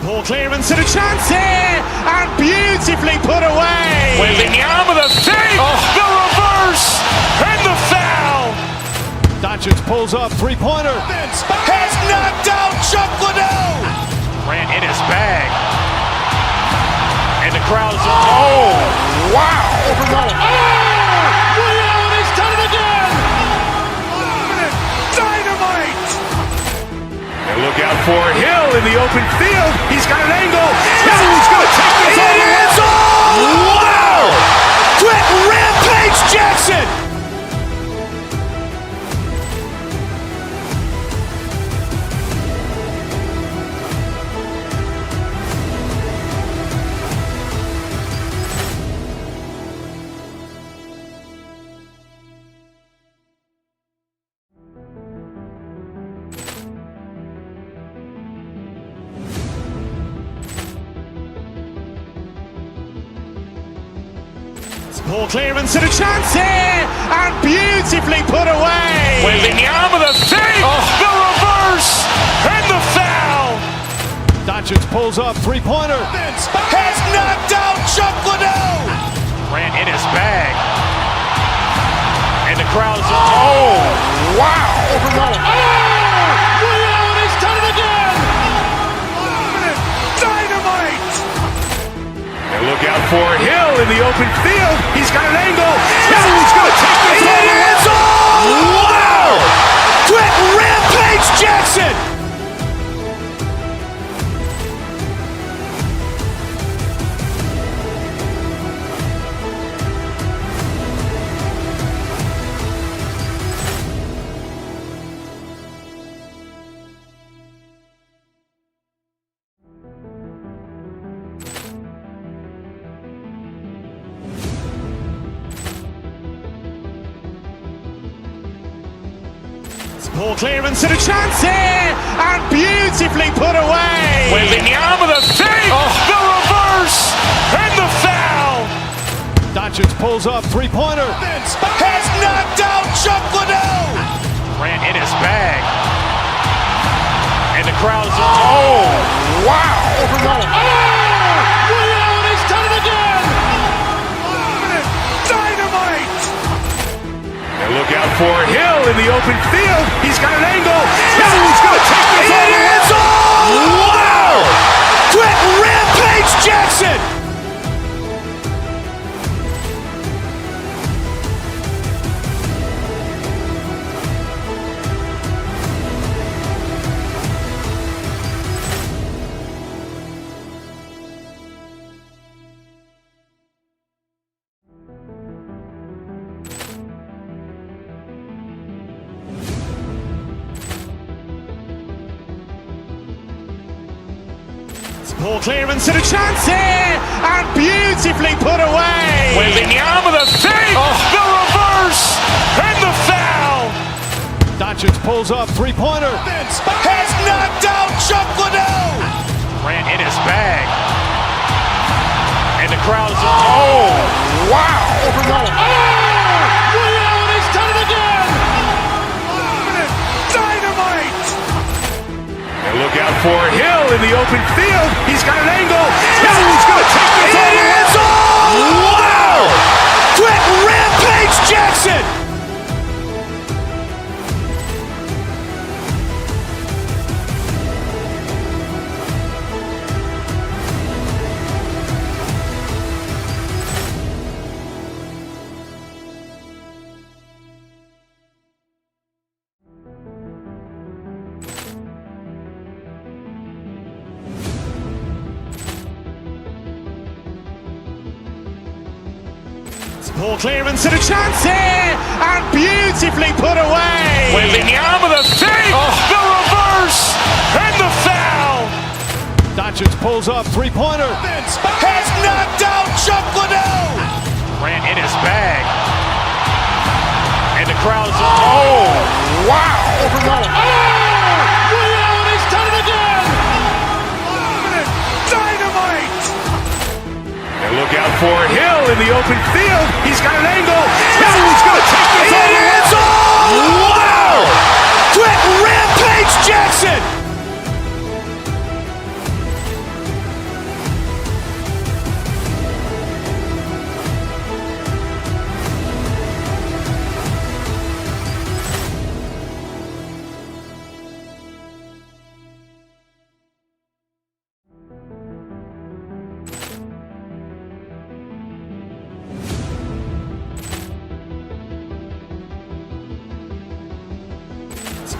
Ball clearance and a chance here, and beautifully put away. Waving the arm of the fake, the reverse, and the foul. Doncic pulls up, three-pointer. Has knocked out Chuck Liddell. Ran in his bag. And the crowd's, wow. He's done it again. Dynamite. And look out for Hill in the open field. He's got an angle. He's going to take this all the way. Wow! Quick Rampage Jackson. Ball clearance and a chance here, and beautifully put away. Waving the arm of the fake, the reverse, and the foul. Doncic pulls up, three-pointer. Has knocked out Chuck Liddell. Ran in his bag. And the crowd's, wow. He's done it again. Dynamite. And look out for Hill in the open field. He's got an angle. He's going to take this all the way. Wow! Quick Rampage Jackson. Ball clearance and a chance here, and beautifully put away. Waving the arm of the fake, the reverse, and the foul. Doncic pulls up, three-pointer. Has knocked out Chuck Liddell. Ran in his bag. And the crowd's, wow. He's done it again. Dynamite. And look out for Hill in the open field. He's got an angle. He's going to take this all the way. Wow! Quick Rampage Jackson. Ball clearance and a chance here, and beautifully put away. Waving the arm of the fake, the reverse, and the foul. Doncic pulls up, three-pointer. Has knocked out Chuck Liddell. Ran in his bag. And the crowd's, wow. He's done it again. Dynamite. And look out for Hill in the open field. He's got an angle. He's going to take this all the way. Wow! Quick Rampage Jackson. Ball clearance and a chance here, and beautifully put away. Waving the arm of the fake, the reverse, and the foul. Doncic pulls up, three-pointer. Has knocked out Chuck Liddell. Ran in his bag. And the crowd's, wow. He's done it again. Dynamite. And look out for Hill in the open field. He's got an angle. He's going to take this all the way. Wow! Quick Rampage Jackson.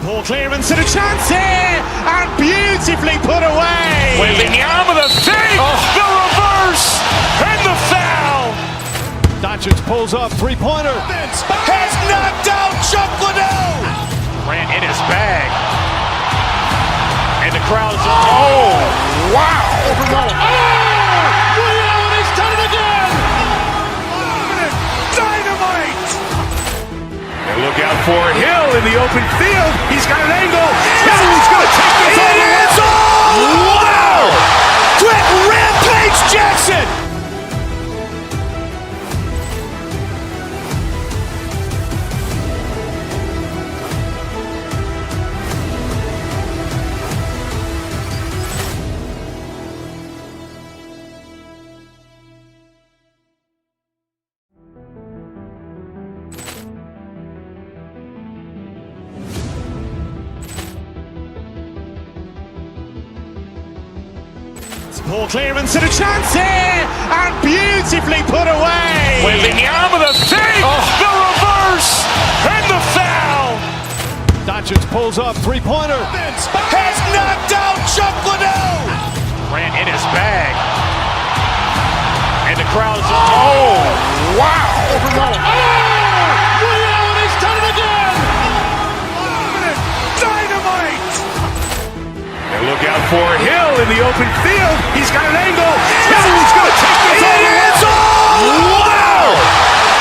Ball clearance and a chance here, and beautifully put away. Wembanyama with a fake, the reverse, and the foul. Doncic pulls up, three-pointer. Has knocked out Chuck Liddell. Grant in his bag. And the crowd's wow. He's done it again. Dynamite. And look out for Hill in the open field. He's got an angle. Hill's going to take this all the way. Wow. Quick rampage Jackson. Ball clearance and a chance here, and beautifully put away. Wembanyama with a fake, the reverse, and the foul. Doncic pulls up, three-pointer. Has knocked out Chuck Liddell. Grant in his bag. And the crowd's wow. He's done it again. Dynamite. And look out for Hill in the open field. He's got an angle. Hill's going to take this all the way. Wow.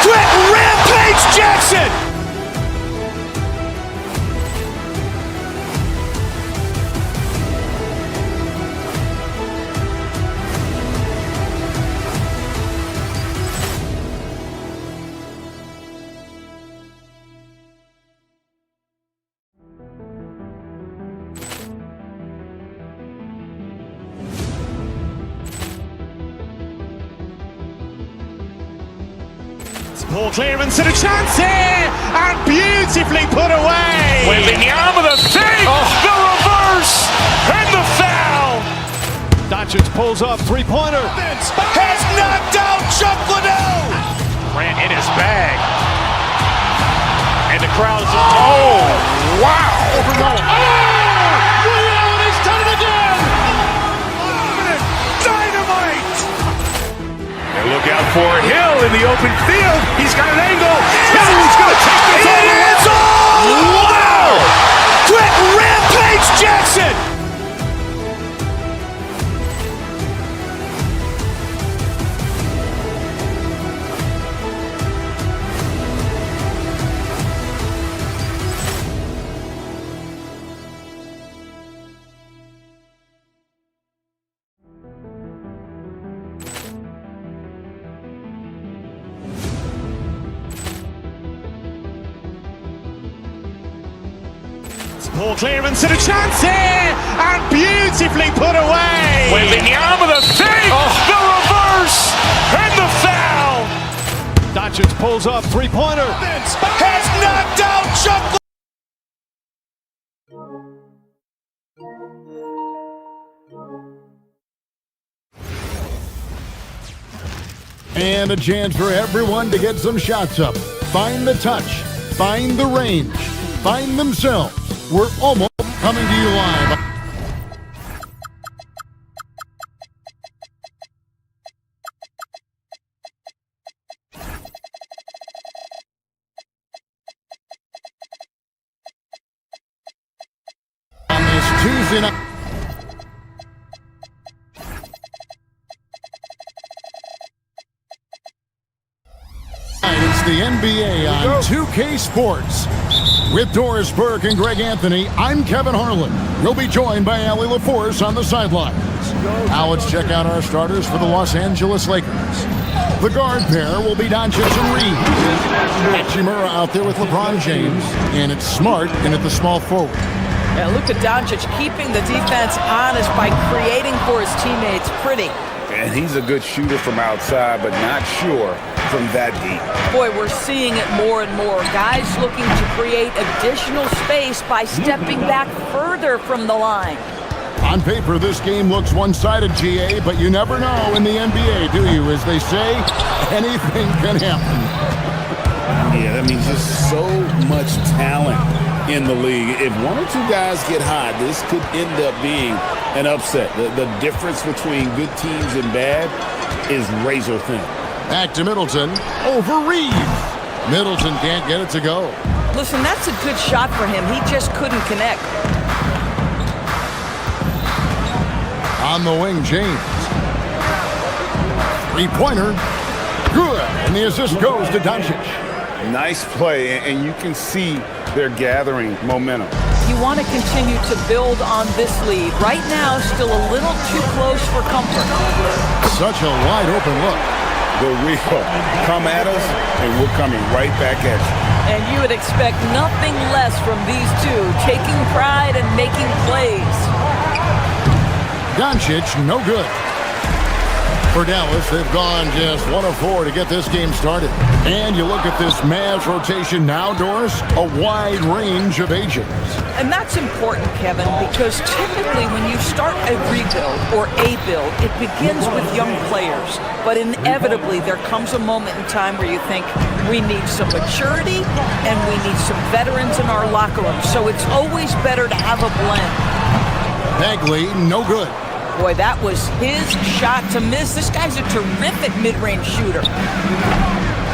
Quick rampage Jackson. Ball clearance and a chance here, and beautifully put away. Wembanyama with a fake, the reverse, and the foul. Doncic pulls up, three-pointer. Has knocked out Chuck Liddell. Grant in his bag. And the crowd's wow. He's done it again. Dynamite. And look out for Hill in the open field. He's got an angle. Hill's going to take this all the way. Wow. Quick rampage Jackson. Ball clearance and a chance here, and beautifully put away. Wembanyama with a fake, the reverse, and the foul. Doncic pulls up, three-pointer. Has knocked out Chuck. And a chance for everyone to get some shots up. Find the touch, find the range, find themselves. We're almost coming to you live. On this Tuesday night. It's the NBA on 2K Sports. With Doris Burke and Greg Anthony, I'm Kevin Harlan. We'll be joined by Allie LaForce on the sidelines. Now let's check out our starters for the Los Angeles Lakers. The guard pair will be Doncic and Reed. Hachimura out there with LeBron James, and it's Smart in at the small forward. Yeah, Luka Doncic keeping the defense honest by creating for his teammates. Pretty. And he's a good shooter from outside, but not sure from that deep. Boy, we're seeing it more and more. Guys looking to create additional space by stepping back further from the line. On paper, this game looks one-sided, GA, but you never know in the NBA, do you? As they say, anything can happen. Yeah, that means there's so much talent in the league. If one or two guys get hot, this could end up being an upset. The difference between good teams and bad is razor thin. Back to Middleton. Over Reeves. Middleton can't get it to go. Listen, that's a good shot for him. He just couldn't connect. On the wing, James. Three-pointer. Good. And the assist goes to Doncic. Nice play, and you can see they're gathering momentum. You want to continue to build on this lead. Right now, still a little too close for comfort. Such a wide-open look. The wheel come at us, and we're coming right back at you. And you would expect nothing less from these two, taking pride and making plays. Doncic, no good. For Dallas, they've gone just 1 of 4 to get this game started. And you look at this Mavs rotation now, Doris, a wide range of ages. And that's important, Kevin, because typically when you start a rebuild or a build, it begins with young players. But inevitably, there comes a moment in time where you think we need some maturity and we need some veterans in our locker room. So it's always better to have a blend. Bagley, no good. Boy, that was his shot to miss. This guy's a terrific mid-range shooter.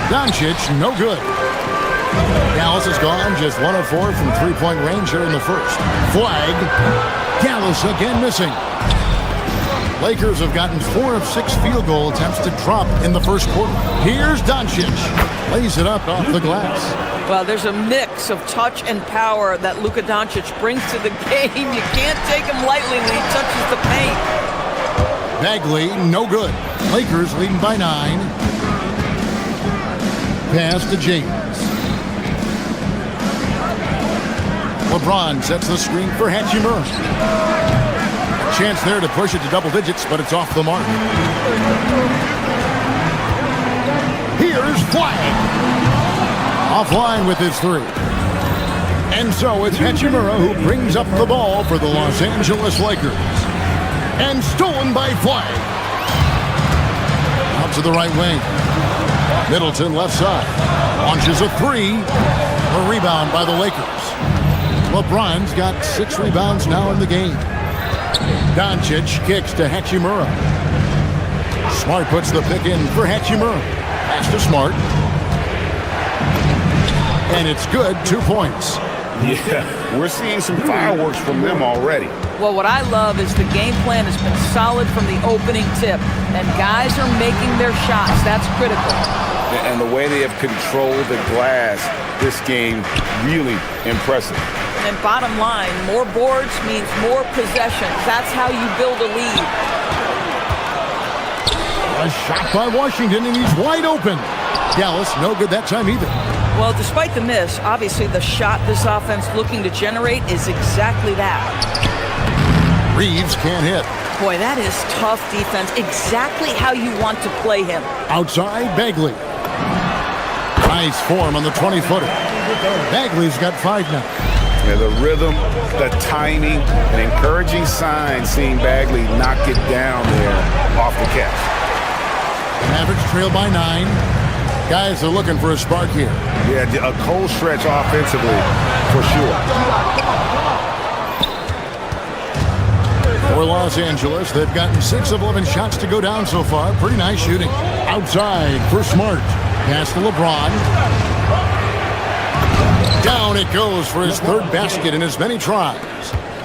Doncic, no good. Dallas has gone just 1 of 4 from three-point range here in the first. Flag. Dallas again missing. Lakers have gotten 4 of 6 field goal attempts to drop in the first quarter. Here's Doncic. Lays it up off the glass. Well, there's a mix of touch and power that Luka Doncic brings to the game. You can't take him lightly when he touches the paint. Bagley, no good. Lakers leading by 9. Pass to James. LeBron sets the screen for Hachimura. Chance there to push it to double digits, but it's off the mark. Here's Flag. Offline with his 3. And so it's Hachimura who brings up the ball for the Los Angeles Lakers. And stolen by Flag. Out to the right wing. Middleton left side. Launches a 3. A rebound by the Lakers. LeBron's got 6 rebounds now in the game. Doncic kicks to Hachimura. Smart puts the pick in for Hachimura. Pass to Smart. And it's good, 2 points. Yeah, we're seeing some fireworks from them already. Well, what I love is the game plan has been solid from the opening tip. And guys are making their shots. That's critical. And the way they have controlled the glass this game, really impressive. And bottom line, more boards means more possessions. That's how you build a lead. A shot by Washington, and he's wide open. Dallas, no good that time either. Well, despite the miss, obviously the shot this offense looking to generate is exactly that. Reeves can't hit. Boy, that is tough defense. Exactly how you want to play him. Outside, Bagley. Nice form on the 20-footer. Bagley's got 5 now. Yeah, the rhythm, the timing, an encouraging sign seeing Bagley knock it down there off the catch. Mavericks trail by 9. Guys are looking for a spark here. Yeah, a cold stretch offensively, for sure. For Los Angeles, they've gotten 6 of 11 shots to go down so far. Pretty nice shooting. Outside for Smart. Pass to LeBron. Down it goes for his 3rd basket in as many tries.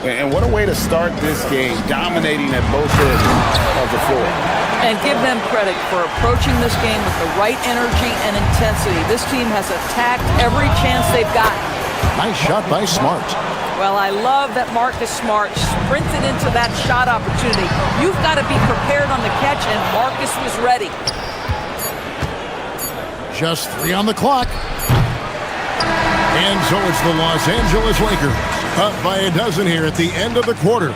And what a way to start this game, dominating at both ends of the floor. And give them credit for approaching this game with the right energy and intensity. This team has attacked every chance they've gotten. Nice shot by Smart. Well, I love that Marcus Smart sprinted into that shot opportunity. You've got to be prepared on the catch, and Marcus was ready. Just 3 on the clock. And so it's the Los Angeles Lakers up by a dozen here at the end of the quarter.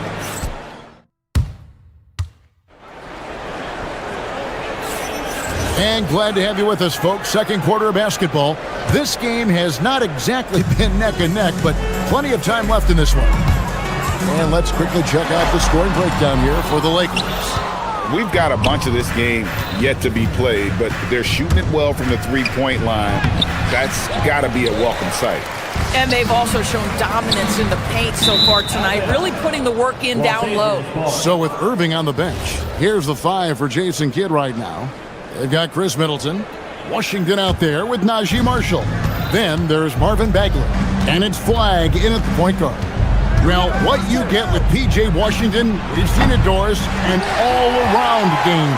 And glad to have you with us, folks. Second quarter of basketball. This game has not exactly been neck and neck, but plenty of time left in this one. And let's quickly check out the scoring breakdown here for the Lakers. we've got a bunch of this game yet to be played, but they're shooting it well from the three-point line. That's got to be a welcome sight. And they've also shown dominance in the paint so far tonight, really putting the work in down low. So with Irving on the bench, here's the 5 for Jason Kidd right now. They've got Chris Middleton. Washington out there with Najee Marshall. Then there's Marvin Bagley. And it's Flag in at the point guard. Well, what you get with P.J. Washington, we've seen it, Doris, an all-around game.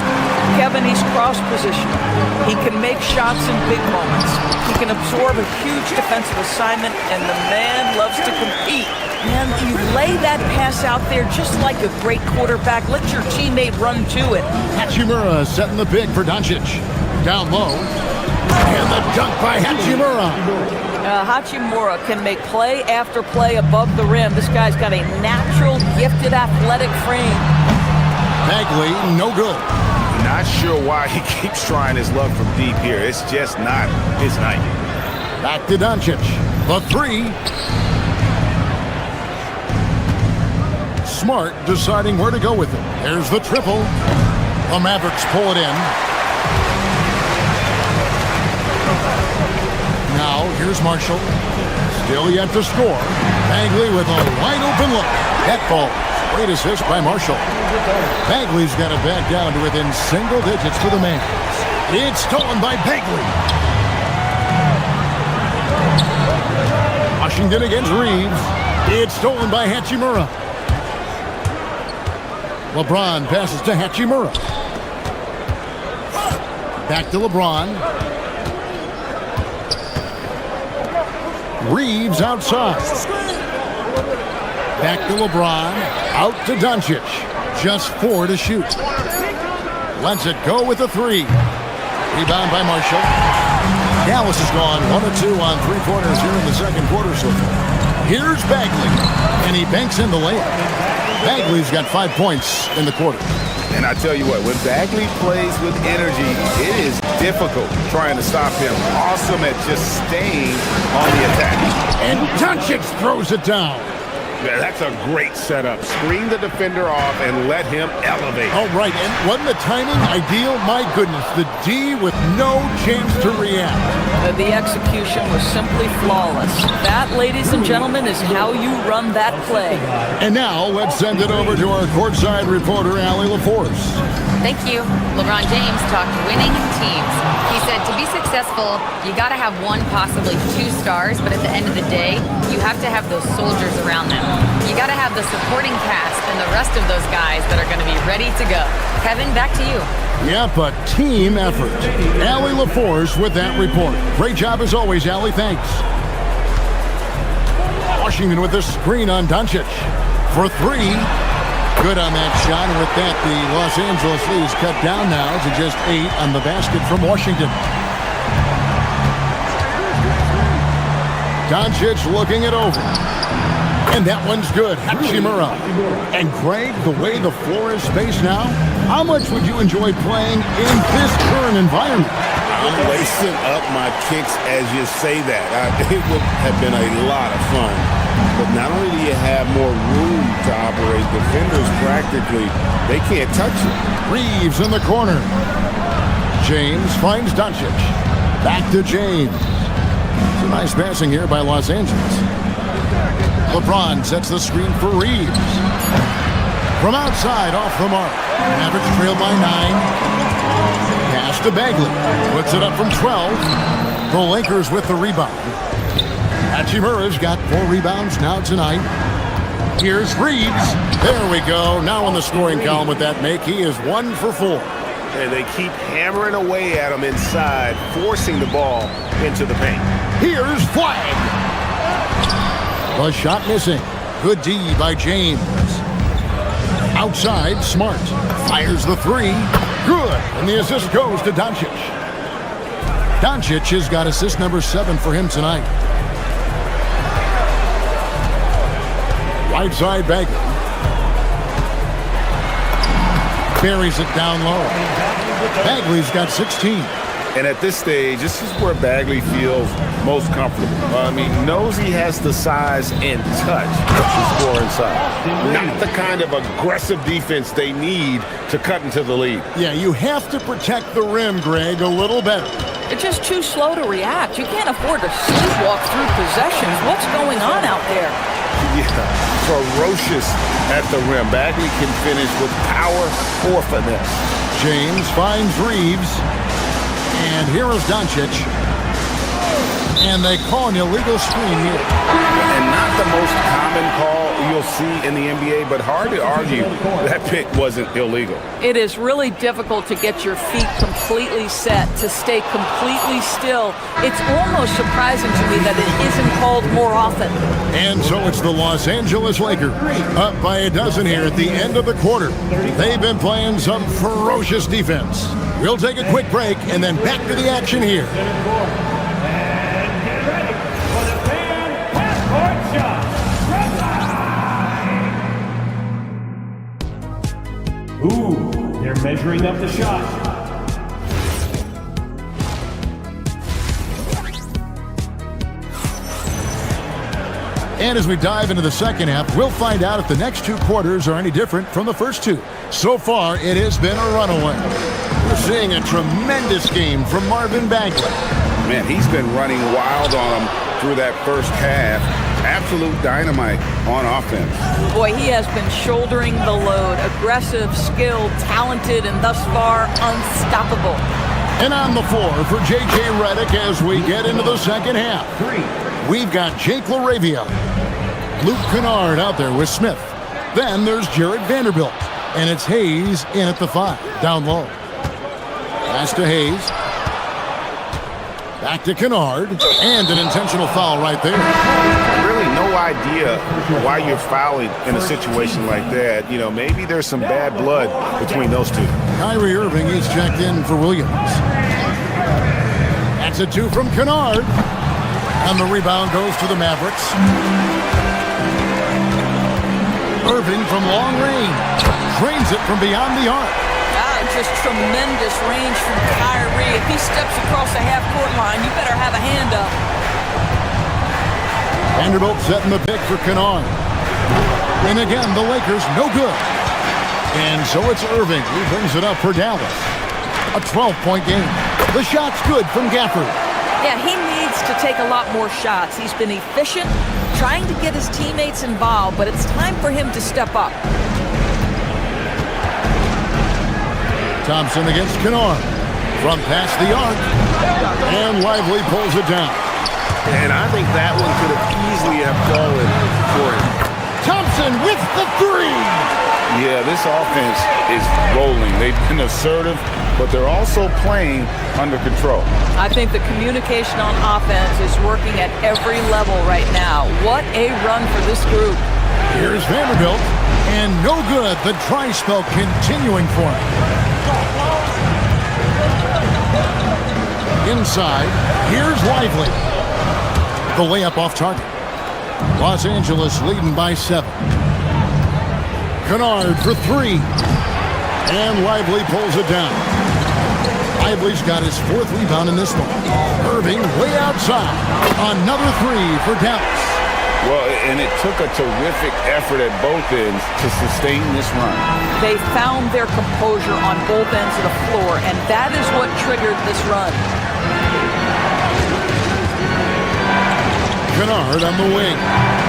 Kevin, he's cross-positional. He can make shots in big moments. He can absorb a huge defensive assignment, and the man loves to compete. And you lay that pass out there just like a great quarterback. Let your teammate run to it. Hachimura setting the pick for Doncic. Down low. And the dunk by Hachimura. Hachimura can make play after play above the rim. This guy's got a natural, gifted, athletic frame. Bagley, no good. Not sure why he keeps trying his luck from deep here. It's just not his night. Back to Doncic. The 3. Smart deciding where to go with it. There's the triple. The Mavericks pull it in. Now, here's Marshall. Still yet to score. Bagley with a wide-open look. That ball. Great assist by Marshall. Bagley's got it back down to within single digits for the man. It's stolen by Bagley. Washington against Reeves. It's stolen by Hachimura. LeBron passes to Hachimura. Back to LeBron. Reeves outside. Back to LeBron. Out to Doncic. Just 4 to shoot. Lets it go with a 3. Rebound by Marshall. Dallas has gone 1 of 2 on three-pointers here in the second quarter so far. Here's Bagley. And he banks in the layup. Bagley's got 5 points in the quarter. And I tell you what, when Bagley plays with energy, it is difficult trying to stop him. Awesome at just staying on the attack. And Doncic throws it down. Yeah, that's a great setup. Screen the defender off and let him elevate. All right, and wasn't the timing ideal? My goodness, the D with no chance to react. The execution was simply flawless. That, ladies and gentlemen, is how you run that play. And now, let's send it over to our courtside reporter, Allie LaForce. Thank you. LeBron James talked winning teams. He said to be successful, you got to have 1, possibly 2 stars, but at the end of the day, you have to have those soldiers around them. You got to have the supporting cast and the rest of those guys that are going to be ready to go. Kevin, back to you. Yep, a team effort. Allie LaForce with that report. Great job as always, Allie. Thanks. Washington with the screen on Doncic for 3. Good on that shot, and with that, the Los Angeles leads cut down now to just 8 on the basket from Washington. Doncic looking it over. And that one's good. Hachimura. And Greg, the way the floor is spaced now, how much would you enjoy playing in this current environment? I'm lacing up my kicks as you say that. It would have been a lot of fun. But not only do you have more room to operate, defenders practically, they can't touch it. Reeves in the corner. James finds Doncic. Back to James. It's a nice passing here by Los Angeles. LeBron sets the screen for Reeves. From outside, off the mark. Mavericks trail by 9. Pass to Bagley. Puts it up from 12. The Lakers with the rebound. Hachimura's got 4 rebounds now tonight. Here's Reeves. There we go. Now in the scoring column with that make. He is 1 for 4. And they keep hammering away at him inside, forcing the ball into the paint. Here's Flag. The shot missing. Good D by James. Outside, Smart. Fires the 3. Good. And the assist goes to Doncic. Doncic has got assist number 7 for him tonight. Right side Bagley. Buries it down low. Bagley's got 16. And at this stage, this is where Bagley feels most comfortable. Knows he has the size and touch to score inside. Not the kind of aggressive defense they need to cut into the lead. Yeah, you have to protect the rim, Greg, a little better. They're just too slow to react. You can't afford to sleepwalk through possessions. What's going on out there? Yeah, ferocious at the rim. Bagley can finish with power or finesse. James finds Reeves. And here is Doncic. And they call an illegal screen here. And not the most common call you'll see in the NBA, but hard to argue that pick wasn't illegal. It is really difficult to get your feet completely set, to stay completely still. It's almost surprising to me that it isn't called more often. And so it's the Los Angeles Lakers up by a dozen here at the end of the quarter. They've been playing some ferocious defense. We'll take a quick break and then back to the action here. Ooh, they're measuring up the shot. And as we dive into the second half, we'll find out if the next two quarters are any different from the first two. So far, it has been a runaway. We're seeing a tremendous game from Marvin Bagley. Man, he's been running wild on them through that first half. Absolute dynamite on offense. Boy, he has been shouldering the load. Aggressive, skilled, talented, and thus far, unstoppable. And on the floor for J.J. Redick as we get into the second half. We've got Jake LaRavia. Luke Kennard out there with Smith. Then there's Jared Vanderbilt. And it's Hayes in at the 5, down low. Pass to Hayes. Back to Kennard. And an intentional foul right there. Really no idea why you're fouling in a situation like that. Maybe there's some bad blood between those two. Kyrie Irving is checked in for Williams. That's a 2 from Kennard. And the rebound goes to the Mavericks. Irving from long range. Drains it from beyond the arc. Just tremendous range from Kyrie. If he steps across the half-court line, you better have a hand up. Vanderbilt setting the pick for Kennard. And again, the Lakers no good. And so it's Irving who brings it up for Dallas. A 12-point game. The shot's good from Gafford. Yeah, he needs to take a lot more shots. He's been efficient, trying to get his teammates involved, but it's time for him to step up. Thompson against Kennard. From past the arc. And Lively pulls it down. And I think that one could have easily have fallen for him. Thompson with the 3. Yeah, this offense is rolling. They've been assertive, but they're also playing under control. I think the communication on offense is working at every level right now. What a run for this group. Here's Vanderbilt. And no good. The dry spell continuing for him. Inside, here's Lively. The layup off target. Los Angeles leading by 7. Kennard for 3. And Lively pulls it down. Lively's got his 4th rebound in this one. Irving way outside. Another 3 for Dallas. Well, and it took a terrific effort at both ends to sustain this run. They found their composure on both ends of the floor, and that is what triggered this run. Kennard on the wing.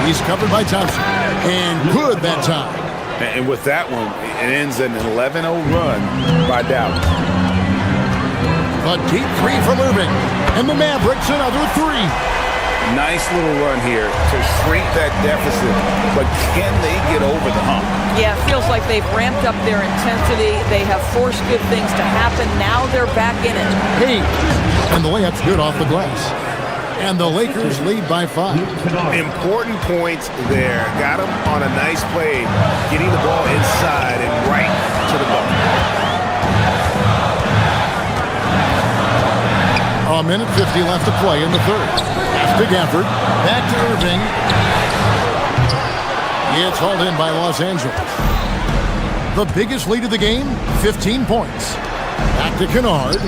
He's covered by Thompson. And good that time. And with that one, it ends an 11-0 run by Dallas. A deep 3 from Irving. And the Mavericks another 3. Nice little run here to shrink that deficit, but can they get over the hump? Yeah, it feels like they've ramped up their intensity. They have forced good things to happen. Now they're back in it. Hey, and the layup's good off the glass. And the Lakers lead by 5. Important points there. Got him on a nice play, getting the ball inside and right to the bucket. A minute 50 left to play in the third. Pass to Gafford. Back to Irving. It's hauled in by Los Angeles. The biggest lead of the game, 15 points. Back to Kennard.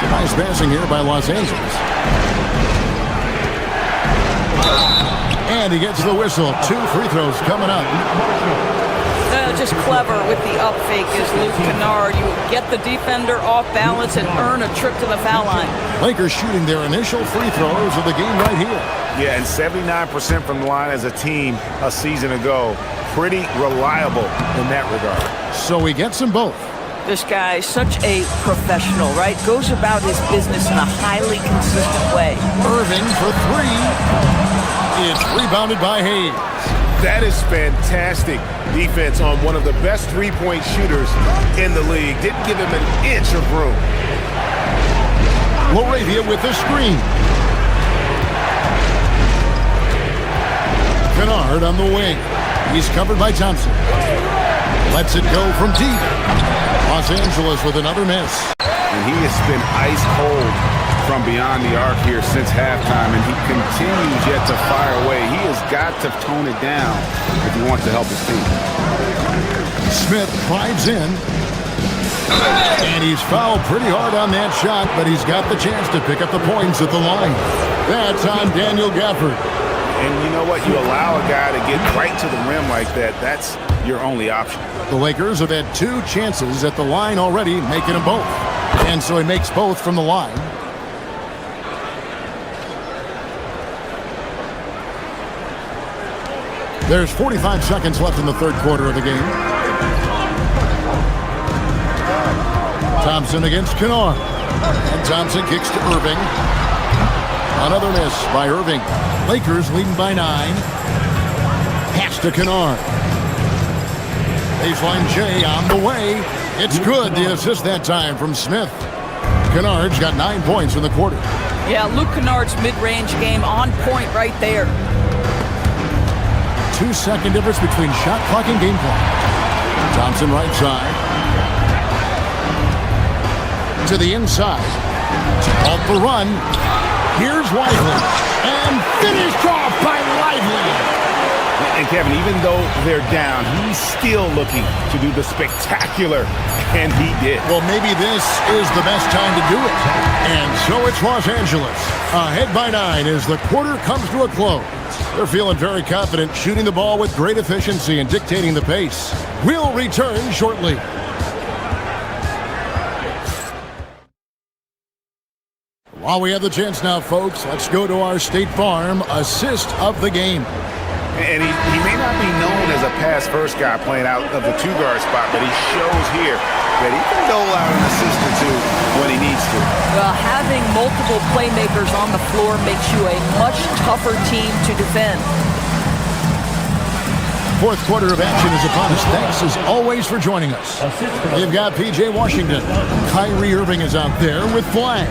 Nice passing here by Los Angeles. And he gets the whistle. 2 free throws coming up. Just clever with the up fake is Luke Kennard. You get the defender off balance and earn a trip to the foul line. Lakers shooting their initial free throws of the game right here. Yeah, and 79% from the line as a team a season ago. Pretty reliable in that regard. So he gets them both. This guy is such a professional, right? Goes about his business in a highly consistent way. Irving for 3. It's rebounded by Hayes. That is fantastic defense on one of the best three-point shooters in the league. Didn't give him an inch of room. Laravia with the screen. Kennard on the wing. He's covered by Thompson. Lets it go from deep. Los Angeles with another miss. And he has been ice cold from beyond the arc here since halftime, and he continues yet to fire away. He has got to tone it down if he wants to help his team. Smith drives in. And he's fouled pretty hard on that shot, but he's got the chance to pick up the points at the line. That's on Daniel Gafford. And you know what? You allow a guy to get right to the rim like that. That's your only option. The Lakers have had 2 chances at the line already, making them both. And so he makes both from the line. There's 45 seconds left in the third quarter of the game. Thompson against Kennard. And Thompson kicks to Irving. Another miss by Irving. Lakers leading by 9. Pass to Kennard. Baseline J on the way. It's good. The assist that time from Smith. Kennard's got 9 points in the quarter. Yeah, Luke Kennard's mid-range game on point right there. 2-second difference between shot clock and game clock. Thompson right side. To the inside. Off the run. Here's Lively. And finished off by Lively. And Kevin, even though they're down, he's still looking to do the spectacular, and he did. Well, maybe this is the best time to do it. And so it's Los Angeles. Ahead by 9 as the quarter comes to a close. They're feeling very confident, shooting the ball with great efficiency and dictating the pace. We'll return shortly. While we have the chance now, folks, let's go to our State Farm assist of the game. And he may not be known as a pass-first guy playing out of the two-guard spot, but he shows here that he can dole out an assist or two when he needs to. Well, having multiple playmakers on the floor makes you a much tougher team to defend. Fourth quarter of action is upon us. Thanks as always for joining us. You've got P.J. Washington. Kyrie Irving is out there with flag.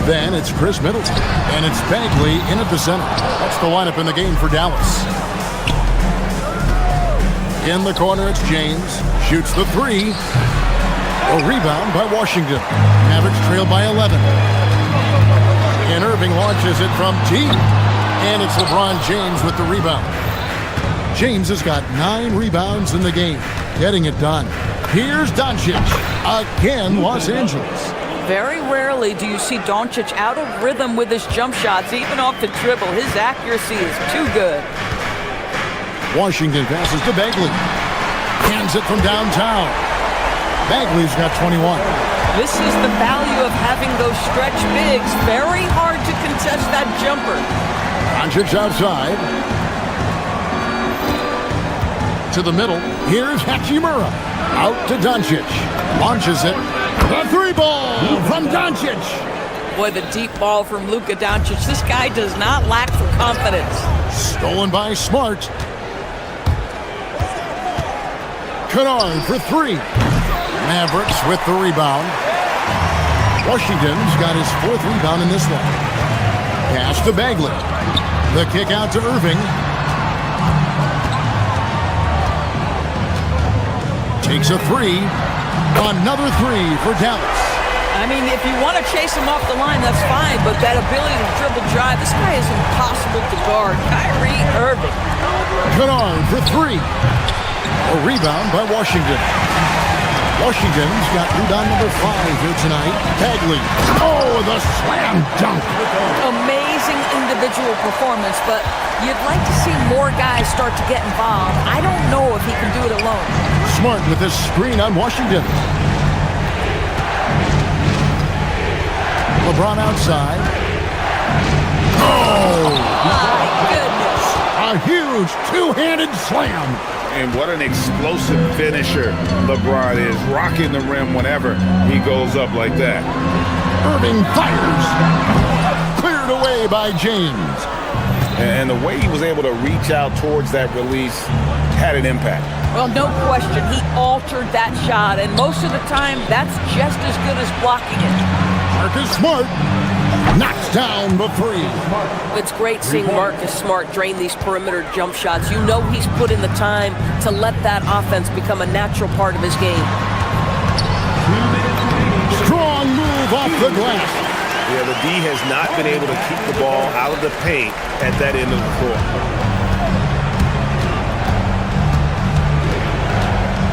Then it's Chris Middleton. And it's Bagley in at the center. That's the lineup in the game for Dallas. In the corner, it's James. Shoots the 3. A rebound by Washington. Mavericks trail by 11. And Irving launches it from deep. And it's LeBron James with the rebound. James has got 9 rebounds in the game. Getting it done. Here's Doncic. Again, Los Angeles. Very rarely do you see Doncic out of rhythm with his jump shots, even off the dribble. His accuracy is too good. Washington passes to Bagley. Hands it from downtown. Bagley's got 21. This is the value of having those stretch bigs. Very hard to contest that jumper. Doncic outside. To the middle. Here's Hachimura. Out to Doncic. Launches it. The 3-ball from Doncic. Boy, the deep ball from Luka Doncic. This guy does not lack for confidence. Stolen by Smart. Kennard for 3. Mavericks with the rebound. Washington's got his 4th rebound in this one. Pass to Bagley. The kick out to Irving. Takes a 3. Another 3 for Dallas. I mean, if you want to chase him off the line, that's fine, but that ability to dribble drive, this guy is impossible to guard. Kyrie Irving. Kennard for 3. A rebound by Washington. Washington's got rebound number 5 here tonight. Bagley. Oh, with a slam dunk. Amazing individual performance, but you'd like to see more guys start to get involved. I don't know if he can do it alone. Smart with this screen on Washington. LeBron outside. Oh! My goodness. A huge two-handed slam. And what an explosive finisher LeBron is, rocking the rim whenever he goes up like that. Irving fires. Cleared away by James. And the way he was able to reach out towards that release had an impact. Well, no question. He altered that shot, and most of the time, that's just as good as blocking it. Marcus Smart knocks down the three. It's great seeing Marcus Smart drain these perimeter jump shots. You know he's put in the time to let that offense become a natural part of his game. Strong move off the glass. Yeah, the D has not been able to keep the ball out of the paint at that end of the court.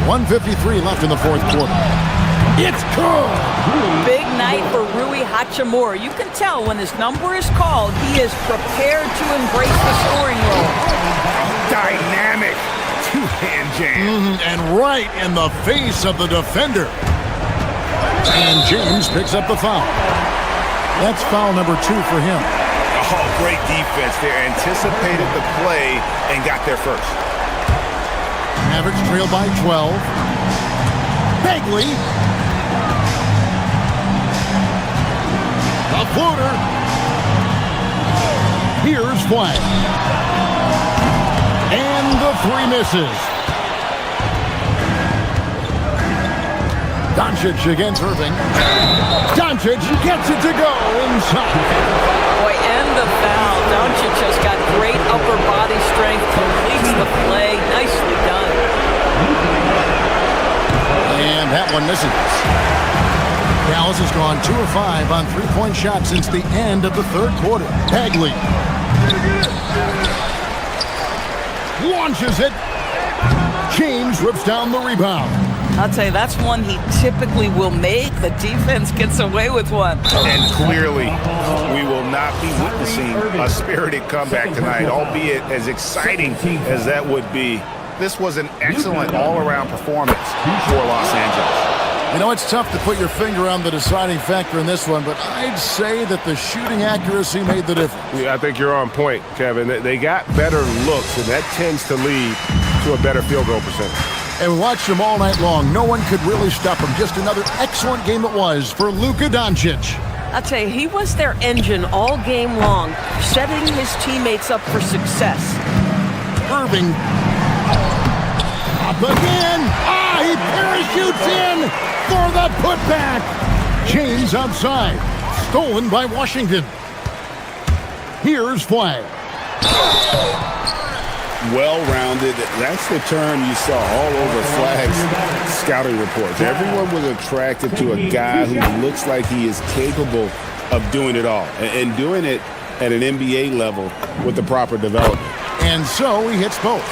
1:53 left in the fourth quarter. It's good. Big night for Rui Hachimura. You can tell when his number is called, he is prepared to embrace the scoring role. Dynamic two-hand jam. And right in the face of the defender. And James picks up the foul. That's foul number 2 for him. Oh, great defense there. Anticipated the play and got there first. Mavericks trail by 12. Bagley. The floater. Here's Flag. And the 3 misses. Doncic against Irving. Doncic gets it to go inside. Boy, and the foul. Doncic just got great upper body strength, completes the play. Nicely done. And that one misses. Dallas has gone 2 of 5 on 3-point shots since the end of the third quarter. Bagley launches it. James rips down the rebound. I'll tell you, that's one he typically will make. The defense gets away with one. And clearly, we will not be witnessing a spirited comeback tonight, albeit as exciting as that would be. This was an excellent all-around performance for Los Angeles. You know, it's tough to put your finger on the deciding factor in this one, but I'd say that the shooting accuracy made the difference. Yeah, I think you're on point, Kevin. They got better looks, and that tends to lead to a better field goal percentage. And we watched him all night long. No one could really stop him. Just another excellent game it was for Luka Doncic. I'll tell you, he was their engine all game long, setting his teammates up for success. Irving. Up again. He parachutes in for the putback. James outside. Stolen by Washington. Here's Flag. Well-rounded. That's the term you saw all over Flag's scouting reports. Everyone was attracted to a guy who looks like he is capable of doing it all and doing it at an NBA level with the proper development. And so he hits both.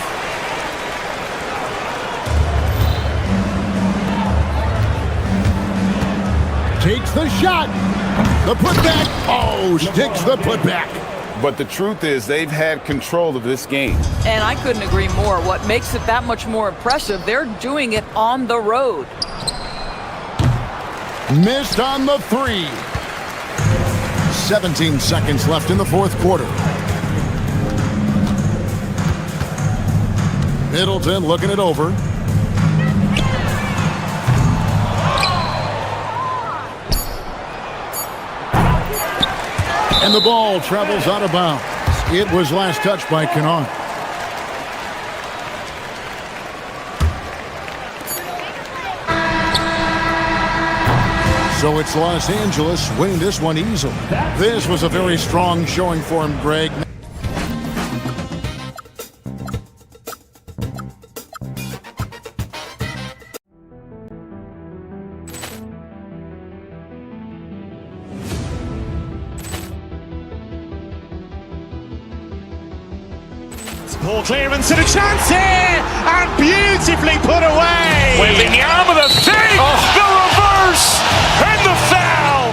Takes the shot. The putback. Oh, sticks the putback. But the truth is they've had control of this game. And I couldn't agree more. What makes it that much more impressive, they're doing it on the road. Missed on the 3. 17 seconds left in the fourth quarter. Middleton looking it over. And the ball travels out of bounds. It was last touched by Kennard. So it's Los Angeles winning this one easily. This was a very strong showing for him, Greg. Ball clearance and a chance here, and beautifully put away. Waving the arm of the thing, the reverse, and the foul.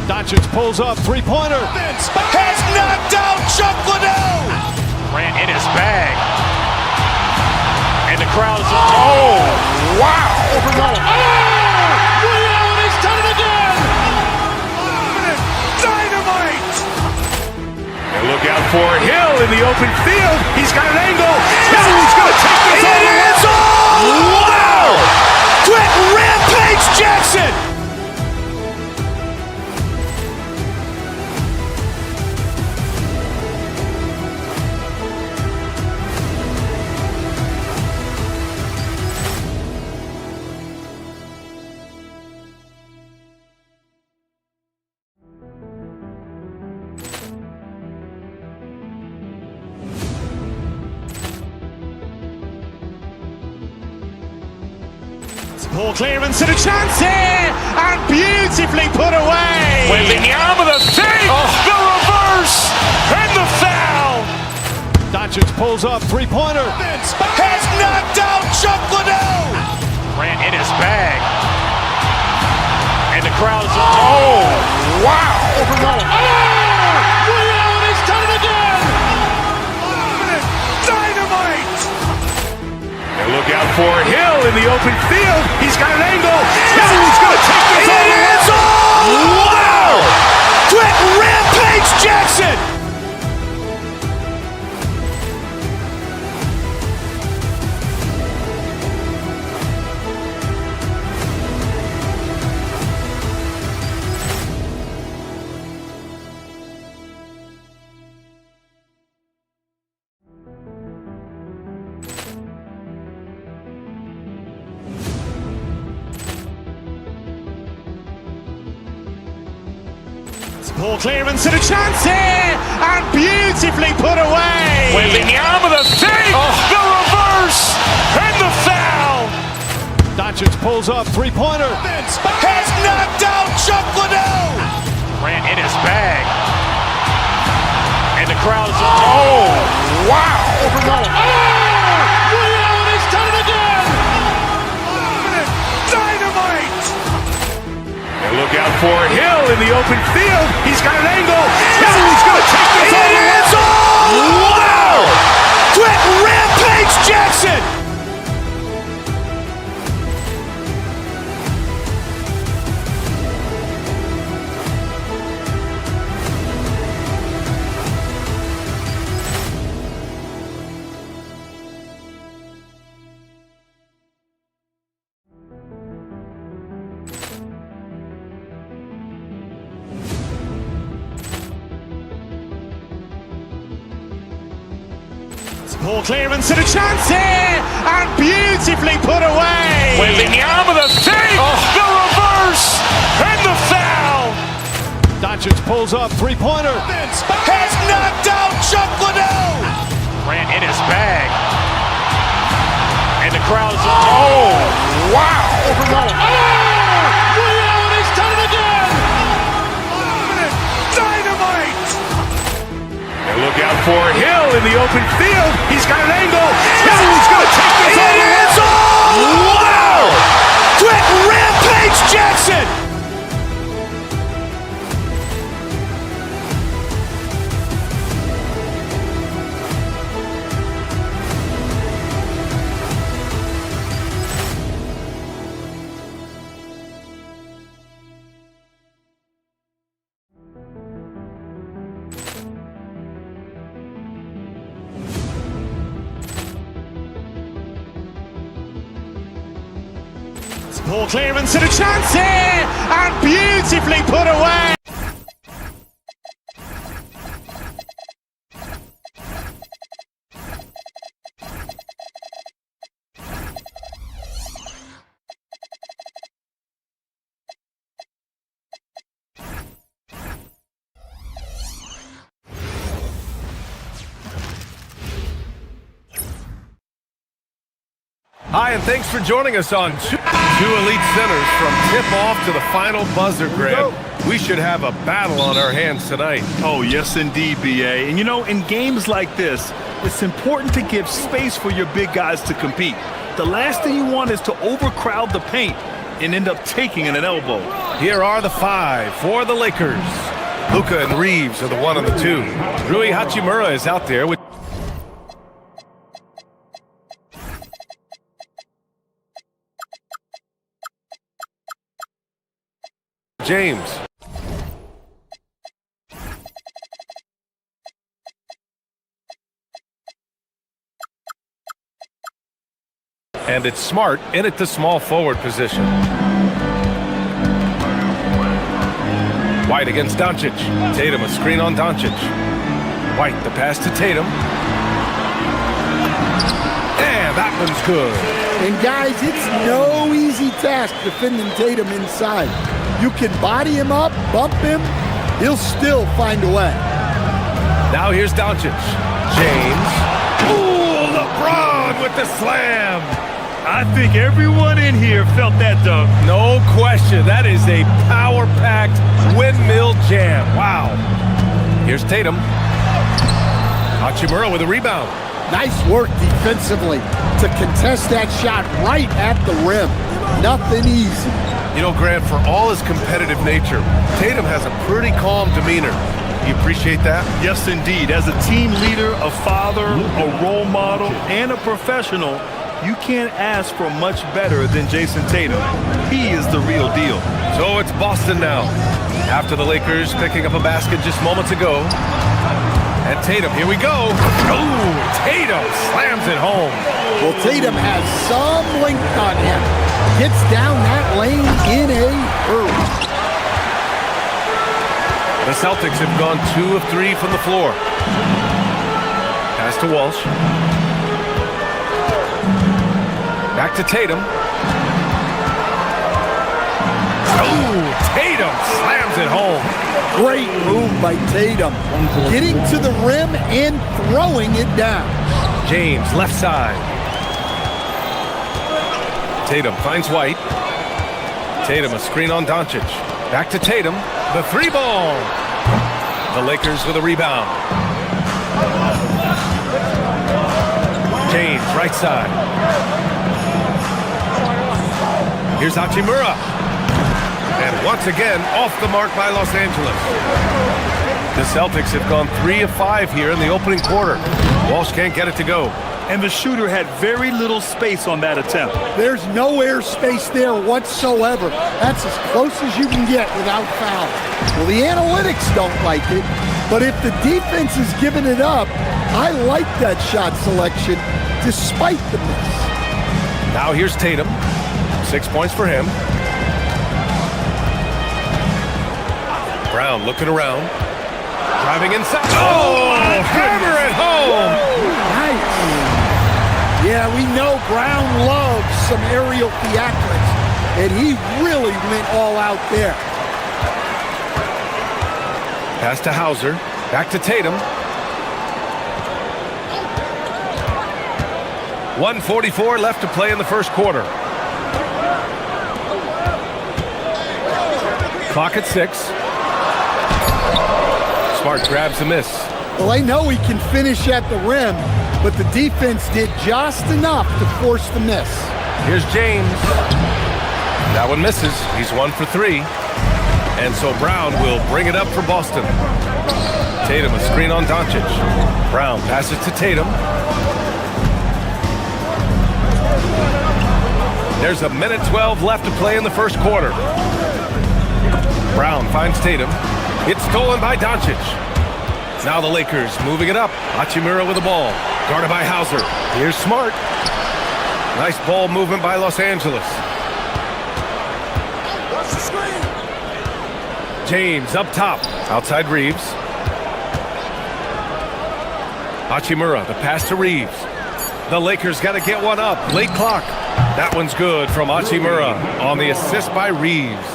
Doncic Doncic pulls up, three-pointer. Has knocked out Chuck Liddell. Grant in his bag. And the crowd is, oh, wow. Ray Allen has done it again. Dynamite. And look out for Hill in the open field. He's got an angle. Hill's going to take this all the way. Wow. Quit Rampage Jackson. Ball clearance and a chance here, and beautifully put away. Wembanyama the fake, the reverse, and the foul. Doncic pulls up, three-pointer. Has knocked out Chuck Liddell. Grant in his bag. And the crowd is, oh, wow. Ray Allen has done it again. Dynamite. And look out for Hill in the open field. He's got an angle. Hill's going to take this all the way. Wow. Quit Rampage Jackson. Ball clearance and a chance here, and beautifully put away. Wembanyama the fake, the reverse, and the foul. Doncic pulls up, three-pointer. Has knocked out Chuck Liddell. Grant in his bag. And the crowd is, oh, wow. Ray Allen has done it again. Dynamite. And look out for Hill in the open field. He's got an angle. Hill's going to take this all the way. Wow. Quit Rampage Jackson. Ball clearance and a chance here, and beautifully put away. Wembanyama the fake, the reverse, and the foul. Doncic pulls up, three-pointer. Has knocked out Chuck Liddell. Grant in his bag. And the crowd is, oh, wow. Ray Allen has done it again. Dynamite. And look out for Hill in the open field. He's got an angle. Hill's going to take this all the way. Wow. Quit Rampage Jackson. Ball clearance and a chance here, and beautifully put away. Hi, and thanks for joining us on two elite centers from tip-off to the final buzzer grab. We should have a battle on our hands tonight. Oh, yes, indeed, B.A. And, you know, in games like this, it's important to give space for your big guys to compete. The last thing you want is to overcrowd the paint. and end up taking an elbow. Here are the 5 for the Lakers. Luka and Reeves are the 1 and the 2. Rui Hachimura is out there with James. And it's Smart in at the small forward position. White against Doncic. Tatum, a screen on Doncic. White, the pass to Tatum. And that one's good. And guys, it's no easy task defending Tatum inside. You can body him up, bump him, he'll still find a way. Now here's Doncic. James. Ooh, LeBron with the slam. I think everyone in here felt that dunk. No question. That is a power-packed windmill jam. Wow. Here's Tatum. Hachimura with a rebound. Nice work defensively to contest that shot right at the rim. Nothing easy. You know, Grant, for all his competitive nature, Tatum has a pretty calm demeanor. You appreciate that? Yes, indeed. As a team leader, a father, a role model, and a professional, you can't ask for much better than Jason Tatum. He is the real deal. So it's Boston now. After the Lakers picking up a basket just moments ago. And Tatum, here we go. Oh, Tatum slams it home. Well, Tatum has some length on him. Gets down that lane in a hurry. The Celtics have gone 2 of 3 from the floor. Pass to Walsh. Back to Tatum. Oh, Tatum slams it home. Great move by Tatum. Getting to the rim and throwing it down. James, left side. Tatum finds White. Tatum, a screen on Doncic. Back to Tatum. The 3-ball. The Lakers with a rebound. James, right side. Here's Hachimura. And once again, off the mark by Los Angeles. The Celtics have gone 3 of 5 here in the opening quarter. Walsh can't get it to go. And the shooter had very little space on that attempt. There's no air space there whatsoever. That's as close as you can get without foul. Well, the analytics don't like it, but if the defense is giving it up, I like that shot selection despite the miss. Now here's Tatum. 6 points for him. Brown looking around. Driving inside. Oh, hammer it home. Nice. Yeah, we know Brown loves some aerial theatrics, and he really went all out there. Pass to Hauser. Back to Tatum. 1:44 left to play in the first quarter. Clock at 6. Smart grabs the miss. Well, I know he can finish at the rim, but the defense did just enough to force the miss. Here's James. That one misses. He's 1 for 3. And so Brown will bring it up for Boston. Tatum, a screen on Doncic. Brown passes to Tatum. There's 1:12 left to play in the first quarter. Brown finds Tatum. It's stolen by Doncic. Now the Lakers moving it up. Hachimura with the ball. Guarded by Hauser. Here's Smart. Nice ball movement by Los Angeles. James up top. Outside Reeves. Hachimura, the pass to Reeves. The Lakers got to get one up. Late clock. That one's good from Hachimura on the assist by Reeves.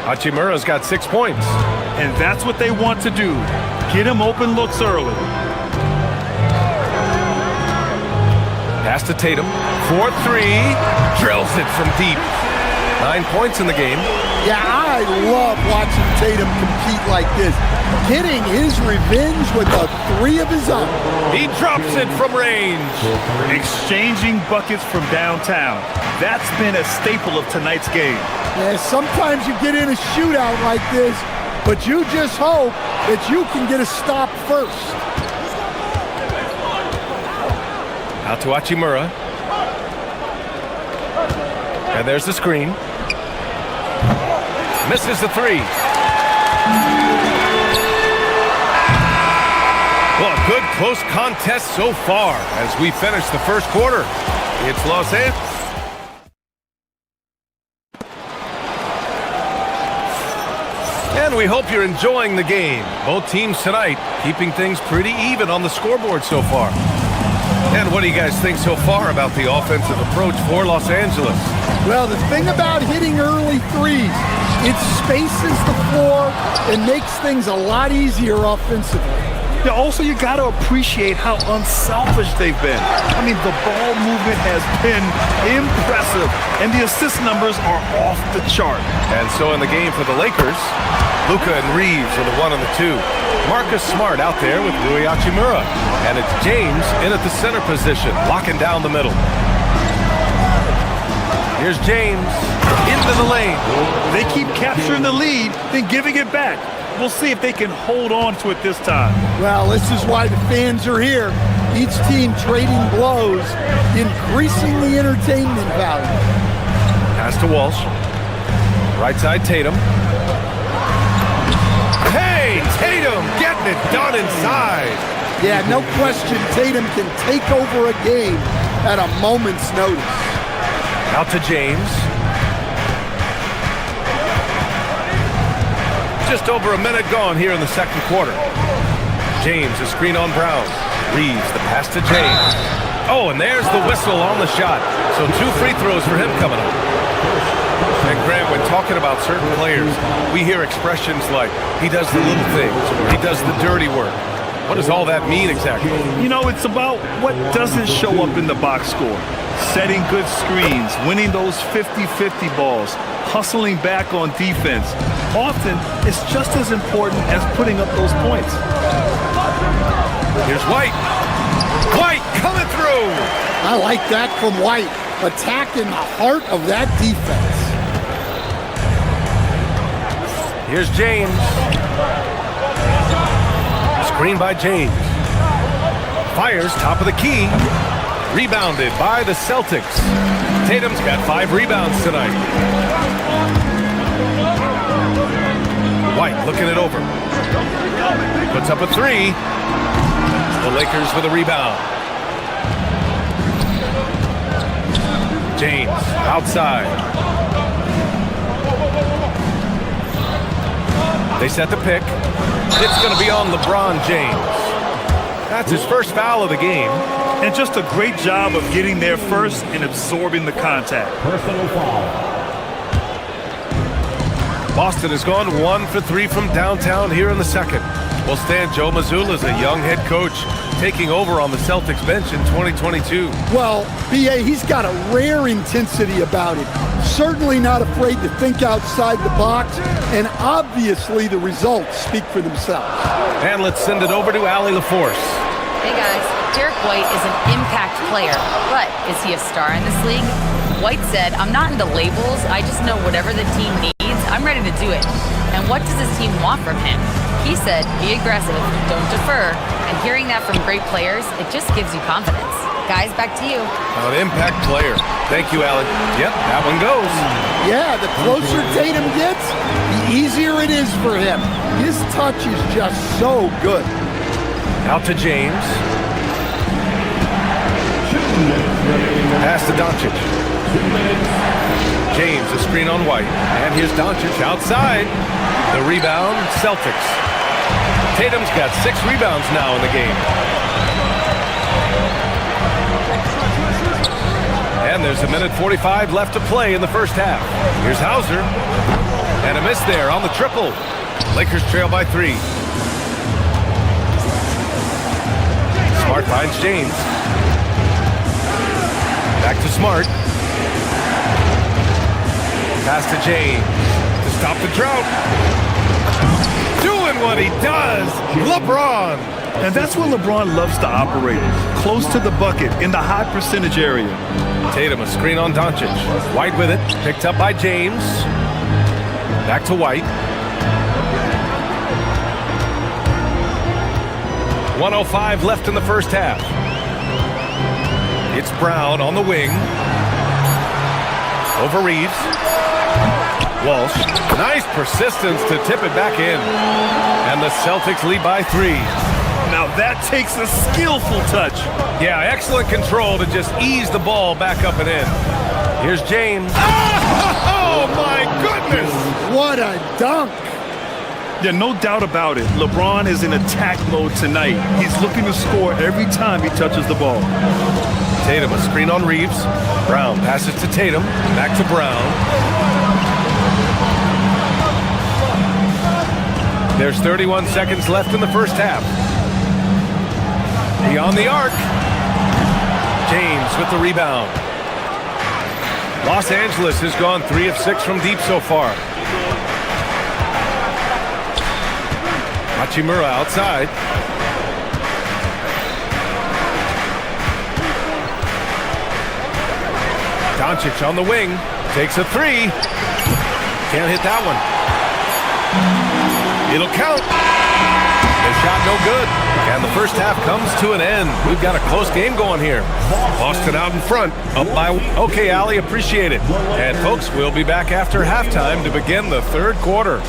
Hachimura's got 6 points. And that's what they want to do. Get him open looks early. Pass to Tatum. 4-3. Drills it from deep. 9 points in the game. Yeah, I love watching Tatum compete like this. Getting his revenge with a 3 of his own. He drops it from range. Exchanging buckets from downtown. That's been a staple of tonight's game. Yeah, sometimes you get in a shootout like this, but you just hope that you can get a stop first. Out to Hachimura. And there's the screen. Misses the 3. Well, a good close contest so far as we finish the first quarter. It's Los Angeles. And we hope you're enjoying the game. Both teams tonight keeping things pretty even on the scoreboard so far. And what do you guys think so far about the offensive approach for Los Angeles? Well, the thing about hitting early threes, it spaces the floor and makes things a lot easier offensively. Yeah, also, you got to appreciate how unselfish they've been. I mean, the ball movement has been impressive, and the assist numbers are off the chart. And so in the game for the Lakers, Luka and Reeves are the 1 and the 2. Marcus Smart out there with Rui Hachimura. And it's James in at the center position, locking down the middle. Here's James into the lane. They keep capturing the lead, then giving it back. We'll see if they can hold on to it this time. Well, this is why the fans are here. Each team trading blows, increasing the entertainment value. Pass to Walsh. Right side, Tatum. Hey, Tatum getting it done inside. Yeah, no question, Tatum can take over a game at a moment's notice. Out to James. Just over a minute gone here in the second quarter. James, a screen on Brown. Reeves, the pass to James. Oh, and there's the whistle on the shot. So 2 free throws for him coming up. And Grant, when talking about certain players, we hear expressions like, he does the little things, or he does the dirty work. What does all that mean exactly? You know, it's about what doesn't show up in the box score. Setting good screens, winning those 50-50 balls, hustling back on defense. Often, it's just as important as putting up those points. Here's White. White coming through. I like that from White, attacking the heart of that defense. Here's James. Screen by James. Fires top of the key. Rebounded by the Celtics. Tatum's got 5 rebounds tonight. White looking it over. Puts up a 3. The Lakers with a rebound. James outside. They set the pick. It's going to be on LeBron James. That's his first foul of the game. And just a great job of getting there first and absorbing the contact. Personal foul. Boston has gone 1 for 3 from downtown here in the second. Well, Stan, Joe Mazzulla is a young head coach taking over on the Celtics bench in 2022. Well, B.A., he's got a rare intensity about him. Certainly not afraid to think outside the box, and obviously the results speak for themselves. And let's send it over to Allie LaForce. Hey guys, Derek White is an impact player, but is he a star in this league? White said, I'm not into labels, I just know whatever the team needs, I'm ready to do it. And what does his team want from him? He said, be aggressive, don't defer, and hearing that from great players, it just gives you confidence. Guys, back to you. An impact player. Thank you, Allie. Yep, that one goes. Yeah, the closer Tatum gets, the easier it is for him. His touch is just so good. Out to James. Pass to Doncic. James, a screen on White. And here's Doncic outside. The rebound, Celtics. Tatum's got 6 rebounds now in the game. And there's 1:45 left to play in the first half. Here's Hauser. And a miss there on the triple. Lakers trail by 3. Smart finds James. Back to Smart. Pass to James to stop the drought. Doing what he does, LeBron. And that's where LeBron loves to operate, close to the bucket in the high percentage area. Tatum, a screen on Doncic. White with it, picked up by James. Back to White. 1:05 left in the first half. It's Brown on the wing. Over Reeves. Walsh. Nice persistence to tip it back in. And the Celtics lead by 3. Now that takes a skillful touch. Yeah, excellent control to just ease the ball back up and in. Here's James. Oh my goodness! What a dunk! Yeah, no doubt about it. LeBron is in attack mode tonight. He's looking to score every time he touches the ball. Tatum, a screen on Reeves. Brown passes to Tatum. Back to Brown. There's 31 seconds left in the first half. Beyond the arc. James with the rebound. Los Angeles has gone 3 of 6 from deep so far. Hachimura outside. Doncic on the wing. Takes a 3. Can't hit that one. It'll count. The shot no good. And the first half comes to an end. We've got a close game going here. Boston out in front. Up by... Okay, Allie, appreciate it. And folks, we'll be back after halftime to begin the third quarter.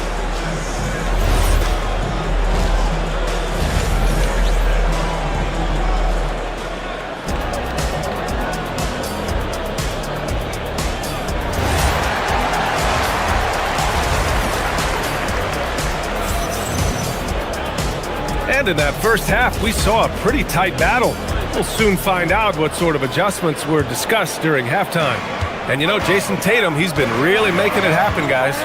And in that first half, we saw a pretty tight battle. We'll soon find out what sort of adjustments were discussed during halftime. And you know, Jason Tatum, he's been really making it happen, guys.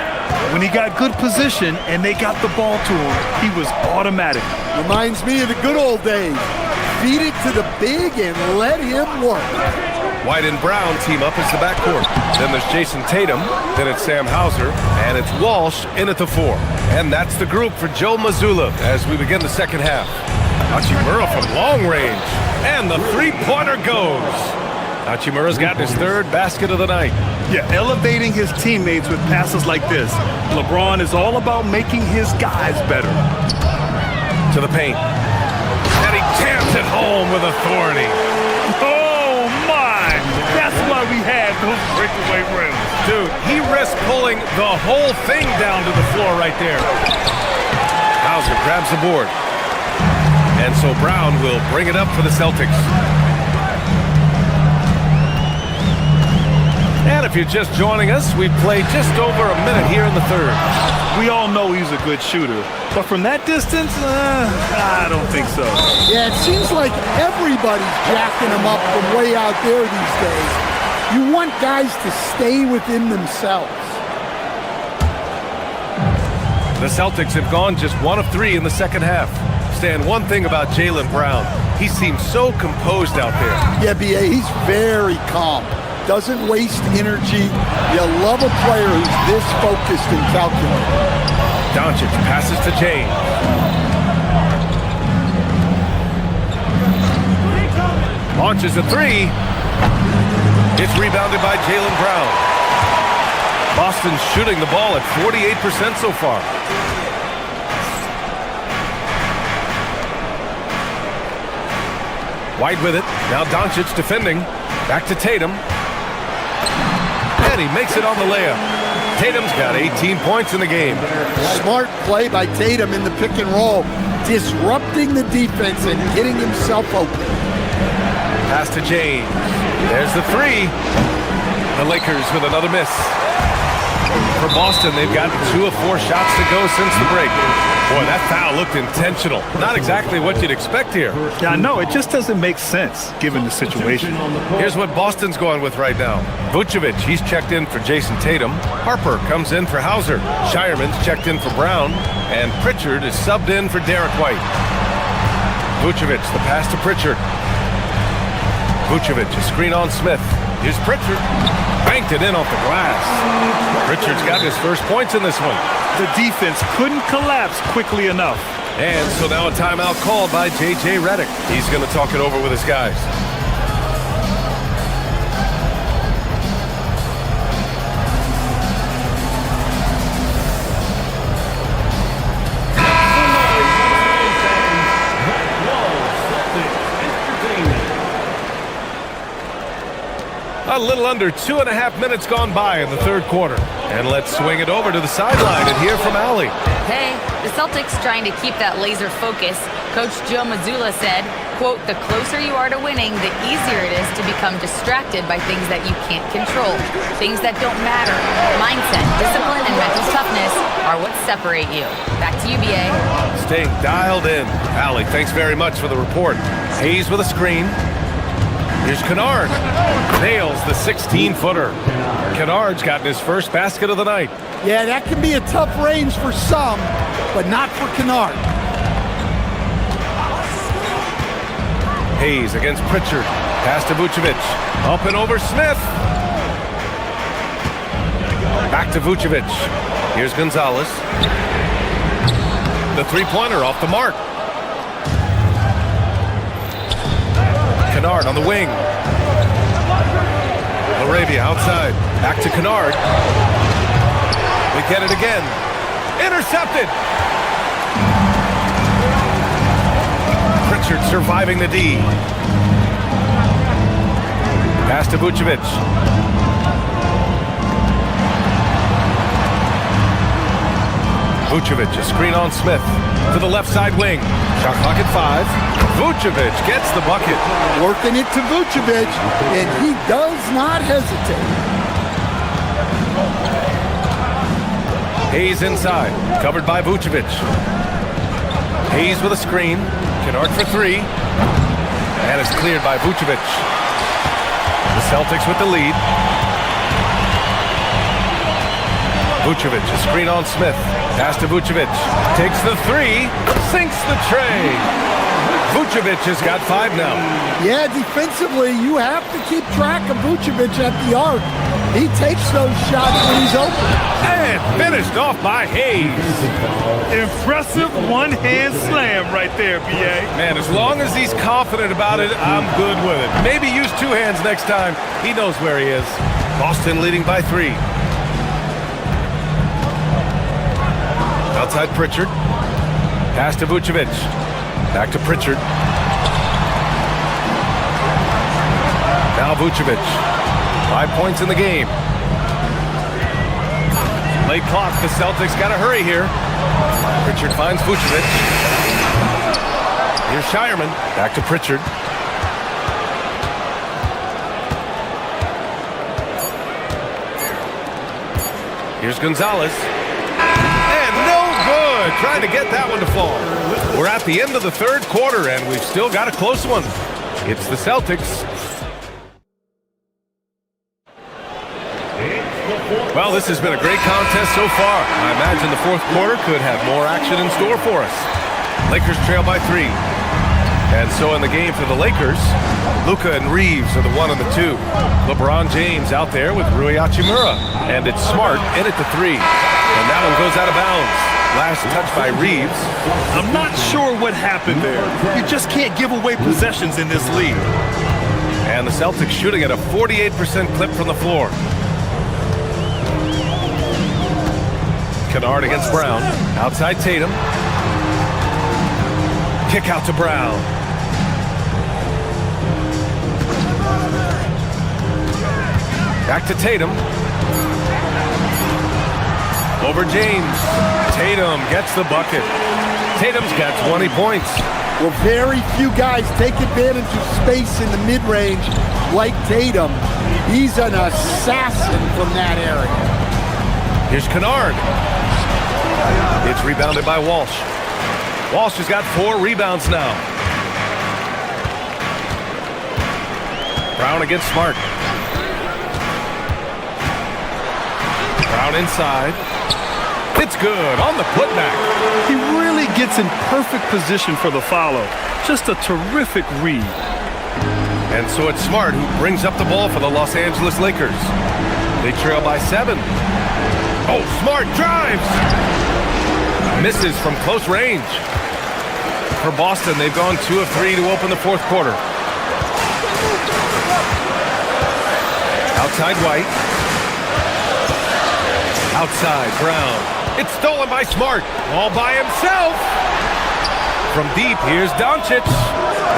When he got good position and they got the ball to him, he was automatic. Reminds me of the good old days. Feed it to the big and let him work. White and Brown team up as the backcourt. Then there's Jason Tatum, then it's Sam Hauser, and it's Walsh in at the 4. And that's the group for Joe Mazzulla as we begin the second half. Hachimura from long range, and the three-pointer goes. Hachimura's gotten his third basket of the night. Yeah, elevating his teammates with passes like this. LeBron is all about making his guys better. To the paint. And he jams it home with authority. Oh, my! That's why we had those breakaway rims. Dude, he risked pulling the whole thing down to the floor right there. Hauser grabs the board. And so Brown will bring it up for the Celtics. And if you're just joining us, we've played just over a minute here in the third. We all know he's a good shooter. But from that distance, I don't think so. Yeah, it seems like everybody's jacking him up from way out there these days. You want guys to stay within themselves. The Celtics have gone just 1 of 3 in the second half. Stan, one thing about Jaylen Brown, he seems so composed out there. Yeah, B.A., he's very calm. Doesn't waste energy. You love a player who's this focused and calculated. Doncic passes to James. Launches a 3. It's rebounded by Jaylen Brown. Boston's shooting the ball at 48% so far. White with it. Now Doncic defending. Back to Tatum. And he makes it on the layup. Tatum's got 18 points in the game. Smart play by Tatum in the pick and roll. Disrupting the defense and getting himself open. Pass to James. There's the 3. The Lakers with another miss. For Boston, they've gotten 2 of 4 shots to go since the break. Boy, that foul looked intentional. Not exactly what you'd expect here. Yeah, I know. It just doesn't make sense, given the situation. Here's what Boston's going with right now. Vucevic, he's checked in for Jason Tatum. Harper comes in for Hauser. Shireman's checked in for Brown. And Pritchard is subbed in for Derek White. Vucevic, the pass to Pritchard. Vucevic, a screen on Smith. Here's Pritchard. Banked it in off the glass. Pritchard's got his first points in this one. The defense couldn't collapse quickly enough. And so now a timeout called by J.J. Redick. He's going to talk it over with his guys. A little under 2.5 minutes gone by in the third quarter. And let's swing it over to the sideline and hear from Allie. Hey, the Celtics trying to keep that laser focus. Coach Joe Mazzulla said, quote, "The closer you are to winning, the easier it is to become distracted by things that you can't control, things that don't matter. Mindset, discipline, and mental toughness are what separate you." Back to you, BA. Staying dialed in. Allie, thanks very much for the report. Hayes with a screen. Here's Kennard. Nails the 16-footer. Kennard's gotten his first basket of the night. Yeah, that can be a tough range for some, but not for Kennard. Hayes against Pritchard. Pass to Vucevic. Up and over Smith. Back to Vucevic. Here's Gonzalez. The three-pointer off the mark. Kennard on the wing. Laravia outside. Back to Kennard. They get it again. Intercepted. Pritchard surviving the D. Pass to Vucevic. Vucevic, a screen on Smith. To the left side wing. Shot clock at 5. Vucevic gets the bucket. Working it to Vucevic, and he does not hesitate. Hayes inside. Covered by Vucevic. Hayes with a screen. Kennard for 3. And it's cleared by Vucevic. The Celtics with the lead. Vucevic, a screen on Smith. Pass to Vucevic. Takes the 3. Sinks the tray. Vucevic has got 5 now. Yeah, defensively, you have to keep track of Vucevic at the arc. He takes those shots when he's open. And finished off by Hayes. Impressive one-hand slam right there, BA. Man, as long as he's confident about it, I'm good with it. Maybe use 2 hands next time. He knows where he is. Boston leading by 3. Outside Pritchard. Pass to Vucevic. Back to Pritchard. Now Vucevic. 5 points in the game. Late clock. The Celtics got to hurry here. Pritchard finds Vucevic. Here's Shireman. Back to Pritchard. Here's Gonzalez. Trying to get that one to fall. We're at the end of the third quarter, and we've still got a close one. It's the Celtics. Well, this has been a great contest so far. I imagine the fourth quarter could have more action in store for us. Lakers trail by 3. And so in the game for the Lakers, Luka and Reeves are the 1 and the 2. LeBron James out there with Rui Hachimura. And it's Smart in at the 3. And that one goes out of bounds. Last touch by Reeves. I'm not sure what happened there. You just can't give away possessions in this league. And the Celtics shooting at a 48% clip from the floor. Kennard against Brown. Outside Tatum. Kick out to Brown. Back to Tatum. Over James. Tatum gets the bucket. Tatum's got 20 points. Well, very few guys take advantage of space in the mid-range like Tatum. He's an assassin from that area. Here's Kennard. It's rebounded by Walsh. Walsh has got 4 rebounds now. Brown against Smart. Brown inside. It's good on the putback. He really gets in perfect position for the follow. Just a terrific read. And so it's Smart who brings up the ball for the Los Angeles Lakers. They trail by 7. Oh, Smart drives! Misses from close range. For Boston, they've gone 2 of 3 to open the fourth quarter. Outside White. Outside Brown. It's stolen by Smart. All by himself. From deep, here's Doncic.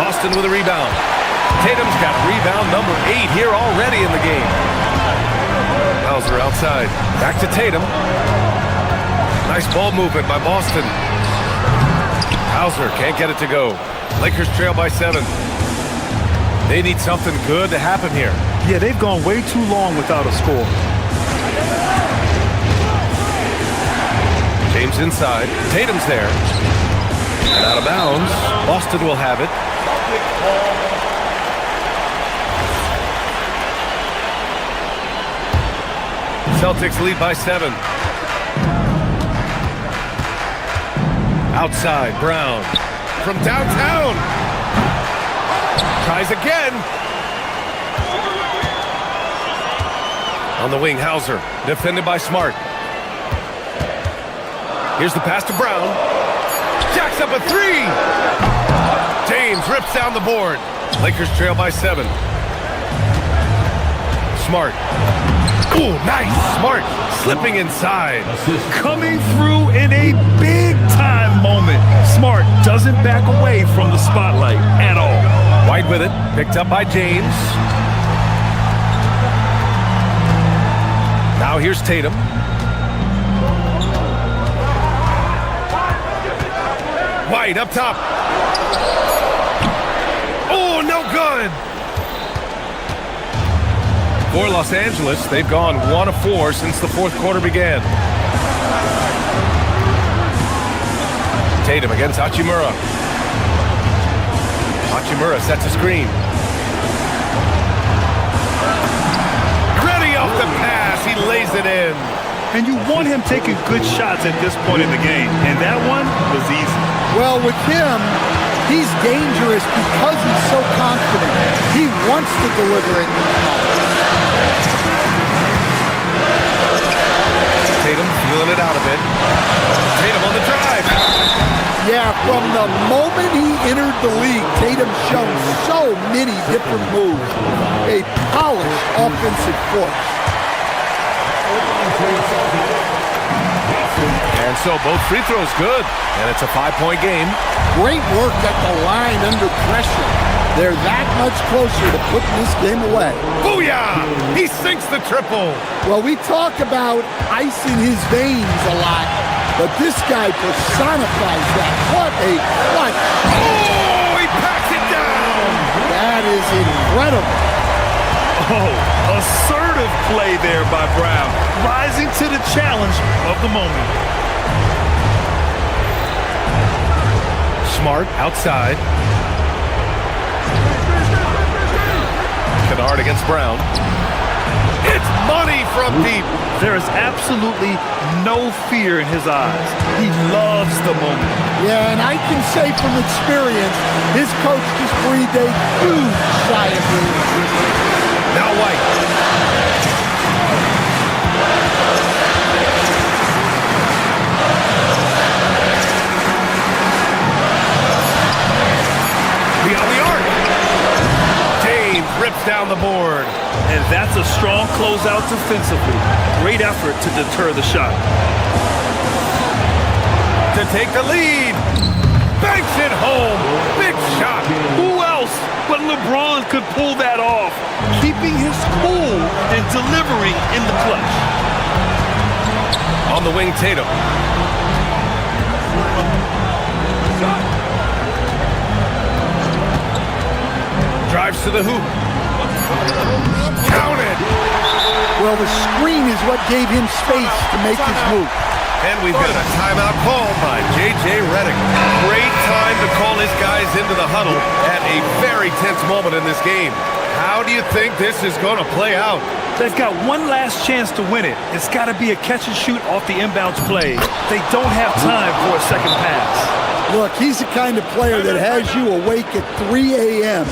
Boston with a rebound. Tatum's got rebound number 8 here already in the game. Hauser outside. Back to Tatum. Nice ball movement by Boston. Hauser can't get it to go. Lakers trail by 7. They need something good to happen here. Yeah, they've gone way too long without a score. James inside. Tatum's there. And out of bounds. Boston will have it. Celtics lead by 7. Outside, Brown. From downtown. Tries again. On the wing, Hauser. Defended by Smart. Here's the pass to Brown. Jacks up a 3. James rips down the board. Lakers trail by 7. Smart. Ooh, nice. Smart slipping inside. Coming through in a big-time moment. Smart doesn't back away from the spotlight at all. White with it. Picked up by James. Now here's Tatum. White up top. Oh, no good. For Los Angeles, they've gone 1 of 4 since the fourth quarter began. Tatum against Hachimura. Hachimura sets a screen. Ready off the pass. He lays it in. And you want him taking good shots at this point in the game. And that one was easy. Well, with him, he's dangerous because he's so confident. He wants to deliver it. Tatum feeling it out a bit. Tatum on the drive. Yeah, from the moment he entered the league, Tatum's shown so many different moves. A polished offensive force. And so both free throws good. And it's a 5-point game. Great work at the line under pressure. They're that much closer to putting this game away. Booyah! He sinks the triple. Well, we talk about ice in his veins a lot, but this guy personifies that. What a clutch. Oh, he packs it down. That is incredible. Oh, assertive play there by Brown, rising to the challenge of the moment. Smart outside. Kennard against Brown. It's money from deep. There is absolutely no fear in his eyes. He loves the moment. Yeah, and I can say from experience, his coach just breathed a huge sigh of relief. Now White. Beyond the arc. James rips down the board. And that's a strong closeout defensively. Great effort to deter the shot. To take the lead. Banks it home. Big shot. Who else but LeBron could pull that off? Keeping his cool and delivering in the clutch. On the wing, Tatum. Drives to the hoop. Counted. Well, the screen is what gave him space to make his move. And we've got a timeout called by J.J. Redick. Great time to call his guys into the huddle at a very tense moment in this game. How do you think this is going to play out? They've got one last chance to win it. It's got to be a catch and shoot off the inbounds play. They don't have time for a second pass. Look, he's the kind of player that has you awake at 3 a.m.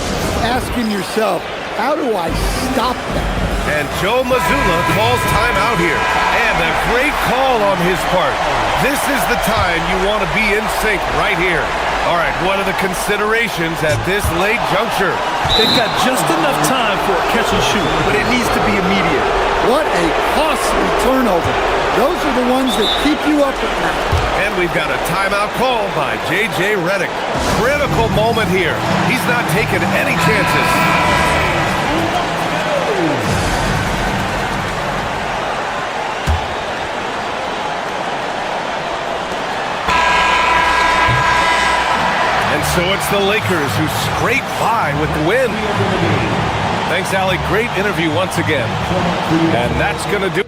asking yourself, how do I stop that? And Joe Mazzulla calls timeout here. And a great call on his part. This is the time you want to be in sync right here. All right, what are the considerations at this late juncture? They've got just enough time for a catch and shoot, but it needs to be immediate. What a costly turnover. Those are the ones that keep you up at night. And we've got a timeout call by J.J. Redick. Critical moment here. He's not taking any chances. And so it's the Lakers who scrape by with the win. Thanks, Allie. Great interview once again. And that's going to do it.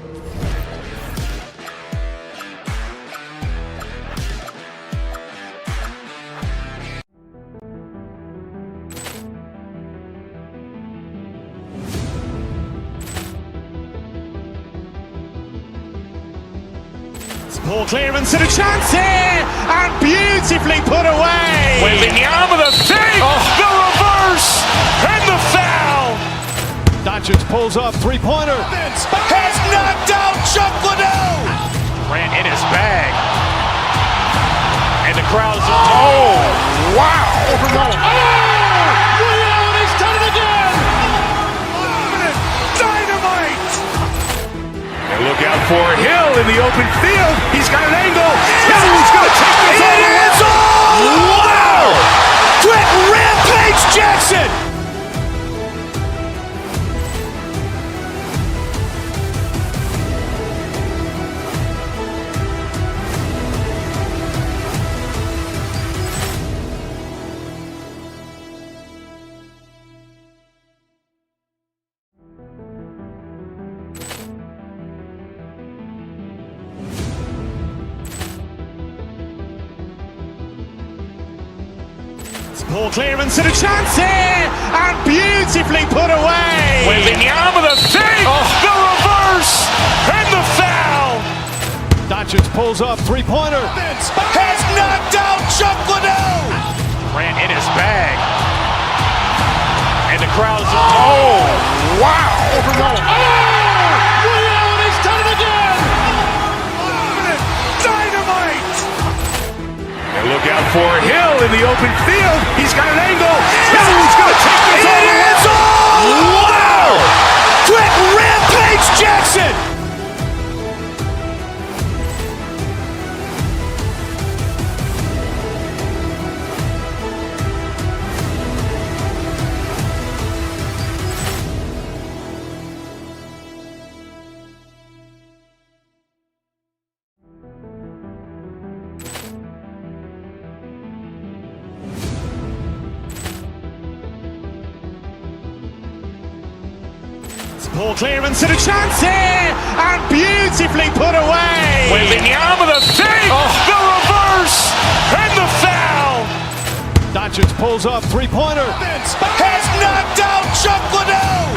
Ball clearance and a chance here, and beautifully put away. Wembanyama the save, the reverse, and the foul. Doncic pulls up, three-pointer. Has knocked out Chuck Liddell. Grant in his bag. And the crowd's, oh, wow. Ray Allen has done it again. Dynamite. And look out for Hill in the open field. He's got an angle. He's going to take this all the way. Wow! Trent Rampage Jackson. Ball clearance and a chance here, and beautifully put away. Wembanyama the save, the reverse, and the foul. Doncic pulls up, three-pointer. Has knocked out Chuck Liddell. Grant in his bag. And the crowd's, oh, wow. Ray Allen has done it again. Dynamite. And look out for Hill in the open field. He's got an angle. He's going to take this all the way. Wow! Trent Rampage Jackson. Ball clearance and a chance here, and beautifully put away. Wembanyama the save, the reverse, and the foul. Doncic pulls up, three-pointer. Has knocked out Chuck Liddell.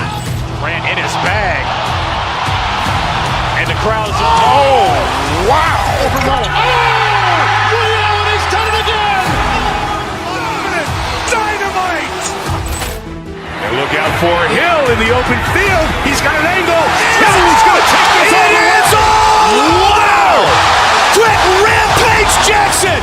Grant in his bag. And the crowd's, oh, wow. Ray Allen has done it again. Dynamite. And look out for Hill in the open field. He's got an angle. He's going to take this all the way. Wow! Trent Rampage Jackson.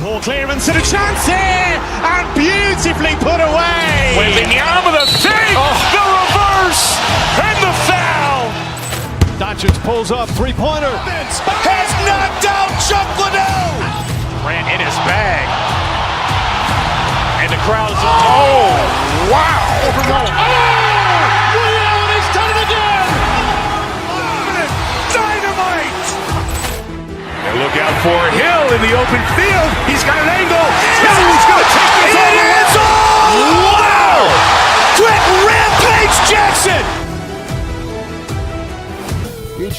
Ball clearance and a chance here, and beautifully put away. Wembanyama the save, the reverse, and the foul. Doncic pulls up, three-pointer. Has knocked out Chuck Liddell. Grant in his bag. And the crowd's, oh, wow. Ray Allen has done it again. Dynamite. And look out for Hill in the open field. He's got an angle. He's going to take this all the way. Wow! Trent Rampage Jackson.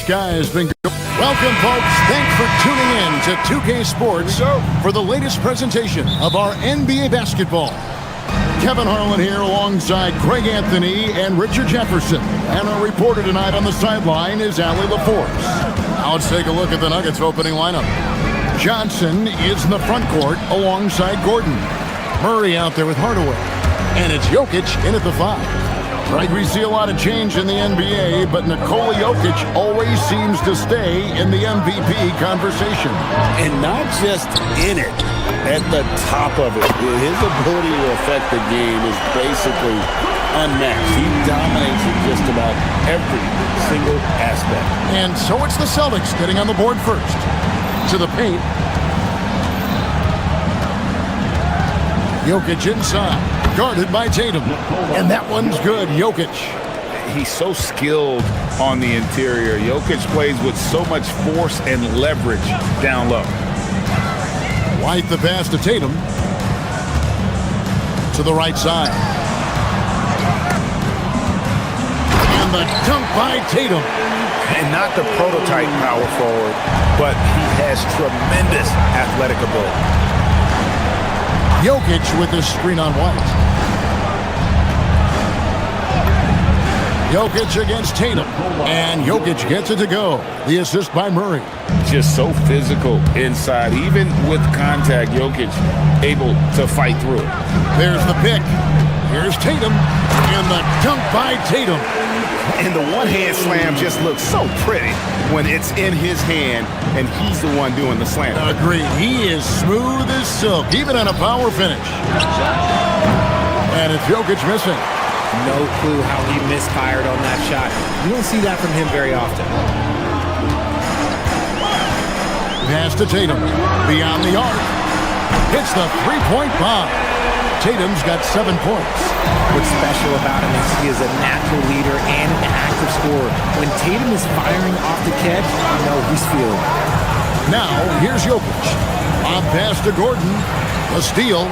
sky has been good. Welcome, folks. Thanks for tuning in to 2K Sports for the latest presentation of our NBA basketball. Kevin Harlan here alongside Greg Anthony and Richard Jefferson. And our reporter tonight on the sideline is Allie LaForce. Now let's take a look at the Nuggets opening lineup. Johnson is in the front court alongside Gordon. Murray out there with Hardaway. And it's Jokic in at the 5. Right, we see a lot of change in the NBA, but Nikola Jokic always seems to stay in the MVP conversation. And not just in it, at the top of it. His ability to affect the game is basically unmatched. He dominates in just about every single aspect. And so it's the Celtics getting on the board first. To the paint. Jokic inside, guarded by Tatum. And that one's good, Jokic. He's so skilled on the interior. Jokic plays with so much force and leverage down low. White the pass to Tatum. To the right side. And the dunk by Tatum. And not the prototype power forward, but he has tremendous athletic ability. Jokic with the screen on White. Jokic against Tatum. And Jokic gets it to go. The assist by Murray. Just so physical inside. Even with contact, Jokic able to fight through it. There's the pick. Here's Tatum. And the dunk by Tatum. And the one-hand slam just looks so pretty when it's in his hand and he's the one doing the slam. Agreed. He is smooth as silk, even on a power finish. And it's Jokic missing. No clue how he misfired on that shot. You don't see that from him very often. Pass to Tatum. Beyond the arc. Hits the three-point bomb. Tatum's got 7 points. What's special about him is he is a natural leader and an active scorer. When Tatum is firing off the catch, you know he's feeling it. Now, here's Jokic. On pass to Gordon. A steal.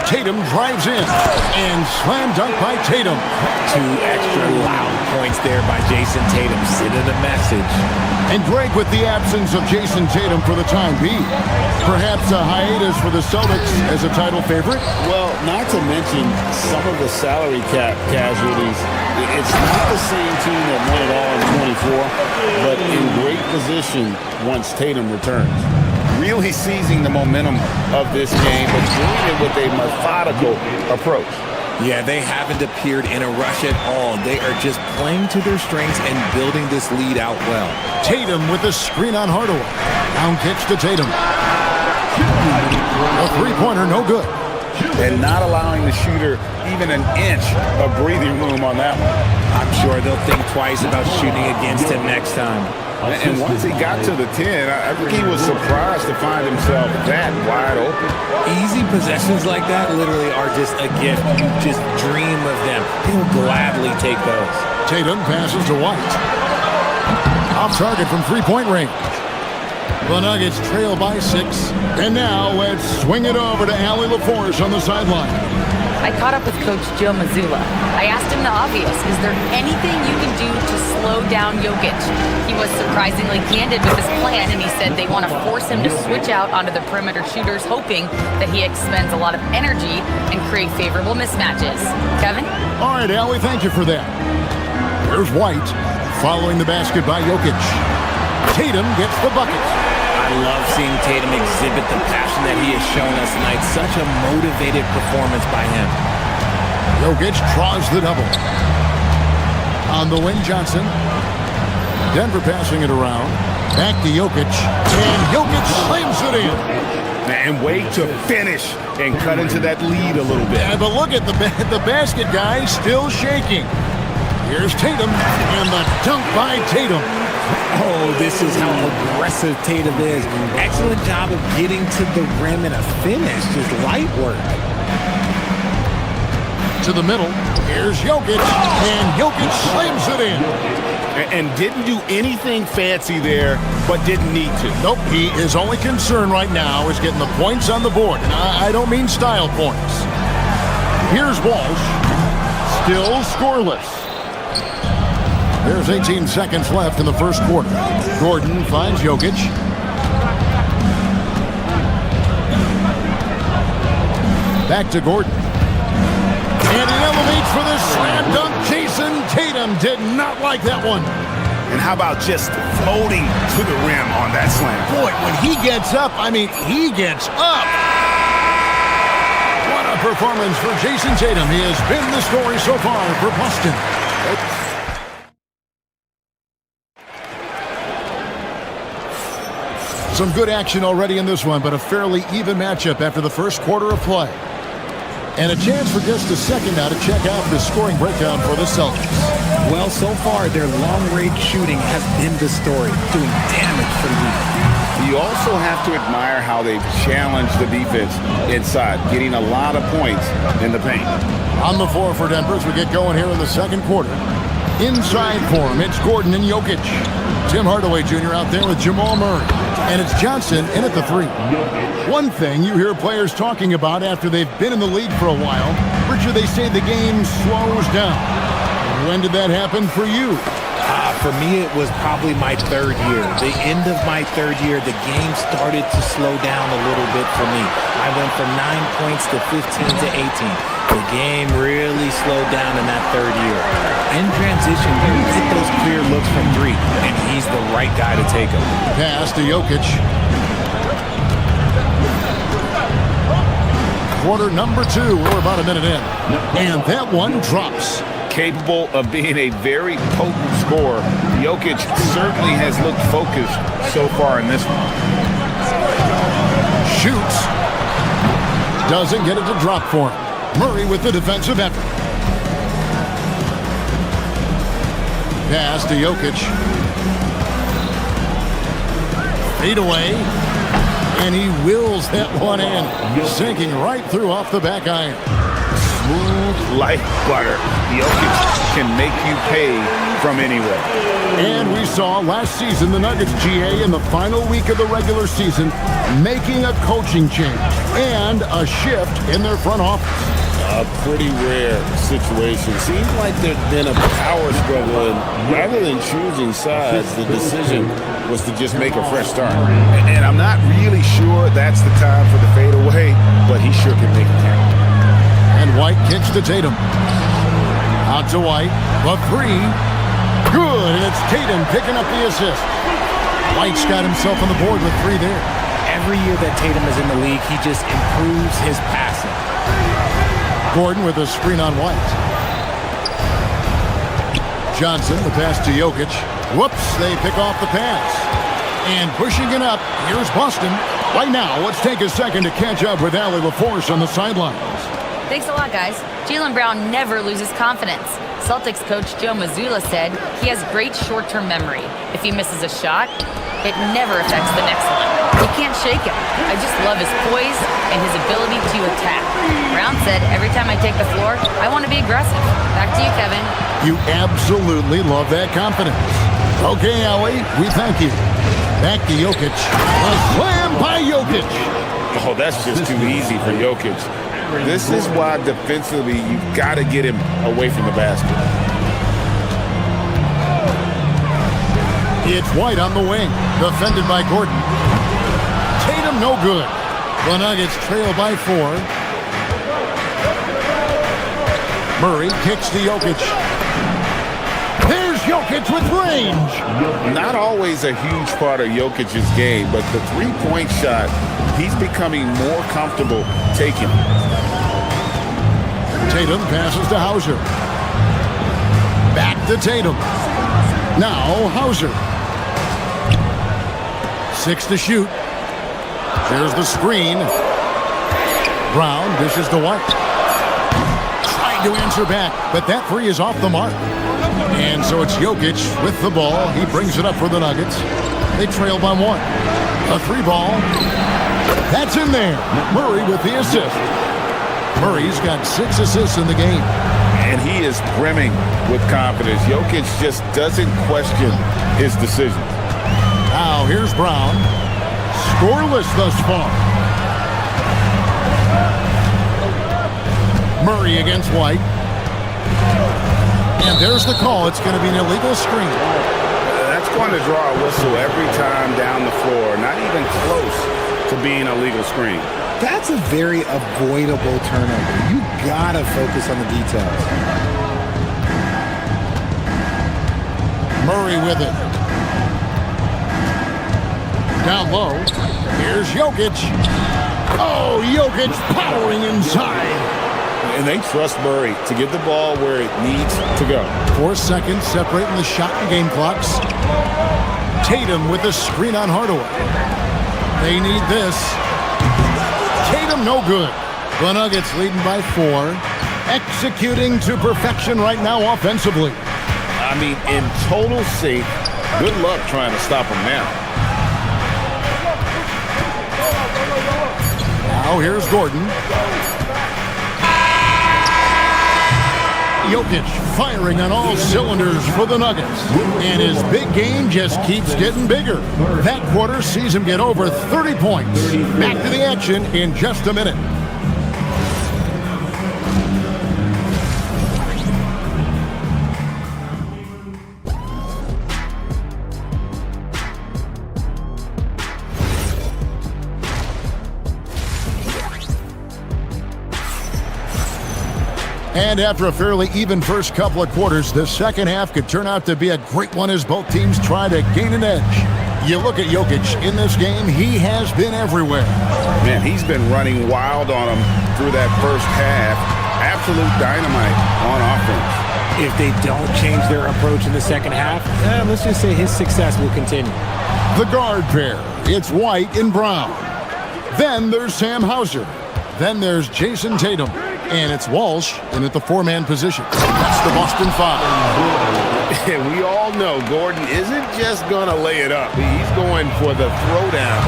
Tatum drives in. And slam dunk by Tatum. 2 extra loud points there by Jason Tatum. Sending a message. And Greg, with the absence of Jason Tatum for the time being, perhaps a hiatus for the Celtics as a title favorite? Well, not to mention some of the salary cap casualties. It's not the same team that won it all in 24, but in great position once Tatum returns. Really seizing the momentum of this game, but doing it with a methodical approach. Yeah, they haven't appeared in a rush at all. They are just playing to their strengths and building this lead out well. Tatum with the screen on Hardaway. Down kicks to Tatum. A three-pointer, no good. And not allowing the shooter even an inch of breathing room on that one. I'm sure they'll think twice about shooting against him next time. And once he got to the 10, I think he was surprised to find himself that wide open. Easy possessions like that literally are just a gift. You just dream of them. He'll gladly take those. Tatum passes to White. Off target from three-point range. The Nuggets trail by 6. And now let's swing it over to Allie LaForce on the sideline. I caught up with Coach Joe Mazzulla. I asked him the obvious, is there anything you can do to slow down Jokic? He was surprisingly candid with his plan, and he said they want to force him to switch out onto the perimeter shooters, hoping that he expends a lot of energy and create favorable mismatches. Kevin? All right, Allie, thank you for that. Here's White following the basket by Jokic. Tatum gets the bucket. I love seeing Tatum exhibit the passion that he has shown us tonight. Such a motivated performance by him. Jokic draws the double. On the wing, Johnson. Denver passing it around. Back to Jokic. And Jokic slams it in. And wait to finish and cut into that lead a little bit. Yeah, but look at the basket guy still shaking. Here's Tatum. And the dunk by Tatum. Oh, this is how aggressive Tatum is. Excellent job of getting to the rim and a finish. Just light work. To the middle. Here's Jokic. And Jokic slams it in. And didn't do anything fancy there, but didn't need to. Nope, his only concern right now is getting the points on the board. And I don't mean style points. Here's Walsh. Still scoreless. There's 18 seconds left in the first quarter. Gordon finds Jokic. Back to Gordon. And he elevates for the slam dunk. Jason Tatum did not like that one. And how about just floating to the rim on that slam? Boy, when he gets up, I mean, he gets up. What a performance for Jason Tatum. He has been the story so far for Boston. Some good action already in this one, but a fairly even matchup after the first quarter of play. And a chance for just a second now to check out the scoring breakdown for the Celtics. Well, so far, their long-range shooting has been the story, doing damage for the league. You also have to admire how they've challenged the defense inside, getting a lot of points in the paint. On the floor for Denver as we get going here in the second quarter. Inside for him, it's Gordon and Jokic. Tim Hardaway Jr. out there with Jamal Murray. And it's Johnson in at the three. One thing you hear players talking about after they've been in the league for a while, Richard, they say the game slows down. When did that happen for you? For me, it was probably my third year. The end of my third year, the game started to slow down a little bit for me. I went from 9 points to 15 to 18. The game really slowed down in that third year. In transition, you get those clear looks from three, and he's the right guy to take them. Pass to Jokic. Quarter number 2. We're about a minute in. And that one drops. Capable of being a very potent scorer, Jokic certainly has looked focused so far in this one. Shoots. Doesn't get it to drop for him. Murray with the defensive effort. Pass to Jokic. Fade away. And he wills that one in. Sinking right through off the back iron. Smooth like butter. Jokic can make you pay from anywhere. And we saw last season the Nuggets, GA, in the final week of the regular season, making a coaching change and a shift in their front office. A pretty rare situation. Seems like there's been a power struggle, and rather than choosing sides, the decision was to just make a fresh start. And I'm not really sure that's the time for the fadeaway, but he sure can make it happen. And White kicks to Tatum. Out to White. A three. Good. And it's Tatum picking up the assist. White's got himself on the board with 3 there. Every year that Tatum is in the league, he just improves his passing. Gordon with a screen on White. Johnson, the pass to Jokic. Whoops, they pick off the pass. And pushing it up, here's Boston. Right now, let's take a second to catch up with Allie LaForce on the sidelines. Thanks a lot, guys. Jaylen Brown never loses confidence. Celtics coach Joe Mazzulla said he has great short-term memory. If he misses a shot, it never affects the next one. You can't shake him. I just love his poise and his ability to attack. Brown said, every time I take the floor, I want to be aggressive. Back to you, Kevin. You absolutely love that confidence. Okay, Allie, we thank you. Back to Jokic. A slam by Jokic. Oh, that's just too easy for Jokic. This is why defensively you've got to get him away from the basket. It's White on the wing, defended by Gordon. Tatum no good. The Nuggets trail by 4. Murray kicks to Jokic. There's Jokic with range. Not always a huge part of Jokic's game, but the three-point shot, he's becoming more comfortable taking. Tatum passes to Hauser. Back to Tatum. Now Hauser. 6 to shoot. There's the screen. Brown dishes to White. Trying to answer back, but that three is off the mark. And so it's Jokic with the ball. He brings it up for the Nuggets. They trail by 1. A 3-ball. That's in there. Murray with the assist. Murray's got 6 assists in the game. And he is brimming with confidence. Jokic just doesn't question his decision. Now here's Brown. Scoreless thus far. Murray against White. And there's the call. It's going to be an illegal screen. That's going to draw a whistle every time down the floor. Not even close to being a legal screen. That's a very avoidable turnover. You got to focus on the details. Murray with it. Down low. Here's Jokic. Oh, Jokic powering inside. And they trust Murray to get the ball where it needs to go. 4 seconds separating the shot and game clocks. Tatum with the screen on Hardaway. They need this. Tatum no good. The Nuggets leading by 4. Executing to perfection right now offensively. I mean, in total sync. Good luck trying to stop him now. Now here's Gordon. Jokic firing on all cylinders for the Nuggets. And his big game just keeps getting bigger. That quarter sees him get over 30 points. Back to the action in just a minute. And after a fairly even first couple of quarters, the second half could turn out to be a great one as both teams try to gain an edge. You look at Jokic in this game, he has been everywhere. Man, he's been running wild on him through that first half. Absolute dynamite on offense. If they don't change their approach in the second half, let's just say his success will continue. The guard pair, it's White and Brown. Then there's Sam Hauser. Then there's Jason Tatum. And it's Walsh in at the 4-man position. That's the Boston 5. And we all know Gordon isn't just going to lay it up. He's going for the throwdown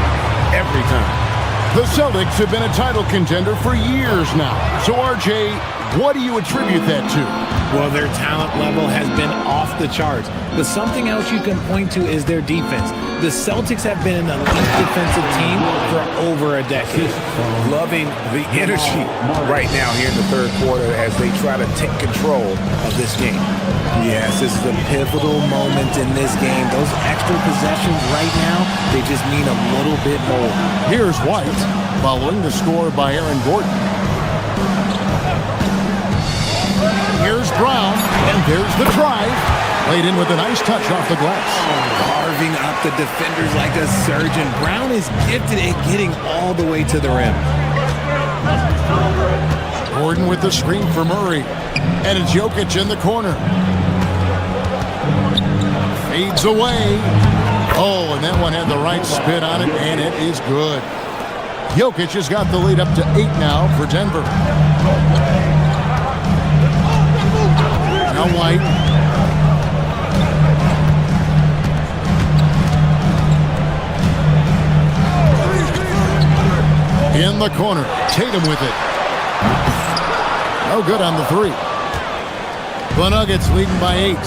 every time. The Celtics have been a title contender for years now. So, RJ, what do you attribute that to? Well, their talent level has been off the charts. But something else you can point to is their defense. The Celtics have been an elite defensive team for over a decade. Loving the energy right now here in the third quarter as they try to take control of this game. Yes, this is a pivotal moment in this game. Those extra possessions right now, they just mean a little bit more. Here's White following the score by Aaron Gordon. Here's Brown, and there's the drive. Laid in with a nice touch off the glass. Carving up the defenders like a surgeon. Brown is gifted at getting all the way to the rim. Gordon with the screen for Murray. And it's Jokic in the corner. Fades away. Oh, and that one had the right spin on it, and it is good. Jokic has got the lead up to 8 now for Denver. Now White. In the corner. Tatum with it. No good on the 3. The Nuggets leading by 8.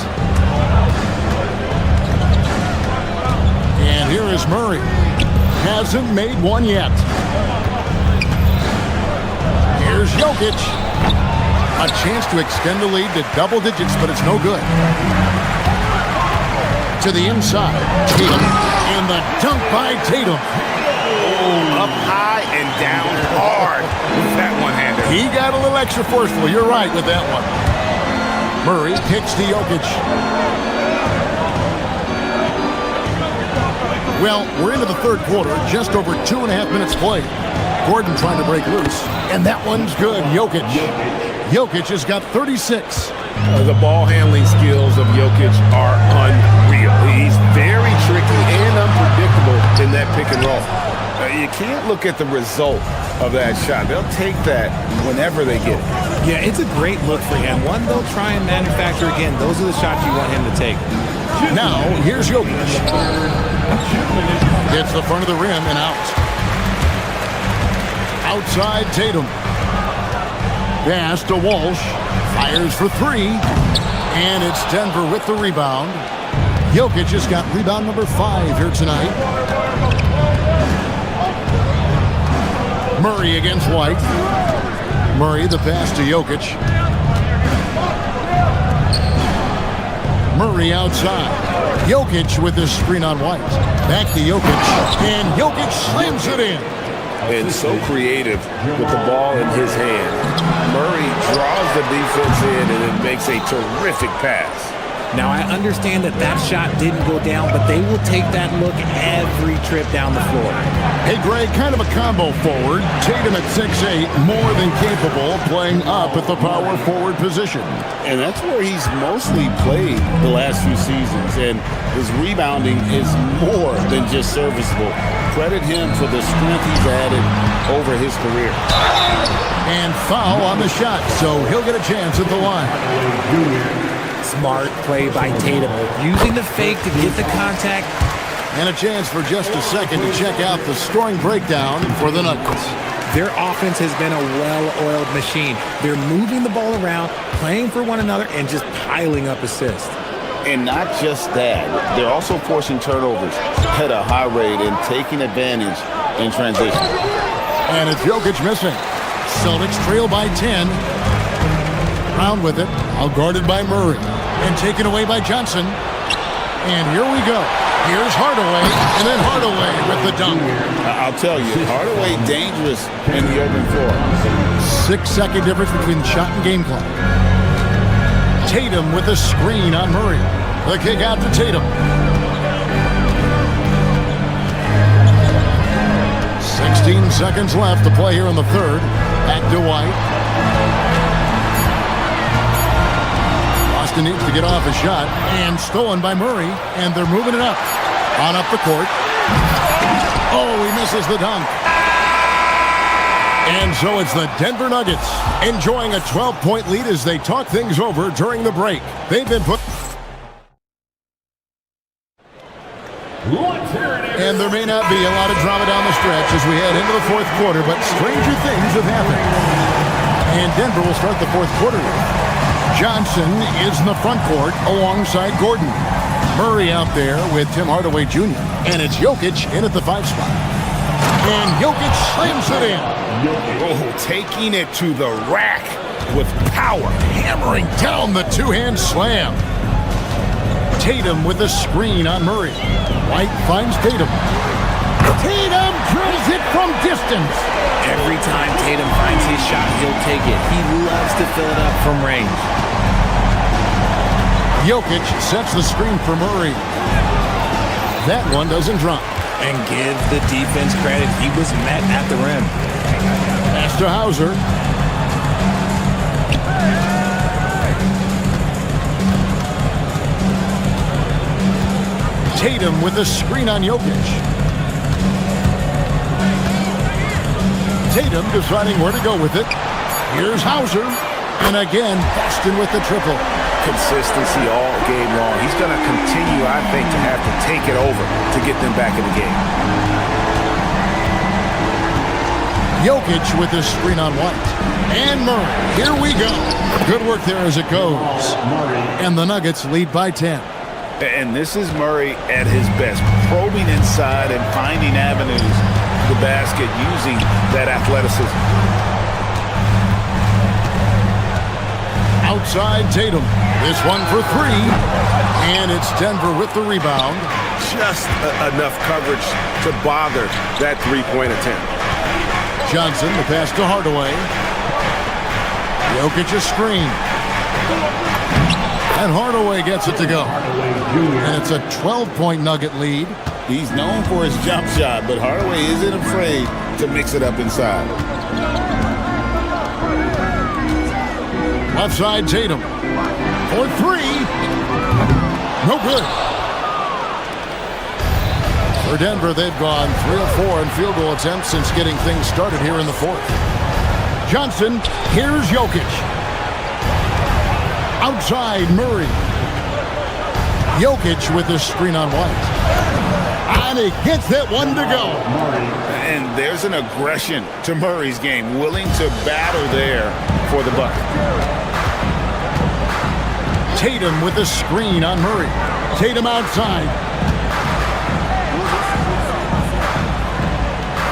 And here is Murray. Hasn't made one yet. Here's Jokic. A chance to extend the lead to double digits, but it's no good. To the inside. Tatum. And the dunk by Tatum. Oh, up high and down hard with that one-hander. He got a little extra forceful. You're right with that one. Murray kicks to Jokic. Well, we're into the third quarter, just over 2.5 minutes played. Gordon trying to break loose, and that one's good. Jokic has got 36. The ball handling skills of Jokic are unreal. He's very tricky and unpredictable in that pick and roll. You can't look at the result of that shot. They'll take that whenever they get it. Yeah, it's a great look for him. One they'll try and manufacture again. Those are the shots you want him to take. Now, here's Jokic. Hits the front of the rim and out. Outside Tatum. Pass to Walsh. Fires for 3. And it's Denver with the rebound. Jokic has got rebound number 5 here tonight. Murray against White. Murray the pass to Jokic. Murray outside. Jokic with his screen on White. Back to Jokic, and Jokic slams it in. And so creative with the ball in his hand. Murray draws the defense in and then makes a terrific pass. Now, I understand that shot didn't go down, but they will take that look every trip down the floor. Hey, Greg, kind of a combo forward. Tatum at 6'8", more than capable of playing up at the power forward position. And that's where he's mostly played the last few seasons, and his rebounding is more than just serviceable. Credit him for the strength he's added over his career. And foul on the shot, so he'll get a chance at the line. Smart play by Tatum, using the fake to get the contact. And a chance for just a second to check out the scoring breakdown for the Nuggets. Their offense has been a well-oiled machine. They're moving the ball around, playing for one another, and just piling up assists. And not just that, they're also forcing turnovers at a high rate and taking advantage in transition. And it's Jokic missing. Celtics trail by 10. Brown with it, outguarded by Murray. And taken away by Johnson. And here we go. Here's Hardaway, and then Hardaway with the dunk. I'll tell you, Hardaway dangerous in the open floor. 6-second difference between shot and game clock. Tatum with a screen on Murray. The kick out to Tatum. 16 seconds left to play here in the third. Back to White. Needs to get off a shot, and stolen by Murray, and they're moving it up. On up the court. Oh, he misses the dunk. And so it's the Denver Nuggets enjoying a 12-point lead as they talk things over during the break. They've been put... And there may not be a lot of drama down the stretch as we head into the fourth quarter, but stranger things have happened. And Denver will start the fourth quarter. Johnson is in the front court alongside Gordon. Murray out there with Tim Hardaway Jr. And it's Jokic in at the 5 spot. And Jokic slams it in. Oh, taking it to the rack with power. Hammering down the two-hand slam. Tatum with a screen on Murray. White finds Tatum. Tatum drills it from distance. Every time Tatum finds his shot, he'll take it. He loves to fill it up from range. Jokic sets the screen for Murray. That one doesn't drop. And give the defense credit. He was met at the rim. Pass to Hauser. Tatum with a screen on Jokic. Tatum deciding where to go with it. Here's Hauser. And again, Boston with the triple. Consistency all game long. He's going to continue, I think, to have to take it over to get them back in the game. Jokic with his screen on White. And Murray. Here we go. Good work there as it goes. And the Nuggets lead by 10. And this is Murray at his best, probing inside and finding avenues to the basket using that athleticism. Outside Tatum. This one for 3. And it's Denver with the rebound. Just enough coverage to bother that three-point attempt. Johnson, the pass to Hardaway. Jokic a screen. And Hardaway gets it to go. And it's a 12-point Nugget lead. He's known for his jump shot, but Hardaway isn't afraid to mix it up inside. Left side Tatum. For 3. No good. For Denver, they've gone 3 of 4 in field goal attempts since getting things started here in the fourth. Johnson, here's Jokic. Outside Murray. Jokic with the screen on White. And he gets that one to go. And there's an aggression to Murray's game, willing to battle there for the bucket. Tatum with the screen on Murray. Tatum outside.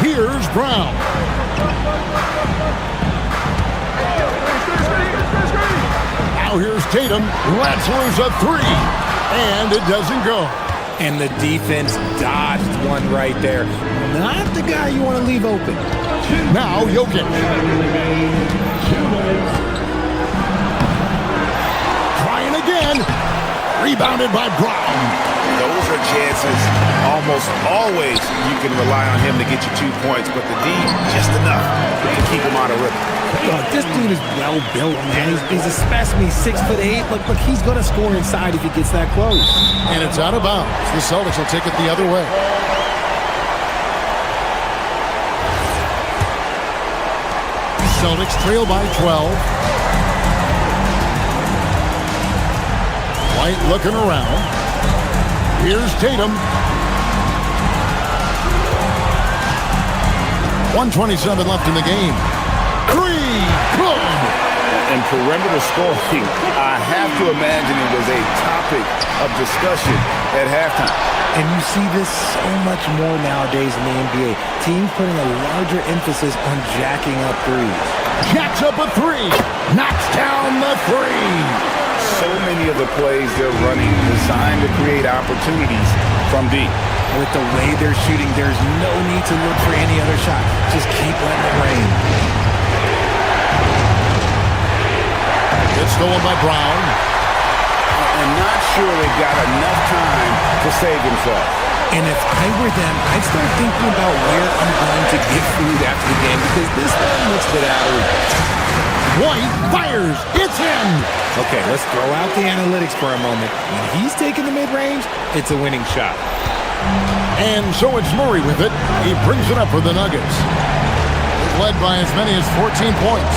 Here's Brown. Now here's Tatum. Lets loose a 3. And it doesn't go. And the defense dodged one right there. Not the guy you want to leave open. Now Jokic. Trying again. Rebounded by Brown. Those are chances almost always you can rely on him to get you 2 points, but the D, just enough to keep him out of rhythm. Look, this dude is well built, man. He's a specimen. He's 6'8". Look, he's going to score inside if he gets that close. And it's out of bounds. The Celtics will take it the other way. Celtics trail by 12. White looking around. Here's Tatum. 1:27 left in the game. Three, good. And perimeter scoring, I have to imagine it was a topic of discussion at halftime. And you see this so much more nowadays in the NBA. Teams putting a larger emphasis on jacking up threes. Jacks up a three. Knocks down the three. So many of the plays they're running designed to create opportunities from deep. With the way they're shooting, there's no need to look for any other shot. Just keep letting it rain. It's stolen by Brown. And not sure they've got enough time to save themselves. And if I were them, I'd start thinking about where I'm going to get food after the game because this one looks a bit out of reach. White fires. It's in. Okay, let's throw out the analytics for a moment. When he's taking the mid-range, it's a winning shot. And so it's Murray with it. He brings it up for the Nuggets. He's led by as many as 14 points.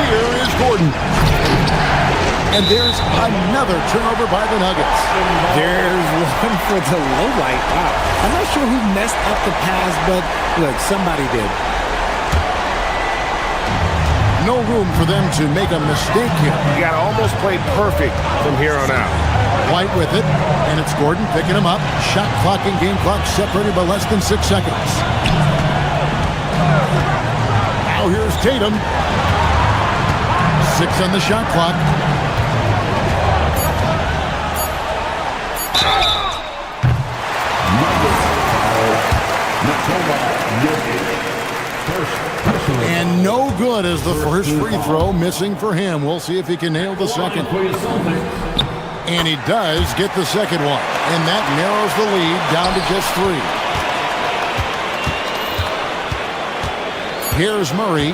Here is Gordon. And there's another turnover by the Nuggets. There's one for the low light. Wow. I'm not sure who messed up the pass, but look, somebody did. No room for them to make a mistake here. You got to almost play perfect from here on out. White with it, and it's Gordon picking him up. Shot clock and game clock separated by less than 6 seconds. Now here's Tatum. 6 on the shot clock. And no good as the first free throw, missing for him. We'll see if he can nail the second. And he does get the second one. And that narrows the lead down to just 3. Here's Murray.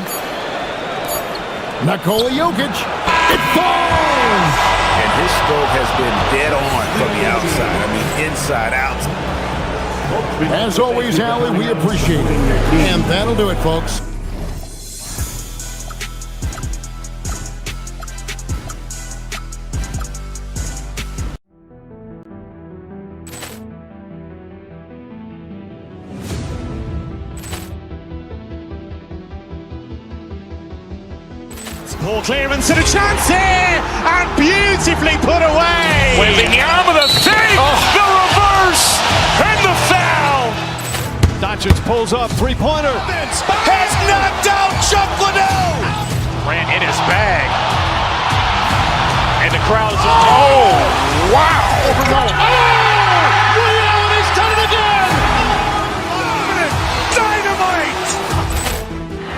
Nikola Jokic. It falls! And his stroke has been dead on from the outside. I mean, inside out. As always, Allie, we appreciate it. And that'll do it, folks. Ball clearance and a chance here, and beautifully put away. Wembanyama the save, the reverse, and the foul. Doncic pulls up, three-pointer. Has knocked out Chuck Liddell. Ran in his bag. And the crowd is, oh, wow. Ray Allen has done it again. Dynamite.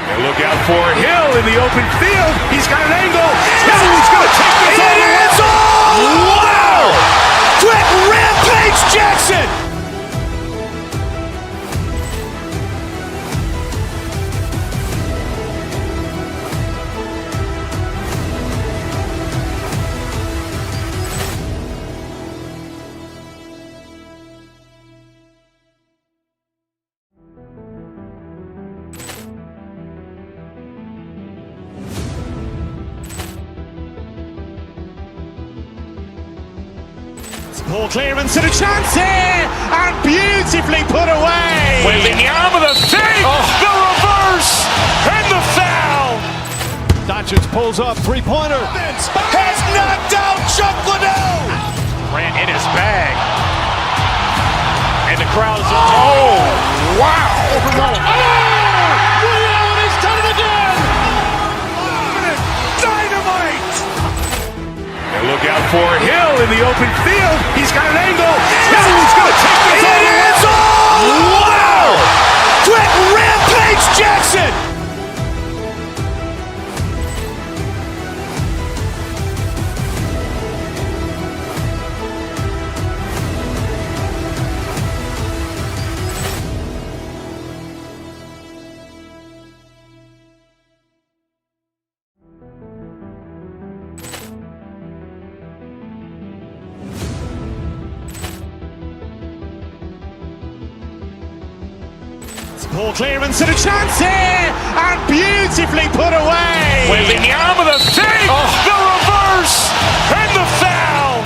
And look out for Hill in the open field. He's got an angle. He's going to take this all the way. Wow! Quick rampage Jackson. Ball clearance and a chance here, and beautifully put away. Wembanyama the save, the reverse, and the foul. Doncic pulls up, three-pointer. Has knocked out Chuck Liddell. Ran in his bag. And the crowd is, oh, wow. Ray Allen has done it again. Dynamite. And look out for Hill in the open open field. He's got an angle. He's going to take this all the way. Wow! Quick rampage Jackson! Poor clearance and a chance here, and beautifully put away. Wembanyama the save, the reverse, and the foul.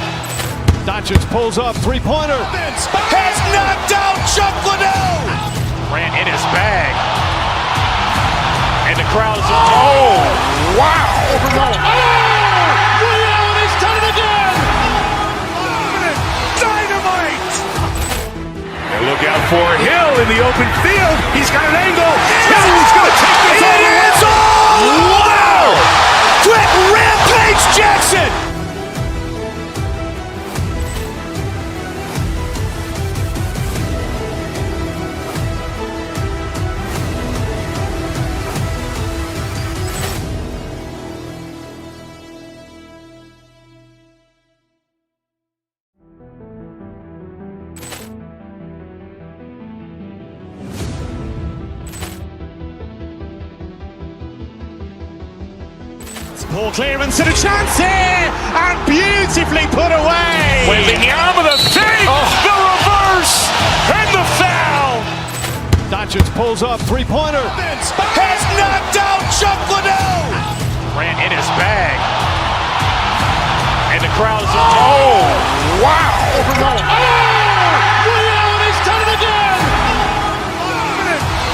Doncic pulls up, three-pointer. Has knocked out Chuck Liddell. Ran in his bag. And the crowd is... Oh, wow. Ray Allen has done it again. Dynamite. And look out for Hill in the open field. He's got an angle. Hill's going to take this all the way. Wow! Quick rampage Jackson. Poor clearance and a chance here, and beautifully put away. Wembanyama the save, the reverse, and the foul. Doncic pulls up, three-pointer. Has knocked out Chuck Liddell. Ran in his bag. And the crowd is... Oh, wow. Ray Allen has done it again.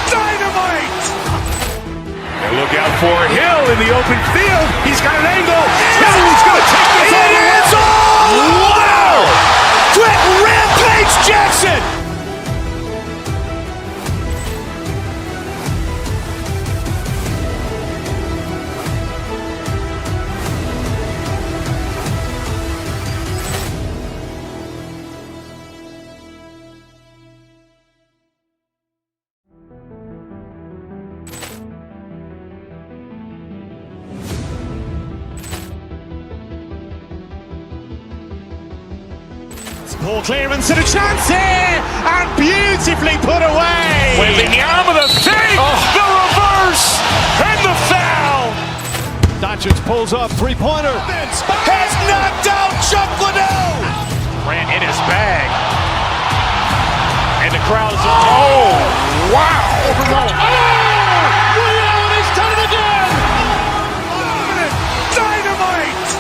Dynamite. And look out for Hill in the open field. He's got an angle. Hill's going to take this all the way. Wow! Quick rampage Jackson. Poor clearance and a chance here, and beautifully put away. Wembanyama the save, the reverse, and the foul. Doncic pulls up, three-pointer. Has knocked out Chuck Liddell. Ran in his bag. And the crowd is... Oh, wow. Ray Allen has done it again. Dynamite.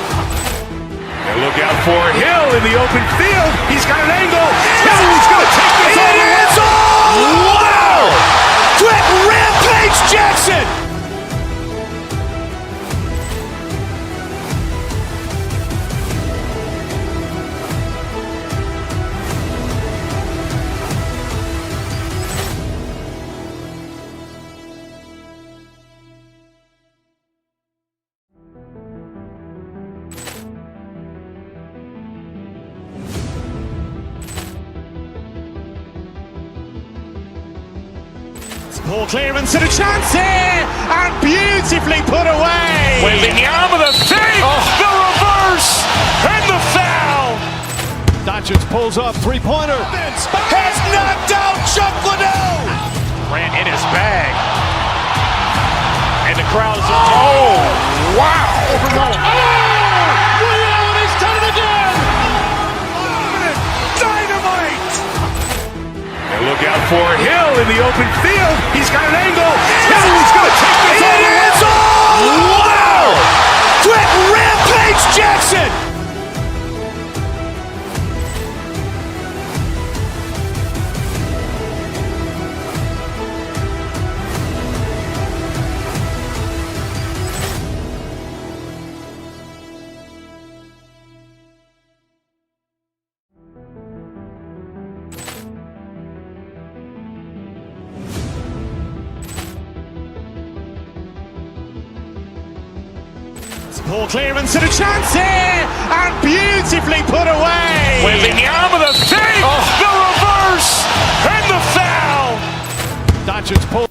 And look out for Hill in the open field. He's got an angle. Hill's going to take this all the way. Wow! Quick rampage Jackson. Poor clearance and a chance here, and beautifully put away. Wembanyama the save, the reverse, and the foul. Doncic pulls up, three-pointer. Has knocked out Chuck Liddell. Ran in his bag. And the crowd is... Oh, wow. Ray Allen has done it again. Dynamite. And look out for Hill in the open field. He's got an angle. Hill's going to take this all the way. Wow! Quick rampage Jackson. Ball clearance and a chance here, and beautifully put away. Wembanyama the save, the reverse, and the foul. Doncic pull.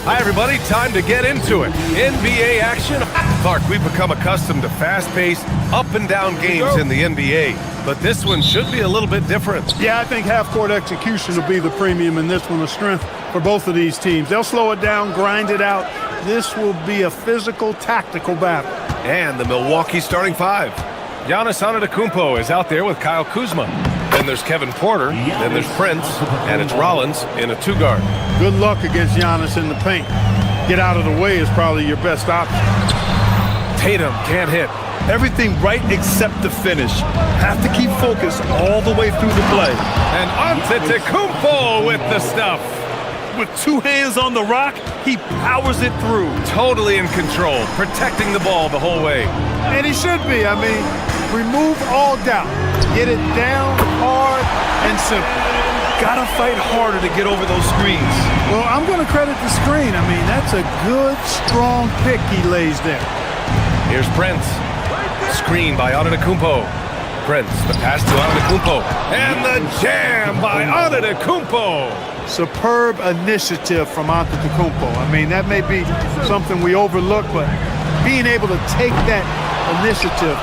Hi, everybody. Time to get into it. NBA action. Clark, we've become accustomed to fast-paced, up-and-down games in the NBA, but this one should be a little bit different. Yeah, I think half-court execution will be the premium in this one, the strength for both of these teams. They'll slow it down, grind it out. This will be a physical, tactical battle. And the Milwaukee starting five. Giannis Antetokounmpo is out there with Kyle Kuzma. Then there's Kevin Porter, then there's Prince, and it's Rollins in a two-guard. Good luck against Giannis in the paint. Get out of the way is probably your best option. Tatum can't hit. Everything right except the finish. Have to keep focused all the way through the play. And Antetokounmpo with the stuff. With two hands on the rock, he powers it through. Totally in control, protecting the ball the whole way. And he should be. I mean, remove all doubt. Get it down hard and simple. Gotta fight harder to get over those screens. Well, I'm going to credit the screen. I mean, that's a good, strong pick he lays there. Here's Prince. Screen by Antetokounmpo. Prince, the pass to Antetokounmpo. And the jam by Antetokounmpo. Superb initiative from Antetokounmpo. I mean, that may be something we overlook, but being able to take that initiative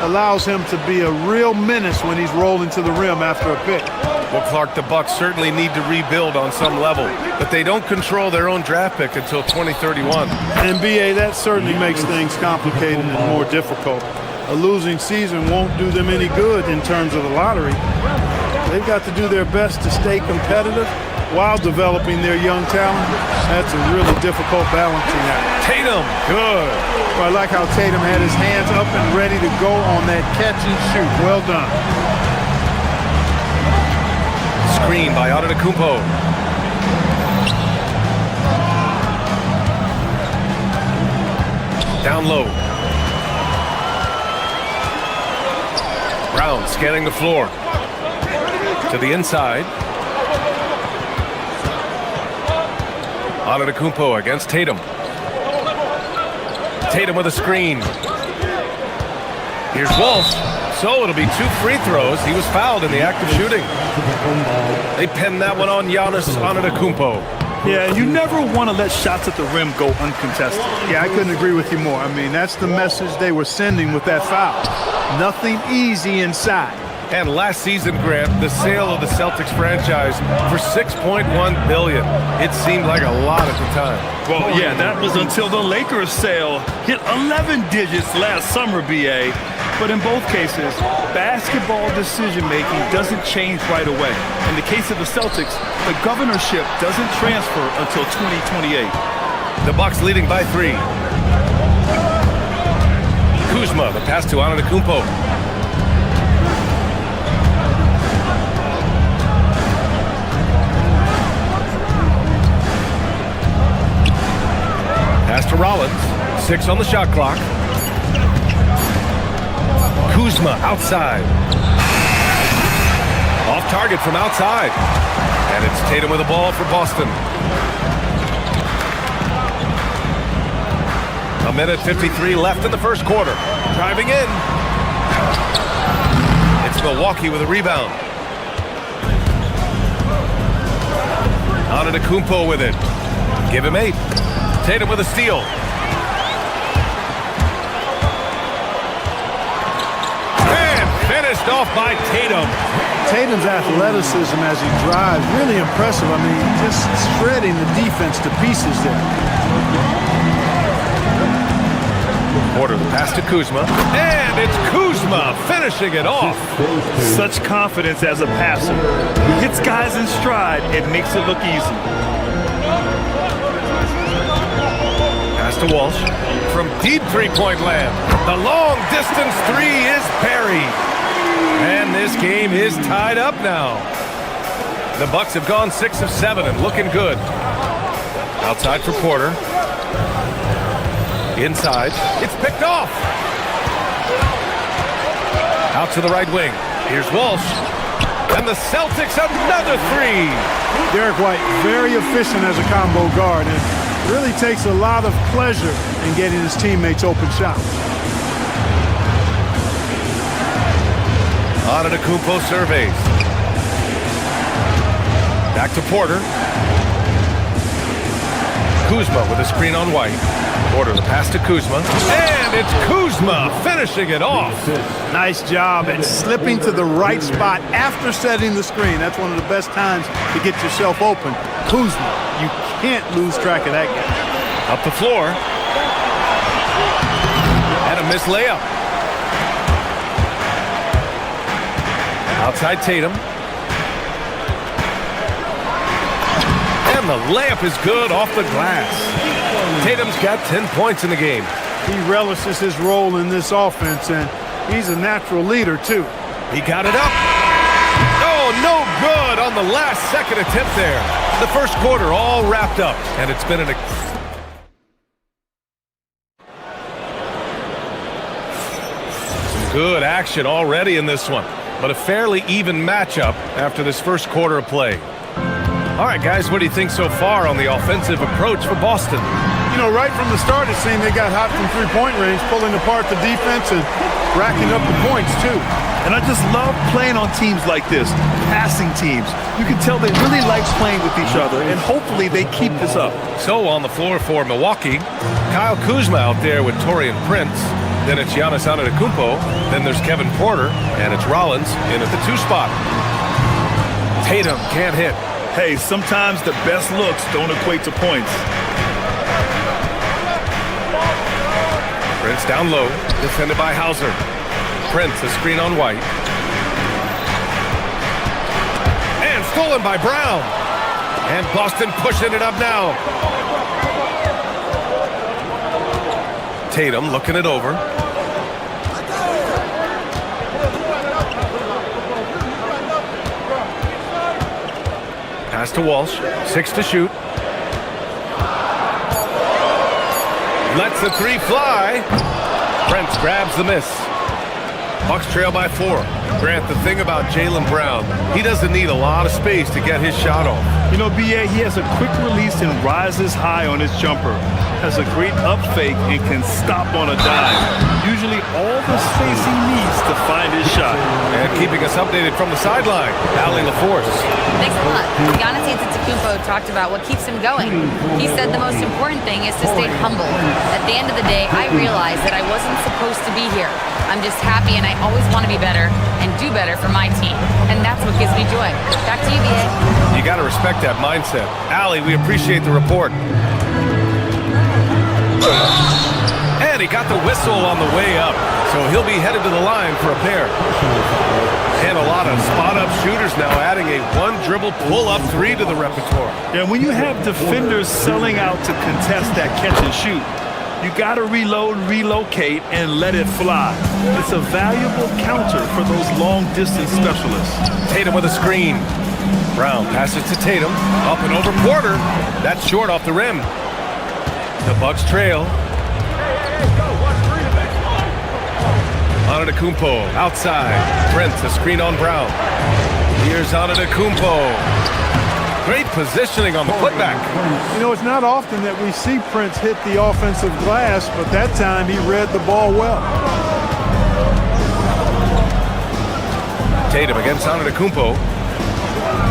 allows him to be a real menace when he's rolling to the rim after a pick. Well, Clark, the Bucks certainly need to rebuild on some level, but they don't control their own draft pick until 2031. NBA, that certainly makes things complicated and more difficult. A losing season won't do them any good in terms of the lottery. They've got to do their best to stay competitive while developing their young talent. That's a really difficult balancing act. Tatum, good. Well, I like how Tatum had his hands up and ready to go on that catch and shoot. Well done. Screen by Antetokounmpo. Down low. Brown scanning the floor. To the inside. Antetokounmpo against Tatum. Tatum with a screen. Here's Wolf. So it'll be 2 free throws. He was fouled in the act of shooting. They pinned that one on Giannis Antetokounmpo. Yeah, you never want to let shots at the rim go uncontested. Yeah, I couldn't agree with you more. I mean, that's the message they were sending with that foul. Nothing easy inside. And last season, Grant, the sale of the Celtics franchise for $6.1 billion. It seemed like a lot at the time. Well, yeah, that was until the Lakers sale hit 11 digits last summer, BA. But in both cases, basketball decision-making doesn't change right away. In the case of the Celtics, the governorship doesn't transfer until 2028. The Bucks leading by 3. Kuzma, the pass to Antetokounmpo. Pass to Rollins. 6 on the shot clock. Kuzma outside. Off target from outside. And it's Tatum with the ball for Boston. 1:53 left in the first quarter. Driving in. It's Milwaukee with a rebound. Antetokounmpo with it. Give him 8. Tatum with a steal. And finished off by Tatum. Tatum's athleticism as he drives, really impressive. I mean, just shredding the defense to pieces there. Porter, the pass to Kuzma. And it's Kuzma finishing it off. Such confidence as a passer. He hits guys in stride and makes it look easy. Pass to Walsh from deep three-point land. The long distance 3 is buried. And this game is tied up now. The Bucks have gone 6 of 7 and looking good. Outside for Porter. Inside. It's picked off. Out to the right wing. Here's Walsh. And the Celtics another three. Derek White, very efficient as a combo guard, and really takes a lot of pleasure in getting his teammates open shots. Antetokounmpo surveys. Back to Porter. Kuzma with a screen on White. Porter the pass to Kuzma. And it's Kuzma finishing it off. Nice job and slipping to the right spot after setting the screen. That's one of the best times to get yourself open. Kuzma, you can't lose track of that guy. Up the floor. And a missed layup. Outside Tatum. And the layup is good off the glass. Tatum's got 10 points in the game. He relishes his role in this offense, and he's a natural leader, too. He got it up. Oh, no good on the last second attempt there. The first quarter all wrapped up, and it's been some good action already in this one, but a fairly even matchup after this first quarter of play. All right, guys, what do you think so far on the offensive approach for Boston? You know, right from the start, it seemed they got hot from three-point range, pulling apart the defense and racking up the points, too. And I just love playing on teams like this, passing teams. You can tell they really like playing with each other, and hopefully they keep this up. So on the floor for Milwaukee, Kyle Kuzma out there with Taurean Prince. Then it's Giannis Antetokounmpo. Then there's Kevin Porter, and it's Rollins in at the 2 spot. Tatum can't hit. Hey, sometimes the best looks don't equate to points. Prince down low, defended by Hauser. Prince, a screen on White. And stolen by Brown. And Boston pushing it up now. Tatum looking it over. Pass to Walsh, 6 to shoot. Lets the 3 fly. Prince grabs the miss. Bucks trail by 4. Grant, the thing about Jaylen Brown, he doesn't need a lot of space to get his shot off. You know, B.A., he has a quick release and rises high on his jumper. Has a great up fake and can stop on a dime. Usually all the space he needs to find his shot. And keeping us updated from the sideline, Allie LaForce. Thanks a lot. Giannis Antetokounmpo talked about what keeps him going. He said the most important thing is to stay humble. At the end of the day, I realized that I wasn't supposed to be here. I'm just happy, and I always want to be better and do better for my team. And that's what gives me joy. Back to you, B.A. You got to respect that mindset. Allie, we appreciate the report. And he got the whistle on the way up, so he'll be headed to the line for a pair. And a lot of spot-up shooters now adding a one-dribble pull-up 3 to the repertoire. And when you have defenders selling out to contest that catch and shoot, you got to reload, relocate, and let it fly. It's a valuable counter for those long-distance specialists. Tatum with a screen. Brown passes to Tatum, up and over Porter. That's short off the rim. The Bucks trail. Antetokounmpo outside. Prince, a screen on Brown. Here's Antetokounmpo. Great positioning on the putback. You know, it's not often that we see Prince hit the offensive glass, but that time he read the ball well. Tatum against Antetokounmpo.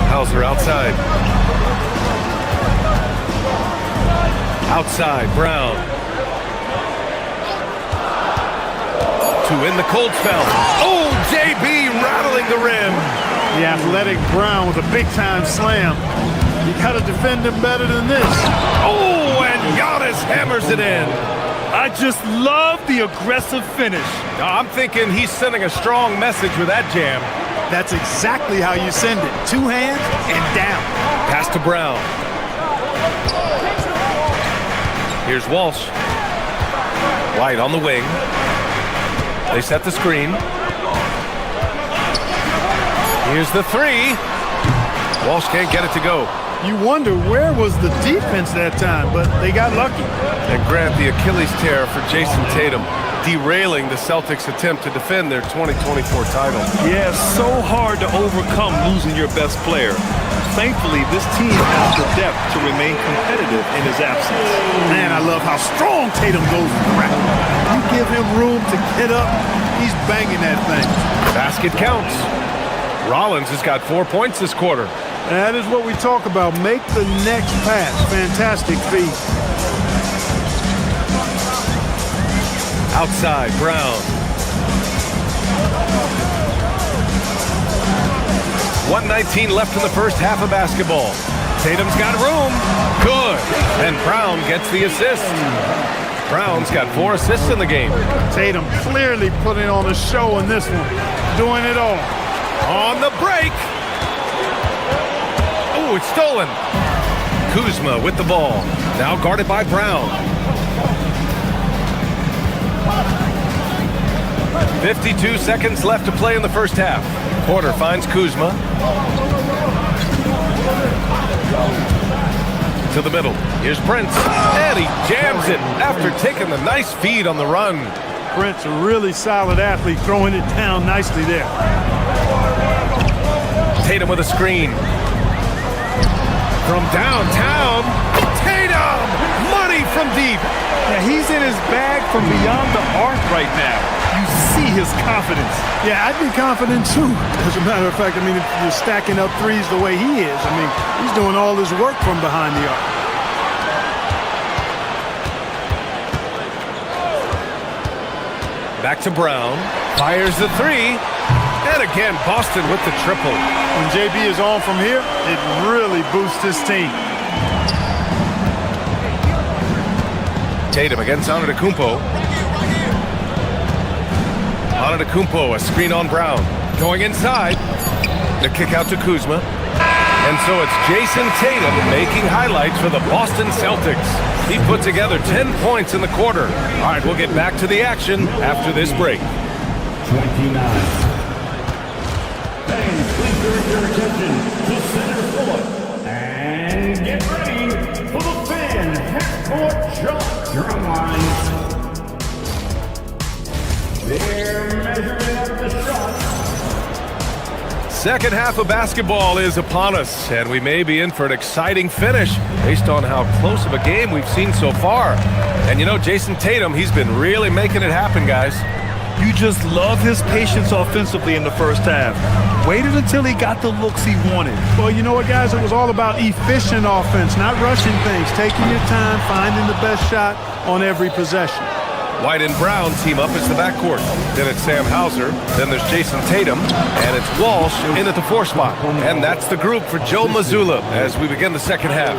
Hauser outside. Outside, Brown. To win the cold spell. Oh, JB rattling the rim. The athletic Brown with a big-time slam. You got to defend him better than this. Oh, and Giannis hammers it in. I just love the aggressive finish. I'm thinking he's sending a strong message with that jam. That's exactly how you send it. 2 hands and down. Pass to Brown. Here's Walsh. White on the wing. They set the screen. Here's the 3. Walsh can't get it to go. You wonder where was the defense that time, but they got lucky. And Grant, the Achilles tear for Jason Tatum, derailing the Celtics' attempt to defend their 2024 title. Yeah, so hard to overcome losing your best player. Thankfully, this team has the depth to remain competitive in his absence. Man, I love how strong Tatum goes to the rack. You give him room to get up, he's banging that thing. Basket counts. Rollins has got 4 points this quarter. And that is what we talk about. Make the next pass. Fantastic feed. Outside, Brown. 1:19 left in the first half of basketball. Tatum's got room. Good. And Brown gets the assist. Brown's got 4 assists in the game. Tatum clearly putting on a show in this one. Doing it all. On the break. Oh, it's stolen. Kuzma with the ball. Now guarded by Brown. 52 seconds left to play in the first half. Porter finds Kuzma. To the middle. Here's Prince. And he jams it after taking the nice feed on the run. Prince, a really solid athlete, throwing it down nicely there. Tatum with a screen. From downtown, Tatum! Money from deep. Yeah, he's in his bag from beyond the arc right now. You see his confidence. Yeah, I'd be confident too. As a matter of fact, I mean, if you're stacking up threes the way he is, I mean, he's doing all his work from behind the arc. Back to Brown. Fires the three. And again, Boston with the triple. When JB is on from here, it really boosts his team. Tatum against Antetokounmpo. Antetokounmpo, a screen on Brown. Going inside. The kick out to Kuzma. And so it's Jason Tatum making highlights for the Boston Celtics. He put together 10 points in the quarter. All right, we'll get back to the action after this break. 29. Fans, please direct your attention to center court. And get ready for the fan half-court drum line. They're measuring up the shot. Second half of basketball is upon us, and we may be in for an exciting finish based on how close of a game we've seen so far. And you know, Jason Tatum, he's been really making it happen, guys. You just love his patience offensively in the first half. Waited until he got the looks he wanted. Well, you know what, guys? It was all about efficient offense, not rushing things, taking your time, finding the best shot on every possession. White and Brown team up as the backcourt. Then it's Sam Hauser. Then there's Jason Tatum. And it's Walsh in at the 4 spot. And that's the group for Joe Mazzulla as we begin the second half.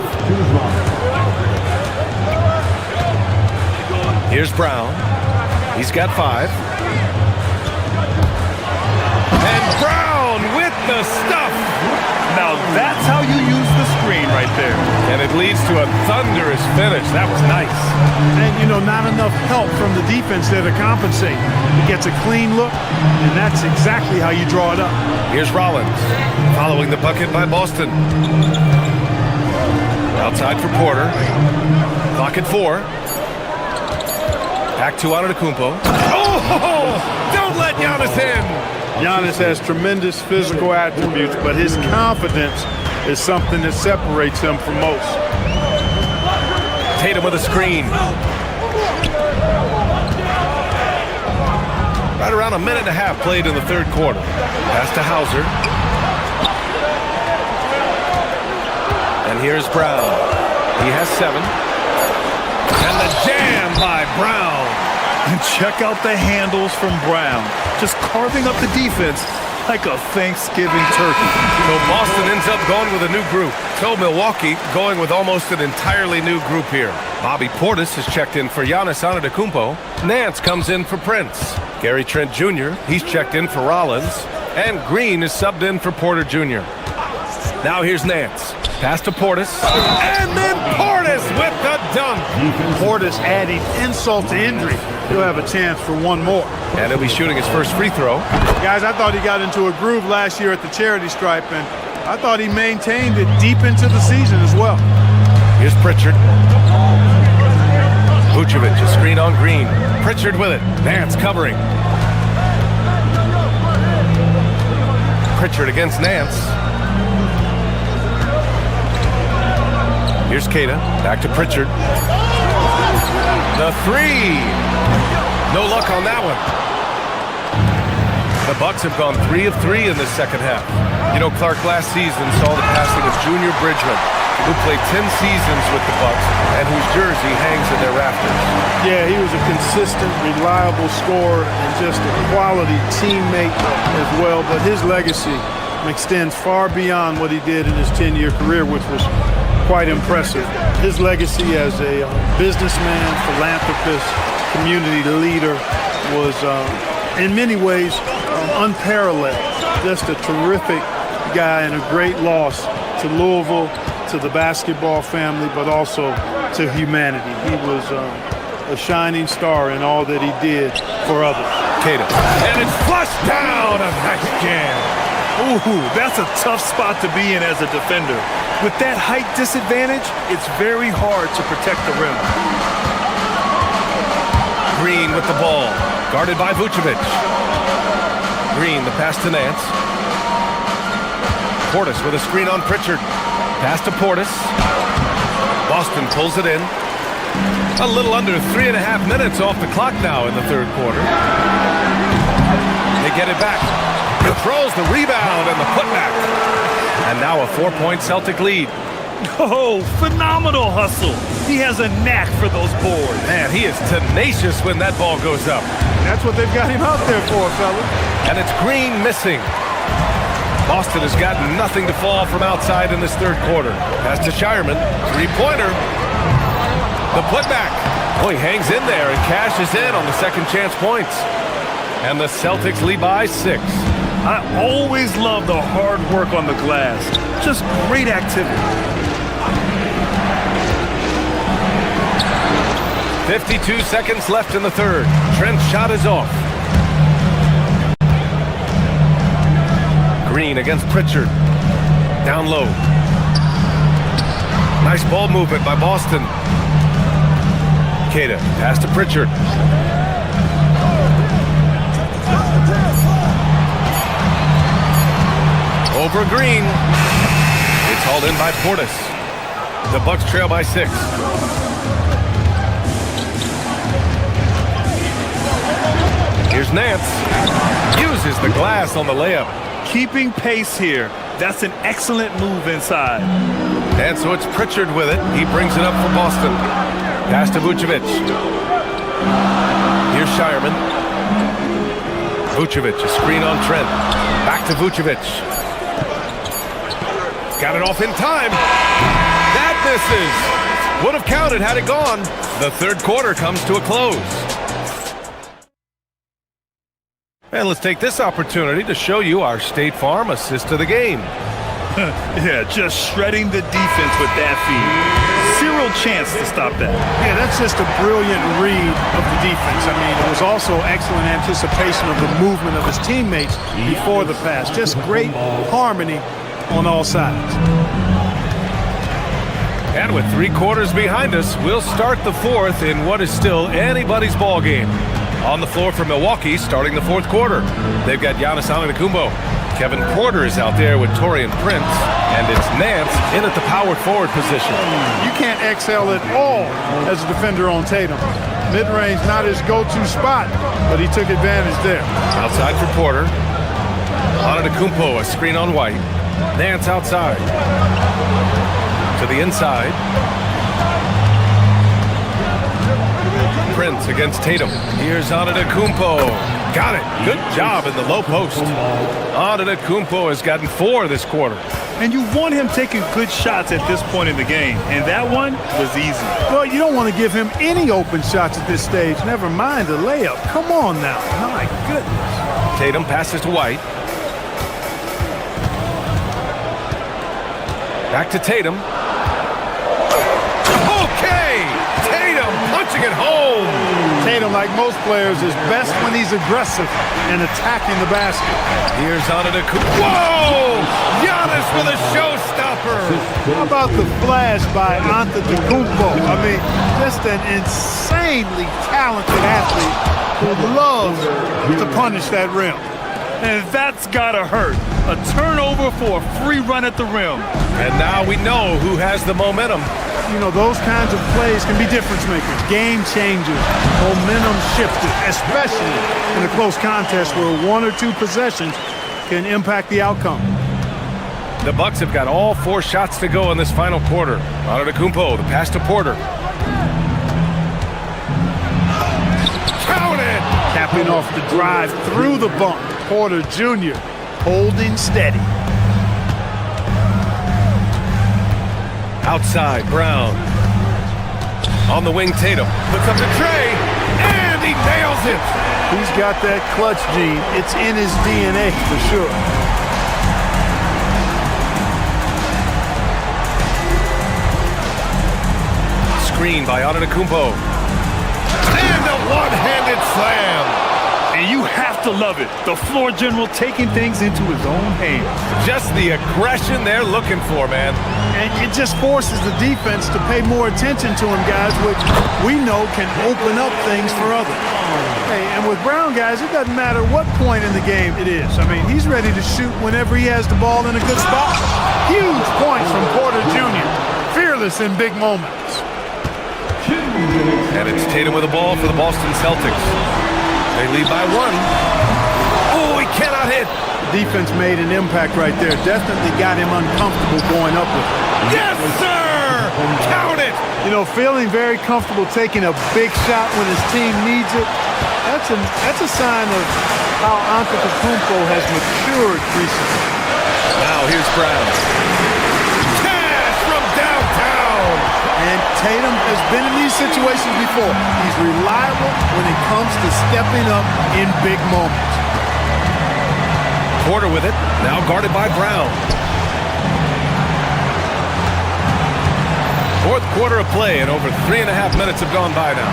Here's Brown. He's got 5. And Brown with the stuff. Now that's how you use the screen right there. And it leads to a thunderous finish. That was nice. And, you know, not enough help from the defense there to compensate. He gets a clean look, and that's exactly how you draw it up. Here's Rollins, following the bucket by Boston. Outside for Porter. Clock at 4. Back to Antetokounmpo. Oh! Don't let Giannis in! Giannis has tremendous physical attributes, but his confidence is something that separates him from most. Tatum with a screen. Right around a minute and a half played in the third quarter. Pass to Hauser. And here's Brown. He has 7. And the jam by Brown. And check out the handles from Brown. Just carving up the defense like a Thanksgiving turkey. So Boston ends up going with a new group. So Milwaukee going with almost an entirely new group here. Bobby Portis has checked in for Giannis Antetokounmpo. Nance comes in for Prince. Gary Trent Jr., he's checked in for Rollins. And Green is subbed in for Porter Jr. Now here's Nance. Pass to Portis. And then Portis with the dunk. Portis adding insult to injury. He'll have a chance for one more. And he'll be shooting his first free throw. Guys, I thought he got into a groove last year at the charity stripe, and I thought he maintained it deep into the season as well. Here's Pritchard. Vucevic, a screen on Green. Pritchard with it. Nance covering. Pritchard against Nance. Here's Keita. Back to Pritchard. The three. No luck on that one. The Bucks have gone 3 of 3 in this second half. You know, Clark last season saw the passing of Junior Bridgman, who played 10 seasons with the Bucks and whose jersey hangs in their rafters. Yeah, he was a consistent, reliable scorer and just a quality teammate as well. But his legacy extends far beyond what he did in his 10-year career, which was quite impressive. His legacy as a businessman, philanthropist, community leader was in many ways unparalleled. Just a terrific guy and a great loss to Louisville, to the basketball family, but also to humanity. He was a shining star in all that he did for others. Keita. And it's flushed down a NextGen. Ooh, that's a tough spot to be in as a defender. With that height disadvantage, it's very hard to protect the rim. Green with the ball. Guarded by Vucevic. Green, the pass to Nance. Portis with a screen on Pritchard. Pass to Portis. Boston pulls it in. A little under 3.5 minutes off the clock now in the third quarter. They get it back. Controls the rebound and the putback. And now a 4-point Celtic lead. Oh, phenomenal hustle. He has a knack for those boards. Man, he is tenacious when that ball goes up. That's what they've got him out there for, fellas. And it's Green missing. Boston has got nothing to fall from outside in this third quarter. Pass to Shireman. Three-pointer. The putback. Oh, he hangs in there and cashes in on the second chance points. And the Celtics lead by 6. I always love the hard work on the glass. Just great activity. 52 seconds left in the third. Trent's shot is off. Green against Pritchard. Down low. Nice ball movement by Boston. Keita, pass to Pritchard. Over Green. It's hauled in by Portis. The Bucks trail by 6. Here's Nance. Uses the glass on the layup. Keeping pace here. That's an excellent move inside. And so it's Pritchard with it. He brings it up for Boston. Pass to Vucevic. Here's Shireman. Vucevic, a screen on Trent. Back to Vucevic. Got it off in time. That misses. Would have counted had it gone. The third quarter comes to a close. And let's take this opportunity to show you our State Farm assist of the game. Yeah, just shredding the defense with that feed. Zero chance to stop that. Yeah, that's just a brilliant read of the defense. I mean, it was also excellent anticipation of the movement of his teammates before the pass. Just great harmony on all sides. And with 3 quarters behind us, we'll start the fourth in what is still anybody's ball game. On the floor for Milwaukee, starting the fourth quarter. They've got Giannis Antetokounmpo. Kevin Porter is out there with Taurean Prince, and it's Nance in at the power forward position. You can't excel at all as a defender on Tatum. Mid-range, not his go-to spot, but he took advantage there. Outside for Porter. Antetokounmpo, a screen on White. Nance outside. To the inside. Prince against Tatum. Here's Antetokounmpo. Got it. Good job in the low post. Antetokounmpo has gotten 4 this quarter. And you want him taking good shots at this point in the game. And that one was easy. Well, you don't want to give him any open shots at this stage. Never mind the layup. Come on now. My goodness. Tatum passes to White. Back to Tatum. Okay! Tatum punching it home. Tatum, like like most players, is best when he's aggressive and attacking the basket. Here's Antetokounmpo. Whoa! Giannis with a showstopper. How about the flash by Antetokounmpo? I mean, just an insanely talented athlete who loves to punish that rim. And that's gotta hurt. A turnover for a free run at the rim. And now we know who has the momentum. You know, those kinds of plays can be difference makers, game changers, momentum shifters, especially in a close contest where 1 or 2 possessions can impact the outcome. The Bucks have got all 4 shots to go in this final quarter. Antetokounmpo, the pass to Porter. Count it! Capping off the drive through the bump, Porter Jr. holding steady. Outside, Brown. On the wing, Tatum. Puts up the tray, and he nails it! He's got that clutch gene. It's in his DNA for sure. Screen by Antetokounmpo. And a one-handed slam! And you have to love it. The floor general taking things into his own hands. Just the aggression they're looking for, man. And it just forces the defense to pay more attention to him, guys, which we know can open up things for others. Hey, and with Brown, guys, it doesn't matter what point in the game it is. I mean, he's ready to shoot whenever he has the ball in a good spot. Huge points from Porter Jr. Fearless in big moments. And it's Tatum with the ball for the Boston Celtics. They lead by 1. Oh, he cannot hit. Defense made an impact right there. Definitely got him uncomfortable going up with it. Yes, sir! Count it! You know, feeling very comfortable taking a big shot when his team needs it. That's a sign of how Antetokounmpo has matured recently. Now here's Brown. Cash from downtown! And Tatum has been in these situations before. He's reliable when it comes to stepping up in big moments. Porter with it, now guarded by Brown. Fourth quarter of play, and over 3.5 minutes have gone by now.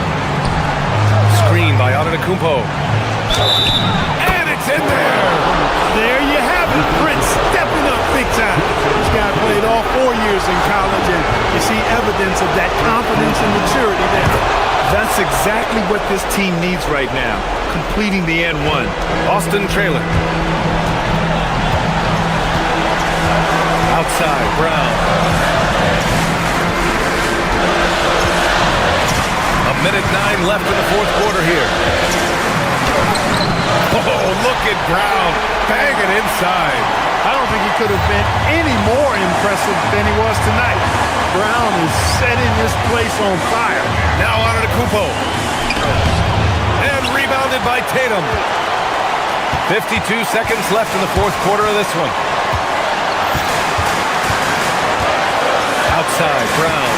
Screen by Antetokounmpo. And it's in there! There you have it, Prince stepping up big time. This guy played all 4 years in college, and you see evidence of that confidence and maturity there. That's exactly what this team needs right now, completing the N1. Boston trailing. Outside, Brown. A minute 9 left in the fourth quarter here. Oh, look at Brown banging inside. I don't think he could have been any more impressive than he was tonight. Brown is setting this place on fire. Now Antetokounmpo. And rebounded by Tatum. 52 seconds left in the fourth quarter of this one. Outside, Brown.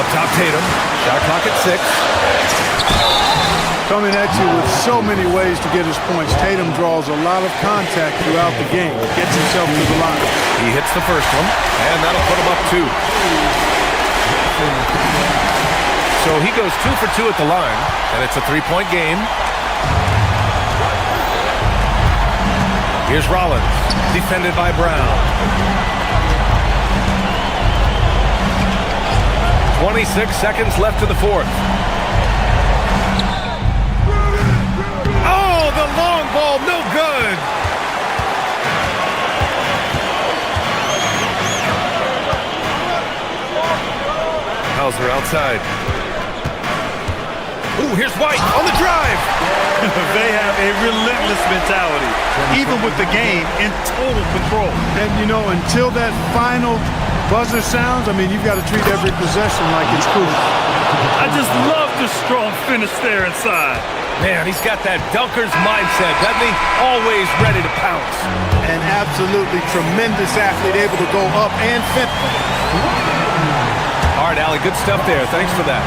Up top, Tatum. Shot clock at 6. Coming at you with so many ways to get his points. Tatum draws a lot of contact throughout the game. Gets himself to the line. He hits the first one, and that'll put him up 2. So he goes 2 for 2 at the line, and it's a 3-point game. Here's Rollins, defended by Brown. 26 seconds left in the fourth. Oh, the long ball, no good. Hauser outside. Ooh, here's White on the drive. They have a relentless mentality, even with the game in total control. And, you know, until that final buzzer sounds, I mean, you've got to treat every possession like it's crucial. I just love the strong finish there inside. Man, he's got that dunker's mindset, doesn't he? Always ready to pounce. An absolutely tremendous athlete, able to go up and finish. All right, Allie, good stuff there. Thanks for that.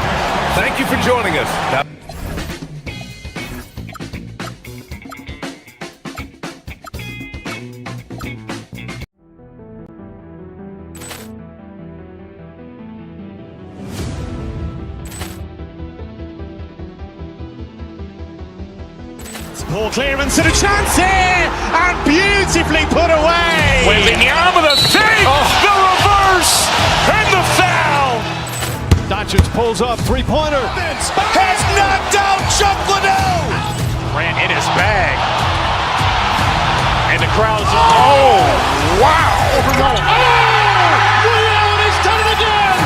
Thank you for joining us. Ball clearance and a chance here, and beautifully put away. Wembanyama the save, the reverse, and the foul. Doncic pulls up, three-pointer. Has knocked out Chuck Liddell. Grant in his bag. And the crowd's wow. Ray Allen has done it again.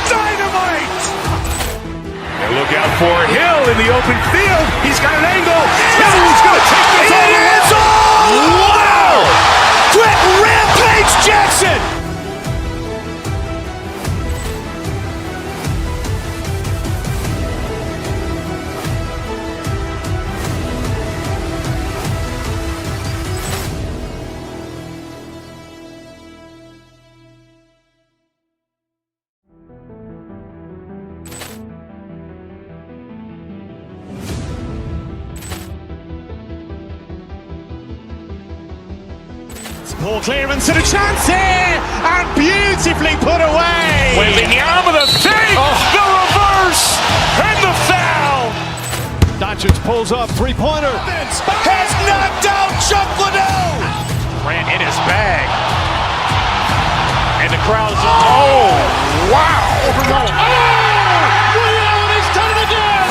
Dynamite. And look out for Hill in the open field. He's got an angle. He's going to take this all the way. Wow. Quick Rampage Jackson. Ball clearance and a chance here, and beautifully put away. Wembanyama the save, the reverse, and the foul. Doncic pulls up, three-pointer. Has knocked out Chuck Liddell. Grant in his bag. And the crowd's wow. Ray Allen has done it again.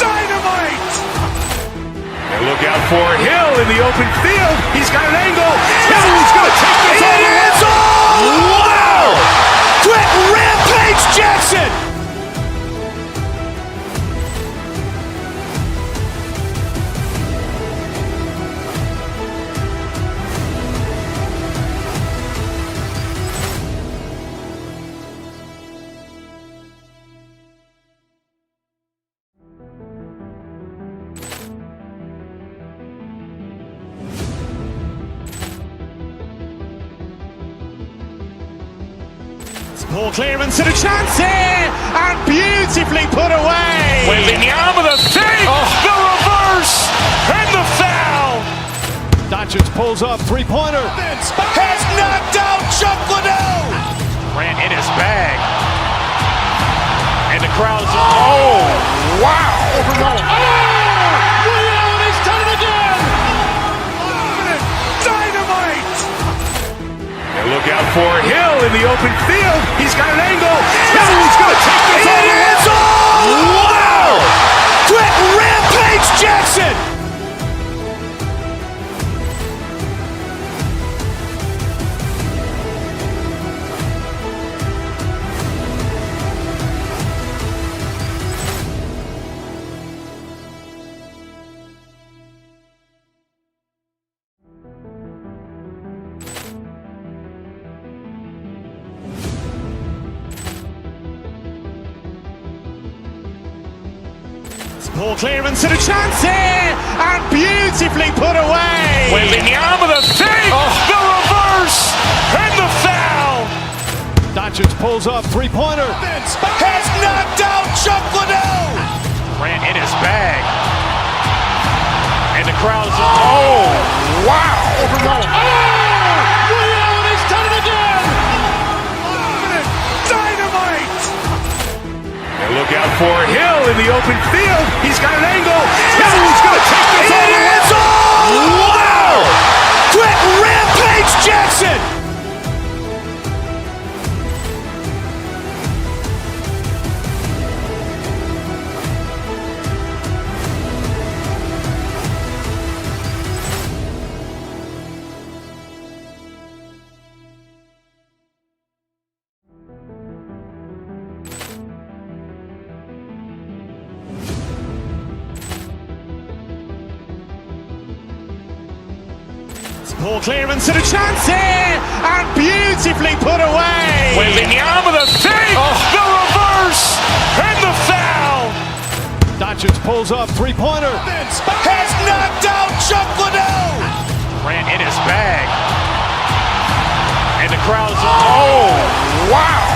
Dynamite. And look out for Hill in the open field. He's got an angle. He's going to take this all the way. Wow. Quick Rampage Jackson. Ball clearance and a chance here, and beautifully put away. Wembanyama the save, the reverse, and the foul. Doncic pulls up, three-pointer. Has knocked out Chuck Liddell. Grant in his bag. And the crowd's wow. Ray Allen has done it again. Dynamite. And look out for Hill in the open field. He's got an angle. He's going to take this all the way. Wow. Quick Rampage Jackson. Ball clearance and a chance here, and beautifully put away. Wembanyama the save, the reverse, and the foul. Doncic pulls up, three-pointer. Has knocked out Chuck Liddell. Grant in his bag. And the crowd's wow. Ray Allen has done it again. Dynamite. And look out for Hill in the open field. He's got an angle. He's going to take this all the way. Wow. Quick Rampage Jackson. Ball clearance and a chance here, and beautifully put away. Wembanyama the save, the reverse, and the foul. Doncic pulls up, three-pointer. Has knocked out Chuck Liddell. Grant in his bag. And the crowd's wow.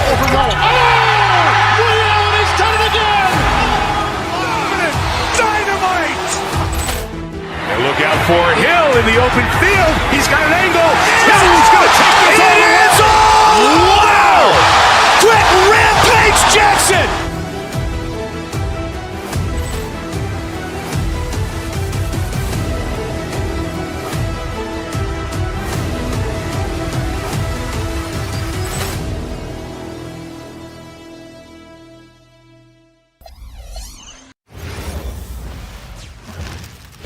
Ray Allen has done it again. Dynamite. And look out for Hill in the open field. He's got an angle. He's going to take this all the way. Wow. Quick Rampage Jackson.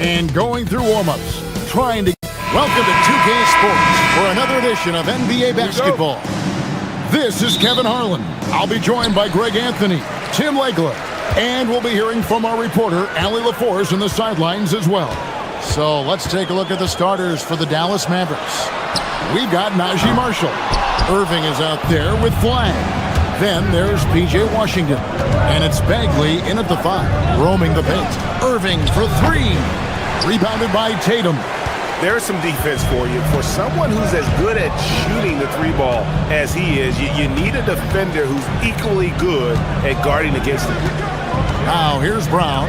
And going through warm-ups, trying to... Welcome to 2K Sports for another edition of NBA Basketball. This is Kevin Harlan. I'll be joined by Greg Anthony, Tim Legler, and we'll be hearing from our reporter, Allie LaForce, on the sidelines as well. So let's take a look at the starters for the Dallas Mavericks. We've got Najee Marshall. Irving is out there with Flag. Then there's P.J. Washington. And it's Bagley in at the 5, roaming the paint. Irving for 3. Rebounded by Tatum. There's some defense for you. For someone who's as good at shooting the 3-ball as he is, you need a defender who's equally good at guarding against him. Now here's Brown.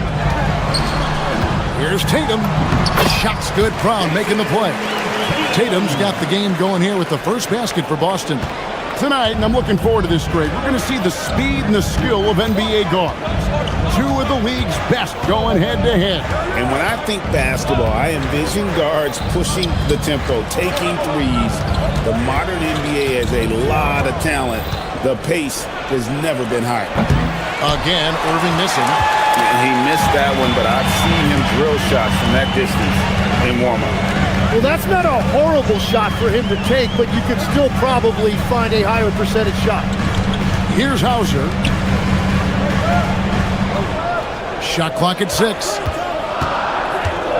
Here's Tatum. Shot's good. Brown making the play. Tatum's got the game going here with the first basket for Boston. Tonight, and I'm looking forward to this grade, we're going to see the speed and the skill of NBA guards. 2 of the league's best going head-to-head. And when I think basketball, I envision guards pushing the tempo, taking threes. The modern NBA has a lot of talent. The pace has never been higher. Again, Irving missing. He missed that one, but I've seen him drill shots from that distance in warm-up. Well, that's not a horrible shot for him to take, but you could still probably find a higher percentage shot. Here's Hauser. Shot clock at 6.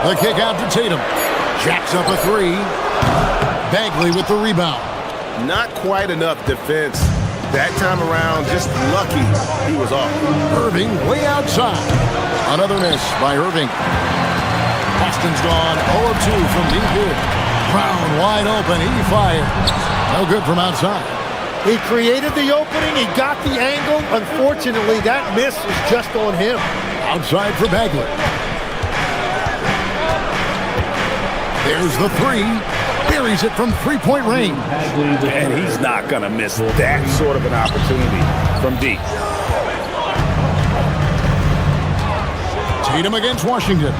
The kick out to Tatum. Jacks up a 3. Bagley with the rebound. Not quite enough defense. That time around, just lucky he was off. Irving way outside. Another miss by Irving. Boston's gone 0-2 from deep here. Brown wide open. He fires. No good from outside. He created the opening. He got the angle. Unfortunately, that miss is just on him. Outside for Bagley. There's the 3. Buries it from 3-point range. And he's not going to miss that sort of an opportunity from deep. Tatum against Washington.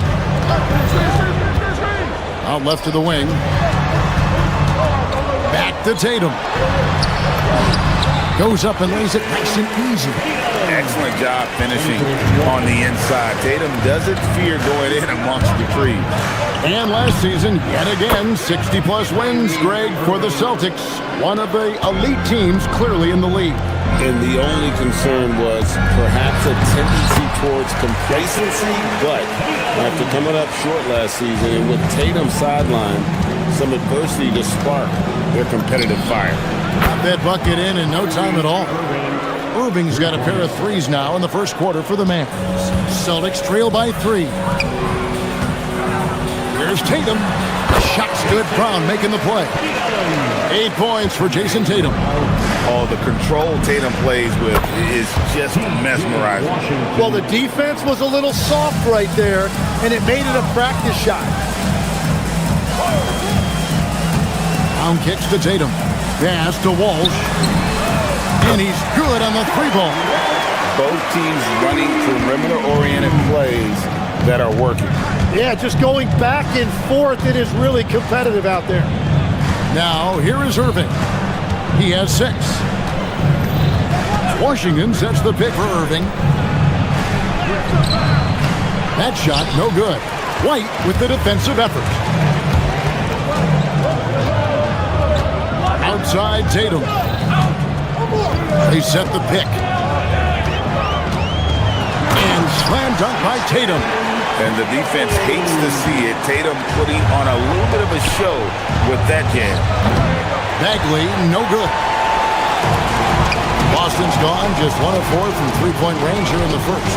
Out left to the wing. Back to Tatum. Goes up and lays it nice and easy. Excellent job finishing on the inside. Tatum doesn't fear going in amongst the trees. And last season, yet again, 60-plus wins, Greg, for the Celtics. One of the elite teams clearly in the league. And the only concern was perhaps a tendency towards complacency, but after coming up short last season and with Tatum sidelined, some adversity to spark their competitive fire. Got that bucket in no time at all. Irving's got a pair of 3s now in the first quarter for the Mavericks. Celtics trail by 3. Here's Tatum. Shot's good. Brown making the play. 8 points for Jason Tatum. Oh, the control Tatum plays with is just mesmerizing. Well, the defense was a little soft right there, and it made it a practice shot. Brown kicks to Tatum. Pass to Walsh. And he's good on the 3-ball. Both teams running perimeter-oriented plays that are working. Yeah, just going back and forth. It is really competitive out there. Now, here is Irving. He has 6. Washington sets the pick for Irving. That shot, no good. White with the defensive effort. Outside Tatum. They set the pick. And slam dunk by Tatum. And the defense hates to see it. Tatum putting on a little bit of a show with that jam. Bagley, no good. Boston's gone just 1 of 4 from 3-point range here in the first.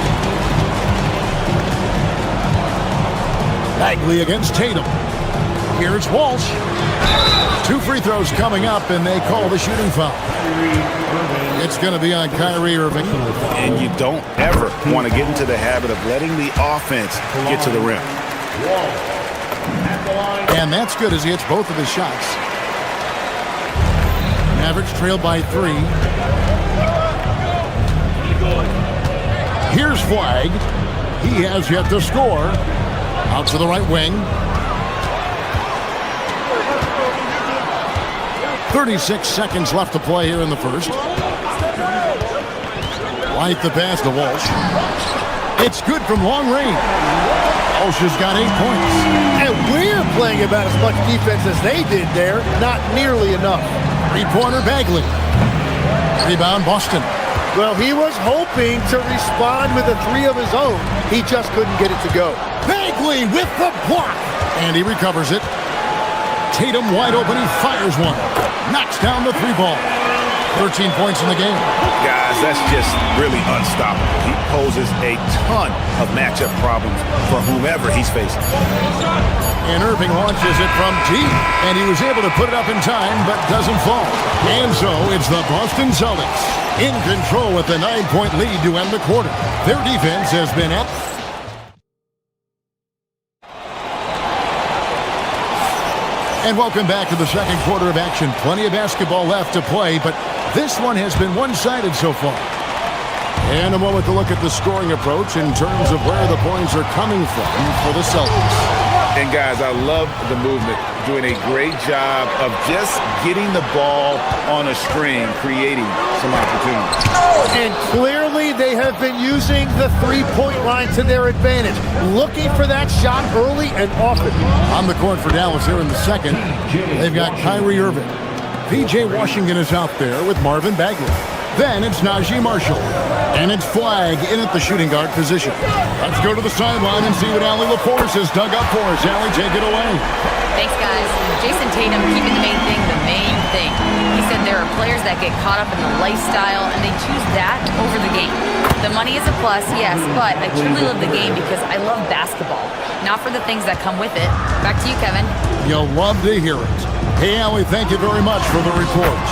Bagley against Tatum. Here's Walsh. 2 free throws coming up, and they call the shooting foul. It's going to be on Kyrie Irving. And you don't ever want to get into the habit of letting the offense get to the rim. And that's good as he hits both of his shots. Mavericks trail by 3. Here's Flag. He has yet to score. Out to the right wing. 36 seconds left to play here in the first. White the pass to Walsh. It's good from long range. Walsh has got 8 points. And we're playing about as much defense as they did there. Not nearly enough. Three-pointer Bagley. Rebound Boston. Well, he was hoping to respond with a three of his own. He just couldn't get it to go. Bagley with the block. And he recovers it. Tatum wide open. He fires one. Knocks down the three ball. 13 points in the game. Guys, that's just really unstoppable. He poses a ton of matchup problems for whomever he's facing. And Irving launches it from deep, and he was able to put it up in time, but doesn't fall. And so it's the Boston Celtics in control with a 9-point lead to end the quarter. Their defense has been up. And welcome back to the second quarter of action. Plenty of basketball left to play, but this one has been one-sided so far. And a moment to look at the scoring approach in terms of where the points are coming from for the Celtics. And guys, I love the movement. Doing a great job of just getting the ball on a string, creating some opportunities. And clearly they have been using the three-point line to their advantage. Looking for that shot early and often. On the court for Dallas here in the second, they've got Kyrie Irving. P.J. Washington is out there with Marvin Bagley. Then it's Najee Marshall. And it's Flag in at the shooting guard position. Let's go to the sideline and see what Allie LaForce has dug up for us. Allie, take it away. Thanks, guys. Jason Tatum keeping the main thing the main thing. He said there are players that get caught up in the lifestyle, and they choose that over the game. The money is a plus, yes, but I truly love the game because I love basketball, not for the things that come with it. Back to you, Kevin. You'll love to hear it. Hey, Allie, thank you very much for the report.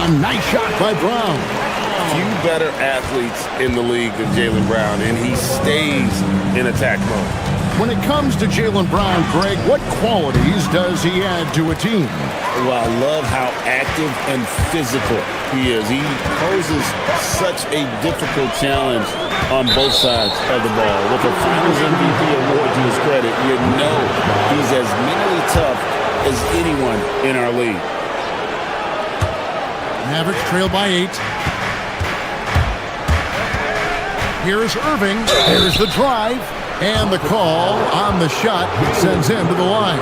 A nice shot by Brown. Few better athletes in the league than Jaylen Brown, and he stays in attack mode. When it comes to Jaylen Brown, Greg, what qualities does he add to a team? Well, I love how active and physical he is. He poses such a difficult challenge on both sides of the ball. With the Finals MVP award to his credit, you know he's as mentally tough as anyone in our league. Mavericks trail by 8. Here's Irving. Here's the drive. And the call on the shot sends him to the line.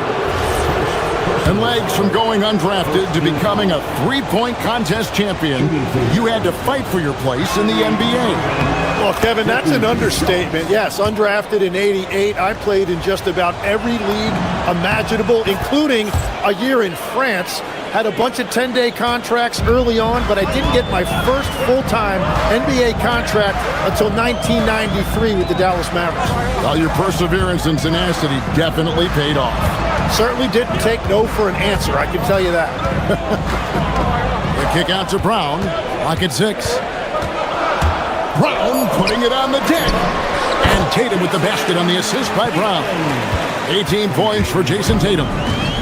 And legs from going undrafted to becoming a three-point contest champion, you had to fight for your place in the NBA. Well, Kevin, that's an understatement. Yes, undrafted in '88. I played in just about every league imaginable, including a year in France. Had a bunch of 10-day contracts early on, but I didn't get my first full-time NBA contract until 1993 with the Dallas Mavericks. Well, your perseverance and tenacity definitely paid off. Certainly didn't take no for an answer, I can tell you that. The kick out to Brown. Clock at 6. Brown putting it on the deck. And Tatum with the basket on the assist by Brown. 18 points for Jason Tatum.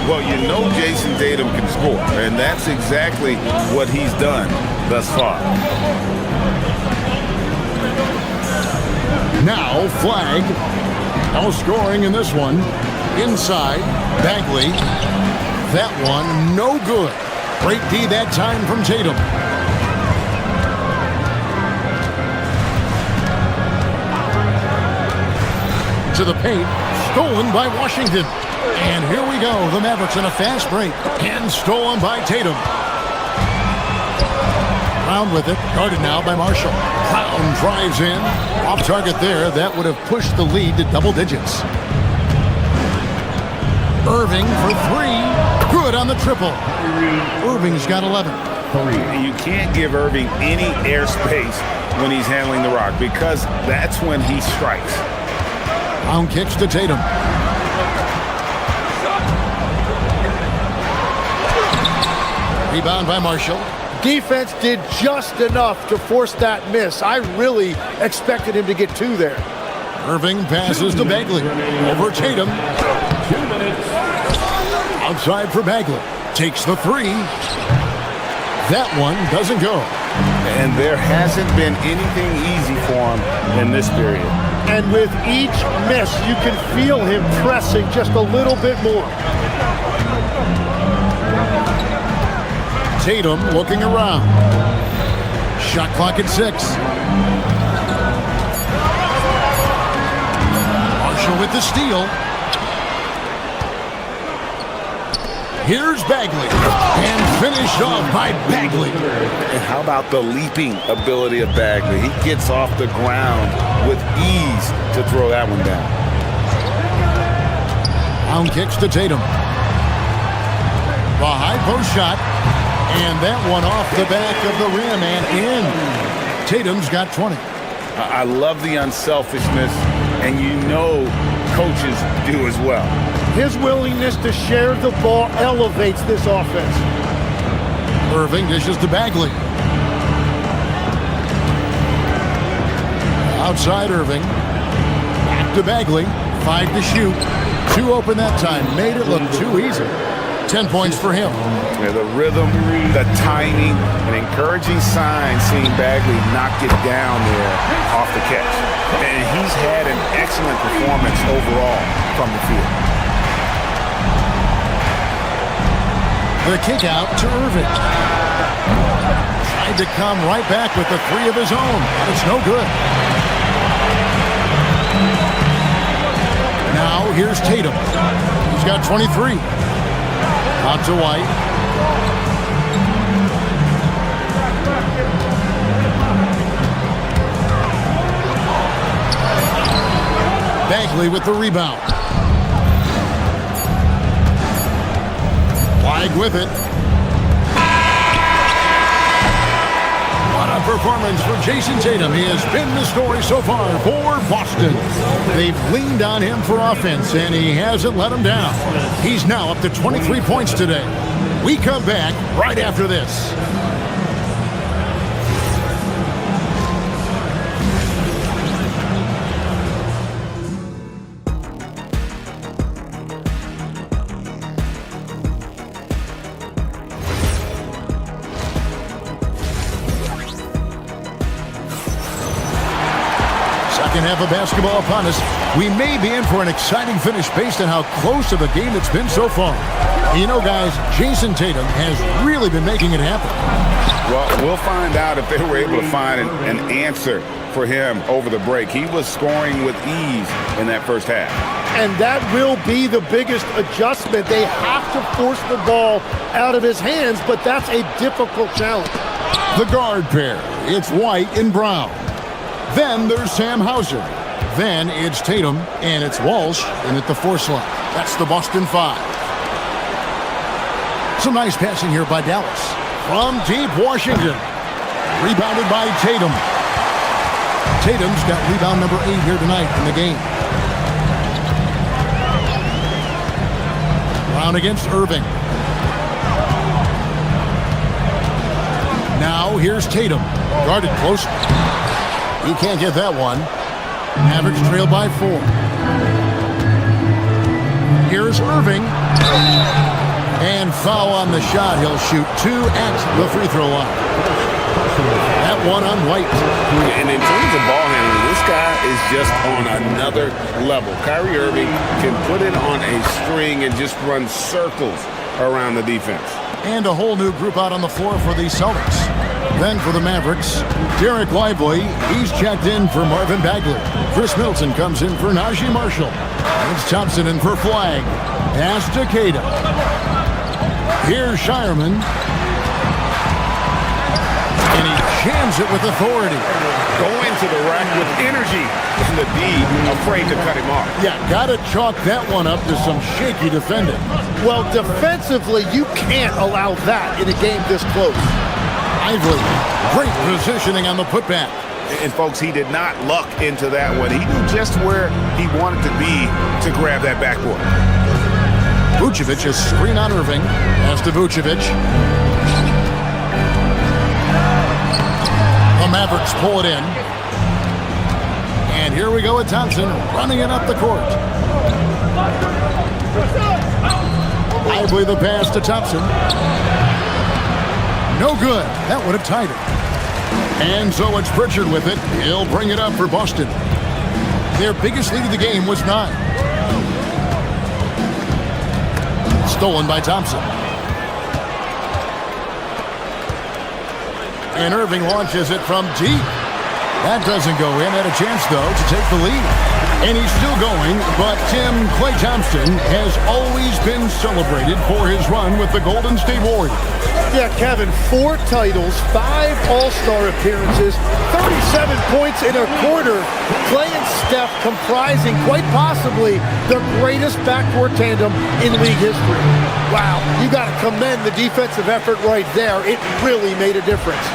Well, you know Jason Tatum can score, and that's exactly what he's done thus far. Now, Flag. No scoring in this one. Inside, Bagley. That one, no good. Great D that time from Tatum. To the paint, stolen by Washington. And here we go, the Mavericks in a fast break. And stolen by Tatum. Brown with it, guarded now by Marshall. Brown drives in, off target there. That would have pushed the lead to double digits. Irving for 3, good on the triple. Irving's got 11. You can't give Irving any airspace when he's handling the rock because that's when he strikes. Brown kicks to Tatum. Rebound by Marshall. Defense did just enough to force that miss. I really expected him to get 2 there. Irving passes to Bagley. Over Tatum. 2 minutes. Outside for Bagley. Takes the 3. That one doesn't go. And there hasn't been anything easy for him in this period. And with each miss, you can feel him pressing just a little bit more. Tatum looking around. Shot clock at 6. Marshall with the steal. Here's Bagley, and finished off by Bagley. And how about the leaping ability of Bagley? He gets off the ground with ease to throw that one down. Brown kicks to Tatum. The high post shot, and that one off the back of the rim and in. Tatum's got 20. I love the unselfishness, and you know coaches do as well. His willingness to share the ball elevates this offense. Irving dishes to Bagley. Outside Irving. Back to Bagley. 5 to shoot. 2 open that time. Made it look too easy. 10 points for him. Yeah, the rhythm, the timing, an encouraging sign seeing Bagley knock it down there off the catch. And he's had an excellent performance overall from the field. The kick out to Irving. Tried to come right back with the 3 of his own, but it's no good. Now here's Tatum. He's got 23. Out to White. Bagley with the rebound. Flag with it. What a performance for Jason Tatum. He has been the story so far for Boston. They've leaned on him for offense, and he hasn't let them down. He's now up to 23 points today. We come back right after this. Second half of basketball upon us. We may be in for an exciting finish based on how close of a game it's been so far. You know, guys, Jason Tatum has really been making it happen. Well, we'll find out if they were able to find an answer for him over the break. He was scoring with ease in that first half. And that will be the biggest adjustment. They have to force the ball out of his hands, but that's a difficult challenge. The guard pair. It's White and Brown. Then there's Sam Hauser. Then it's Tatum, and it's Walsh in at the 4 slot. That's the Boston 5. Some nice passing here by Dallas. From deep Washington. Rebounded by Tatum. Tatum's got rebound number 8 here tonight in the game. Brown against Irving. Now here's Tatum. Guarded close. He can't get that one. Mavericks trail by 4. Here's Irving. And foul on the shot. He'll shoot 2 at the free throw line. That one on White. And in terms of ball handling, this guy is just on another level. Kyrie Irving can put it on a string and just run circles around the defense. And a whole new group out on the floor for the Celtics. Then for the Mavericks, Derek Lively, he's checked in for Marvin Bagley. Chris Middleton comes in for Najee Marshall. It's Thompson in for Flag. Pass to Takeda. Here's Shireman. And he jams it with authority. Going to the rack with energy. And the D afraid to cut him off. Yeah, gotta chalk that one up to some shaky defending. Well, defensively, you can't allow that in a game this close. Lively, great positioning on the putback. And folks, he did not luck into that one. He knew just where he wanted to be to grab that backboard. Vucevic is screen on Irving. Pass to Vucevic. The Mavericks pull it in. And here we go with Thompson running it up the court. Lively the pass to Thompson. No good. That would have tied it. And so it's Pritchard with it. He'll bring it up for Boston. Their biggest lead of the game was 9. Stolen by Thompson. And Irving launches it from deep. That doesn't go in. Had a chance, though, to take the lead. And he's still going, but Tim Klay Thompson has always been celebrated for his run with the Golden State Warriors. Yeah, Kevin, 4 titles, 5 All-Star appearances, 37 points in a quarter. Klay and Steph comprising quite possibly the greatest backcourt tandem in league history. Wow, you got to commend the defensive effort right there. It really made a difference.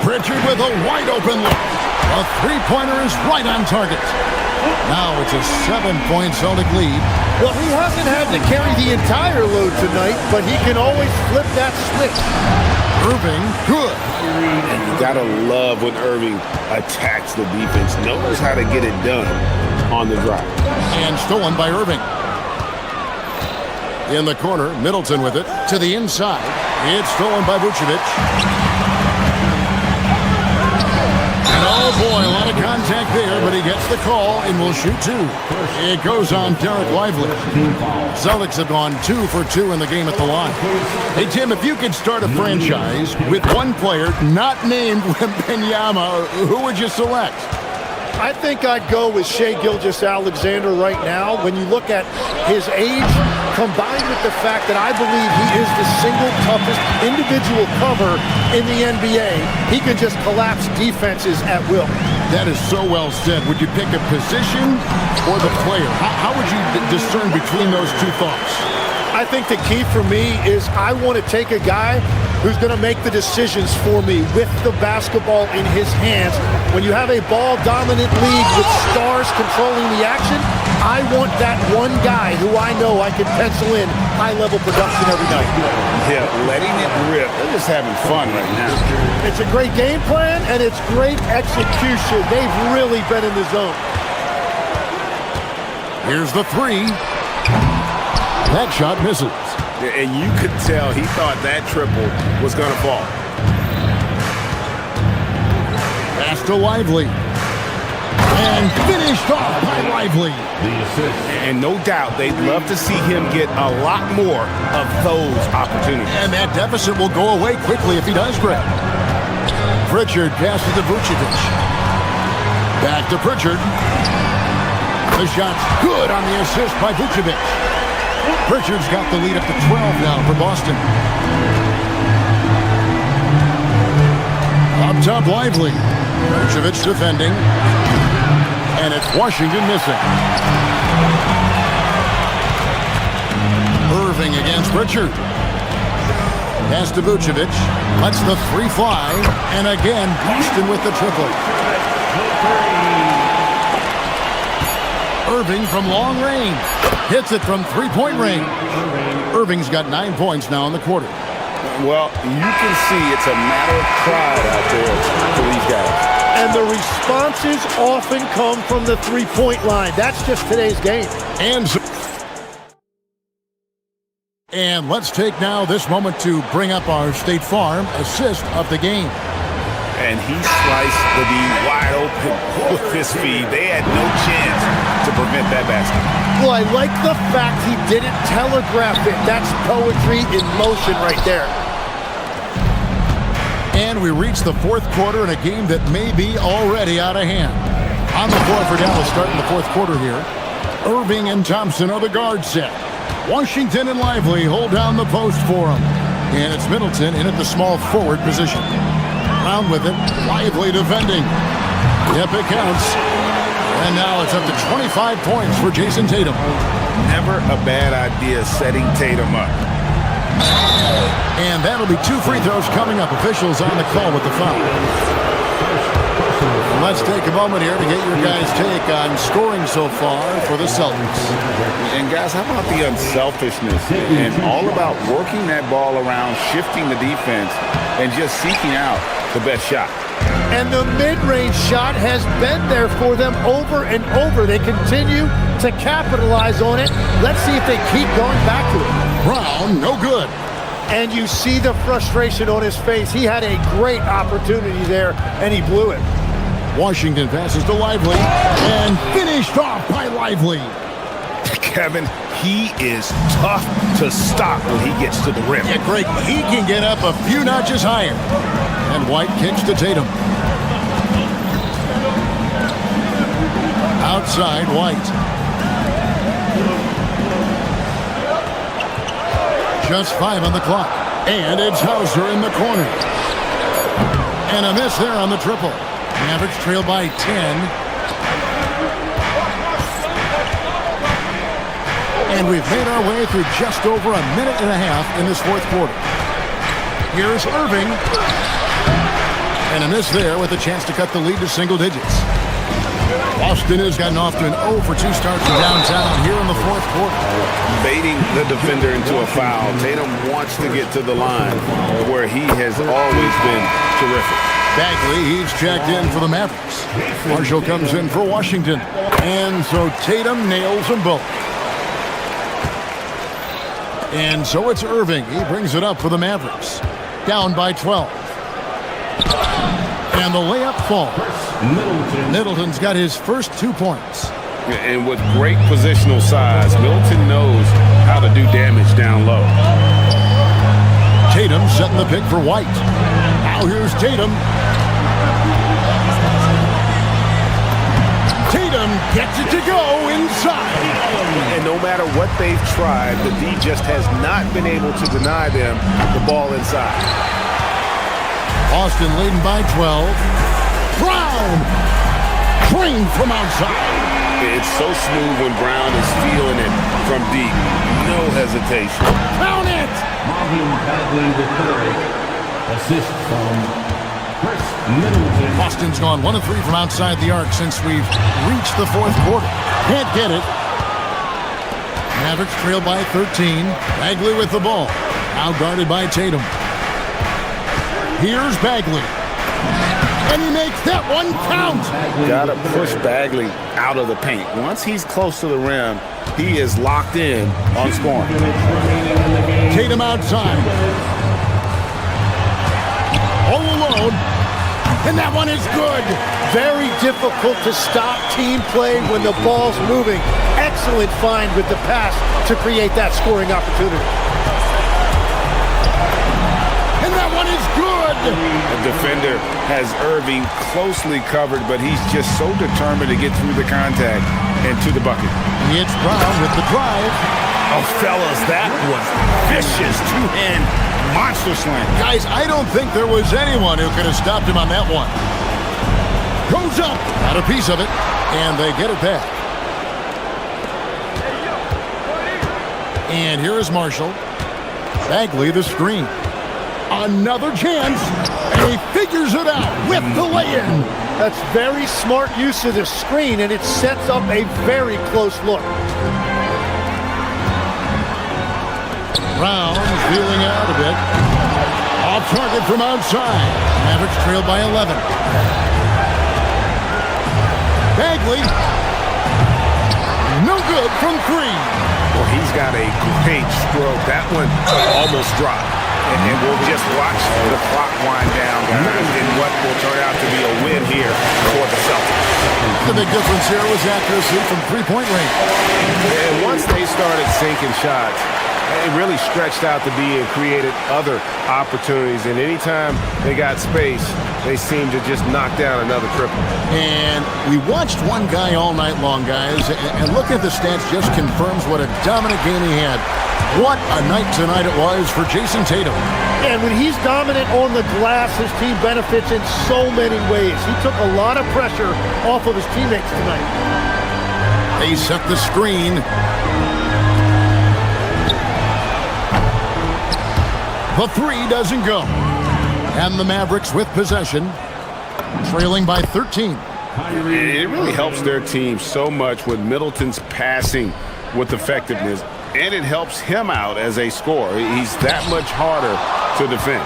Pritchard with a wide-open look. A three-pointer is right on target. Now it's a 7-point Celtic lead. Well, he hasn't had to carry the entire load tonight, but he can always flip that switch. Irving, good. And you gotta love when Irving attacks the defense, knows how to get it done on the drive. And stolen by Irving. In the corner, Middleton with it to the inside. It's stolen by Vucevic. Oh boy, a lot of contact there, but he gets the call and will shoot 2. It goes on Derek Lively. Celtics have gone 2 for 2 in the game at the line. Hey Tim, if you could start a franchise with one player not named Wembanyama, who would you select? I think I'd go with Shai Gilgeous-Alexander right now. When you look at his age, combined with the fact that I believe he is the single toughest individual cover in the NBA, he could just collapse defenses at will. That is so well said. Would you pick a position or the player? How would you discern between those two thoughts? I think the key for me is I want to take a guy who's going to make the decisions for me with the basketball in his hands. When you have a ball-dominant league with stars controlling the action, I want that one guy who I know I can pencil in high-level production every night. Yeah, letting it rip. They're just having fun right now. It's a great game plan, and it's great execution. They've really been in the zone. Here's the 3. That shot misses. And you could tell he thought that triple was going to fall. Pass to Lively. And finished off by Lively. And no doubt they'd love to see him get a lot more of those opportunities. And that deficit will go away quickly if he does, Greg. Pritchard passes to Vucevic. Back to Pritchard. The shot's good on the assist by Vucevic. Pritchard's got the lead up to 12 now for Boston. Up top, Lively. Vucevic defending. And it's Washington missing. Irving against Pritchard. Pass to Vucevic. Lets the 3 fly. And again, Boston with the triple. Irving from long range. Hits it from 3-point range. Irving's got 9 points now in the quarter. Well, you can see it's a matter of pride out there for these guys. And the responses often come from the 3-point line. That's just today's game. And let's take now this moment to bring up our State Farm assist of the game. And he sliced the D wide open with his feed. They had no chance to prevent that basket. Well, I like the fact he didn't telegraph it. That's poetry in motion right there. And we reach the 4th quarter in a game that may be already out of hand. On the floor for Dallas starting the 4th quarter here. Irving and Thompson are the guard set. Washington and Lively hold down the post for him. And it's Middleton in at the small forward position. Brown with it. Lively defending. Yep, it counts. And now it's up to 25 points for Jason Tatum. Never a bad idea setting Tatum up. And that'll be 2 free throws coming up. Officials on the call with the foul. Let's take a moment here to get your guys' take on scoring so far for the Celtics. And guys, how about the unselfishness and all about working that ball around, shifting the defense, and just seeking out the best shot. And the mid-range shot has been there for them over and over. They continue to capitalize on it. Let's see if they keep going back to it. Brown, no good. And you see the frustration on his face. He had a great opportunity there, and he blew it. Washington passes to Lively, and finished off by Lively. Kevin, he is tough to stop when he gets to the rim. Yeah, Greg, he can get up a few notches higher. And White kicks to Tatum. Outside, White. Just 5 on the clock. And it's Hauser in the corner. And a miss there on the triple. Mavericks trail by 10. And we've made our way through just over a minute and a half in this fourth quarter. Here's Irving. And a miss there with a chance to cut the lead to single digits. Boston has gotten off to an 0 for 2 start from downtown here in the fourth quarter. Baiting the defender into a foul. Tatum wants to get to the line where he has always been terrific. Bagley, he's checked in for the Mavericks. Marshall comes in for Washington. And so Tatum nails them both. And so it's Irving. He brings it up for the Mavericks. Down by 12. And the layup falls. Middleton's got his first 2 points. And with great positional size, Middleton knows how to do damage down low. Tatum setting the pick for White. Now here's Tatum. Tatum gets it to go inside. And no matter what they've tried, the D just has not been able to deny them the ball inside. Boston leading by 12. Brown! Green from outside. It's so smooth when Brown is feeling it from deep. No hesitation. Count it! Marvin Bagley the third. Assist from Chris Middleton. Boston's gone 1 of 3 from outside the arc since we've reached the fourth quarter. Can't get it. Mavericks trail by 13. Bagley with the ball. Now guarded by Tatum. Here's Bagley. And he makes that one count. Got to push Bagley out of the paint. Once he's close to the rim, he is locked in on scoring. Tatum outside. All alone. And that one is good. Very difficult to stop team play when the ball's moving. Excellent find with the pass to create that scoring opportunity. And that one is good. The defender has Irving closely covered, but he's just so determined to get through the contact and to the bucket. It's Brown with the drive. Oh, fellas, that was vicious. Two-hand monster slam. Guys, I don't think there was anyone who could have stopped him on that one. Goes up. Got a piece of it, and they get it back. And here is Marshall. Bagley the screen. Another chance, and he figures it out with the lay-in. That's very smart use of the screen, and it sets up a very close look. Brown feeling out a bit. Off target from outside. Mavericks trail by 11. Bagley. No good from 3. Well, he's got a great stroke. That one almost dropped. And we'll just watch the clock wind down, guys, in what will turn out to be a win here for the Celtics. The big difference here was accuracy from 3-point range. And once they started sinking shots, it really stretched out the D and created other opportunities. And anytime they got space, they seemed to just knock down another triple. And we watched one guy all night long, guys, and looking at the stats just confirms what a dominant game he had. What a night tonight it was for Jason Tatum. And when he's dominant on the glass, his team benefits in so many ways. He took a lot of pressure off of his teammates tonight. They set the screen. The 3 doesn't go. And the Mavericks with possession, trailing by 13. It really helps their team so much with Middleton's passing with effectiveness. And it helps him out as a scorer. He's that much harder to defend.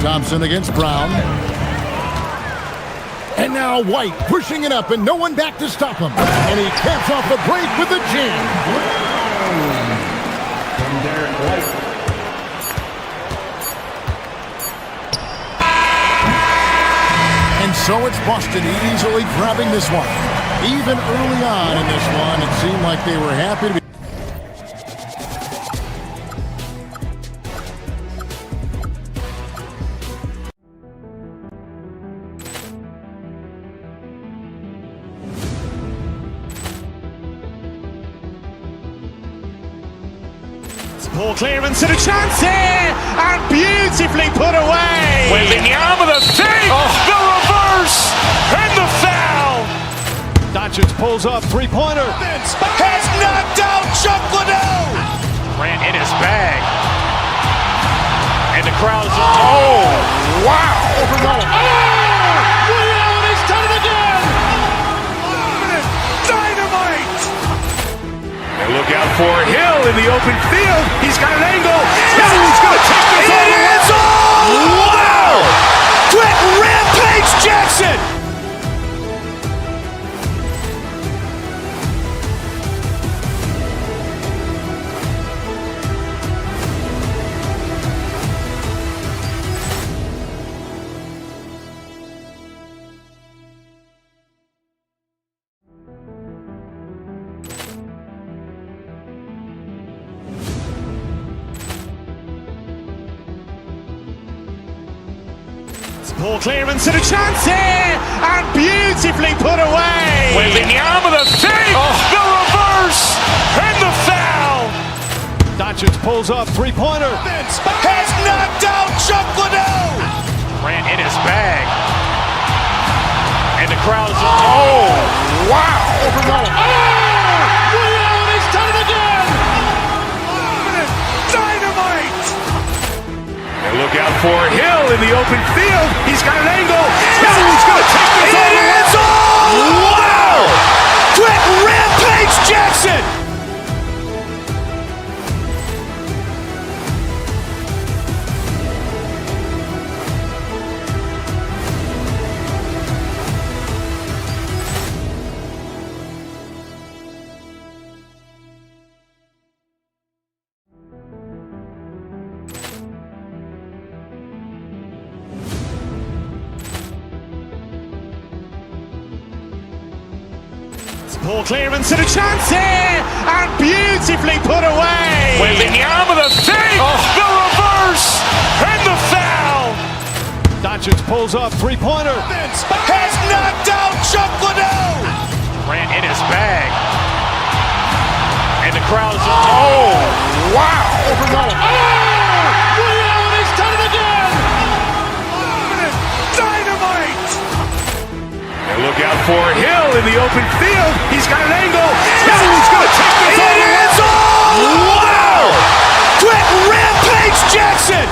Thompson against Brown. And now White pushing it up and no one back to stop him. And he caps off the break with a jam. From Derek White. So it's Boston easily grabbing this one. Even early on in this one, it seemed like they were happy to be. Poor clearance and a chance here, and beautifully put away. Wembanyama the fake, the reverse, and the foul. Doncic pulls up, three-pointer. Has knocked out Chuck Liddell. Grant in his bag. And the crowd's, oh, wow. He's done it again. Dynamite. And look out for Hill in the open field. He's got an angle. He's going to take this all the way. Wow. Brett Rampage Jackson. Poor clearance and a chance here, and beautifully put away. Wembanyama the fake, the reverse, and the foul. Doncic pulls up, three-pointer. Has knocked out Chuck Liddell. Grant in his bag. And the crowd's, oh, wow. He's done it again. Dynamite. And look out for Hill in the open field. He's got an angle. He's going to take this all the way. Wow. Brett Rampage Jackson. Poor clearance and a chance here, and beautifully put away. Wembanyama the fake, the reverse, and the foul. Doncic pulls up, three-pointer. Has knocked out Chuck Liddell. Grant in his bag. And the crowd's, oh, wow. He's done it again. Dynamite. And look out for Hill in the open field. He's got an angle. He's going to take this all the way. Wow. Brett Rampage Jackson.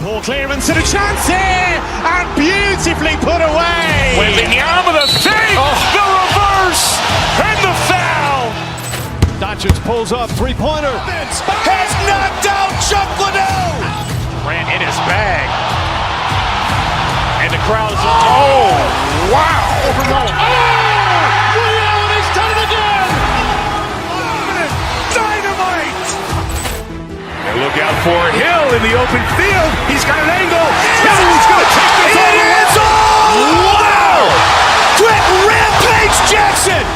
Poor clearance and a chance here, and beautifully put away. Wembanyama the fake, the reverse, and the foul. Doncic pulls up, three-pointer. Has knocked out Chuck Liddell. Grant in his bag. And the crowd's, oh, wow. He's done it again. Dynamite. And look out for Hill in the open field. He's got an angle. He's going to take this all the way. Wow. Brett Rampage Jackson.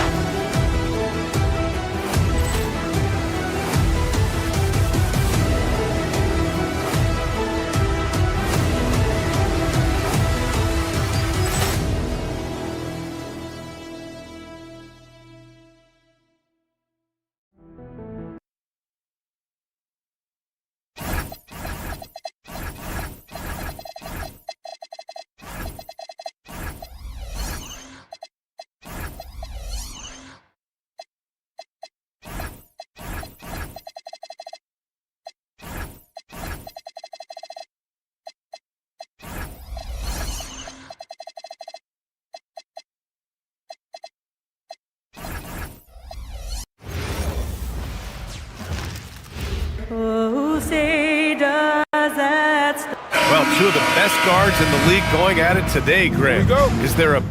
two of the best guards in the league going at it today, Greg. Is there a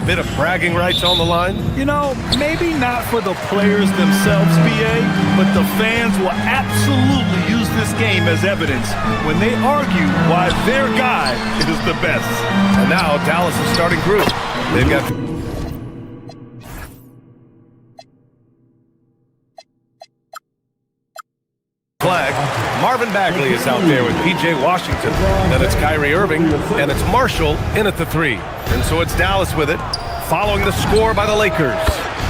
bit of bragging rights on the line? You know, maybe not for the players themselves, BA, but the fans will absolutely use this game as evidence when they argue why their guy is the best. And now Dallas is starting group. They've got flag. Marvin Bagley is out there with P.J. Washington. Then it's Kyrie Irving, and it's Marshall in at the 3. And so it's Dallas with it, following the score by the Lakers.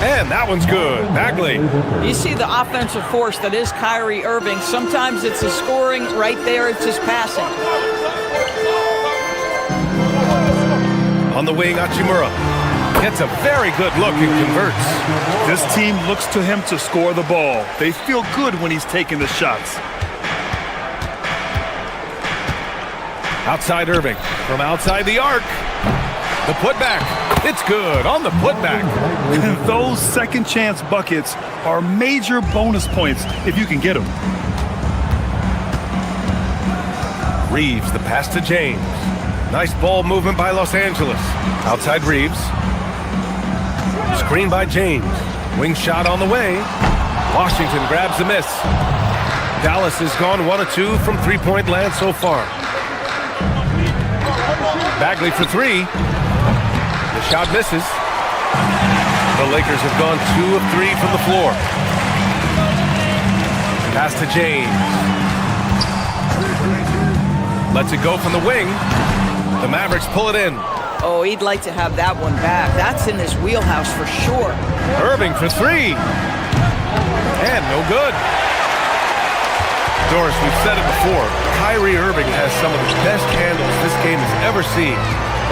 And that one's good. Bagley. You see the offensive force that is Kyrie Irving. Sometimes it's his scoring. Right there, it's his passing. On the wing, Hachimura gets a very good look and converts. This team looks to him to score the ball. They feel good when he's taking the shots. Outside Irving, from outside the arc. The putback, it's good on the putback. Those second chance buckets are major bonus points if you can get them. Reeves, the pass to James. Nice ball movement by Los Angeles. Outside Reeves. Screen by James. Wing shot on the way. Washington grabs the miss. Dallas has gone 1 of 2 from three-point land so far. Bagley for 3. The shot misses. The Lakers have gone 2 of 3 from the floor. Pass to James. Lets it go from the wing. The Mavericks pull it in. Oh, he'd like to have that one back. That's in his wheelhouse for sure. Irving for 3. And no good. Doris, we've said it before. Kyrie Irving has some of the best handles this game has ever seen.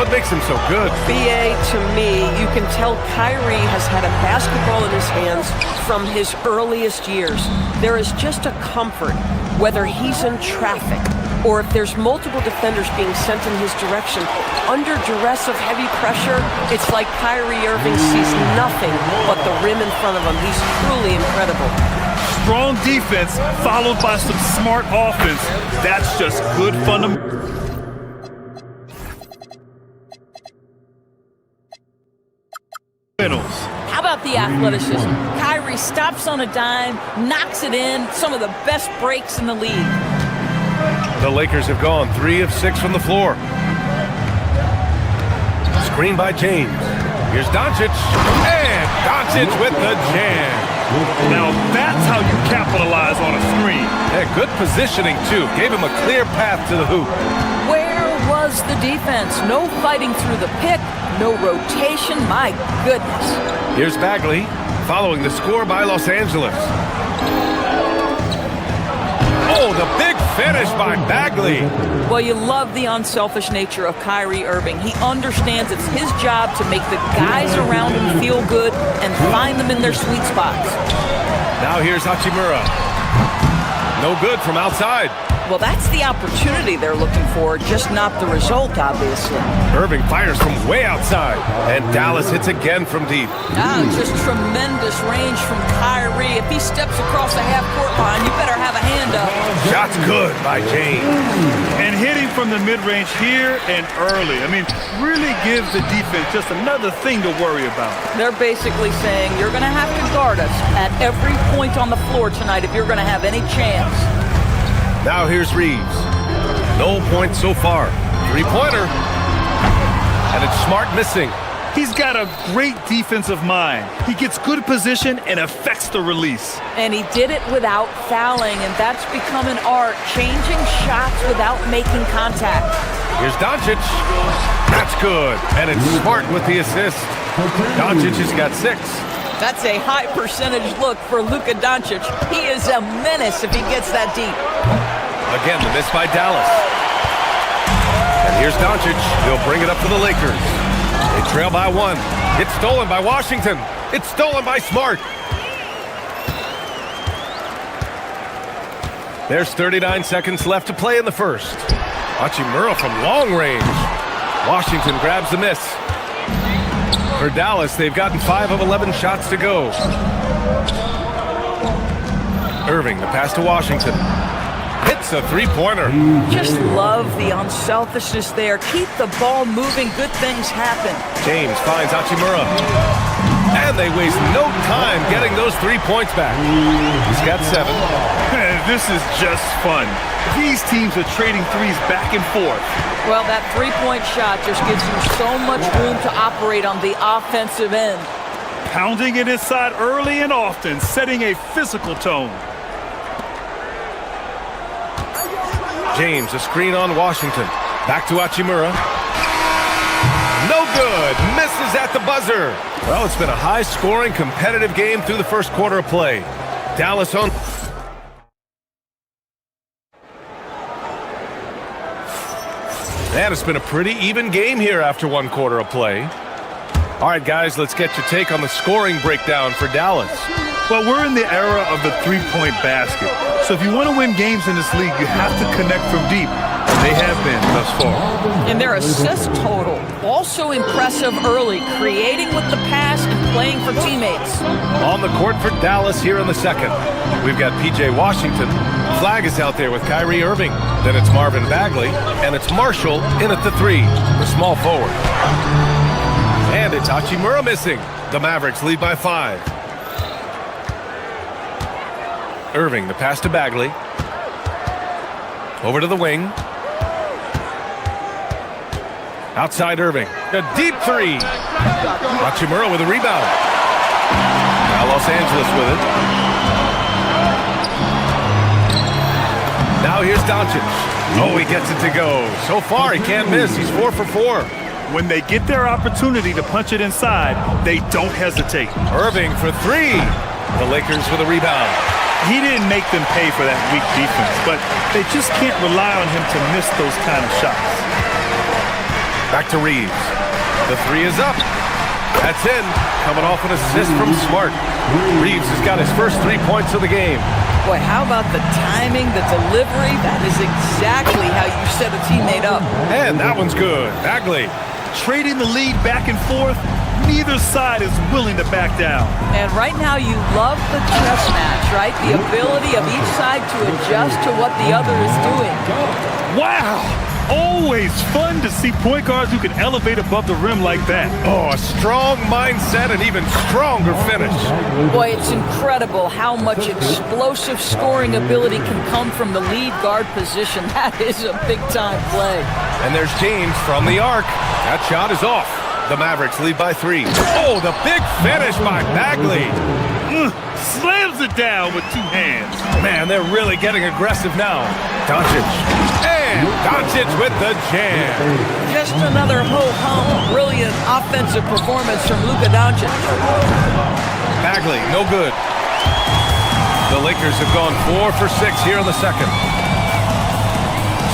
What makes him so good? BA, to me, you can tell Kyrie has had a basketball in his hands from his earliest years. There is just a comfort, whether he's in traffic or if there's multiple defenders being sent in his direction. Under duress of heavy pressure, it's like Kyrie Irving sees nothing but the rim in front of him. He's truly incredible. Strong defense followed by some smart offense. That's just good fundamentals. How about the athleticism? Kyrie stops on a dime, knocks it in, some of the best breaks in the league. The Lakers have gone 3 of 6 from the floor. Screen by James. Here's Doncic. And Doncic with the jam. Now that's how you capitalize on a screen. Yeah, good positioning, too. Gave him a clear path to the hoop. Where was the defense? No fighting through the pick, no rotation. My goodness. Here's Bagley, following the score by Los Angeles. Oh, the big finish by Bagley. Well, you love the unselfish nature of Kyrie Irving. He understands it's his job to make the guys around him feel good and find them in their sweet spots. Now here's Hachimura. No good from outside. Well, that's the opportunity they're looking for, just not the result, obviously. Irving fires from way outside, and Dallas hits again from deep. Just tremendous range from Kyrie. If he steps across the half-court line, you better have a hand up. Shot's good by James. And hitting from the mid-range here and early. I mean, really gives the defense just another thing to worry about. They're basically saying, you're going to have to guard us at every point on the floor tonight if you're going to have any chance. Now here's Reeves. No points so far. Three-pointer. And it's Smart missing. He's got a great defensive mind. He gets good position and affects the release. And he did it without fouling, and that's become an art, changing shots without making contact. Here's Doncic. That's good. And it's Smart with the assist. Doncic has got 6. That's a high percentage look for Luka Doncic. He is a menace if he gets that deep. Again, the miss by Dallas. And here's Doncic. He'll bring it up for the Lakers. They trail by 1. It's stolen by Washington. It's stolen by Smart. There's 39 seconds left to play in the first. Hachimura from long range. Washington grabs the miss. For Dallas, they've gotten 5 of 11 shots to go. Irving, the pass to Washington. Hits a three-pointer. Just love the unselfishness there. Keep the ball moving. Good things happen. James finds Hachimura. And they waste no time getting those 3 points back. He's got 7. This is just fun. These teams are trading threes back and forth. Well, that three-point shot just gives you so much room to operate on the offensive end. Pounding it inside early and often, setting a physical tone. James, a screen on Washington. Back to Hachimura. No good. Misses at the buzzer. Well, it's been a high-scoring, competitive game through the first quarter of play. Dallas on. And it's been a pretty even game here after 1 quarter of play. All right, guys, let's get your take on the scoring breakdown for Dallas. Well, we're in the era of the three-point basket. So if you want to win games in this league, you have to connect from deep. And they have been thus far. And their assist total, also impressive early, creating with the pass and playing for teammates. On the court for Dallas here in the second. We've got P.J. Washington. Flag is out there with Kyrie Irving. Then it's Marvin Bagley. And it's Marshall in at the 3, the small forward. And it's Hachimura missing. The Mavericks lead by 5. Irving, the pass to Bagley. Over to the wing. Outside Irving. A deep 3. Hachimura with a rebound. Now Los Angeles with it. Now here's Doncic. Oh, he gets it to go. So far, he can't miss. He's 4 for 4. When they get their opportunity to punch it inside, they don't hesitate. Irving for 3. The Lakers with a rebound. He didn't make them pay for that weak defense, but they just can't rely on him to miss those kind of shots. Back to Reeves. The 3 is up. That's in. Coming off an assist from Smart. Reeves has got his first 3 points of the game. Boy, how about the timing, the delivery? That is exactly how you set a teammate up. And that one's good. Bagley. Trading the lead back and forth, neither side is willing to back down. And right now you love the chess match, right? The ability of each side to adjust to what the other is doing. Wow! Always fun to see point guards who can elevate above the rim like that. Oh, a strong mindset and even stronger finish. Boy, it's incredible how much explosive scoring ability can come from the lead guard position. That is a big-time play. And there's James from the arc. That shot is off. The Mavericks lead by 3. Oh, the big finish by Bagley. Slams it down with 2 hands. Man, they're really getting aggressive now. Doncic. And Doncic with the jam. Just another ho-hum, brilliant offensive performance from Luka Doncic. Bagley, no good. The Lakers have gone 4 for 6 here in the second.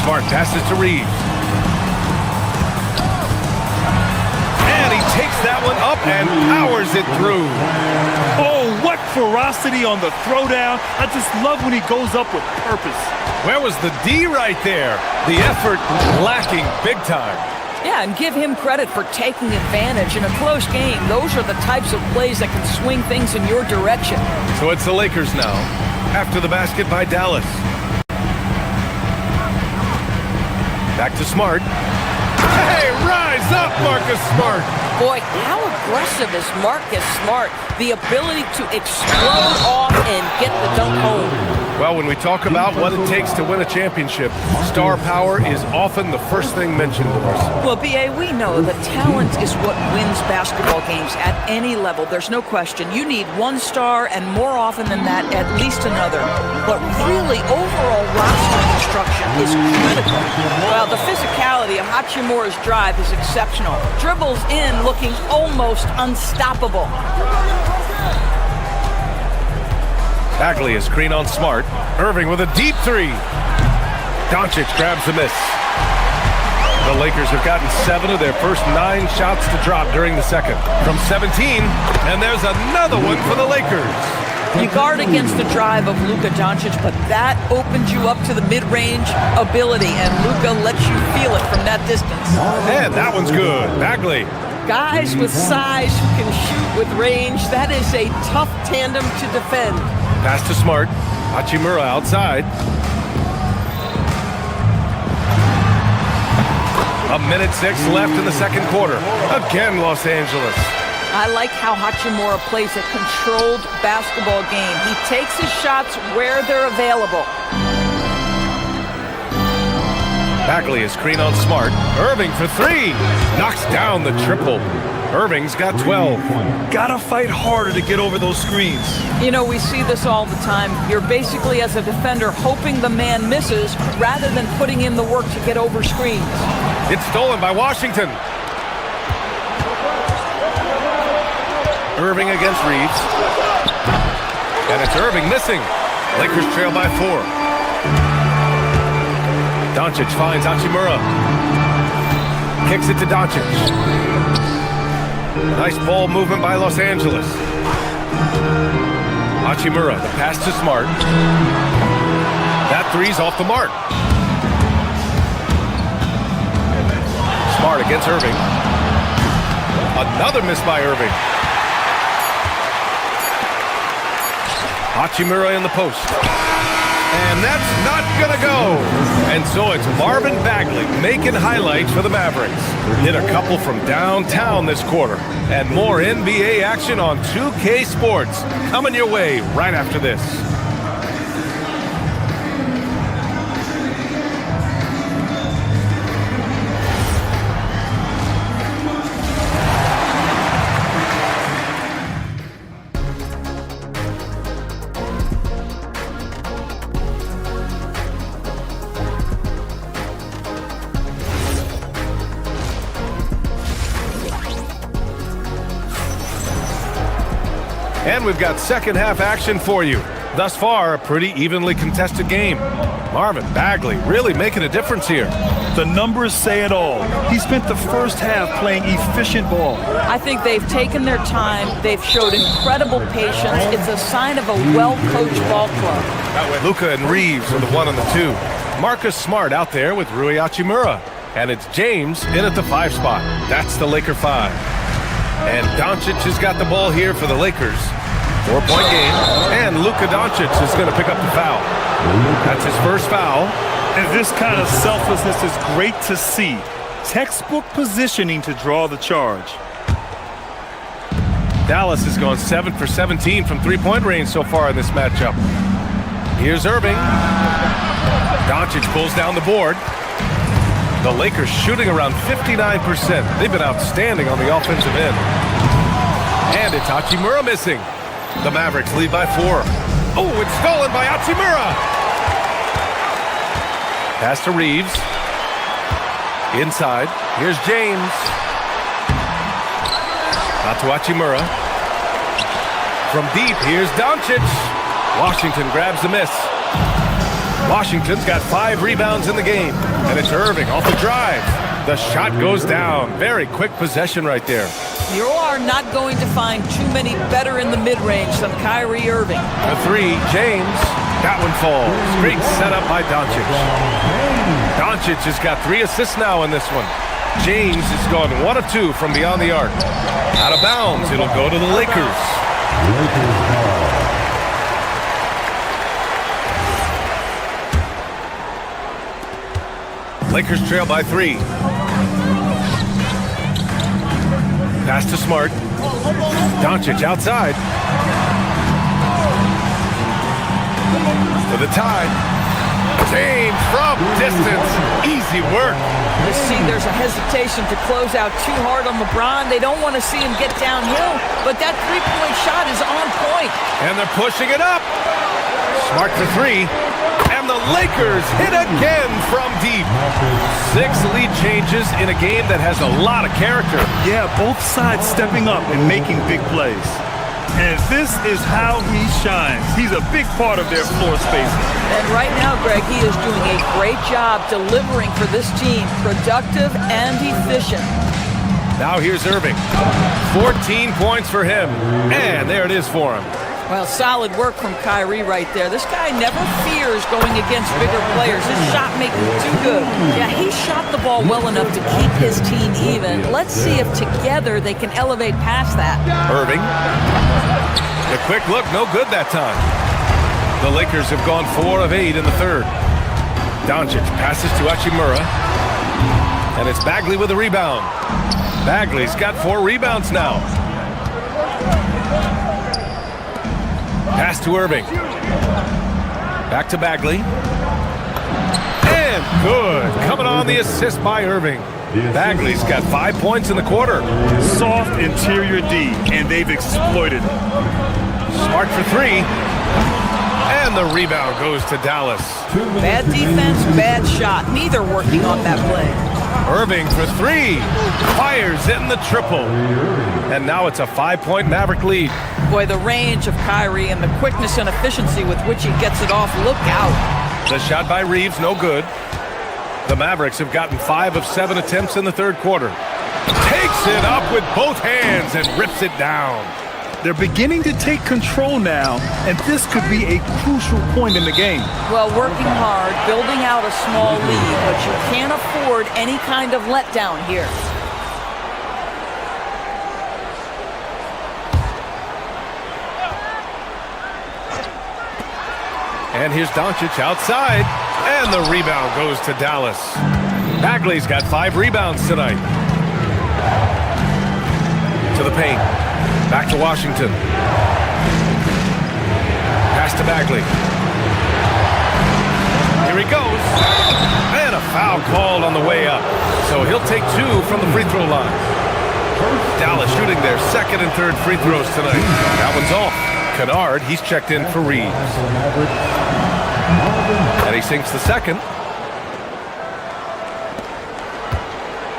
Smart passes to Reeves. And he takes that one up and powers it through. Oh, what ferocity on the throwdown. I just love when he goes up with purpose. Where was the D right there? The effort lacking big time. Yeah, and give him credit for taking advantage in a close game. Those are the types of plays that can swing things in your direction. So it's the Lakers now, after the basket by Dallas. Back to Smart. Hey, rise up, Marcus Smart. Boy, how aggressive is Marcus Smart? The ability to explode off and get the dunk home. Well, when we talk about what it takes to win a championship, star power is often the first thing mentioned, Boris. Well, B.A., we know that talent is what wins basketball games at any level. There's no question. You need one star, and more often than that, at least another. But really, overall roster construction is critical. Well, the physicality of Hachimura's drive is exceptional. Dribbles in looking almost unstoppable. Bagley, a screen on Smart. Irving with a deep 3. Doncic grabs the miss. The Lakers have gotten 7 of their first 9 shots to drop during the second. From 17, and there's another one for the Lakers. You guard against the drive of Luka Doncic, but that opens you up to the mid-range ability, and Luka lets you feel it from that distance. And that one's good. Bagley. Guys with size who can shoot with range, that is a tough tandem to defend. Pass to Smart. Hachimura outside. 1:06 left in the second quarter. Again, Los Angeles. I like how Hachimura plays a controlled basketball game. He takes his shots where they're available. Bagley is screen on Smart. Irving for three. Knocks down the triple. Irving's got 12. Gotta fight harder to get over those screens. You know, we see this all the time. You're basically, as a defender, hoping the man misses rather than putting in the work to get over screens. It's stolen by Washington. Irving against Reeves. And it's Irving missing. Lakers trail by 4. Doncic finds Hachimura. Kicks it to Doncic. Nice ball movement by Los Angeles. Hachimura, the pass to Smart. That three's off the mark. Smart against Irving. Another miss by Irving. Hachimura in the post. And that's not gonna go. And so it's Marvin Bagley making highlights for the Mavericks. Hit a couple from downtown this quarter. And more NBA action on 2K Sports coming your way right after this. And we've got second half action for you. Thus far, a pretty evenly contested game. Marvin Bagley really making a difference here. The numbers say it all. He spent the first half playing efficient ball. I think they've taken their time. They've showed incredible patience. It's a sign of a well-coached ball club. Luka and Reeves are the 1 and the 2. Marcus Smart out there with Rui Hachimura. And it's James in at the 5 spot. That's the Laker 5. And Doncic has got the ball here for the Lakers. 4-point game. And Luka Doncic is going to pick up the foul. That's his first foul. And this kind of selflessness is great to see. Textbook positioning to draw the charge. Dallas has gone 7 for 17 from three-point range so far in this matchup. Here's Irving. Doncic pulls down the board. The Lakers shooting around 59%. They've been outstanding on the offensive end. And it's Hachimura missing. The Mavericks lead by 4. Oh, it's stolen by Hachimura. Pass to Reeves. Inside. Here's James. Out to Hachimura. From deep, here's Doncic. Washington grabs the miss. Washington's got 5 rebounds in the game. And it's Irving off the drive. The shot goes down. Very quick possession right there. You are not going to find too many better in the mid-range than Kyrie Irving. The 3, James. That one falls. Great setup by Doncic. Doncic has got 3 assists now in this one. James has gone 1 of 2 from beyond the arc. Out of bounds. It'll go to the Lakers. Lakers trail by 3. Pass to Smart. Doncic outside. For the tie. James from distance. Easy work. You see there's a hesitation to close out too hard on LeBron. They don't want to see him get downhill, but that three-point shot is on point. And they're pushing it up. Smart for 3. And the Lakers hit again from deep. 6 lead changes in a game that has a lot of character. Yeah, both sides stepping up and making big plays. And this is how he shines. He's a big part of their floor spacing. And right now, Greg, he is doing a great job delivering for this team. Productive and efficient. Now here's Irving. 14 points for him. And there it is for him. Well, solid work from Kyrie right there. This guy never fears going against bigger players. His shot making too good. Yeah, he shot the ball well enough to keep his team even. Let's see if together they can elevate past that. Irving. The quick look, no good that time. The Lakers have gone 4 of 8 in the third. Doncic passes to Hachimura. And it's Bagley with a rebound. Bagley's got 4 rebounds now. Pass to Irving. Back to Bagley. And good. Coming on the assist by Irving. Bagley's got 5 points in the quarter. Soft interior D, and they've exploited it. Smart for 3. And the rebound goes to Dallas. Bad defense, bad shot. Neither working on that play. Irving for 3. Fires in the triple. And now it's a 5-point Maverick lead. Boy, the range of Kyrie and the quickness and efficiency with which he gets it off. Look out. The shot by Reeves, no good. The Mavericks have gotten 5 of 7 attempts in the third quarter. Takes it up with both hands and rips it down. They're beginning to take control now, and this could be a crucial point in the game. Well, working hard, building out a small lead, but you can't afford any kind of letdown here. And here's Doncic outside, and the rebound goes to Dallas. Bagley's got 5 rebounds tonight. To the paint. Back to Washington. Pass to Bagley. Here he goes. And a foul called on the way up. So he'll take 2 from the free throw line. Dallas shooting their second and third free throws tonight. That one's off. Kennard, he's checked in for Reeves. And he sinks the second.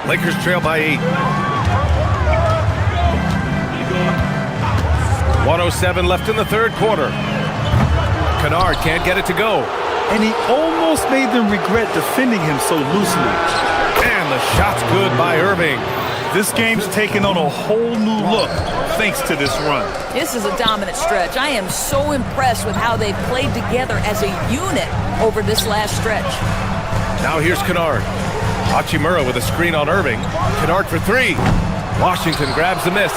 Lakers trail by 8. 1:07 left in the third quarter. Kennard can't get it to go. And he almost made them regret defending him so loosely. And the shot's good by Irving. This game's taken on a whole new look thanks to this run. This is a dominant stretch. I am so impressed with how they've played together as a unit over this last stretch. Now here's Kennard. Hachimura with a screen on Irving. Kennard for 3. Washington grabs the miss.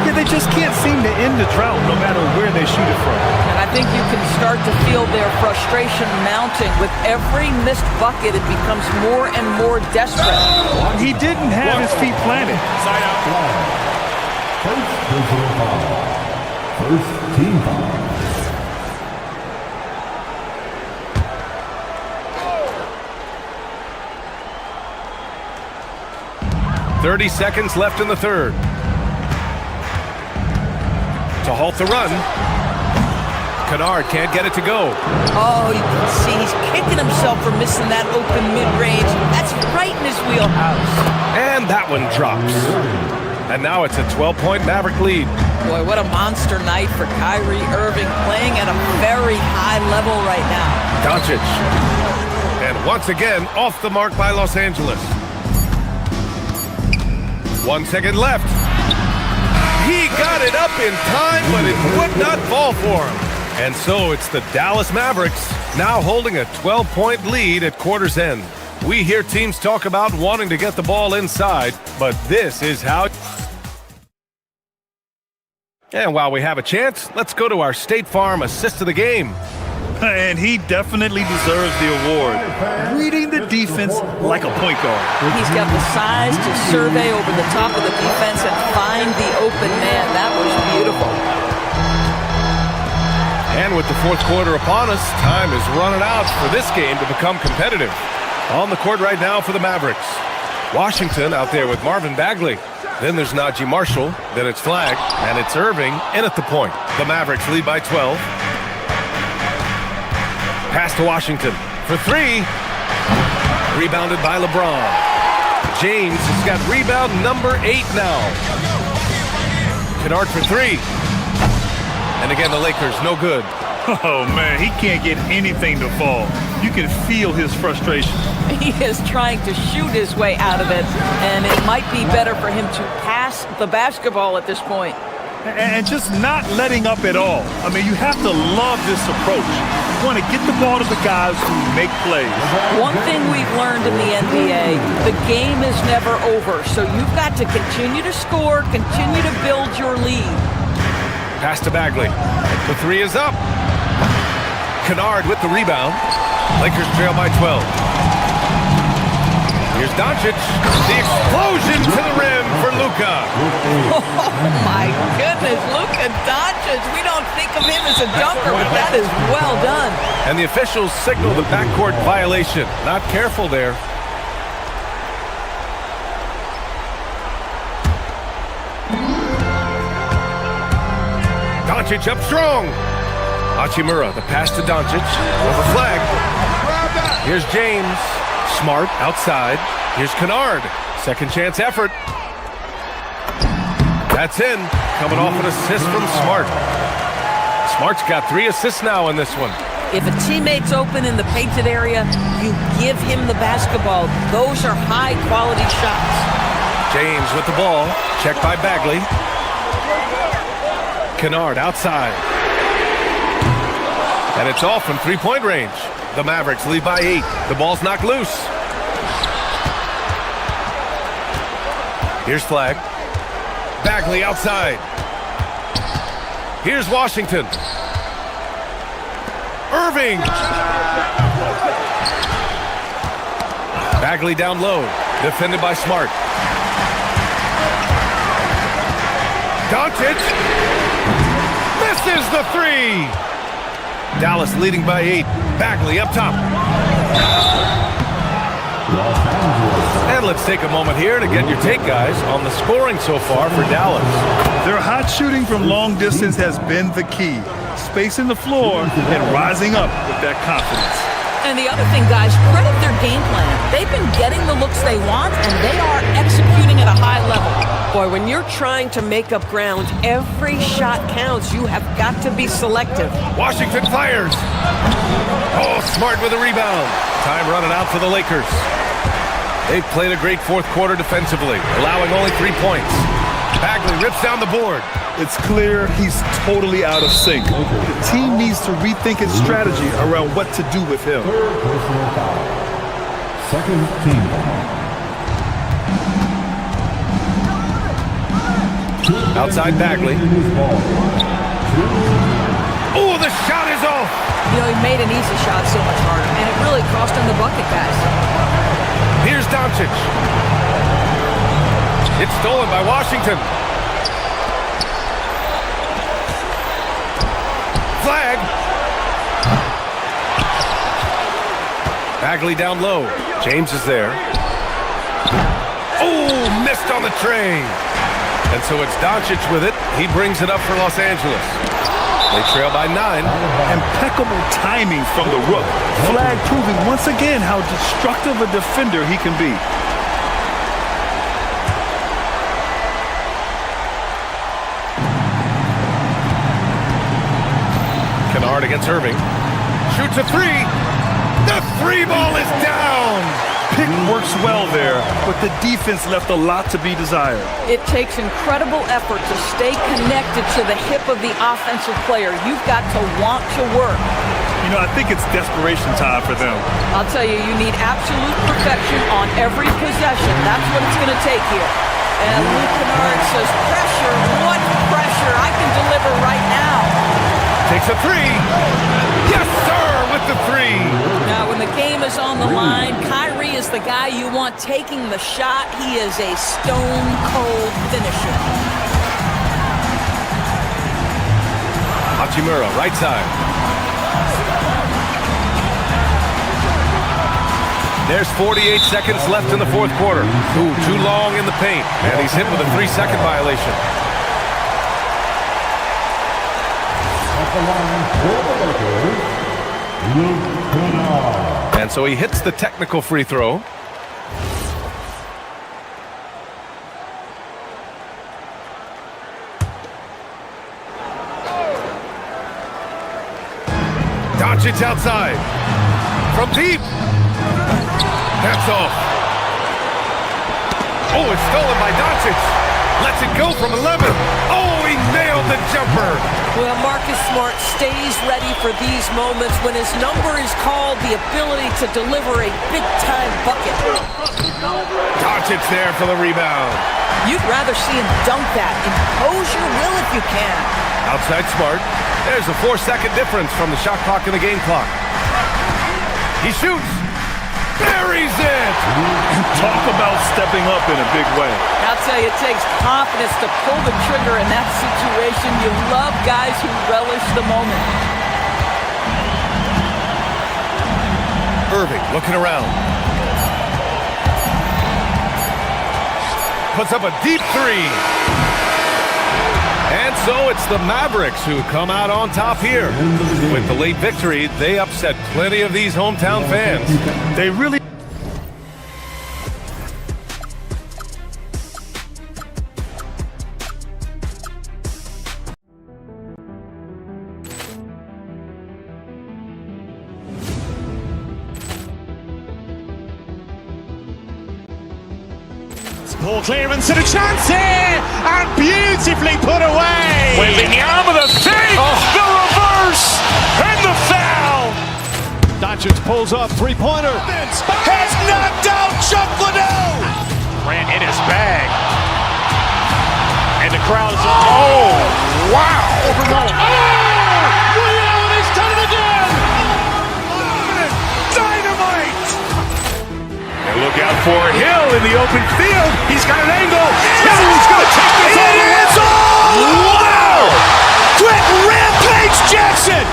Yeah, they just can't seem to end the drought no matter where they shoot it from. And I think you can start to feel their frustration mounting. With every missed bucket, it becomes more and more desperate. He didn't have his feet planted. Side out. First personal foul. First team foul. 30 seconds left in the third. To halt the run. Kennard can't get it to go. Oh, you can see he's kicking himself for missing that open mid-range. That's right in his wheelhouse. And that one drops. And now it's a 12-point Maverick lead. Boy, what a monster night for Kyrie Irving, playing at a very high level right now. Doncic. And once again, off the mark by Los Angeles. 1 second left. He got it up in time, but it would not fall for him. And so it's the Dallas Mavericks now holding a 12-point lead at quarter's end. We hear teams talk about wanting to get the ball inside, but this is how. And while we have a chance, let's go to our State Farm assist of the game. And he definitely deserves the award. Reading the defense like a point guard. He's got the size to survey over the top of the defense and find the open man. That was beautiful. And with the fourth quarter upon us, time is running out for this game to become competitive. On the court right now for the Mavericks. Washington out there with Marvin Bagley. Then there's Najee Marshall. Then it's Flagg. And it's Irving in at the point. The Mavericks lead by 12. Pass to Washington for 3. Rebounded by LeBron. James has got rebound number 8 now. Kennard for 3. And again, the Lakers, no good. Oh, man, he can't get anything to fall. You can feel his frustration. He is trying to shoot his way out of it, and it might be better for him to pass the basketball at this point. And just not letting up at all. I mean, you have to love this approach. You want to get the ball to the guys who make plays. One thing we've learned in the NBA, the game is never over, so you've got to continue to score, continue to build your lead. Pass to Bagley. The 3 is up. Kennard with the rebound. Lakers trail by 12. Here's Doncic. The explosion to the rim for Luka. Oh my goodness, Luka Doncic. We don't think of him as a dunker, but that is well done. And the officials signal the backcourt violation. Not careful there. Doncic up strong. Hachimura, the pass to Doncic with a flag. Here's James. Smart outside. Here's Kennard. Second chance effort. That's in. Coming off an assist from Smart. Smart's got 3 assists now in this one. If a teammate's open in the painted area, you give him the basketball. Those are high-quality shots. James with the ball. Checked by Bagley. Kennard outside. And it's off from three-point range. The Mavericks lead by 8. The ball's knocked loose. Here's Flag. Bagley outside. Here's Washington. Irving. Bagley down low. Defended by Smart. Doncic. Misses the 3. Dallas leading by 8. Bagley up top. And let's take a moment here to get your take, guys, on the scoring so far for Dallas. Their hot shooting from long distance has been the key. Spacing the floor and rising up with that confidence. And the other thing, guys, credit their game plan. They've been getting the looks they want, and they are executing at a high level. Boy, when you're trying to make up ground, every shot counts. You have got to be selective. Washington fires. Oh, Smart with a rebound. Time running out for the Lakers. They've played a great fourth quarter defensively, allowing only 3 points. Bagley rips down the board. It's clear he's totally out of sync. The team needs to rethink its strategy around what to do with him. Second team. Outside Bagley. Oh, the shot is off. You know, he made an easy shot so much harder, and it really cost him the bucket, guys. Here's Doncic. It's stolen by Washington. Flag. Bagley down low. James is there. Oh, missed on the tray. And so it's Doncic with it. He brings it up for Los Angeles. They trail by 9. Impeccable timing from the rook. Flag proving once again how destructive a defender he can be. Kennard against Irving. Shoots a 3. The 3 ball is down. Pick works well there, but the defense left a lot to be desired. It takes incredible effort to stay connected to the hip of the offensive player. You've got to want to work. You know, I think it's desperation time for them. I'll tell you, you need absolute perfection on every possession. That's what it's going to take here. And Luke Kennard says, pressure, what pressure? I can deliver right now. Takes a 3. Yes, sir, with the 3. Now, when the game is on the line, Kyrie is the guy you want taking the shot. He is a stone-cold finisher. Hachimura, right side. There's 48 seconds left in the fourth quarter. Ooh, too long in the paint. And he's hit with a 3-second violation. And so he hits the technical free throw. Doncic outside. From deep. That's off. Oh, it's stolen by Doncic. Lets it go from 11. Oh, he nailed the jumper. Well, Marcus Smart stays ready for these moments when his number is called, the ability to deliver a big-time bucket. Doncic there for the rebound. You'd rather see him dunk that. Impose your will if you can. Outside Smart. There's a 4-second difference from the shot clock and the game clock. He shoots. Buries it. Talk about stepping up in a big way. I'll tell you, it takes confidence to pull the trigger in that situation. You love guys who relish the moment. Irving looking around. Puts up a deep three. And so it's the Mavericks who come out on top here. With the late victory, they upset plenty of these hometown fans. They really... Ball clearance and a chance here, and beautifully put away. Wembanyama the fake, the reverse, and the foul. Doncic pulls up, three-pointer. Has knocked out Chuck Liddell. Ran in his bag. And the crowd is... Oh, wow. He's done it again. Dynamite. And look out for Hill in the open field. He's got an angle. Hill's going to take this all the way. Wow! Quick Rampage Jackson.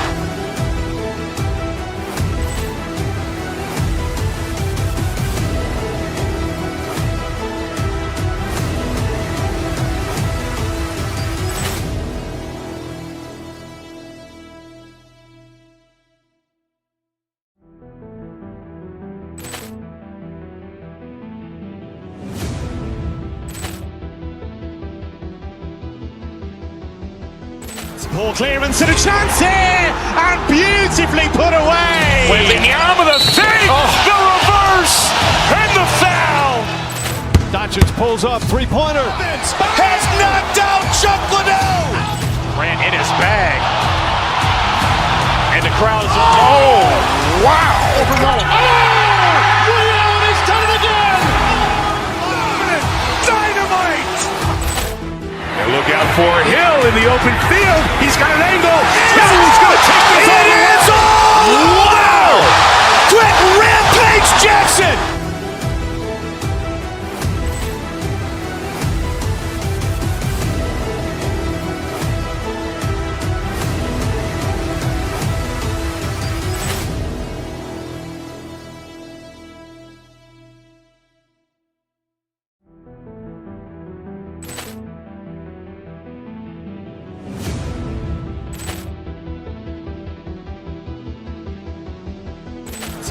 Ball clearance and a chance here, and beautifully put away. Wembanyama the fake, the reverse, and the foul. Doncic pulls up, three-pointer. Has knocked out Chuck Liddell. Ran in his bag. And the crowd is... Oh, wow. He's done it again. Dynamite. And look out for Hill in the open field. He's got an angle. Hill's going to take this all the way. Wow! Quick Rampage Jackson.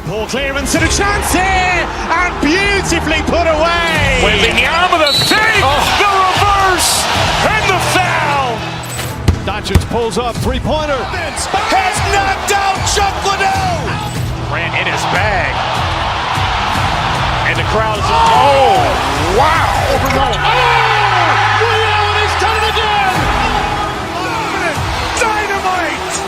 Ball clearance and a chance here, and beautifully put away. Wembanyama the fake, the reverse, and the foul. Doncic pulls up, three-pointer. Has knocked out Chuck Liddell. Ran in his bag. And the crowd is... Oh, wow. He's done it again. Dynamite.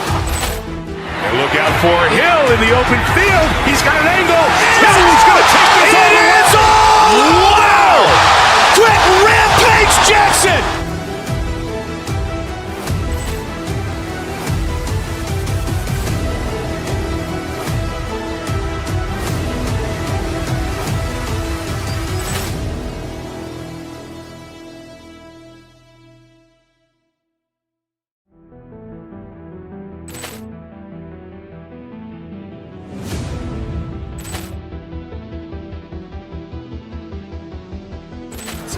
And look out for Hill in the open field. He's got an angle. Hill's going to take this all the way. Wow! Quick Rampage Jackson.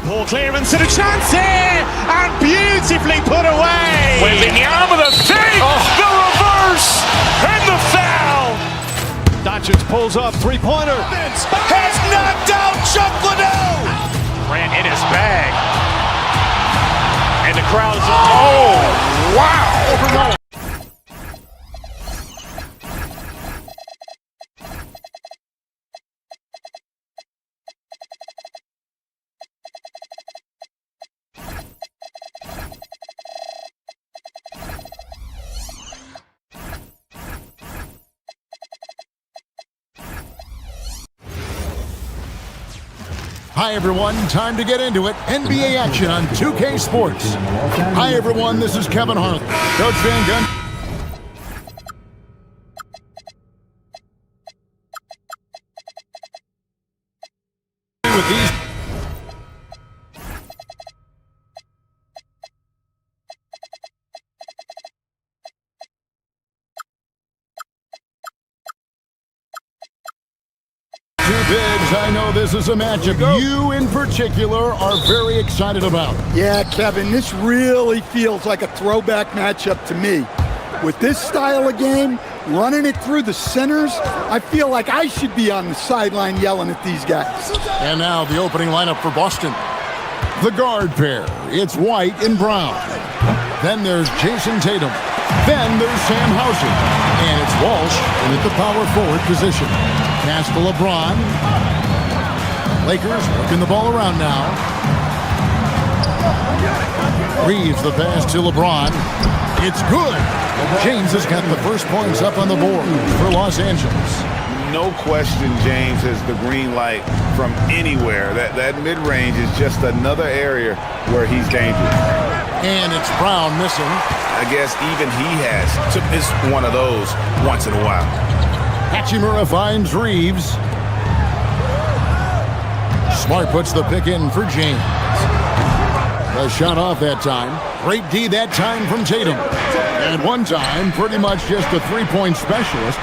Ball clearance and a chance here, and beautifully put away. Wembanyama the fake, the reverse, and the foul. Doncic pulls up, three-pointer. Has knocked out Chuck Liddell. Ran in his bag. And the crowd is... Oh, wow. Hi, everyone. Time to get into it. NBA action on 2K Sports. Hi, everyone. This is Kevin Harlan. Coach Van Gundy. with these. Two bigs, I know this is a matchup you in particular are very excited about. Yeah, Kevin, this really feels like a throwback matchup to me. With this style of game, running it through the centers, I feel like I should be on the sideline yelling at these guys. And now the opening lineup for Boston. The guard pair, it's White and Brown. Then there's Jason Tatum. Then there's Sam Hauser. And it's Walsh in at the power forward position. Pass to LeBron. Lakers working the ball around now. Reeves the pass to LeBron. It's good. James has got the first points up on the board for Los Angeles. No question James has the green light from anywhere. That mid-range is just another area where he's dangerous. And it's Brown missing. I guess even he has to miss one of those once in a while. Hachimura finds Reeves. Smart puts the pick in for James. A shot off that time. Great D that time from Tatum. And one time, pretty much just a three-point specialist,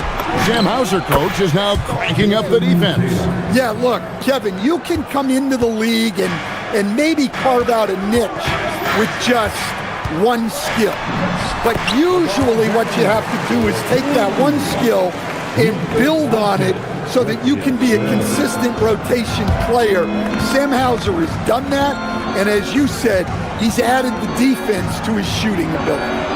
Sam Hauser, coach, is now cranking up the defense. Yeah, look, Kevin, you can come into the league and maybe carve out a niche with just one skill. But usually what you have to do is take that one skill and build on it so that you can be a consistent rotation player. Sam Hauser has done that, and as you said, he's added the defense to his shooting ability.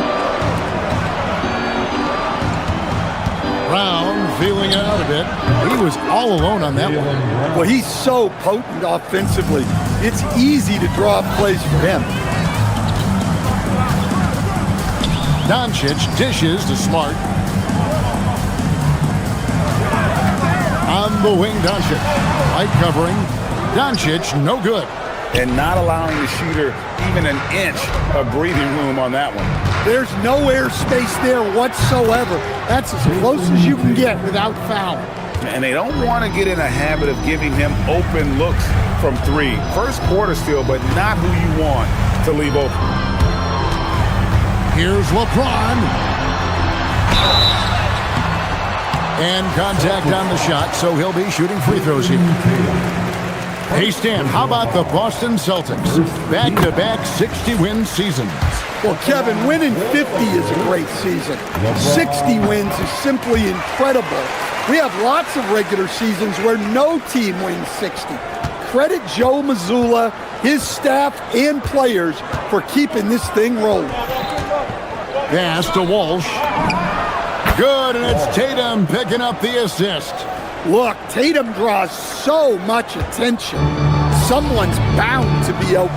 Brown feeling it out a bit. He was all alone on that one. Well, he's so potent offensively. It's easy to draw up plays for him. Doncic dishes to Smart. On the wing, Doncic. Light covering. Doncic, no good. And not allowing the shooter even an inch of breathing room on that one. There's no airspace there whatsoever. That's as close as you can get without foul. And they don't want to get in a habit of giving him open looks from three. First quarter still, but not who you want to leave open. Here's LeBron. And contact on the shot, so he'll be shooting free throws here. Hey, Stan, how about the Boston Celtics? Back-to-back 60-win seasons. Well, Kevin, winning 50 is a great season. 60 wins is simply incredible. We have lots of regular seasons where no team wins 60. Credit Joe Mazzulla, his staff, and players for keeping this thing rolling. Pass to Walsh. Good, and it's Tatum picking up the assist. Look, Tatum draws so much attention. Someone's bound to be open.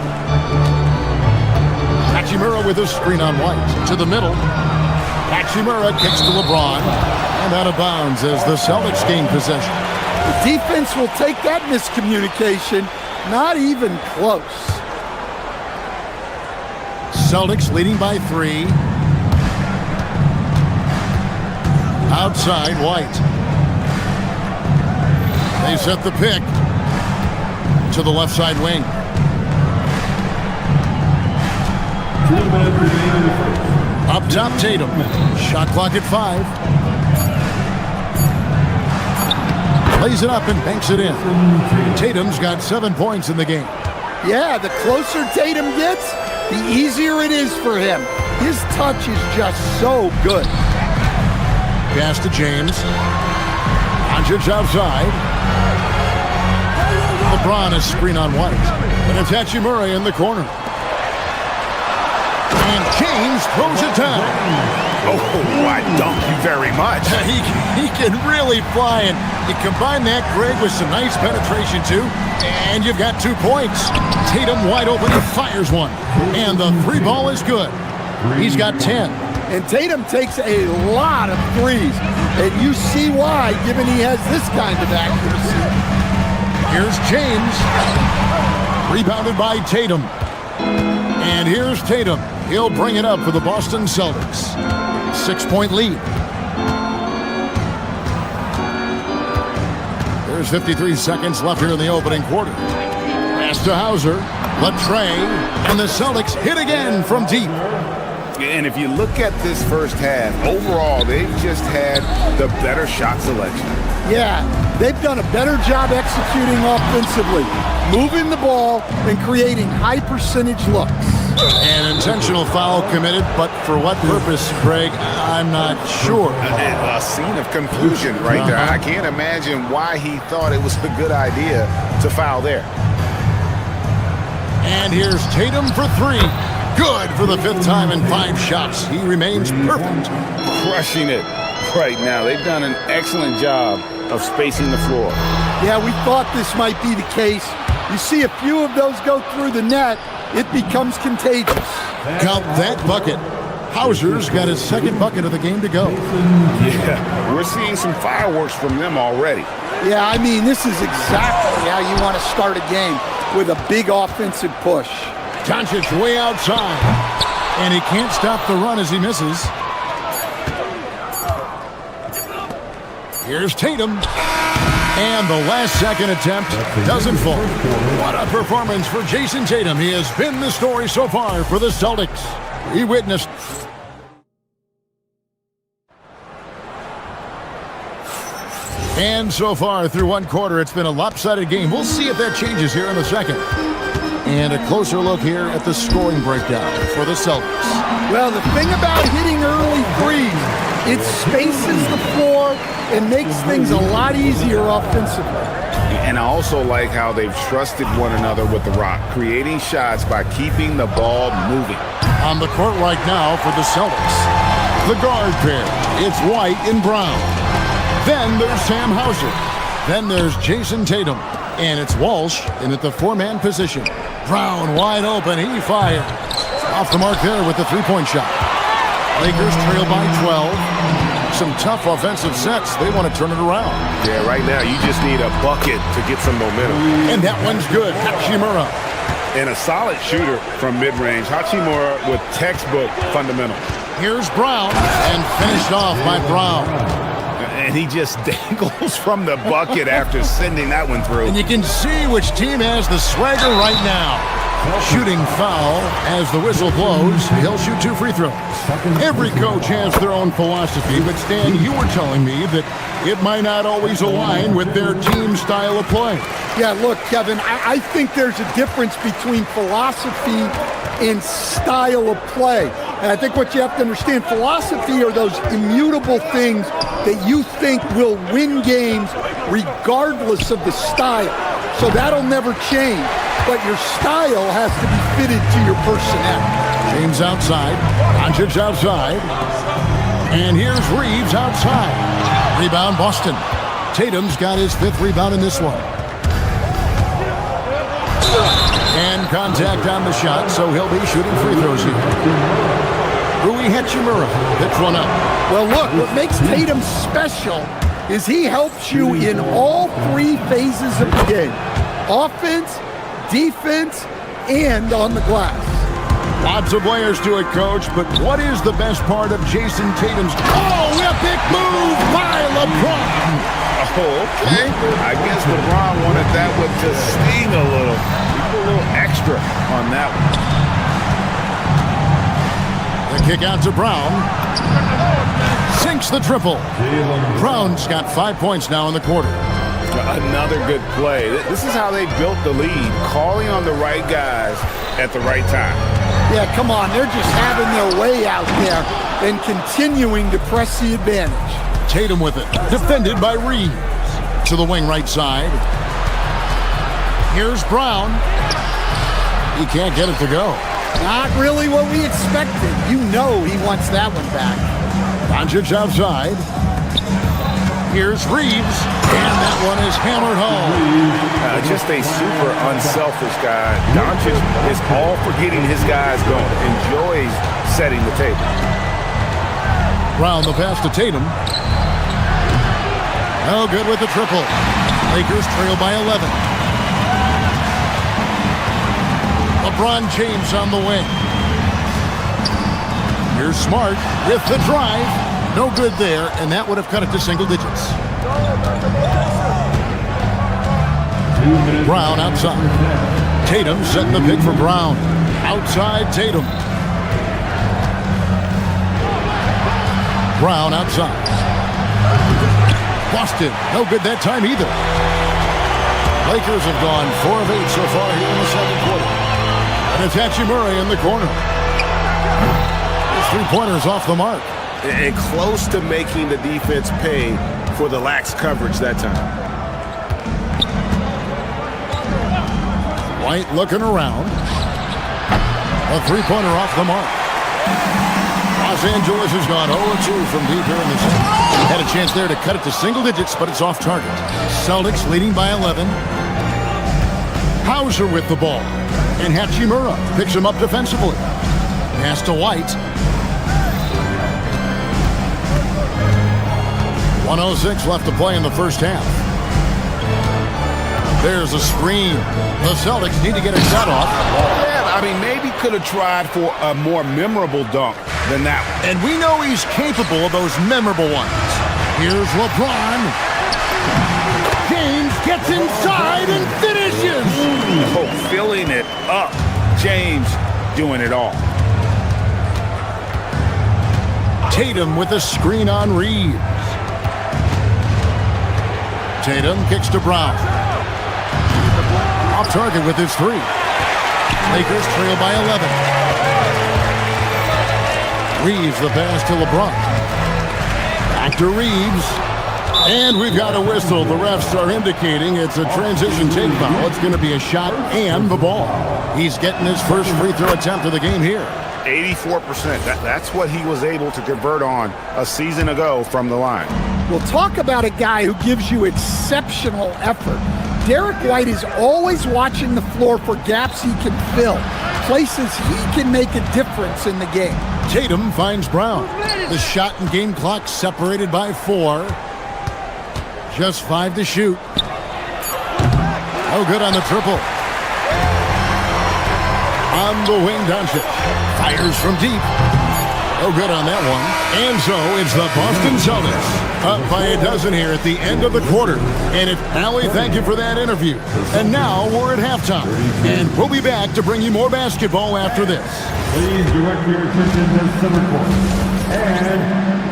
Hachimura with a screen on White. To the middle. Hachimura kicks to LeBron. And out of bounds as the Celtics gain possession. The defense will take that miscommunication. Not even close. Celtics leading by 3. Outside, White. They set the pick to the left side wing. Up top, Tatum. Shot clock at 5. Plays it up and banks it in. Tatum's got 7 points in the game. Yeah, the closer Tatum gets, the easier it is for him. His touch is just so good. Pass to James. Doncic outside. LeBron is screen on White. And it's Hachimura in the corner. And James throws it down. Oh, I dunk you very much. He can really fly, and you combine that, Greg, with some nice penetration, too, and you've got 2 points. Tatum wide open, he fires one, and the 3 ball is good. He's got 10. And Tatum takes a lot of threes, and you see why, given he has this kind of accuracy. Here's James. Rebounded by Tatum. And here's Tatum. He'll bring it up for the Boston Celtics. 6-point lead. There's 53 seconds left here in the opening quarter. Pass to Hauser, Latrey, and the Celtics hit again from deep. And if you look at this first half, overall, they've just had the better shot selection. Yeah, they've done a better job executing offensively, moving the ball and creating high percentage looks. An intentional foul committed, but for what purpose, Greg, I'm not sure. A scene of confusion right there. I can't imagine why he thought it was a good idea to foul there. And here's Tatum for three. Good for the 5th time in 5 shots. He remains perfect. Crushing it right now. They've done an excellent job of spacing the floor. Yeah, we thought this might be the case. You see a few of those go through the net, it becomes contagious. Count that bucket. Hauser's got his 2nd bucket of the game to go. Yeah, we're seeing some fireworks from them already. Yeah, I mean, this is exactly how you want to start a game, with a big offensive push. Doncic way outside, and he can't stop the run as he misses. Here's Tatum, and the last second attempt doesn't fall. What a performance for Jason Tatum. He has been the story so far for the Celtics. He witnessed. And so far through one quarter, it's been a lopsided game. We'll see if that changes here in the second. And a closer look here at the scoring breakdown for the Celtics. Well, the thing about hitting early threes, it spaces the floor and makes things a lot easier offensively. And I also like how they've trusted one another with the rock, creating shots by keeping the ball moving. On the court right now for the Celtics, the guard pair, it's White and Brown. Then there's Sam Hauser. Then there's Jason Tatum. And it's Walsh in at the 4-man position. Brown wide open. He fires. Off the mark there with the 3-point shot. Lakers trail by 12. Some tough offensive sets. They want to turn it around. Yeah, right now you just need a bucket to get some momentum. And that one's good. Hachimura. And a solid shooter from mid-range. Hachimura with textbook fundamentals. Here's Brown. And finished off by Brown. And he just dangles from the bucket after sending that one through. And you can see which team has the swagger right now. Shooting foul as the whistle blows. He'll shoot 2 free throws. Every coach has their own philosophy, but Stan, you were telling me that it might not always align with their team style of play. Yeah, look, Kevin, I think there's a difference between philosophy and style of play. And I think what you have to understand, philosophy are those immutable things that you think will win games regardless of the style. So that'll never change. But your style has to be fitted to your personnel. James outside. Doncic outside. And here's Reeves outside. Rebound Boston. Tatum's got his 5th rebound in this one. And contact on the shot, so he'll be shooting free throws here. Rui Hachimura picks one up. Well, look, what makes Tatum special is he helps you in all 3 phases of the game. Offense, defense, and on the glass. Lots of layers to it, Coach, but what is the best part of Jason Tatum's... Oh, epic move by LeBron! Oh, okay. I guess LeBron wanted that one to sting a little. He put a little extra on that one. The kick out to Brown. Sinks the triple. Brown's got 5 points now in the quarter. Another good play. This is how they built the lead, calling on the right guys at the right time. Yeah, come on. They're just having their way out there and continuing to press the advantage. Tatum with it. Defended by Reeves. To the wing right side. Here's Brown. He can't get it to go. Not really what we expected. You know he wants that one back. Doncic outside. Here's Reeves. And that one is hammered home. Just a super unselfish guy. Doncic is all for getting his guys going. Enjoys setting the table. Brown the pass to Tatum. No good with the triple. Lakers trail by 11. LeBron James on the wing. Here's Smart with the drive. No good there, and that would have cut it to single digits. Brown outside. Tatum setting the pick for Brown. Outside Tatum. Brown outside. Boston, no good that time either. Lakers have gone 4 of 8 so far here in the second quarter. And it's Hachimura in the corner. His three-pointer's off the mark. And close to making the defense pay for the lax coverage that time. White looking around. A three-pointer off the mark. Los Angeles has gone 0-2 from deep here in the second. Had a chance there to cut it to single digits, but it's off target. Celtics leading by 11. Hauser with the ball. And Hachimura picks him up defensively. Pass to White. 1:06 left to play in the first half. There's a screen. The Celtics need to get a shot off. Yeah, I mean, maybe could have tried for a more memorable dunk than that one. And we know he's capable of those memorable ones. Here's LeBron. James gets inside and finishes. Oh, filling it up. James doing it all. Tatum with a screen on Reeves. Tatum kicks to Brown. Off target with his three. Lakers trail by 11. Reeves the pass to LeBron. Back to Reeves. And we've got a whistle. The refs are indicating it's a transition take foul. It's going to be a shot and the ball. He's getting his first free throw attempt of the game here. 84%. That's what he was able to convert on a season ago from the line. We'll talk about a guy who gives you exceptional effort. Derek White is always watching the floor for gaps he can fill, places he can make a difference in the game. Tatum finds Brown. The shot and game clock separated by 4. Just 5 to shoot. No good on the triple. On the wing, Doncic fires from deep. No good on that one. And so it's the Boston Celtics up by a dozen here at the end of the quarter. And it's Allie, thank you for that interview. And now we're at halftime. And we'll be back to bring you more basketball after this. Please direct your attention to center court. And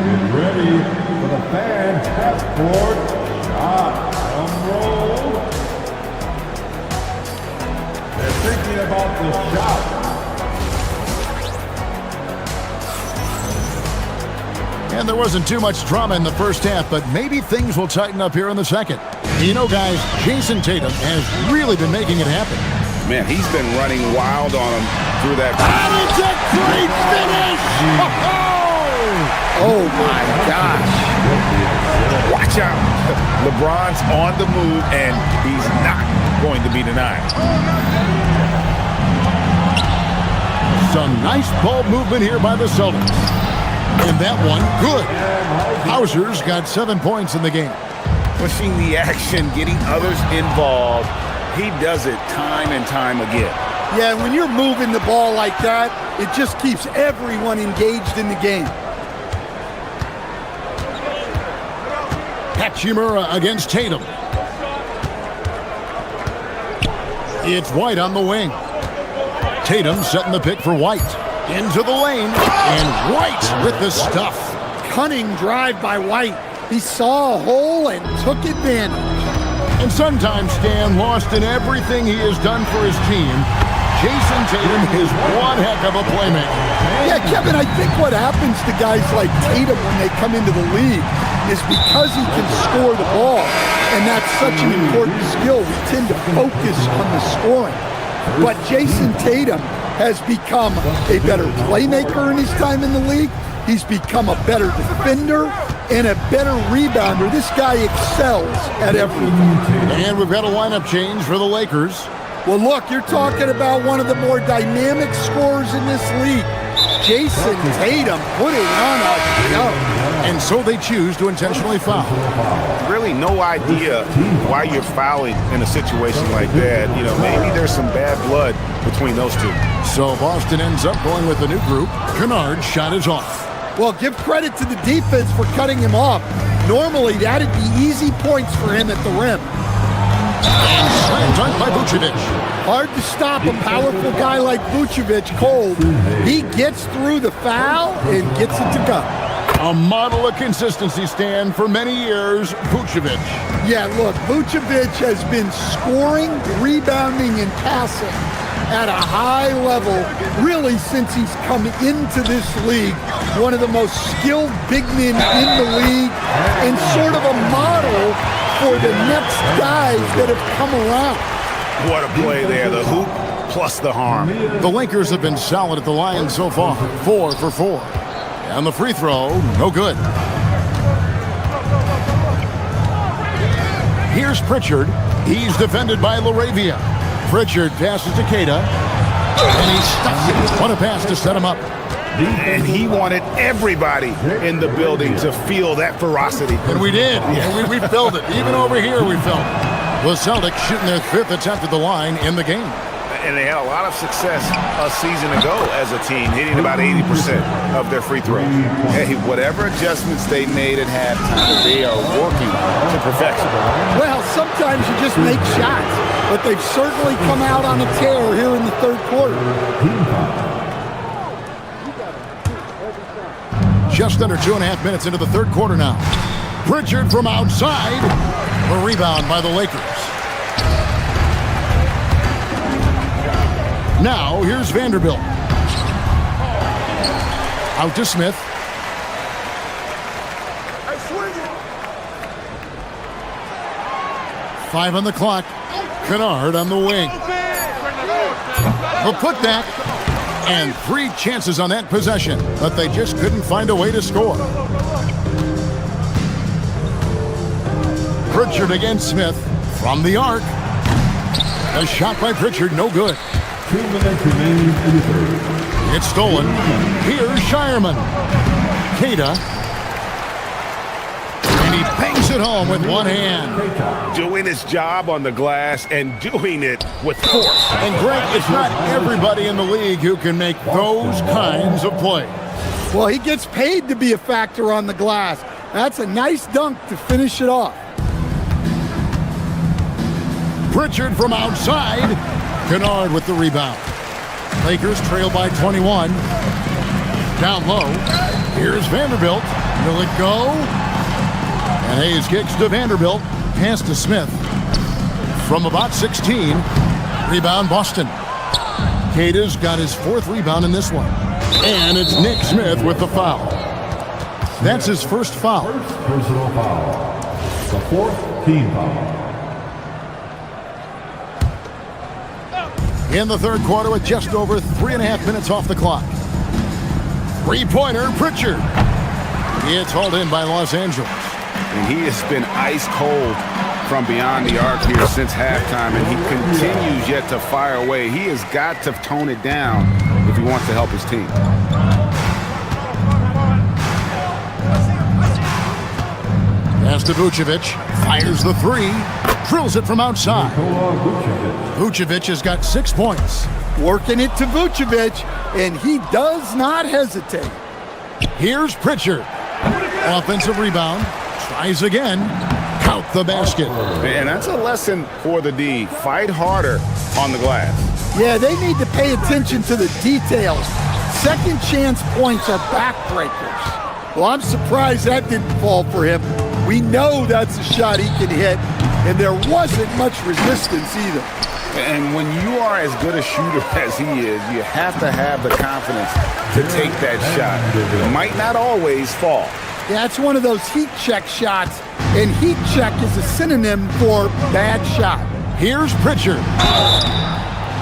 get ready for the fan half-court shot. Drum roll. They're thinking about the shot. And there wasn't too much drama in the first half, but maybe things will tighten up here in the second. You know, guys, Jason Tatum has really been making it happen. Man, he's been running wild on him through that. That is a great finish! Oh my gosh. Watch out. LeBron's on the move, and he's not going to be denied. Some nice ball movement here by the Celtics. And that one, good. Hauser's got 7 points in the game. Pushing the action, getting others involved. He does it time and time again. Yeah, when you're moving the ball like that, it just keeps everyone engaged in the game. Hachimura against Tatum. It's White on the wing. Tatum setting the pick for White. Into the lane, and White with the stuff. Cunning drive by White. He saw a hole and took advantage. And sometimes, Stan, lost in everything he has done for his team, Jason Tatum is one heck of a playmaker. Yeah, Kevin, I think what happens to guys like Tatum when they come into the league is because he can score the ball, and that's such an important skill, we tend to focus on the scoring. But Jason Tatum has become a better playmaker in his time in the league. He's become a better defender and a better rebounder. This guy excels at everything. And we've got a lineup change for the Lakers. Well, look, you're talking about one of the more dynamic scorers in this league. Jason Tatum putting on a show. And so they choose to intentionally foul. Really no idea why you're fouling in a situation like that. You know, maybe there's some bad blood between those two. So Boston ends up going with the new group. Kennard's shot is off. Well, give credit to the defense for cutting him off. Normally, that'd be easy points for him at the rim. And slam dunk by Vucevic. Hard to stop a powerful guy like Vucevic cold. He gets through the foul and gets it to go. A model of consistency, Stan, for many years, Vucevic. Yeah, look, Vucevic has been scoring, rebounding, and passing at a high level really since he's come into this league. One of the most skilled big men in the league and sort of a model for the next guys that have come around. What a play there, the hoop plus the harm. The Lakers have been solid at the line so far, 4 for 4. And the free throw, no good. Here's Pritchard. He's defended by LaRavia. Pritchard passes to Keita, and he stuffs it. What a pass to set him up. And he wanted everybody in the building to feel that ferocity. And we did. Yeah. We felt it. Even over here, we felt it. The Celtics shooting their 5th attempt at the line in the game. And they had a lot of success a season ago as a team, hitting about 80% of their free throws. Hey, whatever adjustments they made at halftime, they are working to perfection. Well, sometimes you just make shots, but they've certainly come out on a tear here in the third quarter. Just under 2.5 minutes into the third quarter now. Pritchard from outside. A rebound by the Lakers. Now, here's Vanderbilt. Out to Smith. Five on the clock. Kennard on the wing. The putback. And 3 chances on that possession, but they just couldn't find a way to score. Pritchard against Smith from the arc. A shot by Pritchard, no good. 2 minutes remaining in the third. It's stolen. Here's Shireman. Keita. And he bangs it home with one hand. Doing his job on the glass and doing it with force. And Greg, it's not everybody in the league who can make those kinds of plays. Well, he gets paid to be a factor on the glass. That's a nice dunk to finish it off. Pritchard from outside. Kennard with the rebound. Lakers trail by 21. Down low. Here's Vanderbilt. Will it go? And Hayes kicks to Vanderbilt. Pass to Smith. From about 16. Rebound Boston. Keita's got his 4th rebound in this one. And it's Nick Smith with the foul. That's his first foul. First personal foul. The 4th team foul. In the third quarter with just over 3.5 minutes off the clock. Three-pointer, Pritchard. It's hauled in by Los Angeles. And he has been ice cold from beyond the arc here since halftime, and he continues yet to fire away. He has got to tone it down if he wants to help his team. Pass to Vucevic. Fires the 3. Drills it from outside. Vucevic has got 6 points. Working it to Vucevic, and he does not hesitate. Here's Pritchard. Offensive rebound. Tries again. Count the basket. And that's a lesson for the D. Fight harder on the glass. Yeah, they need to pay attention to the details. Second chance points are backbreakers. Well, I'm surprised that didn't fall for him. We know that's a shot he can hit, and there wasn't much resistance either. And when you are as good a shooter as he is, you have to have the confidence to take that shot. It might not always fall. Yeah, it's one of those heat check shots, and heat check is a synonym for bad shot. Here's Pritchard.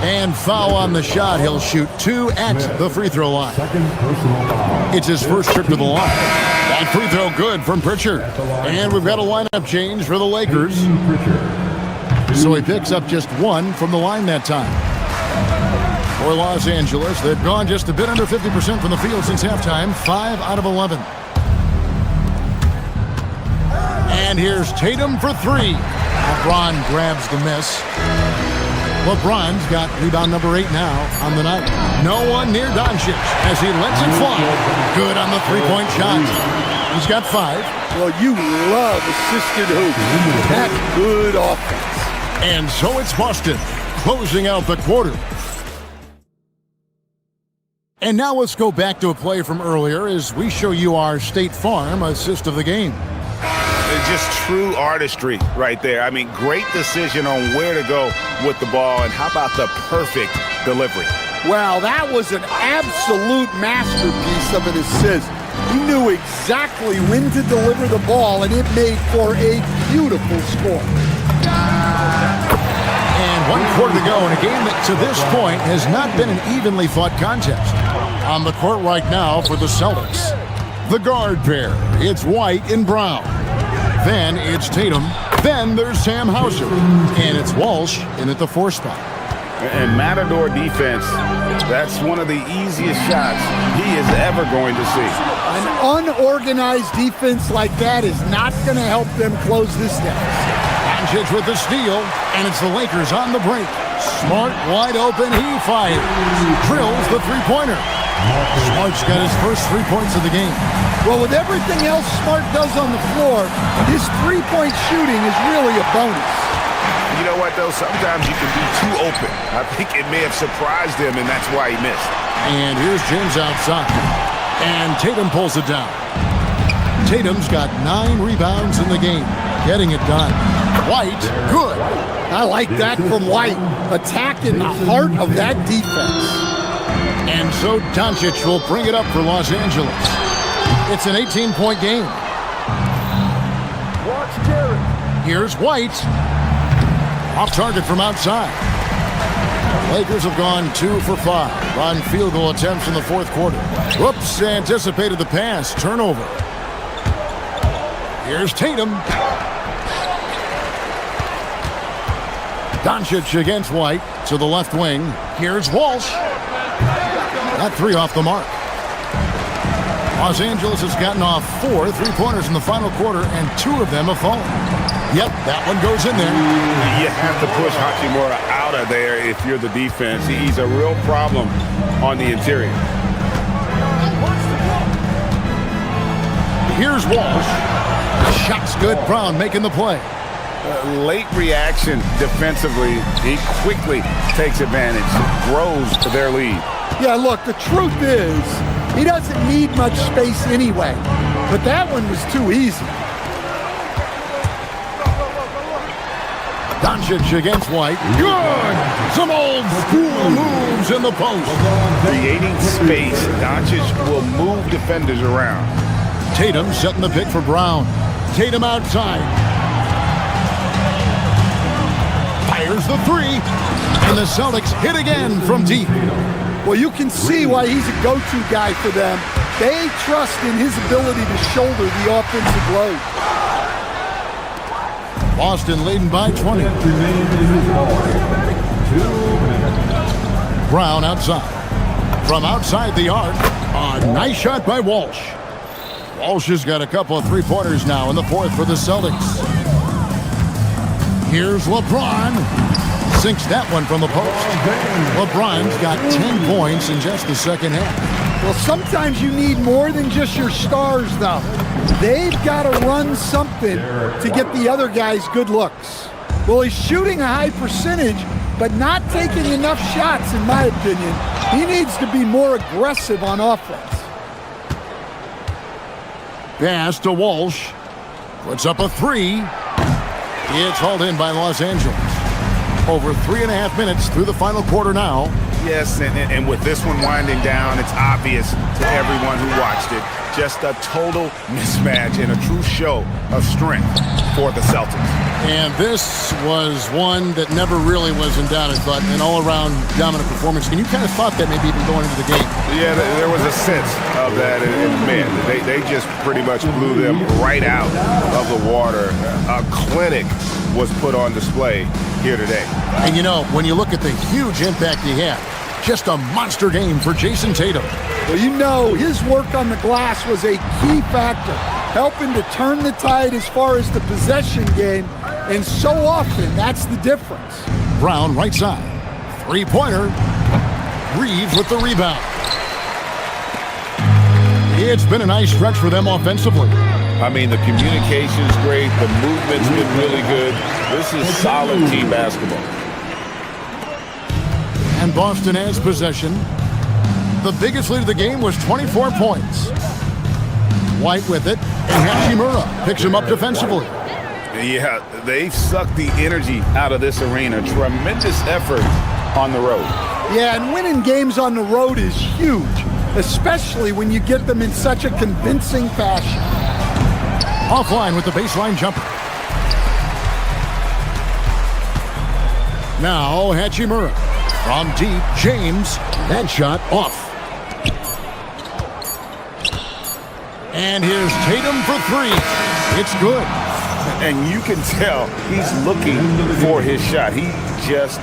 And foul on the shot. He'll shoot 2 at the free throw line. It's his first trip to the line. That free throw good from Pritchard. And we've got a lineup change for the Lakers. So he picks up just 1 from the line that time. For Los Angeles, they've gone just a bit under 50% from the field since halftime. 5 out of 11. And here's Tatum for 3. LeBron grabs the miss. LeBron's got rebound number 8 now on the night. No one near Doncic as he lets it fly. Good on the 3-point shot. He's got 5. Well, you love assisted hoops. That's good offense. And so it's Boston closing out the quarter. And now let's go back to a play from earlier as we show you our State Farm assist of the game. Just true artistry right there. I mean, great decision on where to go with the ball, and how about the perfect delivery? Well, that was an absolute masterpiece of an assist. He knew exactly when to deliver the ball, and it made for a beautiful score. And 1 quarter to go in a game that to this point has not been an evenly fought contest. On the court right now for the Celtics, the guard pair, it's White and Brown. Then it's Tatum. Then there's Sam Hauser. And it's Walsh in at the 4 spot. And Matador defense, that's one of the easiest shots he is ever going to see. An unorganized defense like that is not going to help them close this down. Doncic with the steal, and it's the Lakers on the break. Smart, wide open, he fires. Drills the three-pointer. Smart's got his first 3 points of the game. Well, with everything else Smart does on the floor, his three-point shooting is really a bonus. You know what, though? Sometimes you can be too open. I think it may have surprised him, and that's why he missed. And here's James outside. And Tatum pulls it down. Tatum's got 9 rebounds in the game. Getting it done. White, good. I like that from White. Attack in the heart of that defense. And so Doncic will bring it up for Los Angeles. It's an 18-point game. Here's White. Off target from outside. Lakers have gone 2 for 5 on field goal attempts in the 4th quarter. Whoops, anticipated the pass. Turnover. Here's Tatum. Doncic against White to the left wing. Here's Walsh. That 3 off the mark. Los Angeles has gotten off 4 3-pointers in the final quarter, and 2 of them have fallen. Yep, that one goes in there. You have to push Hachimura out of there if you're the defense. He's a real problem on the interior. Here's Walsh. Shot's good. Brown making the play. Late reaction defensively. He quickly takes advantage, grows to their lead. Yeah, look, the truth is, he doesn't need much space anyway. But that one was too easy. Doncic against White. Good! Some old school moves in the post. Creating space, Doncic will move defenders around. Tatum setting the pick for Brown. Tatum outside. Fires the 3. And the Celtics hit again from deep. Well, you can see why he's a go-to guy for them. They trust in his ability to shoulder the offensive load. Boston leading by 20. Brown outside. From outside the arc, a nice shot by Walsh. Walsh has got a couple of 3-pointers now in the 4th for the Celtics. Here's LeBron. Sinks that one from the post. LeBron's got 10 points in just the second half. Well, sometimes you need more than just your stars, though. They've got to run something to get the other guys good looks. Well, he's shooting a high percentage, but not taking enough shots, in my opinion. He needs to be more aggressive on offense. Pass to Walsh. Puts up a 3. It's hauled in by Los Angeles. Over 3.5 minutes through the final quarter now. Yes, and with this one winding down, it's obvious to everyone who watched it. Just a total mismatch and a true show of strength for the Celtics. And this was one that never really was in doubt, but an all-around dominant performance. And you kind of thought that maybe even going into the game. Yeah, there was a sense of that. And man, they just pretty much blew them right out of the water. A clinic was put on display here today. And you know, when you look at the huge impact he had, just a monster game for Jason Tatum. Well, you know, his work on the glass was a key factor, helping to turn the tide as far as the possession game, and so often that's the difference. Brown right side. 3-pointer. Reeves with the rebound. It's been a nice stretch for them offensively. I mean, the communication's great. The movement's been really good. This is solid team basketball. And Boston has possession. The biggest lead of the game was 24 points. White with it, and Hachimura picks him up defensively. Yeah, they've sucked the energy out of this arena. Tremendous effort on the road. Yeah, and winning games on the road is huge, especially when you get them in such a convincing fashion. Offline with the baseline jumper. Now Hachimura. From deep, James. That shot off. And here's Tatum for three. It's good. And you can tell he's looking for his shot. He just...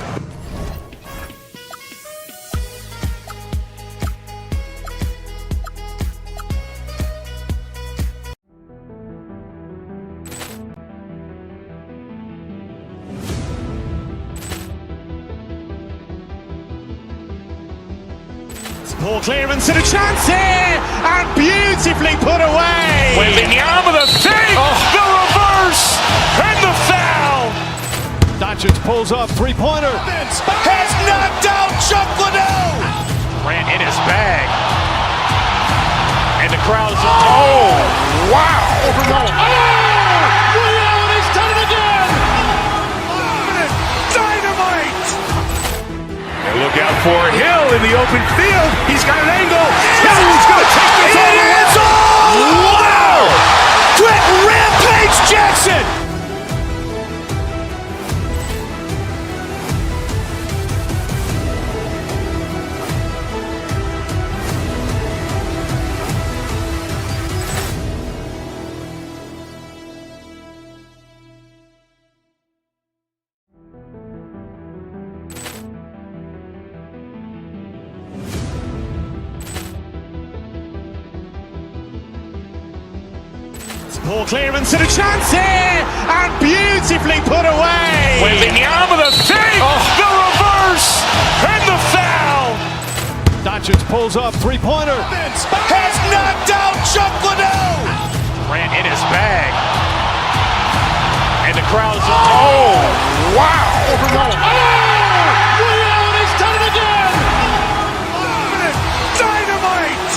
Poor clearance and a chance here, and beautifully put away. Wembanyama the save, the reverse, and the foul. Doncic pulls up, three-pointer. Has knocked out Chuck Liddell. Ran in his bag. And the crowd is... Oh, wow. He's done it again. Dynamite. And look out for Hill in the open field. He's got an angle. Hill's going to take this all the way. Wow! Quick Rampage Jackson. Poor clearance and a chance here, and beautifully put away. Wembanyama the save, the reverse, and the foul. Doncic pulls up, three-pointer. Has knocked out Chuck Liddell. Ran in his bag. And the crowd is... Oh, wow. He's done it again. Dynamite.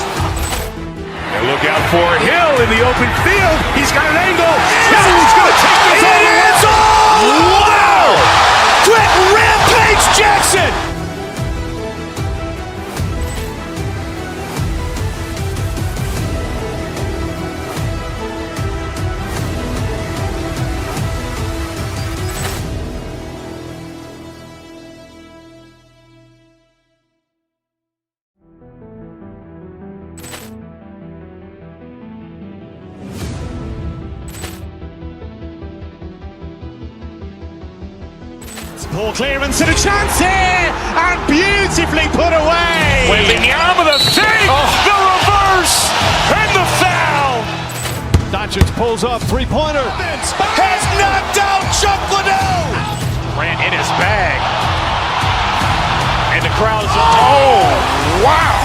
And look out for Hill in the open field. He's got an angle. Hill's going to take this all the way. Wow! Quick Rampage Jackson. Poor clearance and a chance here, and beautifully put away. Wembanyama the save, the reverse, and the foul. Doncic pulls up, three-pointer. Has knocked out Chuck Liddell. Ran in his bag. And the crowd is... Oh, wow.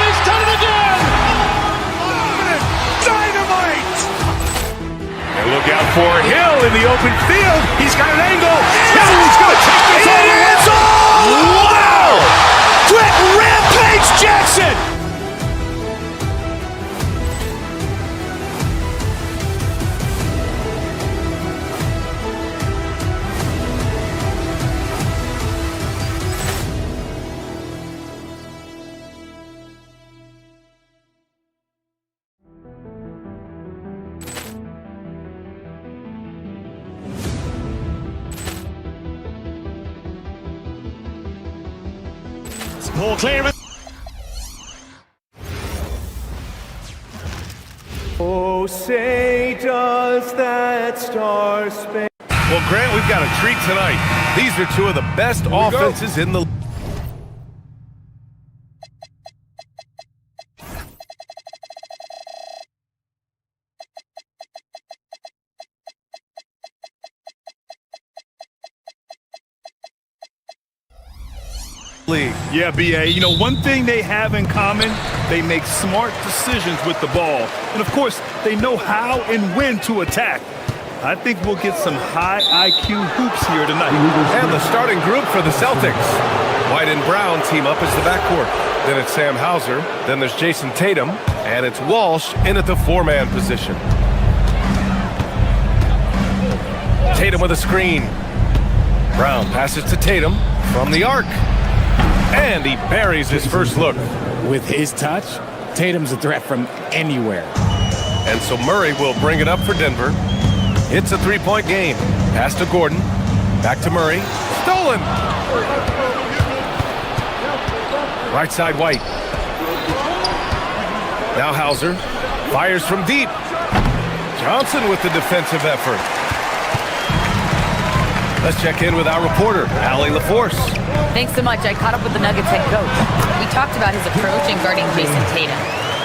He's done it again. Dynamite. And look out for Hill in the open field. He's got an angle. Hill's going to take this all the way. Wow! Quick Rampage Jackson. Poor clearance. Oh, say does that star span... Well, Grant, we've got a treat tonight. These are two of the best offenses in the... league. Yeah, B.A. You know, one thing they have in common, they make smart decisions with the ball. And, of course, they know how and when to attack. I think we'll get some high IQ hoops here tonight. And the starting group for the Celtics. White and Brown team up as the backcourt. Then it's Sam Hauser. Then there's Jason Tatum. And it's Walsh in at the four-man position. Tatum with a screen. Brown passes to Tatum from the arc. And he buries his first look. With his touch, Tatum's a threat from anywhere. And so Murray will bring it up for Denver. It's a three-point game. Pass to Gordon. Back to Murray. Stolen! Right side, White. Now Hauser. Fires from deep. Johnson with the defensive effort. Let's check in with our reporter, Allie LaForce. Thanks so much. I caught up with the Nuggets head coach. We talked about his approach in guarding Jason Tatum.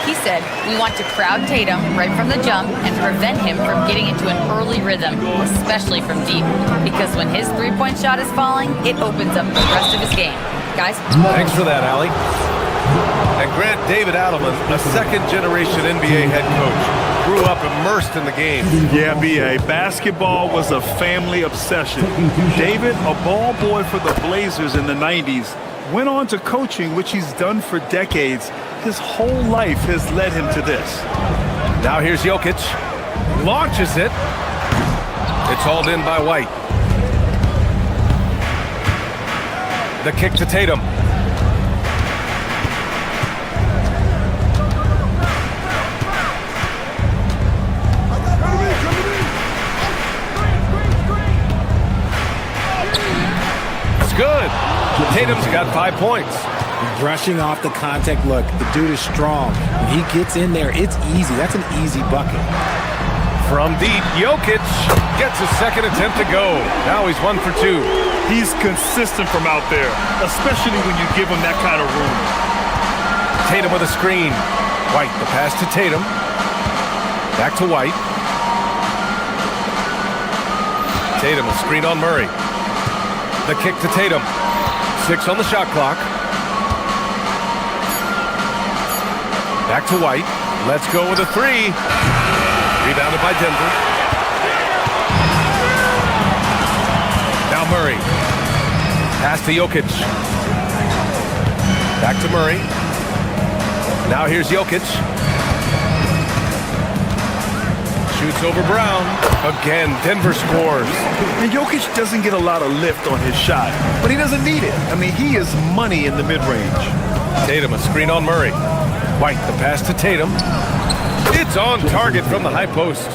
He said, we want to crowd Tatum right from the jump and prevent him from getting into an early rhythm, especially from deep. Because when his three-point shot is falling, it opens up the rest of his game. Guys? Thanks for that, Allie. And Grant David Adelman, a second-generation NBA head coach, grew up immersed in the game. Yeah, B.A. Basketball was a family obsession. David, a ball boy for the Blazers in the 90s, went on to coaching, which he's done for decades. His whole life has led him to this. Now here's Jokic. Launches it. It's hauled in by White. The kick to Tatum. It's good. Tatum's got 5 points. Brushing off the contact look. The dude is strong. When he gets in there, it's easy. That's an easy bucket. From deep, Jokic gets his second attempt to go. Now he's 1 for 2. He's consistent from out there, especially when you give him that kind of room. Tatum with a screen. White, the pass to Tatum. Back to White. Tatum, a screen on Murray. The kick to Tatum. 6 on the shot clock. Back to White. Let's go with a 3. Rebounded by Denver. Now Murray. Pass to Jokic. Back to Murray. Now here's Jokic. Shoots over Brown. Again, Denver scores. And Jokic doesn't get a lot of lift on his shot, but he doesn't need it. I mean, he is money in the mid-range. Tatum, a screen on Murray. White, the pass to Tatum. It's on target from the high post.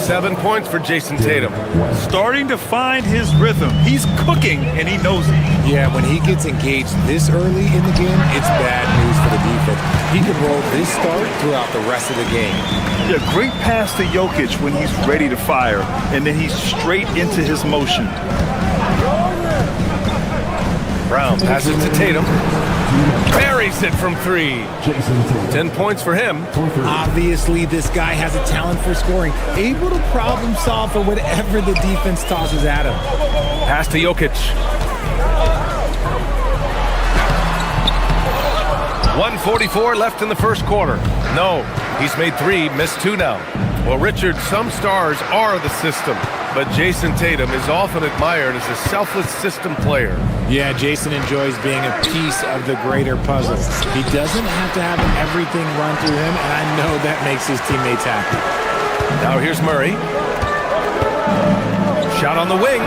7 points for Jason Tatum. Starting to find his rhythm. He's cooking, and he knows it. Yeah, when he gets engaged this early in the game, it's bad news for the defense. He can roll this start throughout the rest of the game. Yeah, great pass to Jokic when he's ready to fire, and then he's straight into his motion. Brown passes to Tatum. Buries it from 3. 10 points for him. Obviously, this guy has a talent for scoring. Able to problem solve for whatever the defense tosses at him. Pass to Jokic. 1:44 left in the first quarter. No, he's made 3, missed 2 now. Well, Richard, some stars are the system, but Jason Tatum is often admired as a selfless system player. Yeah, Jason enjoys being a piece of the greater puzzle. He doesn't have to have everything run through him, and I know that makes his teammates happy. Now here's Murray. Shot on the wing.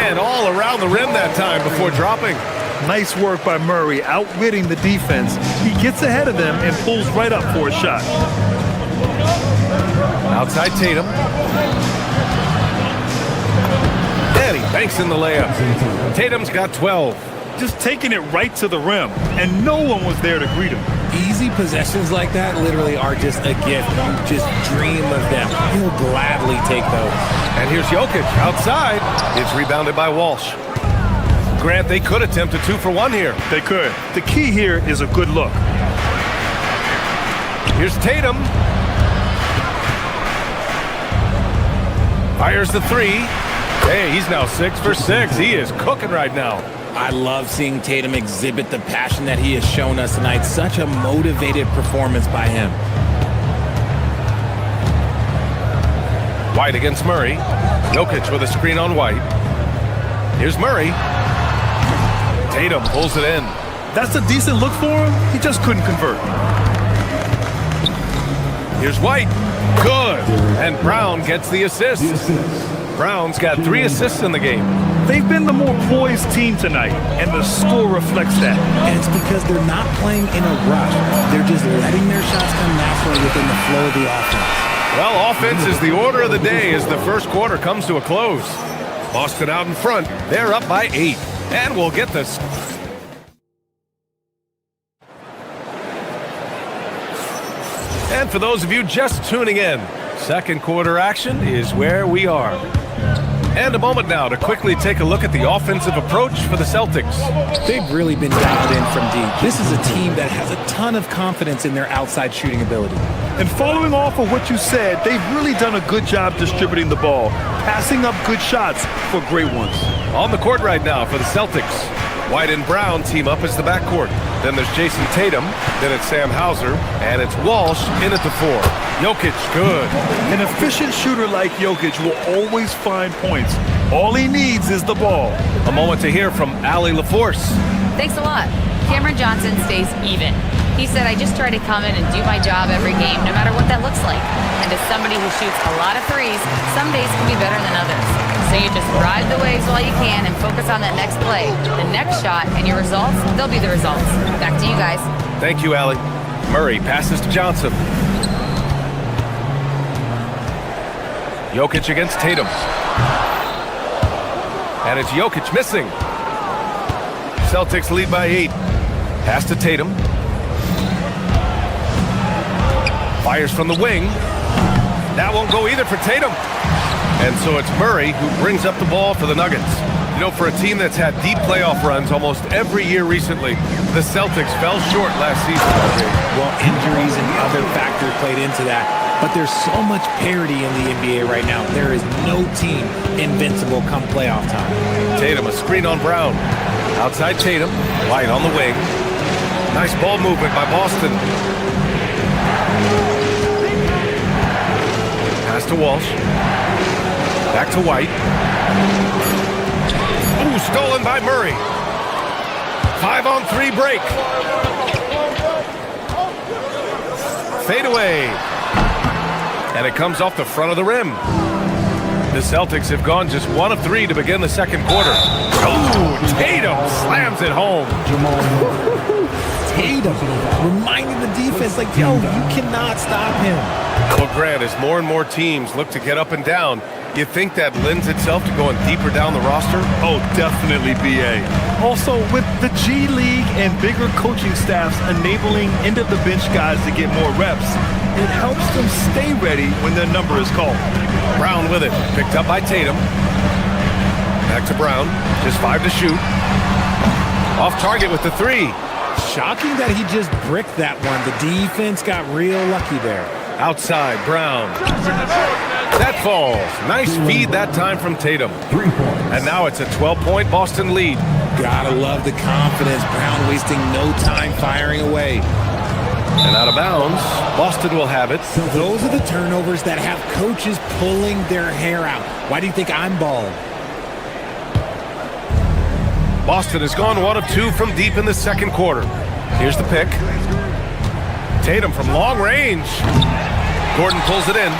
And all around the rim that time before dropping. Nice work by Murray, outwitting the defense. He gets ahead of them and pulls right up for a shot. Outside Tatum. And he banks in the layup. Tatum's got 12. Just taking it right to the rim, and no one was there to greet him. Easy possessions like that literally are just a gift. You just dream of them. He'll gladly take those. And here's Jokic outside. It's rebounded by Walsh. Grant, they could attempt a 2 for 1 here. They could. The key here is a good look. Here's Tatum. Fires the 3. Hey, he's now 6 for 6. He is cooking right now. I love seeing Tatum exhibit the passion that he has shown us tonight. Such a motivated performance by him. White against Murray. Jokic with a screen on White. Here's Murray. Tatum pulls it in. That's a decent look for him. He just couldn't convert. Here's White. Good. And Brown gets the assist. Brown's got 3 assists in the game. They've been the more poised team tonight, and the score reflects that. And it's because they're not playing in a rush. They're just letting their shots come naturally within the flow of the offense. Well, offense is the order of the day as the first quarter comes to a close. Boston out in front. They're up by 8. And we'll get this. And for those of you just tuning in, second quarter action is where we are. And a moment now to quickly take a look at the offensive approach for the Celtics. They've really been dialed in from deep. This is a team that has a ton of confidence in their outside shooting ability. And following off of what you said, they've really done a good job distributing the ball, passing up good shots for great ones. On the court right now for the Celtics, White and Brown team up as the backcourt. Then there's Jason Tatum, then it's Sam Hauser, and it's Walsh in at the 4. Jokic, good. An efficient shooter like Jokic will always find points. All he needs is the ball. A moment to hear from Allie LaForce. Thanks a lot. Cameron Johnson stays even. He said, I just try to come in and do my job every game, no matter what that looks like. And as somebody who shoots a lot of threes, some days can be better than others. So you just ride the waves while you can and focus on that next play, the next shot, and your results, they'll be the results. Back to you guys. Thank you, Allie. Murray passes to Johnson. Jokic against Tatum. And it's Jokic missing. Celtics lead by 8. Pass to Tatum. Fires from the wing. That won't go either for Tatum. And so it's Murray who brings up the ball for the Nuggets. You know, for a team that's had deep playoff runs almost every year recently, the Celtics fell short last season. Well, injuries and other factors played into that. But there's so much parity in the NBA right now. There is no team invincible come playoff time. Tatum, a screen on Brown. Outside Tatum, White on the wing. Nice ball movement by Boston. Pass to Walsh. Back to White. Ooh, stolen by Murray. 5-on-3 break. Fade away. And it comes off the front of the rim. The Celtics have gone just 1 of 3 to begin the second quarter. Oh, Tatum slams it home. Tatum reminding the defense, like, yo, you cannot stop him. Well, Grant, as more and more teams look to get up and down, you think that lends itself to going deeper down the roster? Oh, definitely, BA. Also, with the G League and bigger coaching staffs enabling end-of-the-bench guys to get more reps, it helps them stay ready when their number is called. Brown with it, picked up by Tatum. Back to Brown, just 5 to shoot. Off target with the 3. Shocking that he just bricked that one. The defense got real lucky there. Outside, Brown. That falls. Nice feed that time from Tatum. And now it's a 12-point Boston lead. Gotta love the confidence. Brown wasting no time firing away. And out of bounds, Boston will have it. Those are the turnovers that have coaches pulling their hair out. Why do you think I'm bald? Boston has gone 1 of 2 from deep in the second quarter. Here's the pick. Tatum from long range. Gordon pulls it in.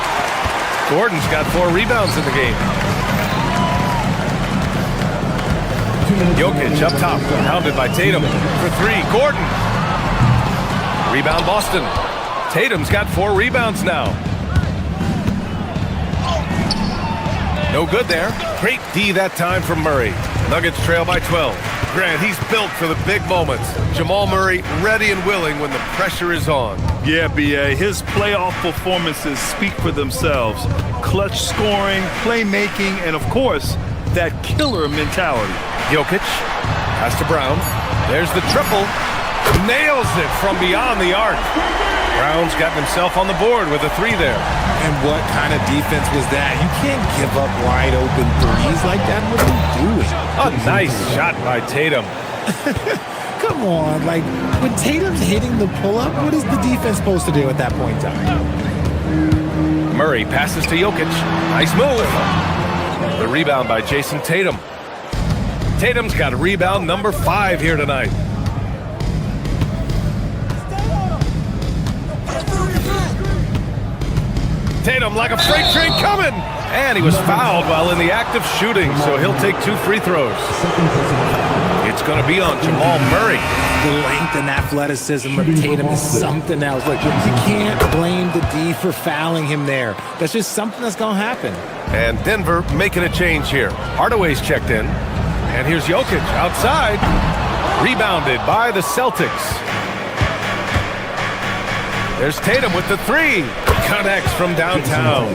Gordon's got 4 rebounds in the game. Jokic up top, pounded by Tatum for 3. Gordon. Rebound Boston. Tatum's got 4 rebounds now. No good there. Great D that time from Murray. Nuggets trail by 12. Grant, he's built for the big moments. Jamal Murray ready and willing when the pressure is on. Yeah, BA. His playoff performances speak for themselves. Clutch scoring, playmaking, and of course, that killer mentality. Jokic, pass to Brown. There's the triple. nails it from beyond the arc. Brown's gotten himself on the board with a 3 there. And what kind of defense was that? You can't give up wide open threes like that. What are you doing? A nice shot by Tatum. Come on, like when Tatum's hitting the pull-up, what is the defense supposed to do at that point in time? Murray passes to Jokic. Nice move. The rebound by Jason Tatum. Tatum's got rebound number 5 here tonight. Tatum like a freight train coming! And he was fouled while in the act of shooting, so he'll take 2 free throws. It's going to be on Jamal Murray. The length and athleticism of Tatum is something else. Like, you can't blame the D for fouling him there. That's just something that's going to happen. And Denver making a change here. Hardaway's checked in. And here's Jokic outside. Rebounded by the Celtics. There's Tatum with the 3. Connects from downtown.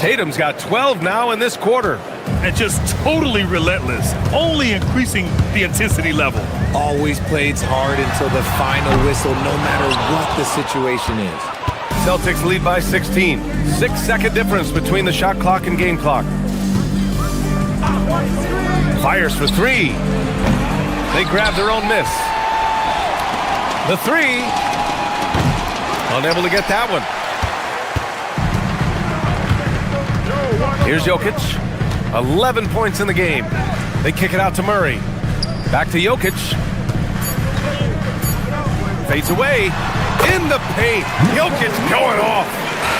Tatum's got 12 now in this quarter. And just totally relentless, only increasing the intensity level. Always plays hard until the final whistle, no matter what the situation is. Celtics lead by 16. 6-second difference between the shot clock and game clock. Fires for 3. They grab their own miss. The 3. Unable to get that one. Here's Jokic. 11 points in the game. They kick it out to Murray. Back to Jokic. Fades away. In the paint. Jokic going off.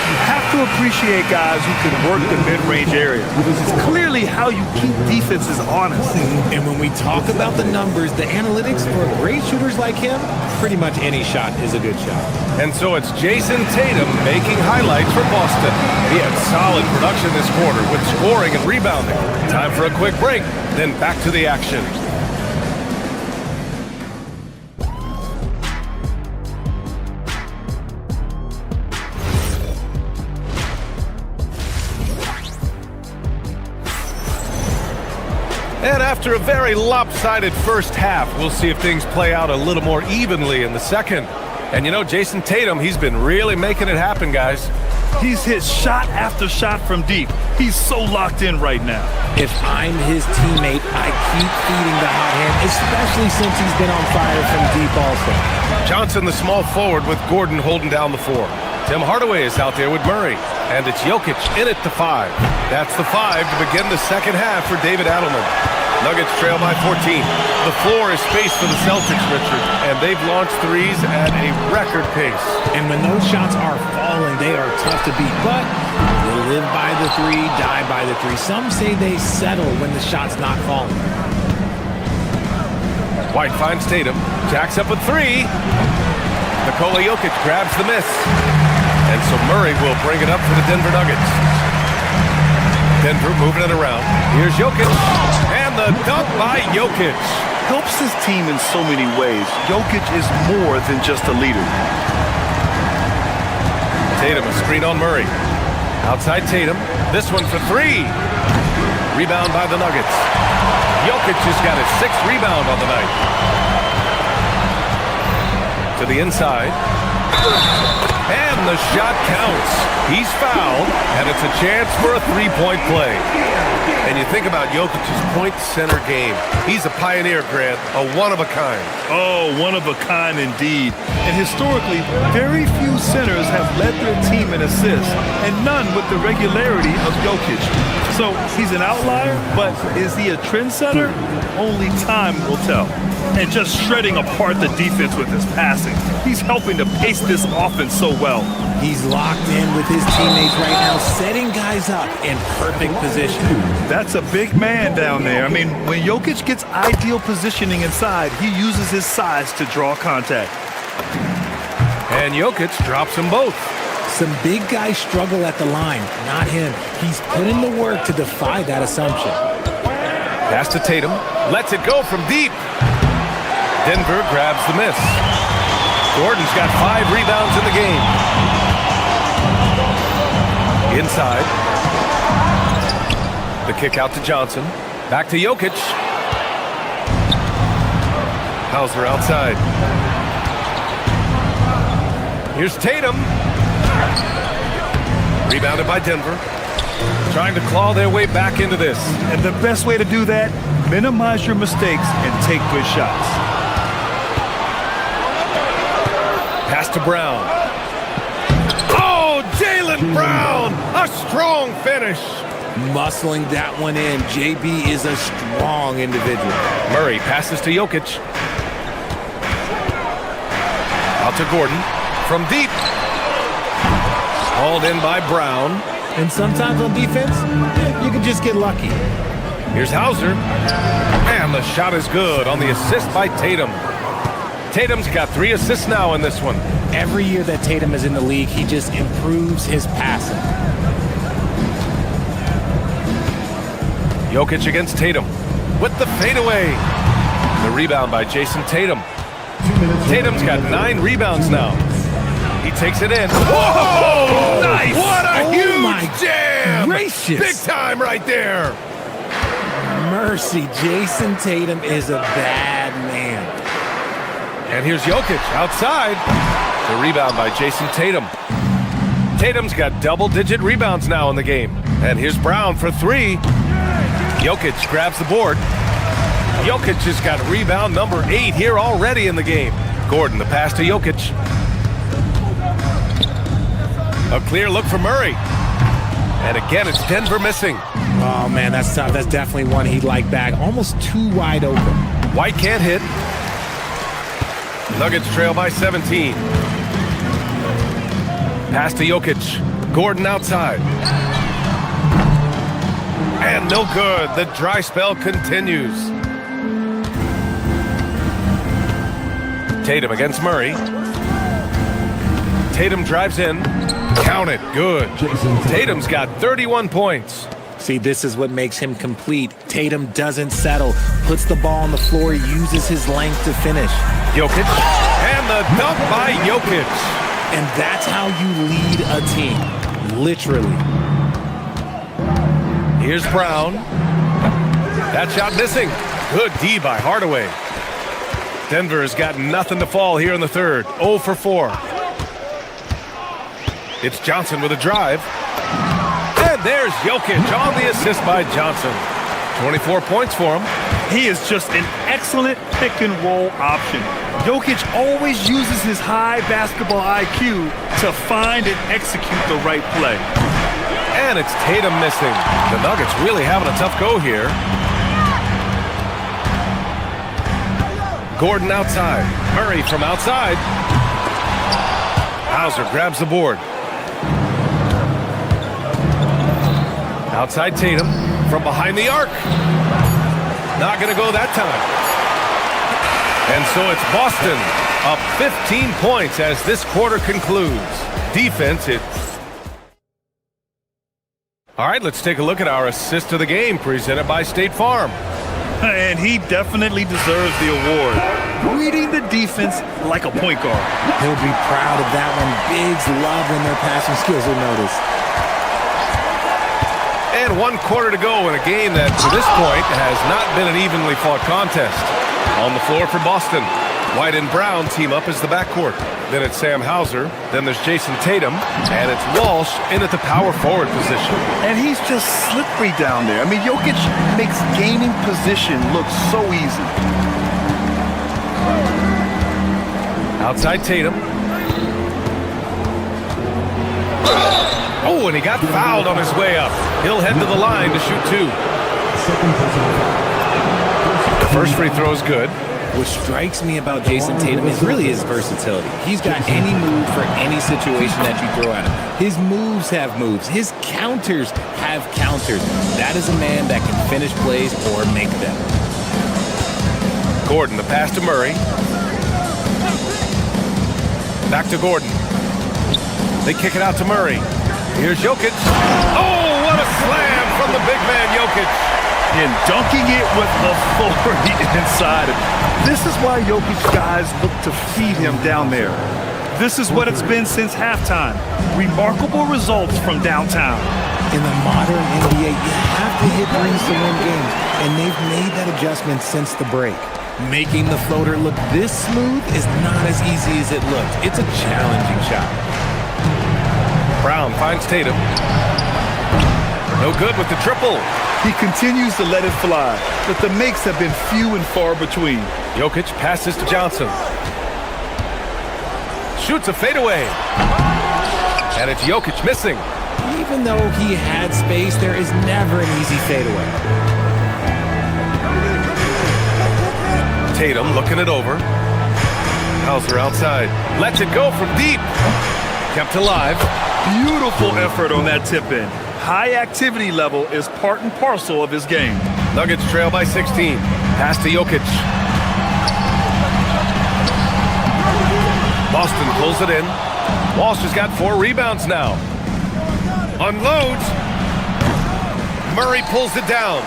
You have to appreciate guys who can work the mid-range area. It's clearly how you keep defenses honest. And when we talk about the numbers, the analytics for great shooters like him, pretty much any shot is a good shot. And so it's Jason Tatum making highlights for Boston. He had solid production this quarter with scoring and rebounding. Time for a quick break, then back to the action. And after a very lopsided first half, we'll see if things play out a little more evenly in the second. And you know, Jason Tatum, he's been really making it happen, guys. He's hit shot after shot from deep. He's so locked in right now. If I'm his teammate, I keep feeding the hot hand, especially since he's been on fire from deep also. Johnson, the small forward, with Gordon holding down the 4. Tim Hardaway is out there with Murray. And it's Jokic in it to 5. That's the 5 to begin the second half for David Adelman. Nuggets trail by 14. The floor is spaced for the Celtics, Richard, and they've launched 3s at a record pace. And when those shots are falling, they are tough to beat. But they live by the 3, die by the 3. Some say they settle when the shot's not falling. White finds Tatum, jacks up a 3. Nikola Jokic grabs the miss. And so Murray will bring it up for the Denver Nuggets. Denver moving it around. Here's Jokic. And the dunk by Jokic. Helps his team in so many ways. Jokic is more than just a leader. Tatum, a screen on Murray. Outside Tatum. This one for 3. Rebound by the Nuggets. Jokic just got his 6th rebound on the night. To the inside. And the shot counts. He's fouled, and it's a chance for a 3-point play. And you think about Jokic's point center game. He's a pioneer, Grant, a one-of-a-kind. Oh, one-of-a-kind indeed. And historically, very few centers have led their team in assists, and none with the regularity of Jokic. So he's an outlier, but is he a trendsetter? Only time will tell. And just shredding apart the defense with his passing. He's helping to pace this offense so well. He's locked in with his teammates right now, setting guys up in perfect position. That's a big man down there. I mean, when Jokic gets ideal positioning inside, he uses his size to draw contact. And Jokic drops them both. Some big guys struggle at the line, not him. He's put in the work to defy that assumption. Pass to Tatum, lets it go from deep. Denver grabs the miss. Gordon's got 5 rebounds in the game. Inside. The kick out to Johnson. Back to Jokic. Hauser outside. Here's Tatum. Rebounded by Denver. Trying to claw their way back into this. And the best way to do that, minimize your mistakes and take good shots. Pass to Brown. Oh, Jaylen Brown! A strong finish. Muscling that one in. JB is a strong individual. Murray passes to Jokic. Out to Gordon. From deep. Hauled in by Brown. And sometimes on defense, you can just get lucky. Here's Hauser. And the shot is good on the assist by Tatum. Tatum's got 3 assists now in this one. Every year that Tatum is in the league, he just improves his passing. Jokic against Tatum with the fadeaway. The rebound by Jason Tatum. Tatum's got 9 rebounds now. He takes it in. Whoa! Nice! What a huge jam! Gracious. Big time right there. Mercy, Jason Tatum is a bad man. And here's Jokic outside. The rebound by Jason Tatum. Tatum's got double-digit rebounds now in the game. And here's Brown for 3. Jokic grabs the board. Jokic has got rebound number 8 here already in the game. Gordon, the pass to Jokic. A clear look for Murray. And again, it's Denver missing. Oh, man, that's tough. That's definitely one he'd like back. Almost too wide open. White can't hit. Nuggets trail by 17. Pass to Jokic. Gordon outside. And no good. The dry spell continues. Tatum against Murray. Tatum drives in. Count it. Good. Tatum's got 31 points. See, this is what makes him complete. Tatum doesn't settle. Puts the ball on the floor, uses his length to finish. Jokic. And the dunk by Jokic. And that's how you lead a team. Literally. Here's Brown. That shot missing. Good D by Hardaway. Denver has got nothing to fall here in the third. 0 for 4. It's Johnson with a drive. And there's Jokic on the assist by Johnson. 24 points for him. He is just an excellent pick-and-roll option. Jokic always uses his high basketball IQ to find and execute the right play. And it's Tatum missing. The Nuggets really having a tough go here. Gordon outside. Murray from outside. Hauser grabs the board. Outside Tatum from behind the arc. Not going to go that time. And so it's Boston up 15 points as this quarter concludes. Defense, All right, let's take a look at our assist of the game presented by State Farm. And he definitely deserves the award. Reading the defense like a point guard. He'll be proud of that one. Bigs love when their passing skills are noticed. And 1 quarter to go in a game that, to this point, has not been an evenly fought contest. On the floor for Boston, White and Brown team up as the backcourt. Then it's Sam Hauser. Then there's Jason Tatum. And it's Walsh in at the power forward position. And he's just slippery down there. I mean, Jokic makes gaining position look so easy. Outside Tatum. Oh, and he got fouled on his way up. He'll head to the line to shoot 2. The first free throw is good. What strikes me about Jason Tatum is really his versatility. He's got any move for any situation that you throw at him. His moves have moves. His counters have counters. That is a man that can finish plays or make them. Gordon, the pass to Murray. Back to Gordon. They kick it out to Murray. Here's Jokic. Oh, what a slam from the big man Jokic. And dunking it with authority inside it. This is why Jokic guys look to feed him down there. This is what it's been since halftime. Remarkable results from downtown. In the modern NBA, you have to hit threes to win games, and they've made that adjustment since the break. Making the floater look this smooth is not as easy as it looked. It's a challenging shot. Brown finds Tatum. No good with the triple. He continues to let it fly, but the makes have been few and far between. Jokic passes to Johnson. Shoots a fadeaway. And it's Jokic missing. Even though he had space, there is never an easy fadeaway. Tatum looking it over. Hauser outside. Lets it go from deep. Kept alive. Beautiful effort on that tip-in. High activity level is part and parcel of his game. Nuggets trail by 16. Pass to Jokic. Boston pulls it in. Walsh has got 4 rebounds now. Unloads. Murray pulls it down.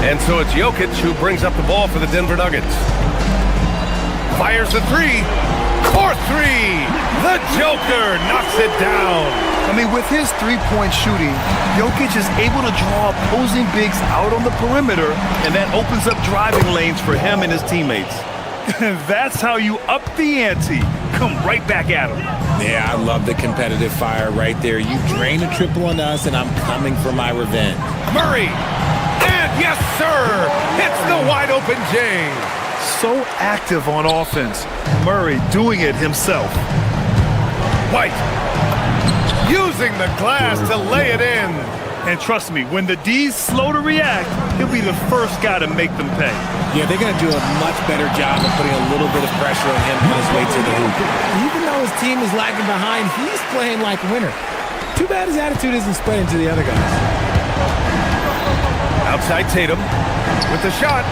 And so it's Jokic who brings up the ball for the Denver Nuggets. Fires the 3. For 3. The Joker knocks it down. I mean, with his three-point shooting, Jokic is able to draw opposing bigs out on the perimeter, and that opens up driving lanes for him and his teammates. That's how you up the ante. Come right back at him. Yeah, I love the competitive fire right there. You drain a triple on us, and I'm coming for my revenge. Murray. And yes, sir. Hits the wide-open James. So active on offense. Murray doing it himself. White. Using the glass to lay it in. And trust me, when the D's slow to react, he'll be the first guy to make them pay. Yeah, they're going to do a much better job of putting a little bit of pressure on him on his way to the hoop. Even though his team is lagging behind, he's playing like a winner. Too bad his attitude isn't spreading to the other guys. Outside Tatum with the shot.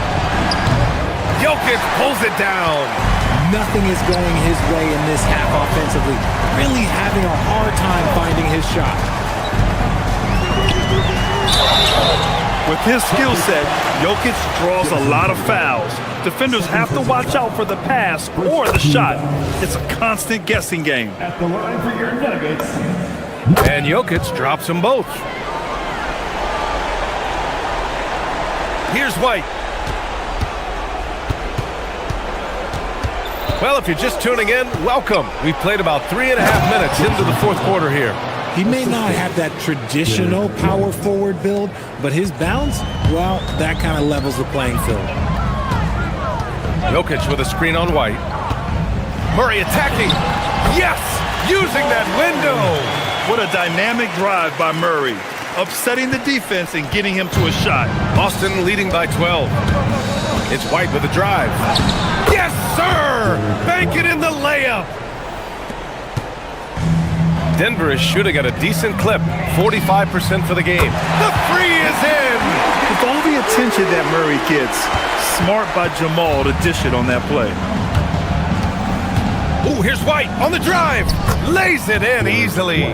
Jokic pulls it down. Nothing is going his way in this half offensively. Really having a hard time finding his shot. With his skill set, Jokic draws a lot of fouls. Defenders have to watch out for the pass or the shot. It's a constant guessing game. At the line for your Nuggets. And Jokic drops them both. Here's White. Well, if you're just tuning in, welcome. We've played about 3.5 minutes into the fourth quarter here. He may not have that traditional power forward build, but his bounce, well, that kind of levels the playing field. Jokic with a screen on White. Murray attacking. Yes! Using that window. What a dynamic drive by Murray. Upsetting the defense and getting him to a shot. Boston leading by 12. It's White with a drive. Yes, sir! Bank it in the layup. Denver is shooting at a decent clip, 45% for the game. The free is in! With all the attention that Murray gets, smart by Jamal to dish it on that play. Ooh, here's White on the drive. Lays it in easily.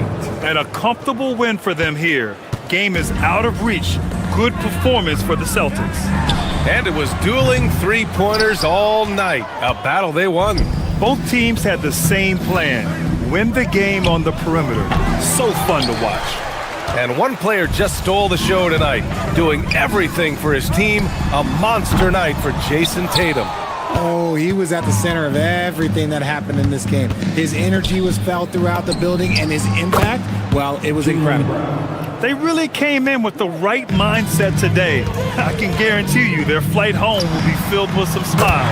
And a comfortable win for them here. Game is out of reach. Good performance for the Celtics. And it was dueling three-pointers all night. A battle they won. Both teams had the same plan. Win the game on the perimeter. So fun to watch. And one player just stole the show tonight, doing everything for his team. A monster night for Jason Tatum. Oh, he was at the center of everything that happened in this game. His energy was felt throughout the building, and his impact, well, it was incredible. They really came in with the right mindset today. I can guarantee you their flight home will be filled with some smiles.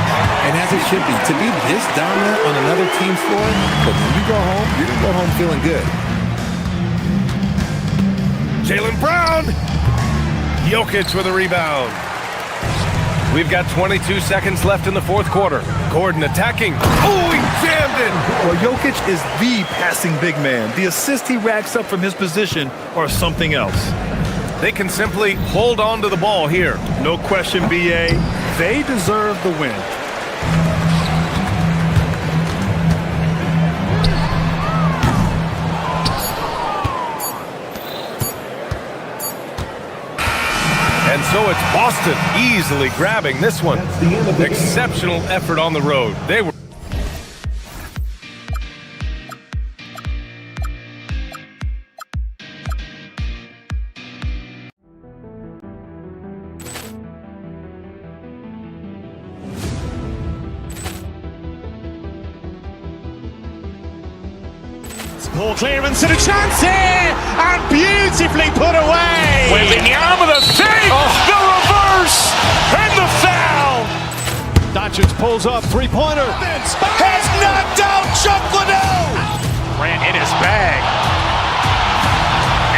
And as it should be, to be this dominant on another team's floor, but when you go home, you're going to go home feeling good. Jaylen Brown. Jokic with a rebound. We've got 22 seconds left in the fourth quarter. Gordon attacking. Oh, he jammed it. Well, Jokic is the passing big man. The assist he racks up from his position are something else. They can simply hold on to the ball here. No question, B.A. They deserve the win. And so it's Boston easily grabbing this one. Exceptional effort on the road. They were Poor clearance and a chance here, and beautifully put away. Wembanyama the fake, the reverse, and the foul. Doncic pulls up, three-pointer. Has knocked out Chuck Liddell. Grant in his bag.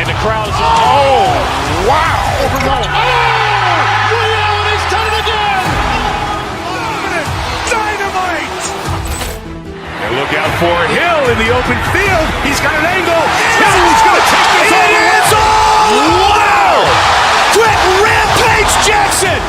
And the crowd is... Oh, wow. He's done it again. Dynamite. And look out for Hill in the open field. He's got an angle. He's going to take this all the way. Wow. Quick Rampage Jackson.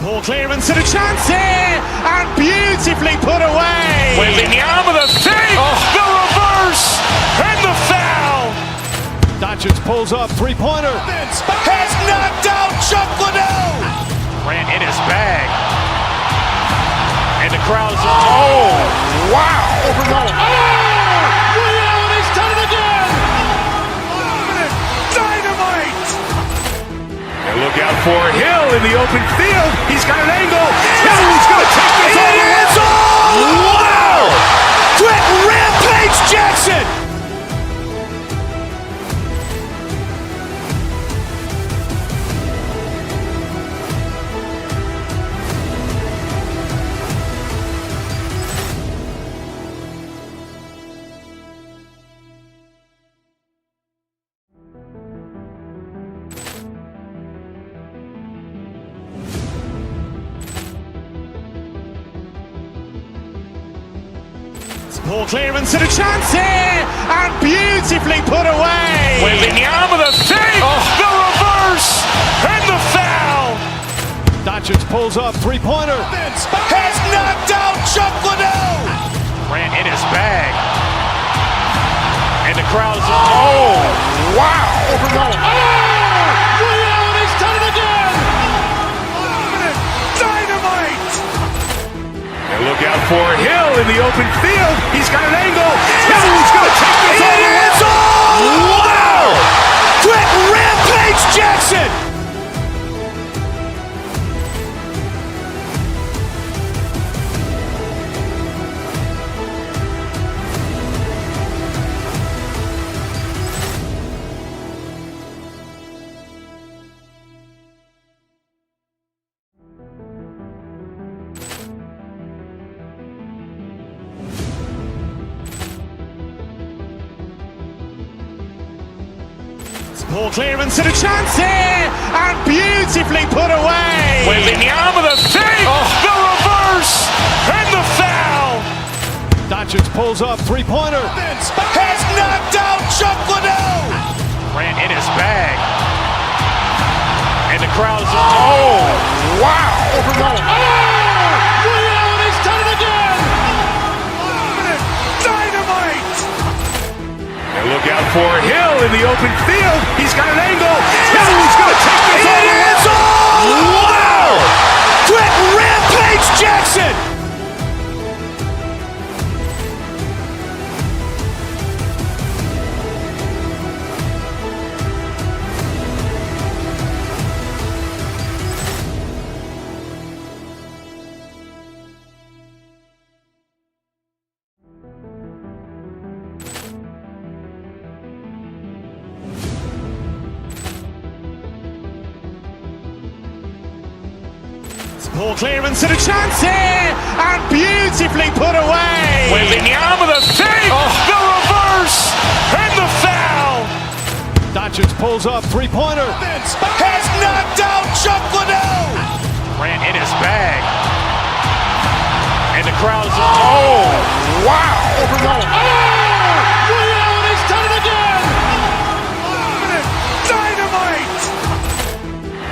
Poor clearance and a chance here, and beautifully put away. Wembanyama the fake, the reverse, and the foul. Doncic pulls up, three-pointer. Has knocked out Chuck Liddell. Grant in his bag. And the crowd is... Oh, wow. He's done it again. Dynamite. And look out for Hill in the open field. He's got an angle. He's going to take this all the way. Wow. Quick Rampage Jackson. Poor clearance and a chance here, and beautifully put away. Wembanyama the fake, the reverse, and the foul. Doncic pulls up, three-pointer. Has knocked out Chuck Liddell. Grant in his bag. And the crowd is... Oh, wow. He's done it again. Dynamite. And look out for Hill in the open field. He's got an angle. He's going to take this all the way. Wow. Quick Rampage Jackson. Poor clearance and a chance here, and beautifully put away. Wembanyama the fake, the reverse, and the foul. Doncic pulls up, three-pointer. Has knocked out Chuck Liddell. Grant in his bag. And the crowd is... Oh, wow. He's done it again. Dynamite. And look out for Hill in the open field. He's got an angle. He's going to take this all the way. Wow. Quick Rampage Jackson. Poor clearance and a chance here, and beautifully put away. Wembanyama the fake, the reverse, and the foul. Doncic pulls up, three-pointer. Has knocked out Chuck Liddell. Grant in his bag. And the crowd is... Oh, wow. He's done it again. Dynamite.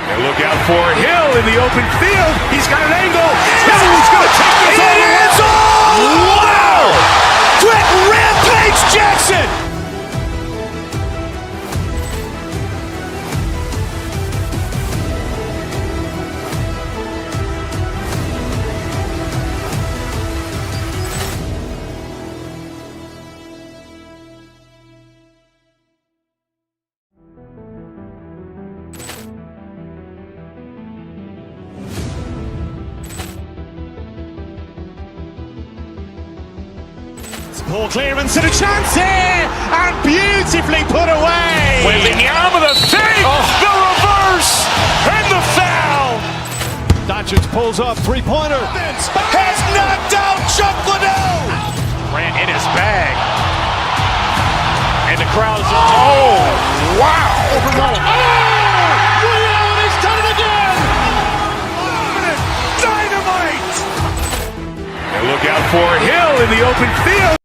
And look out for Hill in the open field. He's got an angle. He's going to take this all the way. Wow. Quick Rampage Jackson. Poor clearance and a chance here, and beautifully put away. Wembanyama the fake, the reverse, and the foul. Doncic pulls up, three-pointer. Has knocked out Chuck Liddell. Ran in his bag. And the crowd is, oh, wow. Overruled. Leon has done it again. Dynamite. And look out for Hill in the open field.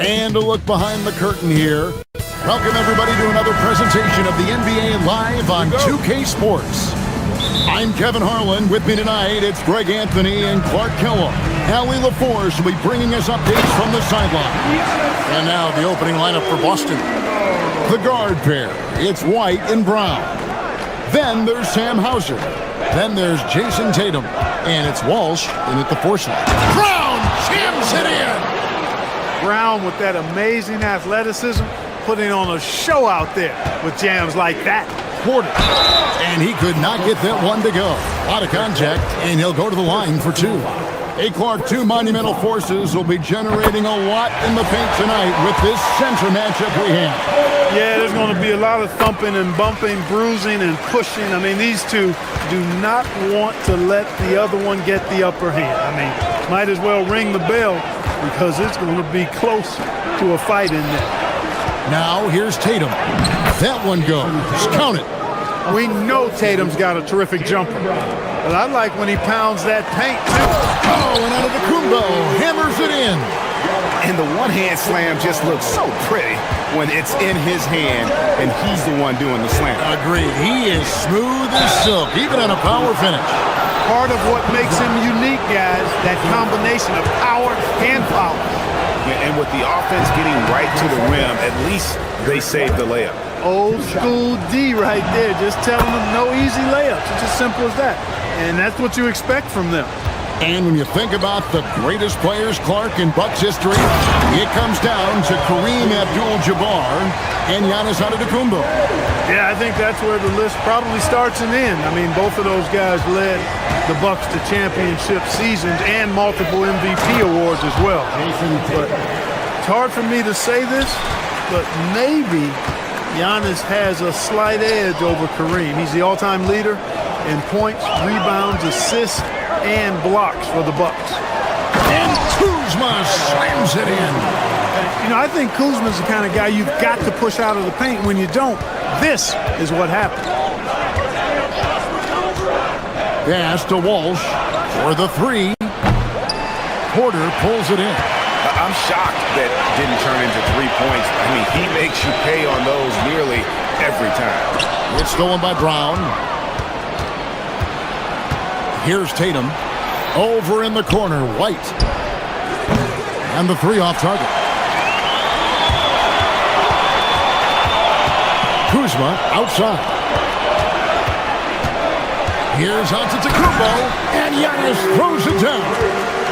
And a look behind the curtain here. Welcome everybody to another presentation of the NBA Live on 2K Sports. I'm Kevin Harlan. With me tonight, it's Greg Anthony and Clark Kellogg. Allie LaForce will be bringing us updates from the sideline. And now the opening lineup for Boston. The guard pair, it's White and Brown. Then there's Sam Hauser. Then there's Jason Tatum. And it's Walsh in at the force line. Brown jams it in! Brown with that amazing athleticism, putting on a show out there with jams like that. Porter. And he could not get that one to go. A lot of contact, and he'll go to the line for two. Hey, Clark, two monumental forces will be generating a lot in the paint tonight with this center matchup we have. Yeah, there's going to be a lot of thumping and bumping, bruising and pushing. I mean, these two do not want to let the other one get the upper hand. I mean, might as well ring the bell because it's going to be close to a fight in there. Now, here's Tatum. That one goes. Count it. We know Tatum's got a terrific jumper, but I like when he pounds that paint, too. Oh, and Antetokounmpo hammers it in. And the one-hand slam just looks so pretty when it's in his hand and he's the one doing the slam. Agreed. He is smooth as silk, even on a power finish. Part of what makes him unique, guys, that combination of power and power. And with the offense getting right to the rim, at least they saved the layup. Old school D right there, just telling them no easy layups. It's as simple as that. And that's what you expect from them. And when you think about the greatest players, Clark, in Bucks history, it comes down to Kareem Abdul-Jabbar and Giannis Antetokounmpo. Yeah, I think that's where the list probably starts and ends. I mean, both of those guys led the Bucks to championship seasons and multiple MVP awards as well. But it's hard for me to say this, but maybe Giannis has a slight edge over Kareem. He's the all-time leader in points, rebounds, assists, and blocks for the Bucks. And Kuzma slams it in. You know, I think Kuzma's the kind of guy you've got to push out of the paint. When you don't, this is what happens. Pass to Walsh for the three. Porter pulls it in. I'm shocked that didn't turn into 3 points. I mean, he makes you pay on those nearly every time. It's stolen by Brown. Here's Tatum. Over in the corner, White. And the three off target. Kuzma outside. Here's Antetokounmpo, and Giannis throws it down.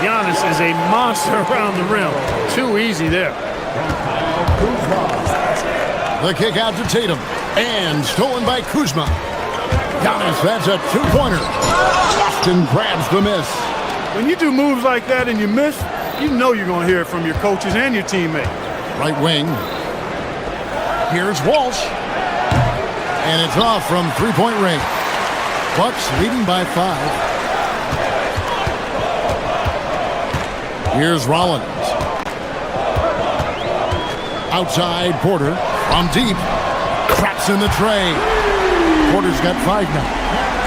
Giannis is a monster around the rim. Too easy there. The kick out to Tatum, and stolen by Kuzma. Giannis, that's a two-pointer. Boston grabs the miss. When you do moves like that and you miss, you know you're going to hear it from your coaches and your teammates. Right wing. Here's Walsh. And it's off from three-point range. Bucks leading by 5. Here's Rollins. Outside Porter from deep. Traps in the tray. Porter's got 5 now.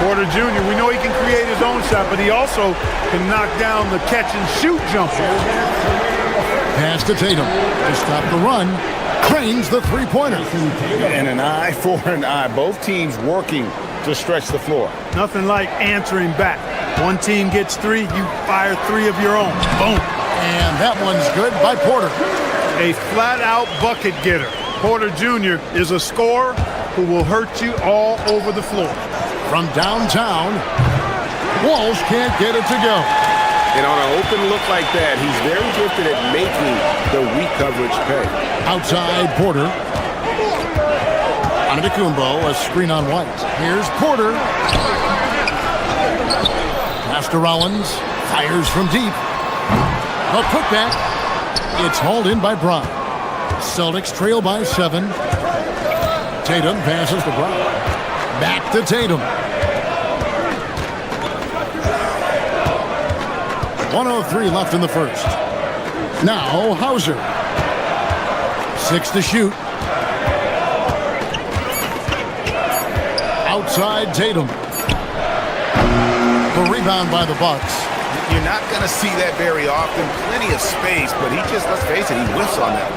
Porter Jr., we know he can create his own shot, but he also can knock down the catch-and-shoot jumper. Pass to Tatum to stop the run. Cranes the three-pointer. And an eye for an eye. Both teams working to stretch the floor. Nothing like answering back. One team gets 3, you fire 3 of your own. Boom. And that one's good by Porter. A flat-out bucket getter. Porter Jr. is a scorer who will hurt you all over the floor. From downtown, Walsh can't get it to go. And on an open look like that, he's very gifted at making the weak coverage pay. Outside Porter. Antetokounmpo, a screen on White. Here's Porter. Pass to Rollins. Fires from deep. A putback. It's hauled in by Brown. Celtics trail by 7. Tatum passes to Brown. Back to Tatum. 1:03 left in the first. Now Hauser. 6 to shoot. Outside Tatum. The rebound by the Bucks. You're not going to see that very often. Plenty of space, but he just, let's face it, he whiffs on that.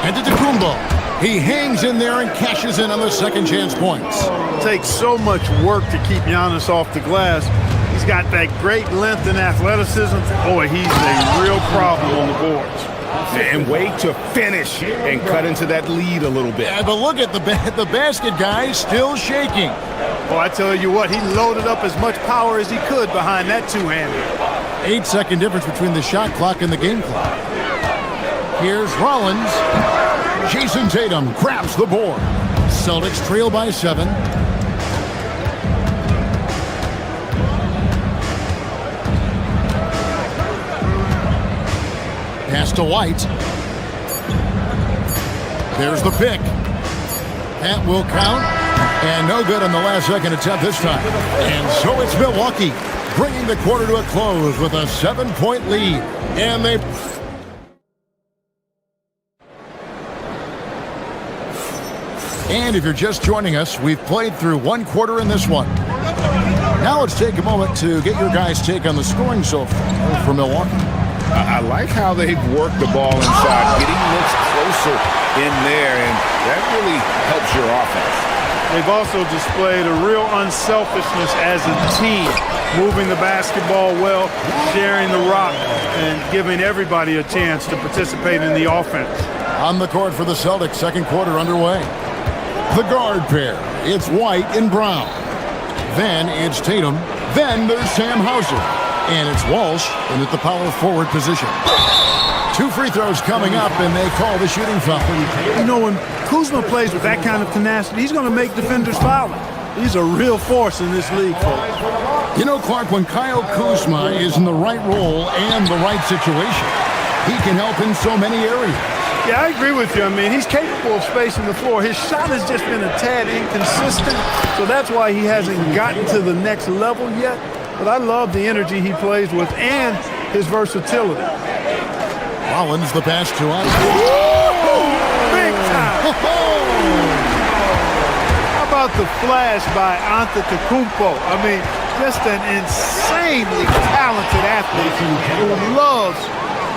Antetokounmpo. He hangs in there and cashes in on the second chance points. It takes so much work to keep Giannis off the glass. He's got that great length and athleticism. Boy, he's a real problem on the boards. And wait to finish and cut into that lead a little bit. Yeah, but look at the basket, guys, still shaking. Well, I tell you what, he loaded up as much power as he could behind that two-hander. 8-second difference between the shot clock and the game clock. Here's Rollins. Jason Tatum grabs the board. Celtics trail by 7. Pass to White. There's the pick. That will count. And no good on the last second attempt this time. And so it's Milwaukee bringing the quarter to a close with a 7-point lead. And they... And if you're just joining us, we've played through one quarter in this one. Now let's take a moment to get your guys' take on the scoring so far for Milwaukee. I like how they've worked the ball inside, getting looks closer in there, and that really helps your offense. They've also displayed a real unselfishness as a team, moving the basketball well, sharing the rock, and giving everybody a chance to participate in the offense. On the court for the Celtics, second quarter underway. The guard pair, it's White and Brown. Then it's Tatum. Then there's Sam Hauser. And it's Walsh in at the power forward position. 2 free throws coming up, and they call the shooting foul. You know, when Kuzma plays with that kind of tenacity, he's going to make defenders foul him. He's a real force in this league, folks. You know, Clark, when Kyle Kuzma is in the right role and the right situation, he can help in so many areas. Yeah, I agree with you. I mean, he's capable of spacing the floor. His shot has just been a tad inconsistent, so that's why he hasn't gotten to the next level yet. But I love the energy he plays with and his versatility. Rollins, the pass to us. Big time! How about the flash by Antetokounmpo? I mean, just an insanely talented athlete who loves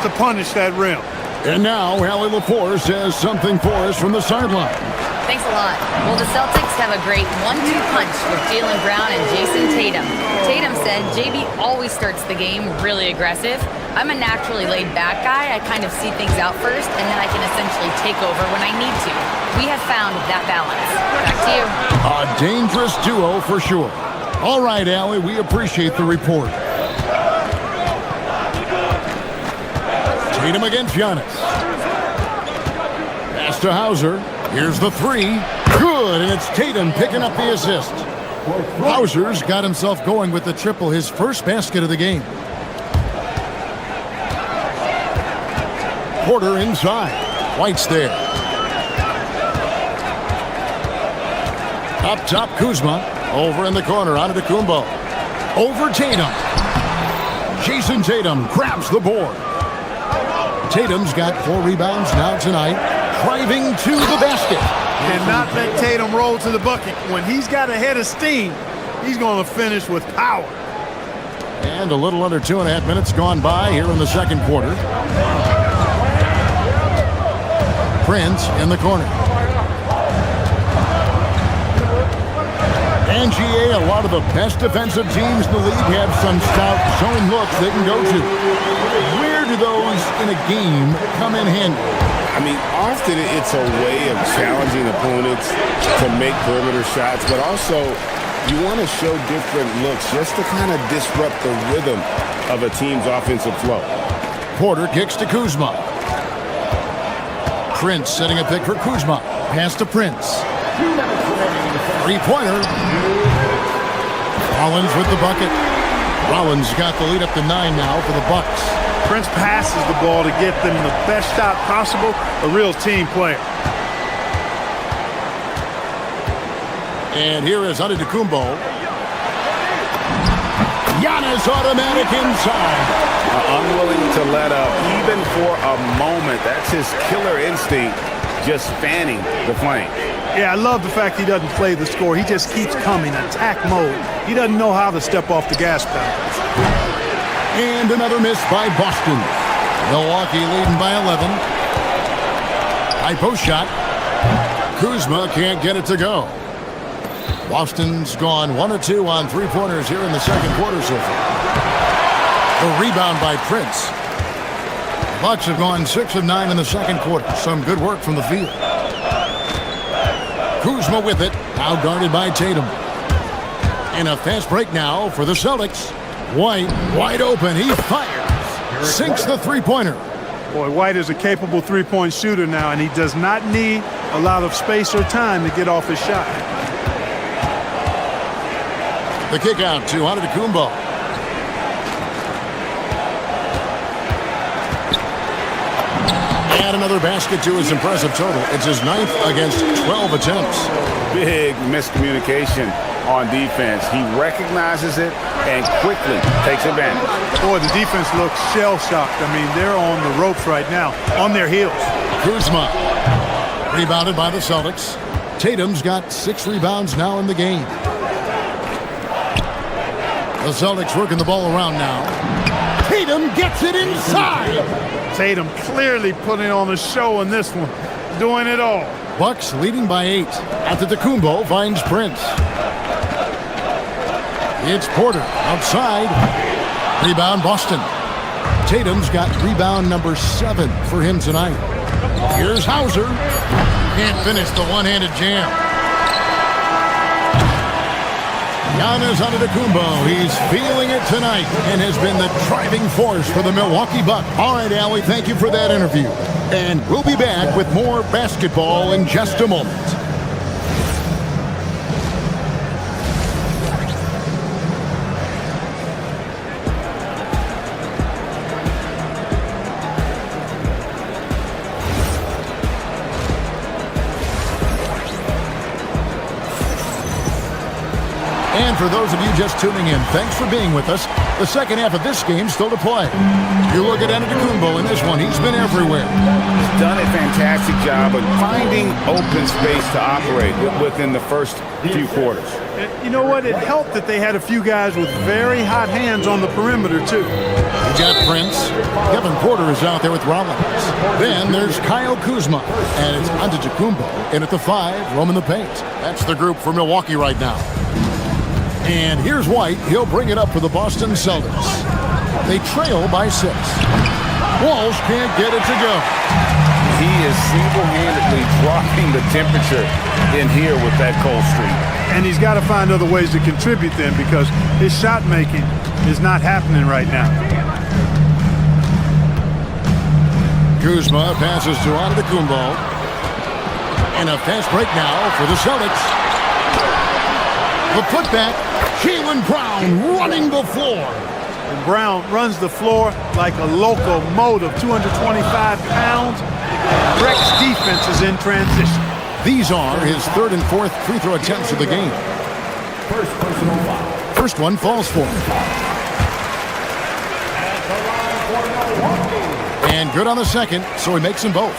to punish that rim. And now, Allie LaForce says something for us from the sideline. Thanks a lot. Well, the Celtics have a great 1-2 punch with Jaylen Brown and Jason Tatum. Tatum said JB always starts the game really aggressive. I'm a naturally laid-back guy. I kind of see things out first, and then I can essentially take over when I need to. We have found that balance. Back to you. A dangerous duo for sure. All right, Allie, we appreciate the report. Tatum against Giannis. Pass to Hauser. Here's the 3. Good, and it's Tatum picking up the assist. Hauser's got himself going with the triple, his first basket of the game. Porter inside. White's there. Up top, Kuzma. Over in the corner, Antetokounmpo. Over Tatum. Jason Tatum grabs the board. Tatum's got 4 rebounds now tonight. Driving to the basket. Cannot let Tatum roll to the bucket. When he's got a head of steam, he's going to finish with power. And a little under 2.5 minutes gone by here in the second quarter. Prince in the corner. And GA, a lot of the best defensive teams in the league have some stout zone looks they can go to. Where do those in a game come in handy? I mean, often it's a way of challenging opponents to make perimeter shots, but also You want to show different looks just to kind of disrupt the rhythm of a team's offensive flow. Porter kicks to Kuzma. Prince setting a pick for Kuzma. Pass to Prince. Three-pointer. Rollins with the bucket. Rollins got the lead up to 9 now for the Bucks. Prince passes the ball to get them the best shot possible. A real team player. And here is Antetokounmpo. Giannis automatic inside. Unwilling to let up even for a moment. That's his killer instinct, just fanning the flame. Yeah, I love the fact he doesn't play the score. He just keeps coming, attack mode. He doesn't know how to step off the gas pedal. And another miss by Boston. Milwaukee leading by 11. High post shot. Kuzma can't get it to go. Boston's gone 1 of 2 on three-pointers here in the second quarter so far. A rebound by Prince. The Bucks have gone 6 of 9 in the second quarter. Some good work from the field. Kuzma with it, now guarded by Tatum. And a fast break now for the Celtics. White, wide open, he fires. Sinks the three-pointer. Boy, White is a capable three-point shooter now, and he does not need a lot of space or time to get off his shot. The kick out to Antetokounmpo. And another basket to his impressive total. It's his 9th against 12 attempts. Big miscommunication on defense. He recognizes it and quickly takes advantage. Boy, the defense looks shell-shocked. I mean, they're on the ropes right now, on their heels. Kuzma, rebounded by the Celtics. Tatum's got 6 rebounds now in the game. The Celtics working the ball around now. Tatum gets it inside. Tatum clearly putting on a show in this one, doing it all. Bucks leading by 8. Antetokounmpo finds Prince. It's Porter outside. Rebound Boston. Tatum's got rebound number 7 for him tonight. Here's Hauser. Can't finish the one-handed jam. Giannis Antetokounmpo, he's feeling it tonight and has been the driving force for the Milwaukee Bucks. All right, Allie, thank you for that interview. And we'll be back with more basketball in just a moment. And for those of you just tuning in, thanks for being with us. The second half of this game still to play. You look at Antetokounmpo in this one, he's been everywhere. He's done a fantastic job of finding open space to operate within the first few quarters. You know what? It helped that they had a few guys with very hot hands on the perimeter, too. You got Prince. Kevin Porter is out there with Rollins. Then there's Kyle Kuzma. And it's Antetokounmpo in at the 5, roaming the paint. That's the group for Milwaukee right now. And here's White. He'll bring it up for the Boston Celtics. They trail by 6. Walsh can't get it to go. He is single-handedly dropping the temperature in here with that cold streak. And he's got to find other ways to contribute then, because his shot making is not happening right now. Kuzma passes to Antetokounmpo. And a fast break now for the Celtics. The putback, Jaylen Brown running the floor. And Brown runs the floor like a locomotive, 225 pounds. Breck's defense is in transition. These are his 3rd and 4th free throw attempts of the game. First personal foul. First one falls for him. And good on the second, so he makes them both.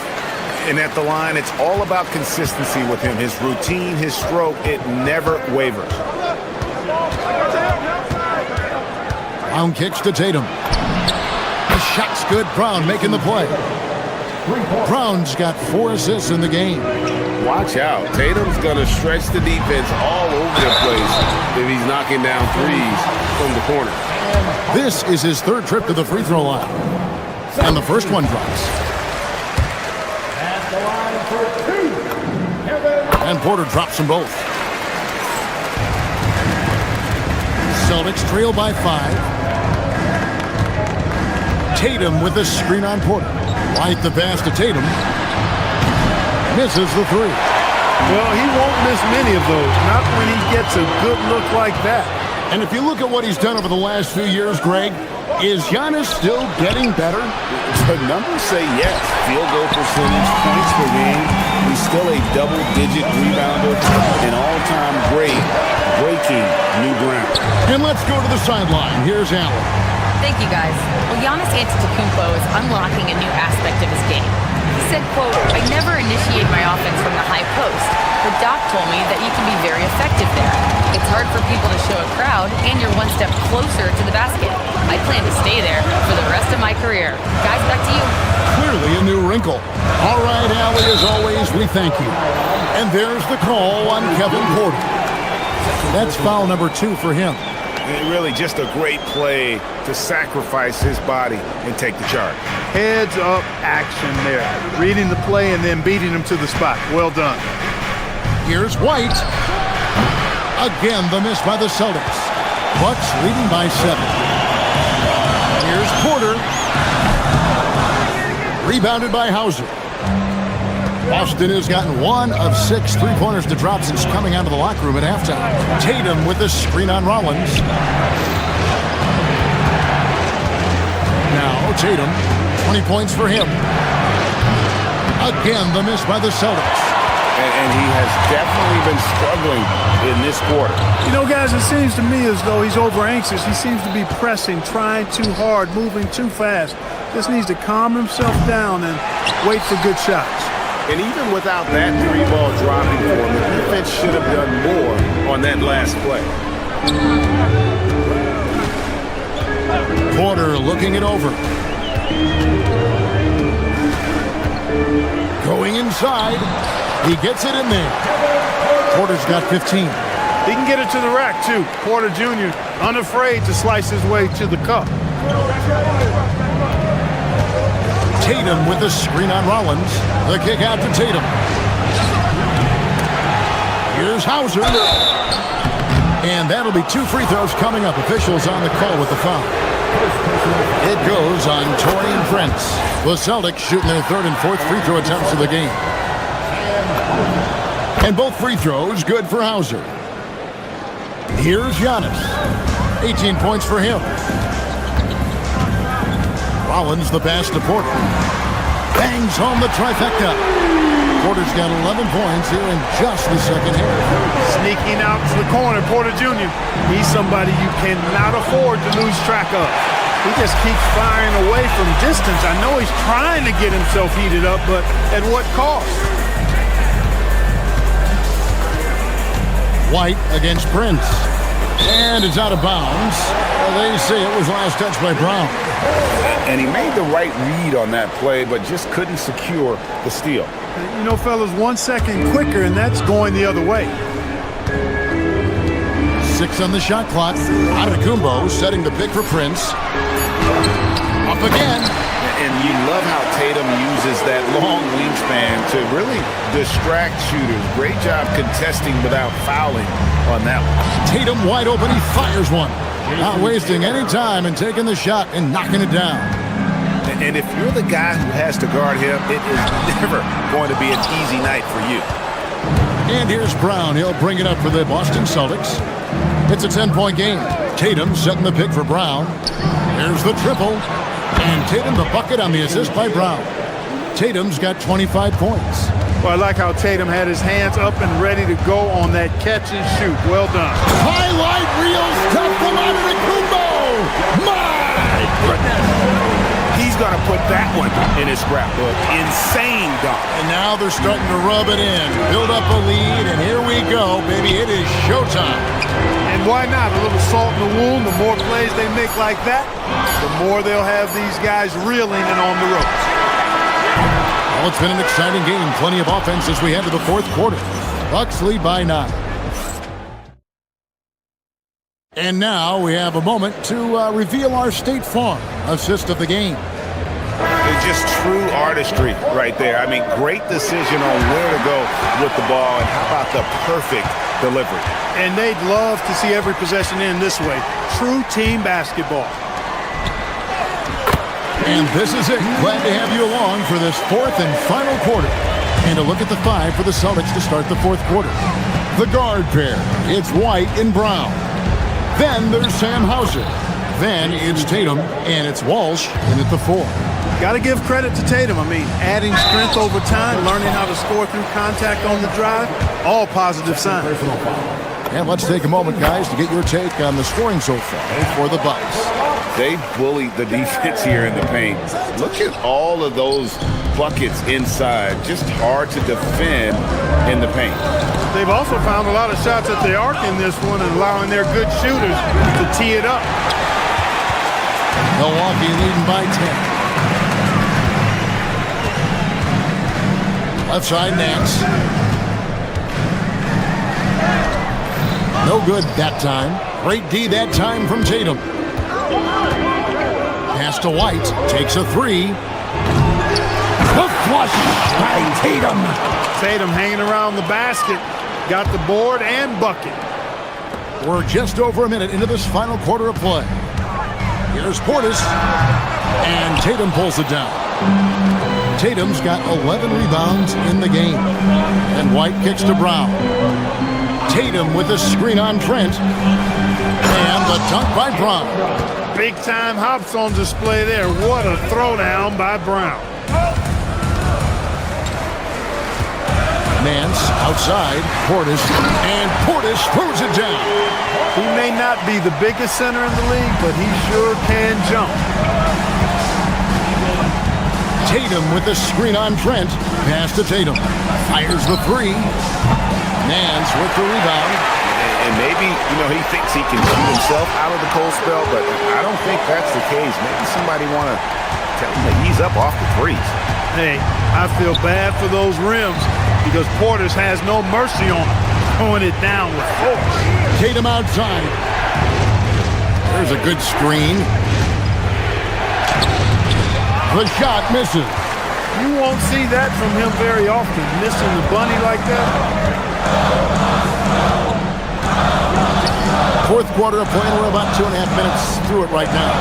And at the line, it's all about consistency with him. His routine, his stroke, it never wavers. Brown kicks to Tatum. The shot's good. Brown making the play. Brown's got 4 assists in the game. Watch out. Tatum's going to stretch the defense all over the place if he's knocking down threes from the corner. This is his 3rd trip to the free throw line. And the first one drops. And Porter drops them both. Celtics trail by 5. Tatum with the screen on Porter. White the pass to Tatum. Misses the 3. Well, he won't miss many of those, not when he gets a good look like that. And if you look at what he's done over the last few years, Greg, is Giannis still getting better? The numbers say yes. Field goal percentage, points per game. He's still a double-digit rebounder, an all-time great, breaking new ground. And let's go to the sideline. Here's Allen. Thank you, guys. Well, Giannis Antetokounmpo is unlocking a new aspect of his game. He said, quote, "I never initiate my offense from the high post, but Doc told me that you can be very effective there. It's hard for people to show a crowd, and you're one step closer to the basket. I plan to stay there for the rest of my career." Guys, back to you. Clearly a new wrinkle. All right, Allie, as always, we thank you. And there's the call on Kevin Porter. That's foul number 2 for him. And really just a great play to sacrifice his body and take the charge. Heads up action there. Reading the play and then beating him to the spot. Well done. Here's White. Again, the miss by the Celtics. Bucks leading by 7. Here's Porter. Rebounded by Hauser. Boston has gotten 1 of 6 three-pointers to drop since coming out of the locker room at halftime. Tatum with the screen on Rollins. Now Tatum, 20 points for him. Again, the miss by the Celtics. And he has definitely been struggling in this quarter. You know, guys, it seems to me as though he's over-anxious. He seems to be pressing, trying too hard, moving too fast. Just needs to calm himself down and wait for good shots. And even without that 3-ball dropping for him, the defense should have done more on that last play. Porter looking it over. Going inside. He gets it in there. Porter's got 15. He can get it to the rack, too. Porter Jr. unafraid to slice his way to the cup. Tatum with the screen on Rollins. The kick out to Tatum. Here's Hauser. And that'll be 2 free throws coming up. Officials on the call with the foul. It goes on Taurean Prince. The Celtics shooting their 3rd and 4th free throw attempts of the game. And both free throws good for Hauser. Here's Giannis. 18 points for him. Rollins the pass to Porter. Bangs home the trifecta. Porter's got 11 points here in just the second half. Sneaking out to the corner, Porter Jr. He's somebody you cannot afford to lose track of. He just keeps firing away from distance. I know he's trying to get himself heated up, but at what cost? White against Prince. And it's out of bounds. They say it was last touched by Brown. And he made the right read on that play, but just couldn't secure the steal. You know, fellas, 1 second quicker, and that's going the other way. 6 on the shot clock. Antetokounmpo setting the pick for Prince. Up again. And you love how Tatum uses that long wingspan to really distract shooters. Great job contesting without fouling on that one. Tatum wide open. He fires one. Not wasting any time and taking the shot and knocking it down. And if you're the guy who has to guard him, it is never going to be an easy night for you. And here's Brown. He'll bring it up for the Boston Celtics. It's a 10-point game. Tatum setting the pick for Brown. Here's the triple. And Tatum the bucket on the assist by Brown. Tatum's got 25 points. Well, I like how Tatum had his hands up and ready to go on that catch and shoot. Well done. Highlight reel stuff from Antetokounmpo. My goodness. He's going to put that one in his scrapbook. Insane dunk. And now they're starting to rub it in. Build up a lead, and here we go, baby. It is showtime. And why not? A little salt in the wound. The more plays they make like that, the more they'll have these guys reeling and on the ropes. Well, it's been an exciting game. Plenty of offense as we head to the 4th quarter. Bucks lead by 9. And now we have a moment to reveal our State Farm assist of the game. It's just true artistry right there. I mean, great decision on where to go with the ball, and how about the perfect delivery. And they'd love to see every possession end this way. True team basketball. And this is it. Glad to have you along for this fourth and final quarter. And a look at the five for the Celtics to start the fourth quarter. The guard pair, it's White and Brown. Then there's Sam Hauser. Then it's Tatum, and it's Walsh in at the 4. Got to give credit to Tatum. I mean, adding strength over time, learning how to score through contact on the drive, all positive signs. And let's take a moment, guys, to get your take on the scoring so far for the Bucks. They bullied the defense here in the paint. Look at all of those buckets inside. Just hard to defend in the paint. They've also found a lot of shots at the arc in this one and allowing their good shooters to tee it up. Milwaukee leading by 10. Left side, Nance. No good that time. Great D that time from Tatum. Pass to White. Takes a 3. The flush by Tatum. Tatum hanging around the basket. Got the board and bucket. We're just over a minute into this final quarter of play. Here's Portis. And Tatum pulls it down. Tatum's got 11 rebounds in the game. And White kicks to Brown. Tatum with a screen on Trent. And the dunk by Brown. Big time hops on display there. What a throwdown by Brown. Nance outside. Portis. And Portis throws it down. He may not be the biggest center in the league, but he sure can jump. Tatum with the screen on Trent. Pass to Tatum. Fires the 3. Nance with the rebound. And maybe, he thinks he can shoot himself out of the cold spell, but I don't think that's the case. Maybe somebody want to tell him to ease up off the threes. Hey, I feel bad for those rims because Portis has no mercy on him, throwing it down with force. Tatum outside. There's a good screen. The shot misses. You won't see that from him very often, missing the bunny like that. Fourth quarter of play, we're about 2.5 minutes through it right now.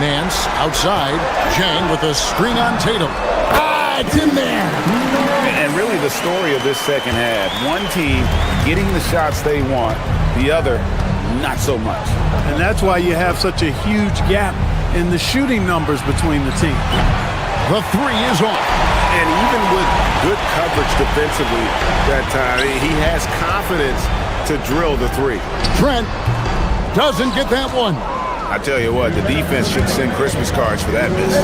Nance outside. Chang with a screen on Tatum. It's in there. And really the story of this second half, one team getting the shots they want, the other not so much. And that's why you have such a huge gap in the shooting numbers between the teams. The 3 is off. And even with good coverage defensively that time, he has confidence to drill the 3. Trent doesn't get that one. I tell you what, the defense should send Christmas cards for that miss.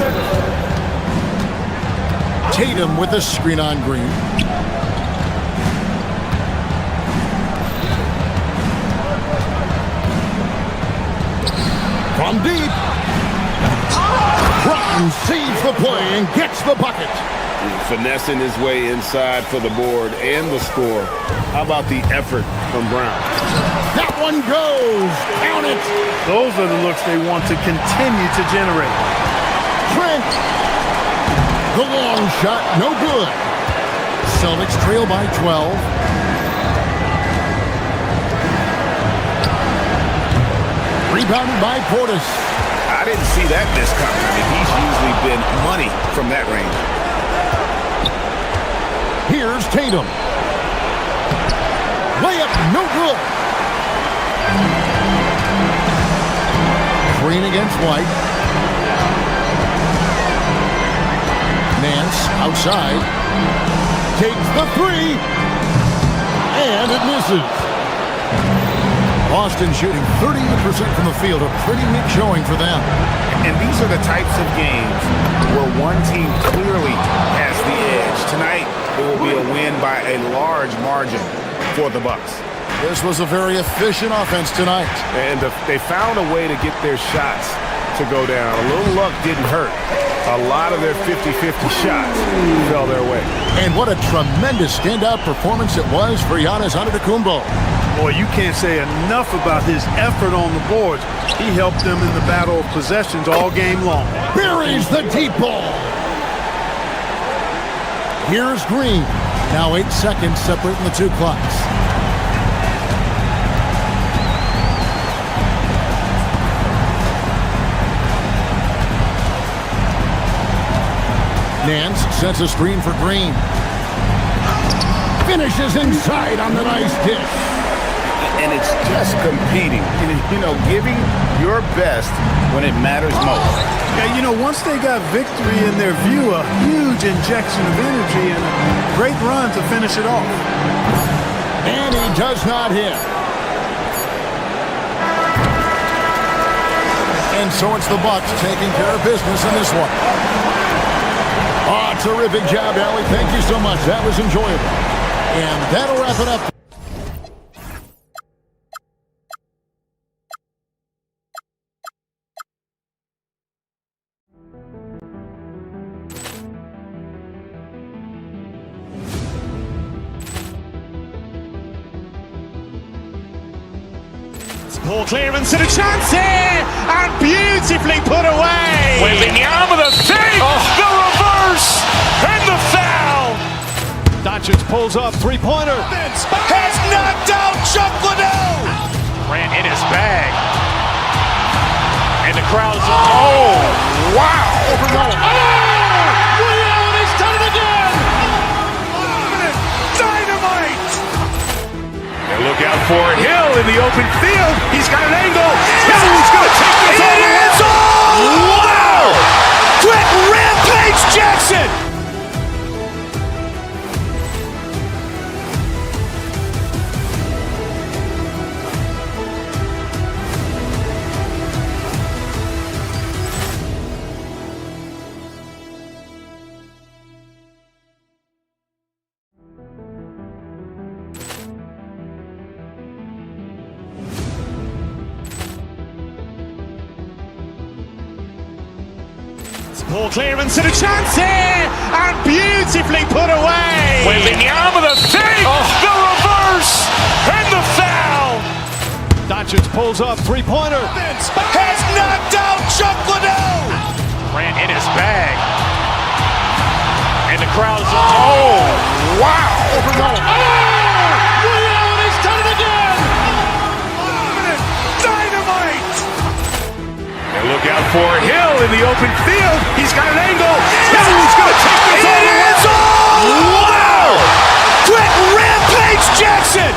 Tatum with a screen on Green. From deep. Brown saves the play and gets the bucket. Finessing his way inside for the board and the score. How about the effort from Brown? That one goes. Count it. Those are the looks they want to continue to generate. Trent. The long shot, no good. Celtics trail by 12. Rebounded by Portis. I didn't see that miss coming. I mean, he's usually been money from that range. Here's Tatum. Layup, no good. Green against White. Nance outside. Takes the 3. And it misses. Boston shooting 38% from the field. A pretty weak showing for them. And these are the types of games where one team clearly has the edge. Tonight, it will be a win by a large margin for the Bucks. This was a very efficient offense tonight. And they found a way to get their shots to go down. A little luck didn't hurt. A lot of their 50-50 shots fell their way. And what a tremendous standout performance it was for Giannis Antetokounmpo. Boy, you can't say enough about his effort on the boards. He helped them in the battle of possessions all game long. Buries the deep ball. Here's Green. Now 8 seconds separating the two clocks. Nance sets a screen for Green. Finishes inside on the nice dish. And it's just competing, you know, giving your best when it matters most. Yeah, you know, once they got victory in their view, a huge injection of energy and a great run to finish it off. And he does not hit. And so it's the Bucks taking care of business in this one. Oh, terrific job, Allie. Thank you so much. That was enjoyable. And that'll wrap it up. Ball clearance and a chance here, and beautifully put away. Wembanyama the save, the reverse, and the foul. Doncic pulls up, three-pointer. Has knocked out Chuck Liddell. Ran in his bag. And the crowd's, oh, wow. Allen has done it again. Dynamite. And look out for Hill in the open field. He's got an angle. He's going to take this all the way. Wow. Quick rampage Jackson. Ball clearance and a chance here, and beautifully put away. Wembanyama the save, the reverse, and the foul. Doncic pulls up, three-pointer. Has knocked out Chuck Liddell. Ran in his bag. And the crowd's, oh, wow. Allen has done it again. Dynamite. And look out for Hill in the open field. He's got an angle. He's going to take this all the way. Wow. Quick rampage Jackson.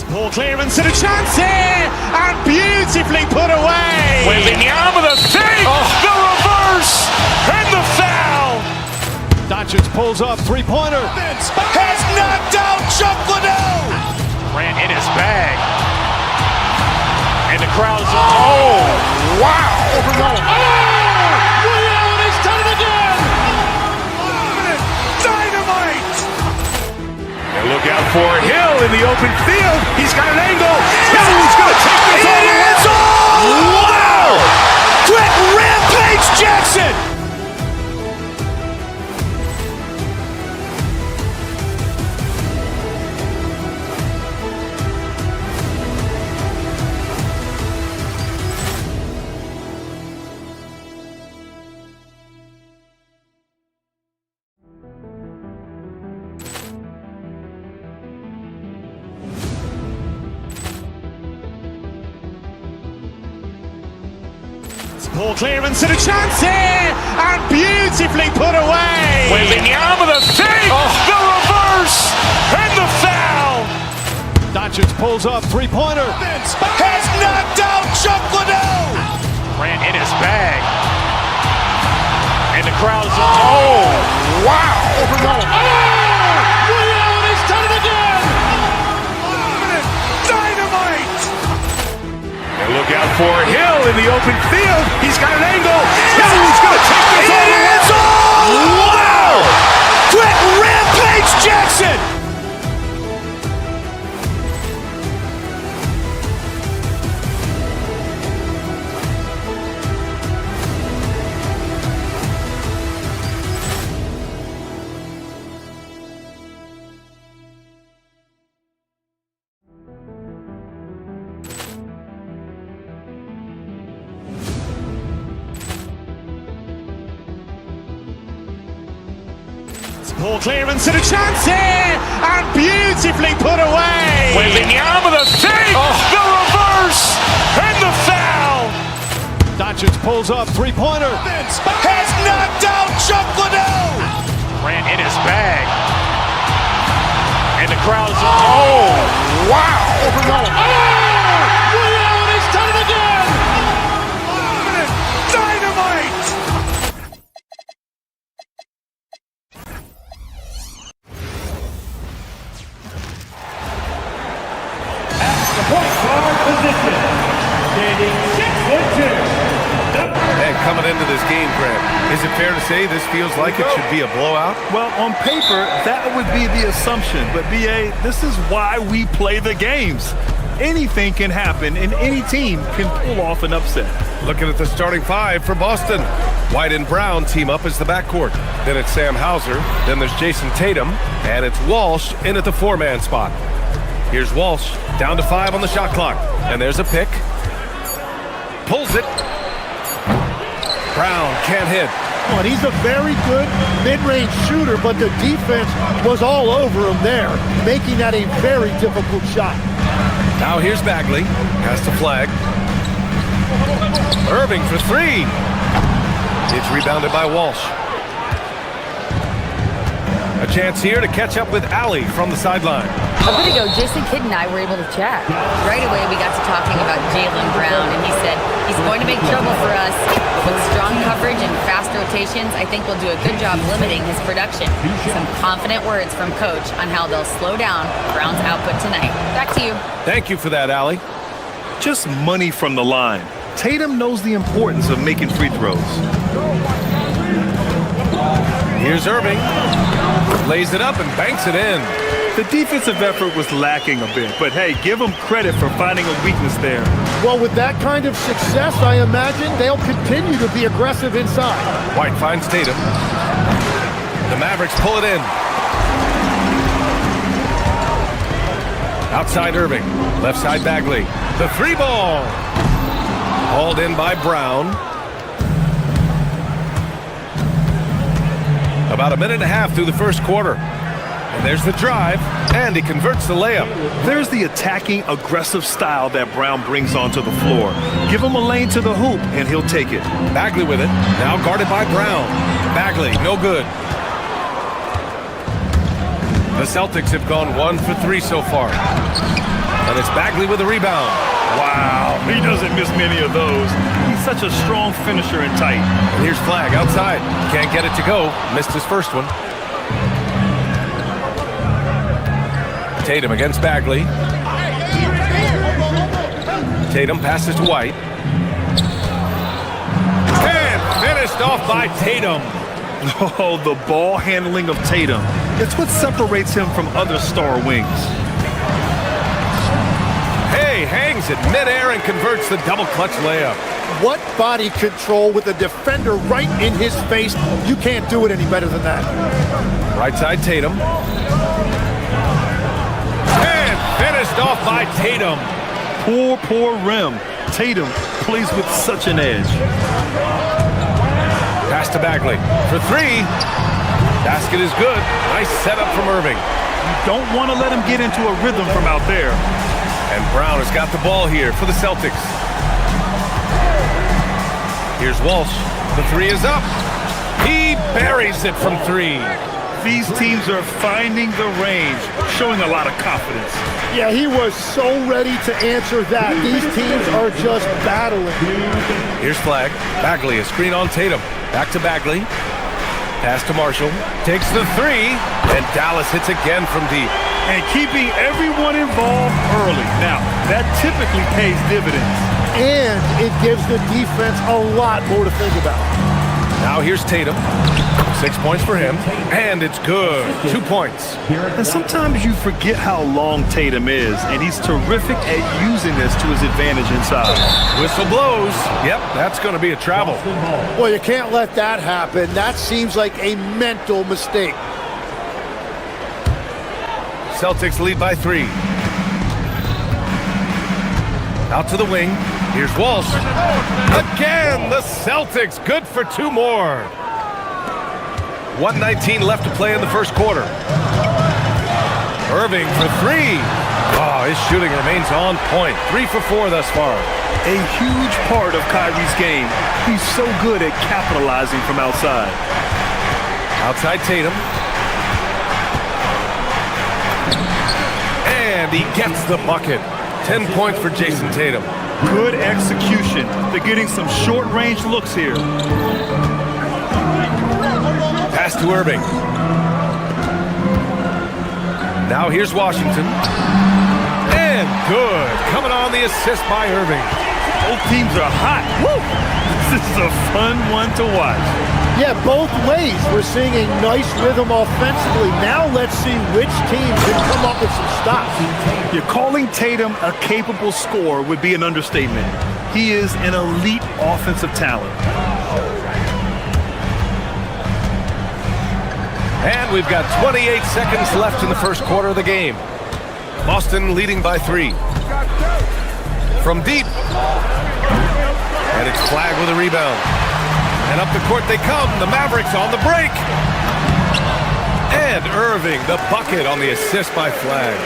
Ball clearance and a chance here, and beautifully put away. Wembanyama the save, the reverse, and the foul. Doncic pulls up, three-pointer. Has knocked out Chuck Liddell. Ran in his bag. And the crowd's, oh, wow. Allen has done it again. Dynamite. And look out for Hill in the open field. He's got an angle. He's going to take this all the way. Wow. Quick rampage Jackson. Ball clearance and a chance here, and beautifully put away. Wembanyama the save, the reverse, and the foul. Doncic pulls up, three-pointer. Has knocked out Chuck Liddell. Ran in his bag. And the crowd's, oh, wow. Allen has done it again. Dynamite. And look out for Hill in the open field. He's got an angle. He's going to take this all the way. Wow. Quick rampage Jackson. Ball clearance and a chance here, and beautifully put away. Wembanyama with a fake, the reverse, and the foul. Doncic pulls up, three-pointer. Has knocked out Chuck Liddell. Ran in his bag. And the crowd is, oh, wow. Allen has done it again. Dynamite. And coming into this game, Grant, is it fair to say this feels like it should be a blowout? Well, on paper, that would be the assumption. But, B.A., this is why we play the games. Anything can happen, and any team can pull off an upset. Looking at the starting five for Boston. White and Brown team up as the backcourt. Then it's Sam Hauser. Then there's Jason Tatum. And it's Walsh in at the four-man spot. Here's Walsh, down to 5 on the shot clock. And there's a pick. Pulls it. Brown can't hit. And he's a very good mid-range shooter, but the defense was all over him there, making that a very difficult shot. Now here's Bagley. Has to flag. Irving for 3. It's rebounded by Walsh. A chance here to catch up with Allie from the sideline. A bit ago, Jason Kidd and I were able to chat. Right away, we got to talking about Jaylen Brown, and he said he's going to make trouble for us. With strong coverage and fast rotations, I think we'll do a good job limiting his production. Some confident words from Coach on how they'll slow down Brown's output tonight. Back to you. Thank you for that, Allie. Just money from the line. Tatum knows the importance of making free throws. Here's Irving. Lays it up and banks it in. The defensive effort was lacking a bit, but hey, give them credit for finding a weakness there. Well, with that kind of success, I imagine they'll continue to be aggressive inside. White finds Tatum. The Mavericks pull it in. Outside Irving. Left side Bagley. The 3 ball. Hauled in by Brown. About a minute and a half through the first quarter. And there's the drive, and he converts the layup. There's the attacking, aggressive style that Brown brings onto the floor. Give him a lane to the hoop, and he'll take it. Bagley with it, now guarded by Brown. Bagley, no good. The Celtics have gone 1 for 3 so far. And it's Bagley with a rebound. Wow, he doesn't miss many of those. He's such a strong finisher and tight. And here's Flag outside. Can't get it to go. Missed his first one. Tatum against Bagley. Tatum passes to White. And finished off by Tatum. Oh, the ball handling of Tatum. It's what separates him from other star wings. Hey, hangs it midair and converts the double clutch layup. What body control with a defender right in his face. You can't do it any better than that. Right side Tatum. And finished off by Tatum. Poor rim. Tatum plays with such an edge. Pass to Bagley for 3. Basket is good. Nice setup from Irving. You don't want to let him get into a rhythm from out there. And Brown has got the ball here for the Celtics. Here's Walsh. The 3 is up. He buries it from 3. These teams are finding the range, showing a lot of confidence. Yeah, he was so ready to answer that. These teams are just battling. Here's Flag. Bagley, a screen on Tatum. Back to Bagley. Pass to Marshall. Takes the 3. And Dallas hits again from deep. And keeping everyone involved early. Now, that typically pays dividends. And it gives the defense a lot more to think about. Now here's Tatum. 6 points for him. And it's good. 2 points. And sometimes you forget how long Tatum is, and he's terrific at using this to his advantage inside. Whistle blows. Yep, that's going to be a travel. Well, you can't let that happen. That seems like a mental mistake. Celtics lead by 3. Out to the wing. Here's Walsh. Again, the Celtics good for 2 more. 1:19 left to play in the first quarter. Irving for three. Oh, his shooting remains on point. 3 for 4 thus far. A huge part of Kyrie's game. He's so good at capitalizing from outside. Outside Tatum. And he gets the bucket. 10 points for Jason Tatum. Good execution. They're getting some short-range looks here. Pass to Irving. Now here's Washington. And good. Coming on the assist by Irving. Both teams are hot. Woo! This is a fun one to watch. Yeah, both ways. We're seeing a nice rhythm offensively. Now let's see which team can come up with some stops. You're calling Tatum a capable scorer would be an understatement. He is an elite offensive talent. And we've got 28 seconds left in the first quarter of the game. Boston leading by 3. From deep. And it's Flagg with a rebound. And up the court they come. The Mavericks on the break. And Irving, the bucket on the assist by Flagg.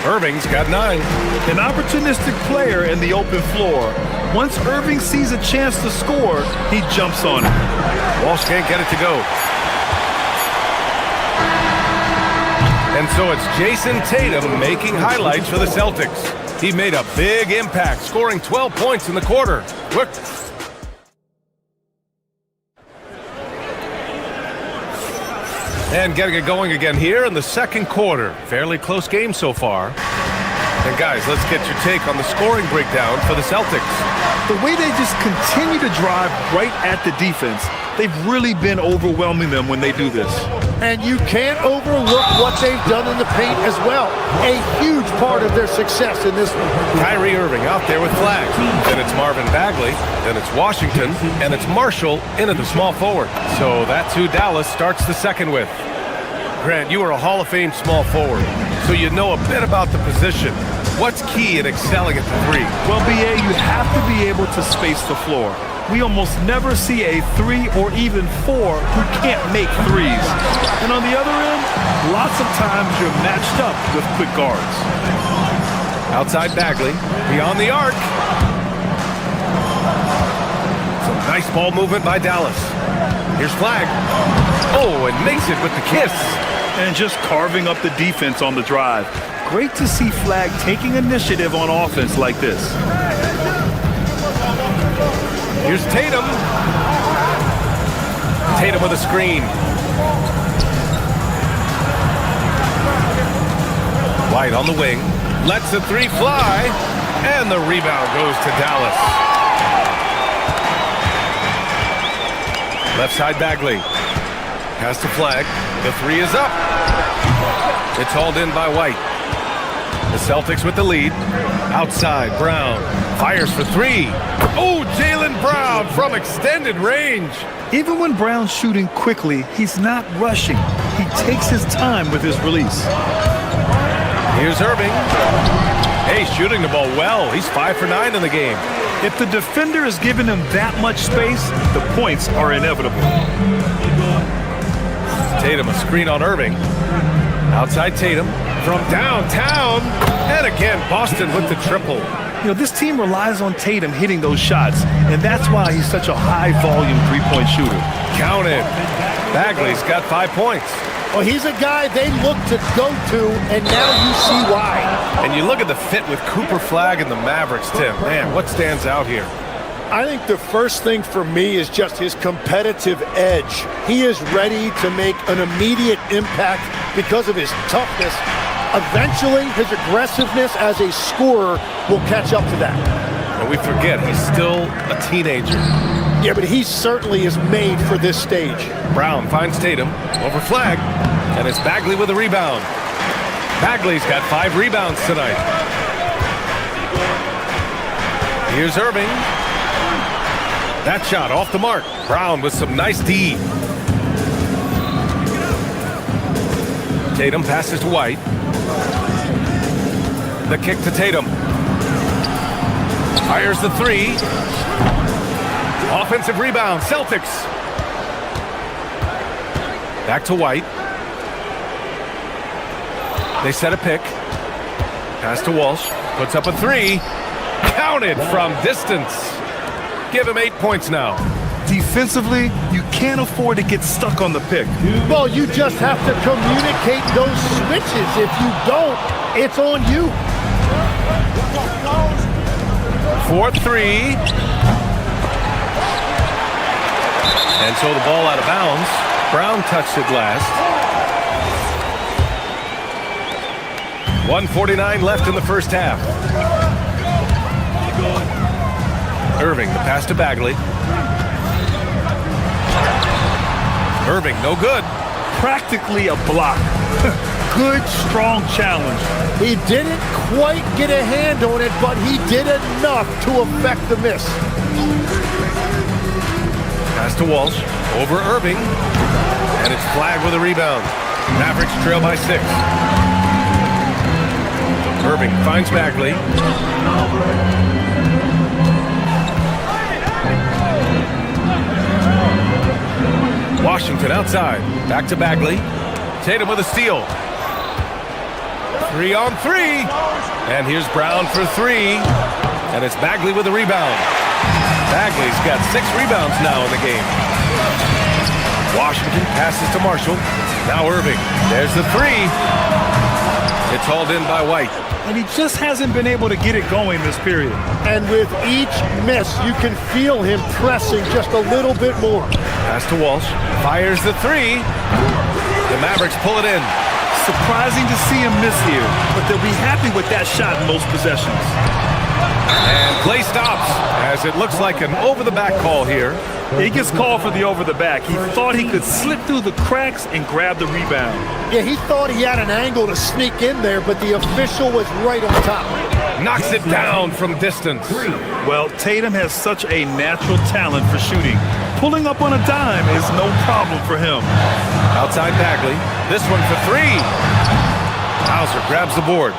Irving's got 9. An opportunistic player in the open floor. Once Irving sees a chance to score, he jumps on it. Walsh can't get it to go. And so it's Jason Tatum making highlights for the Celtics. He made a big impact, scoring 12 points in the quarter. Look. And getting it going again here in the second quarter. Fairly close game so far. And guys, let's get your take on the scoring breakdown for the Celtics. The way they just continue to drive right at the defense, they've really been overwhelming them when they do this. And you can't overlook what they've done in the paint as well. A huge part of their success in this one. Kyrie Irving out there with Flagg. Then it's Marvin Bagley. Then it's Washington. And it's Marshall into the small forward. So that's who Dallas starts the second with. Grant, you are a Hall of Fame small forward, so you know a bit about the position. What's key in excelling at the 3? Well, BA, you have to be able to space the floor. We almost never see a 3 or even 4 who can't make threes. And on the other end, lots of times you're matched up with quick guards. Outside Bagley, beyond the arc. Some nice ball movement by Dallas. Here's Flagg. Oh, and makes it with the kiss. And just carving up the defense on the drive. Great to see Flagg taking initiative on offense like this. Here's Tatum. Tatum with a screen. White on the wing. Lets the 3 fly. And the rebound goes to Dallas. Left side Bagley. Pass to Flagg. The 3 is up. It's hauled in by White. The Celtics with the lead. Outside, Brown. Fires for 3. Oh, Jaylen Brown from extended range. Even when Brown's shooting quickly, he's not rushing. He takes his time with his release. Here's Irving. Hey, shooting the ball well. He's 5 for 9 in the game. If the defender is giving him that much space, the points are inevitable. Tatum, a screen on Irving. Outside Tatum from downtown. And again, Boston with the triple. You know, this team relies on Tatum hitting those shots, and that's why he's such a high-volume three-point shooter. Counted. Bagley's got 5 points. Well, he's a guy they look to go to, and now you see why. And you look at the fit with Cooper Flagg and the Mavericks, Tim. Man, what stands out here? I think the first thing for me is just his competitive edge. He is ready to make an immediate impact because of his toughness. Eventually, his aggressiveness as a scorer will catch up to that. And we forget, he's still a teenager. Yeah, but he certainly is made for this stage. Brown finds Tatum over Flagg, and it's Bagley with a rebound. Bagley's got 5 rebounds tonight. Here's Irving. That shot off the mark. Brown with some nice D. Tatum passes to White. The kick to Tatum. Fires the 3. Offensive rebound, Celtics. Back to White. They set a pick. Pass to Walsh. Puts up a three. Counted from distance. Give him 8 points now. Defensively, you can't afford to get stuck on the pick. Well, you just have to communicate those switches. If you don't, it's on you. 4-3. And so the ball out of bounds. Brown touched it last. 1:49 left in the first half. Irving, the pass to Bagley. Irving, no good. Practically a block. Good, strong challenge. He didn't quite get a hand on it, but he did enough to affect the miss. Pass to Walsh. Over Irving. And it's flagged with a rebound. Mavericks trail by 6. Irving finds Bagley. Washington outside. Back to Bagley. Tatum with a steal. 3 on 3. And here's Brown for 3. And it's Bagley with a rebound. Bagley's got 6 rebounds now in the game. Washington passes to Marshall. Now Irving. There's the 3. It's hauled in by White. And he just hasn't been able to get it going this period. And with each miss, you can feel him pressing just a little bit more. Pass to Walsh. Fires the 3. The Mavericks pull it in. Surprising to see him miss here, but they'll be happy with that shot in most possessions. And play stops as it looks like an over-the-back call here. He gets called for the over-the-back. He thought he could slip through the cracks and grab the rebound. Yeah, he thought he had an angle to sneak in there, but the official was right on top. Knocks it down from distance. Well, Tatum has such a natural talent for shooting. Pulling up on a dime is no problem for him. Outside Bagley. This one for 3. Hauser grabs the board.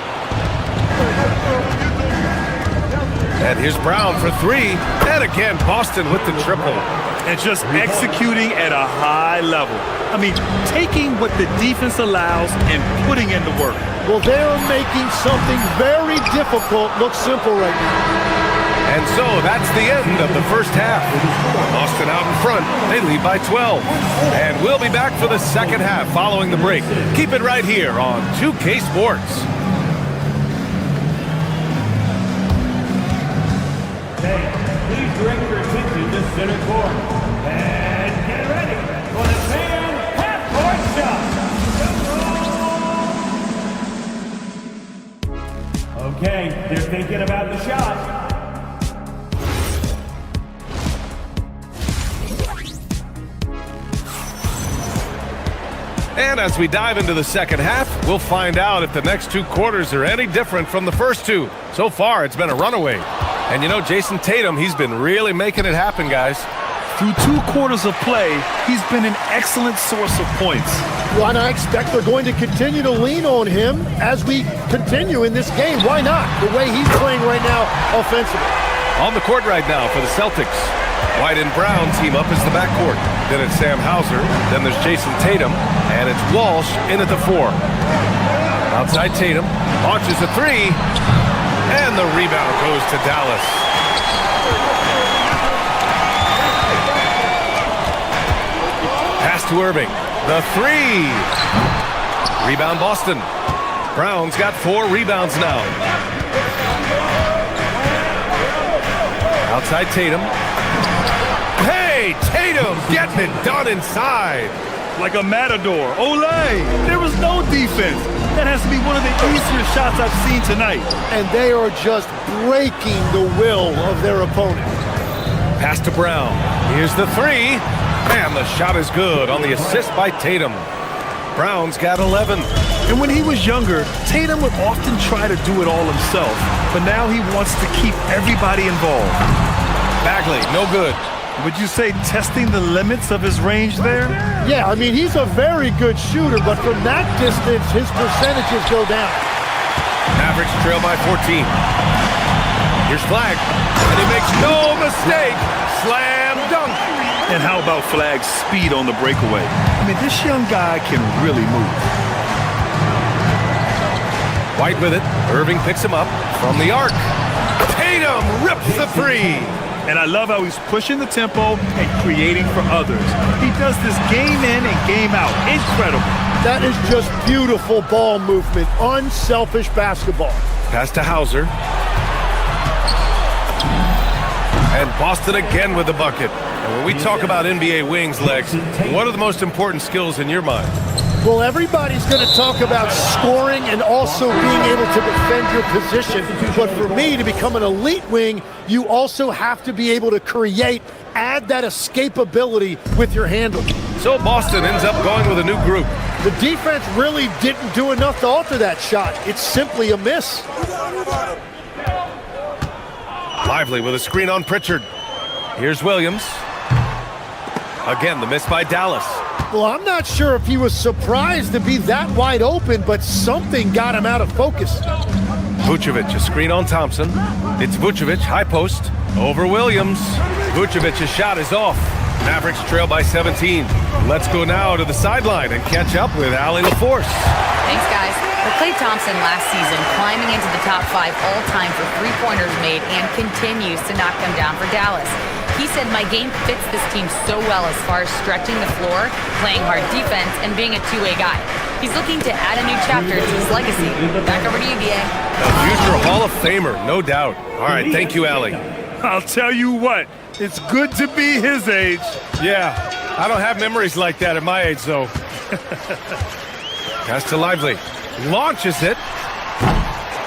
And here's Brown for 3. And again, Boston with the triple. And just executing at a high level. I mean, taking what the defense allows and putting in the work. Well, they're making something very difficult look simple right now. And so that's the end of the first half. Boston out in front. They lead by 12. And we'll be back for the second half following the break. Keep it right here on 2K Sports. Please direct your attention to center court. And get ready for the fan half-court shot. Okay, they're thinking about the shot. And as we dive into the second half, we'll find out if the next 2 quarters are any different from the first 2. So far, it's been a runaway. And you know, Jason Tatum, he's been really making it happen, guys. Through 2 quarters of play, he's been an excellent source of points. Well, and I expect they're going to continue to lean on him as we continue in this game. Why not? The way he's playing right now offensively. On the court right now for the Celtics. White and Brown team up as the backcourt. Then it's Sam Hauser. Then there's Jason Tatum. And it's Walsh in at the 4. Outside Tatum. Launches a 3. And the rebound goes to Dallas. Pass to Irving. The 3. Rebound Boston. Brown's got 4 rebounds now. Outside Tatum. Hey, Tatum getting it done inside. Like a matador. Olay! There was no defense. That has to be one of the easier shots I've seen tonight. And they are just breaking the will of their opponent. Pass to Brown. Here's the 3. And the shot is good on the assist by Tatum. Brown's got 11. And when he was younger, Tatum would often try to do it all himself. But now he wants to keep everybody involved. Bagley, no good. Would you say testing the limits of his range there? Yeah, I mean, he's a very good shooter, but from that distance, his percentages go down. Mavericks trail by 14. Here's Flag, and he makes no mistake. Slam dunk. And how about Flagg's speed on the breakaway? I mean, this young guy can really move. White with it. Irving picks him up from the arc. Tatum rips the three. And I love how he's pushing the tempo and creating for others. He does this game in and game out. Incredible. That is just beautiful ball movement. Unselfish basketball. Pass to Hauser. And Boston again with the bucket. And when we talk about NBA wings, Lex, what are the most important skills in your mind? Well, everybody's going to talk about scoring and also being able to defend your position. But for me, to become an elite wing, you also have to be able to create, add that escapability with your handle. So Boston ends up going with a new group. The defense really didn't do enough to alter that shot. It's simply a miss. Lively with a screen on Pritchard. Here's Williams. Again, the miss by Dallas. Well, I'm not sure if he was surprised to be that wide open, but something got him out of focus. Vucevic, a screen on Thompson. It's Vucevic, high post, over Williams. Vucevic's shot is off. Mavericks trail by 17. Let's go now to the sideline and catch up with Allie LaForce. Thanks, guys. For Klay Thompson last season, climbing into the top 5 all-time for three-pointers made and continues to knock them down for Dallas. He said, my game fits this team so well as far as stretching the floor, playing hard defense, and being a two-way guy. He's looking to add a new chapter to his legacy. Back over to you, BA. A future Hall of Famer, no doubt. All right, thank you, Allie. I'll tell you what, it's good to be his age. Yeah, I don't have memories like that at my age, though. Pass to Lively. Launches it.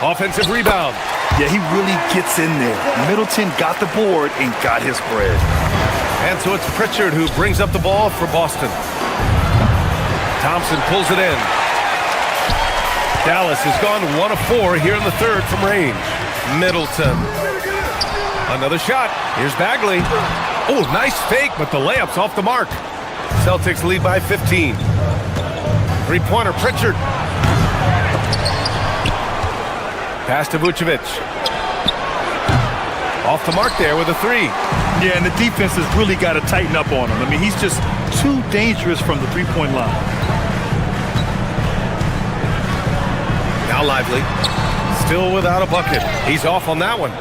Offensive rebound. Yeah, he really gets in there. Middleton got the board and got his bread. And so it's Pritchard who brings up the ball for Boston. Thompson pulls it in. Dallas has gone 1 of 4 here in the third from range. Middleton. Another shot. Here's Bagley. Oh, nice fake, but the layup's off the mark. Celtics lead by 15. Three-pointer, Pritchard. Pass to Vucevic. Off the mark there with a three. Yeah, and the defense has really got to tighten up on him. I mean, he's just too dangerous from the three-point line. Now Lively. Still without a bucket. He's off on that one.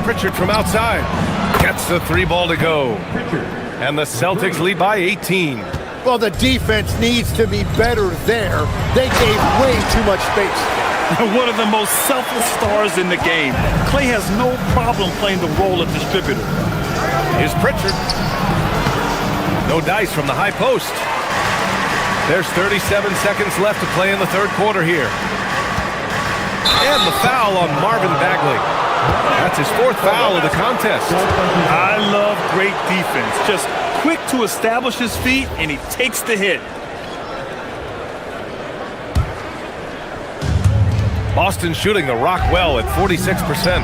Pritchard from outside. Gets the three ball to go. And the Celtics lead by 18. Well, the defense needs to be better there. They gave way too much space. One of the most selfless stars in the game. Klay has no problem playing the role of distributor. Here's Pritchard. No dice from the high post. There's 37 seconds left to play in the third quarter here. And the foul on Marvin Bagley. That's his 4th foul of the contest. I love great defense. Just quick to establish his feet, and he takes the hit. Boston shooting the rock well at 46%.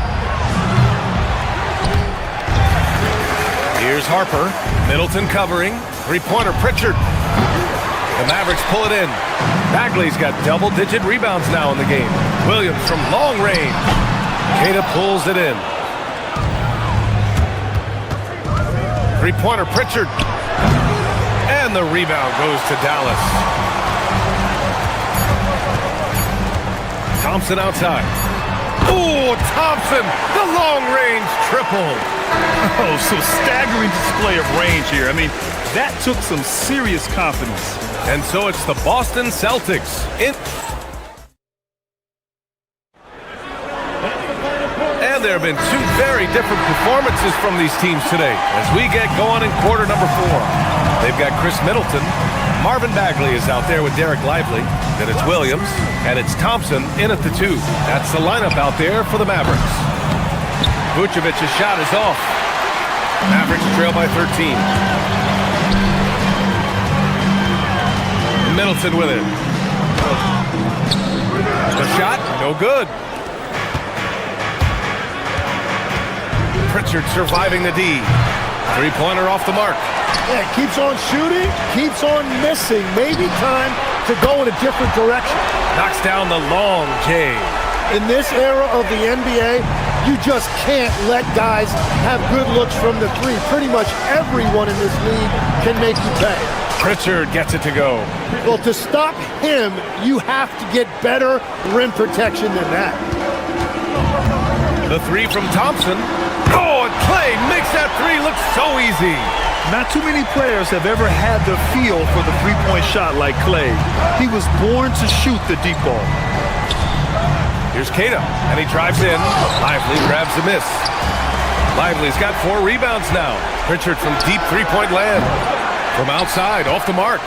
Here's Harper. Middleton covering. Three-pointer, Pritchard. The Mavericks pull it in. Bagley's got double-digit rebounds now in the game. Williams from long range. Queta pulls it in. Three-pointer, Pritchard. And the rebound goes to Dallas. Thompson outside. Oh, Thompson, the long-range triple. Oh, so staggering display of range here. I mean, that took some serious confidence. And so it's the Boston Celtics in. And there have been 2 very different performances from these teams today as we get going in quarter number 4. They've got Chris Middleton. Marvin Bagley is out there with Derek Lively. Then it's Williams. And it's Thompson in at the 2. That's the lineup out there for the Mavericks. Vucevic's shot is off. Mavericks trail by 13. Middleton with it. The shot, no good. Pritchard surviving the D. Three-pointer off the mark. Yeah, keeps on shooting, keeps on missing. Maybe time to go in a different direction. Knocks down the long J. In this era of the NBA, You just can't let guys have good looks from the three. Pretty much everyone in this league can make you pay. Pritchard gets it to go. Well, to stop him, you have to get better rim protection than that. The three from Thompson. Oh, and Clay makes that three look so easy. Not too many players have ever had the feel for the three-point shot like Clay. He was born to shoot the deep ball. Here's Keita, and he drives in. Lively grabs the miss. Lively's got 4 rebounds now. Pritchard from deep three-point land. From outside, off the mark.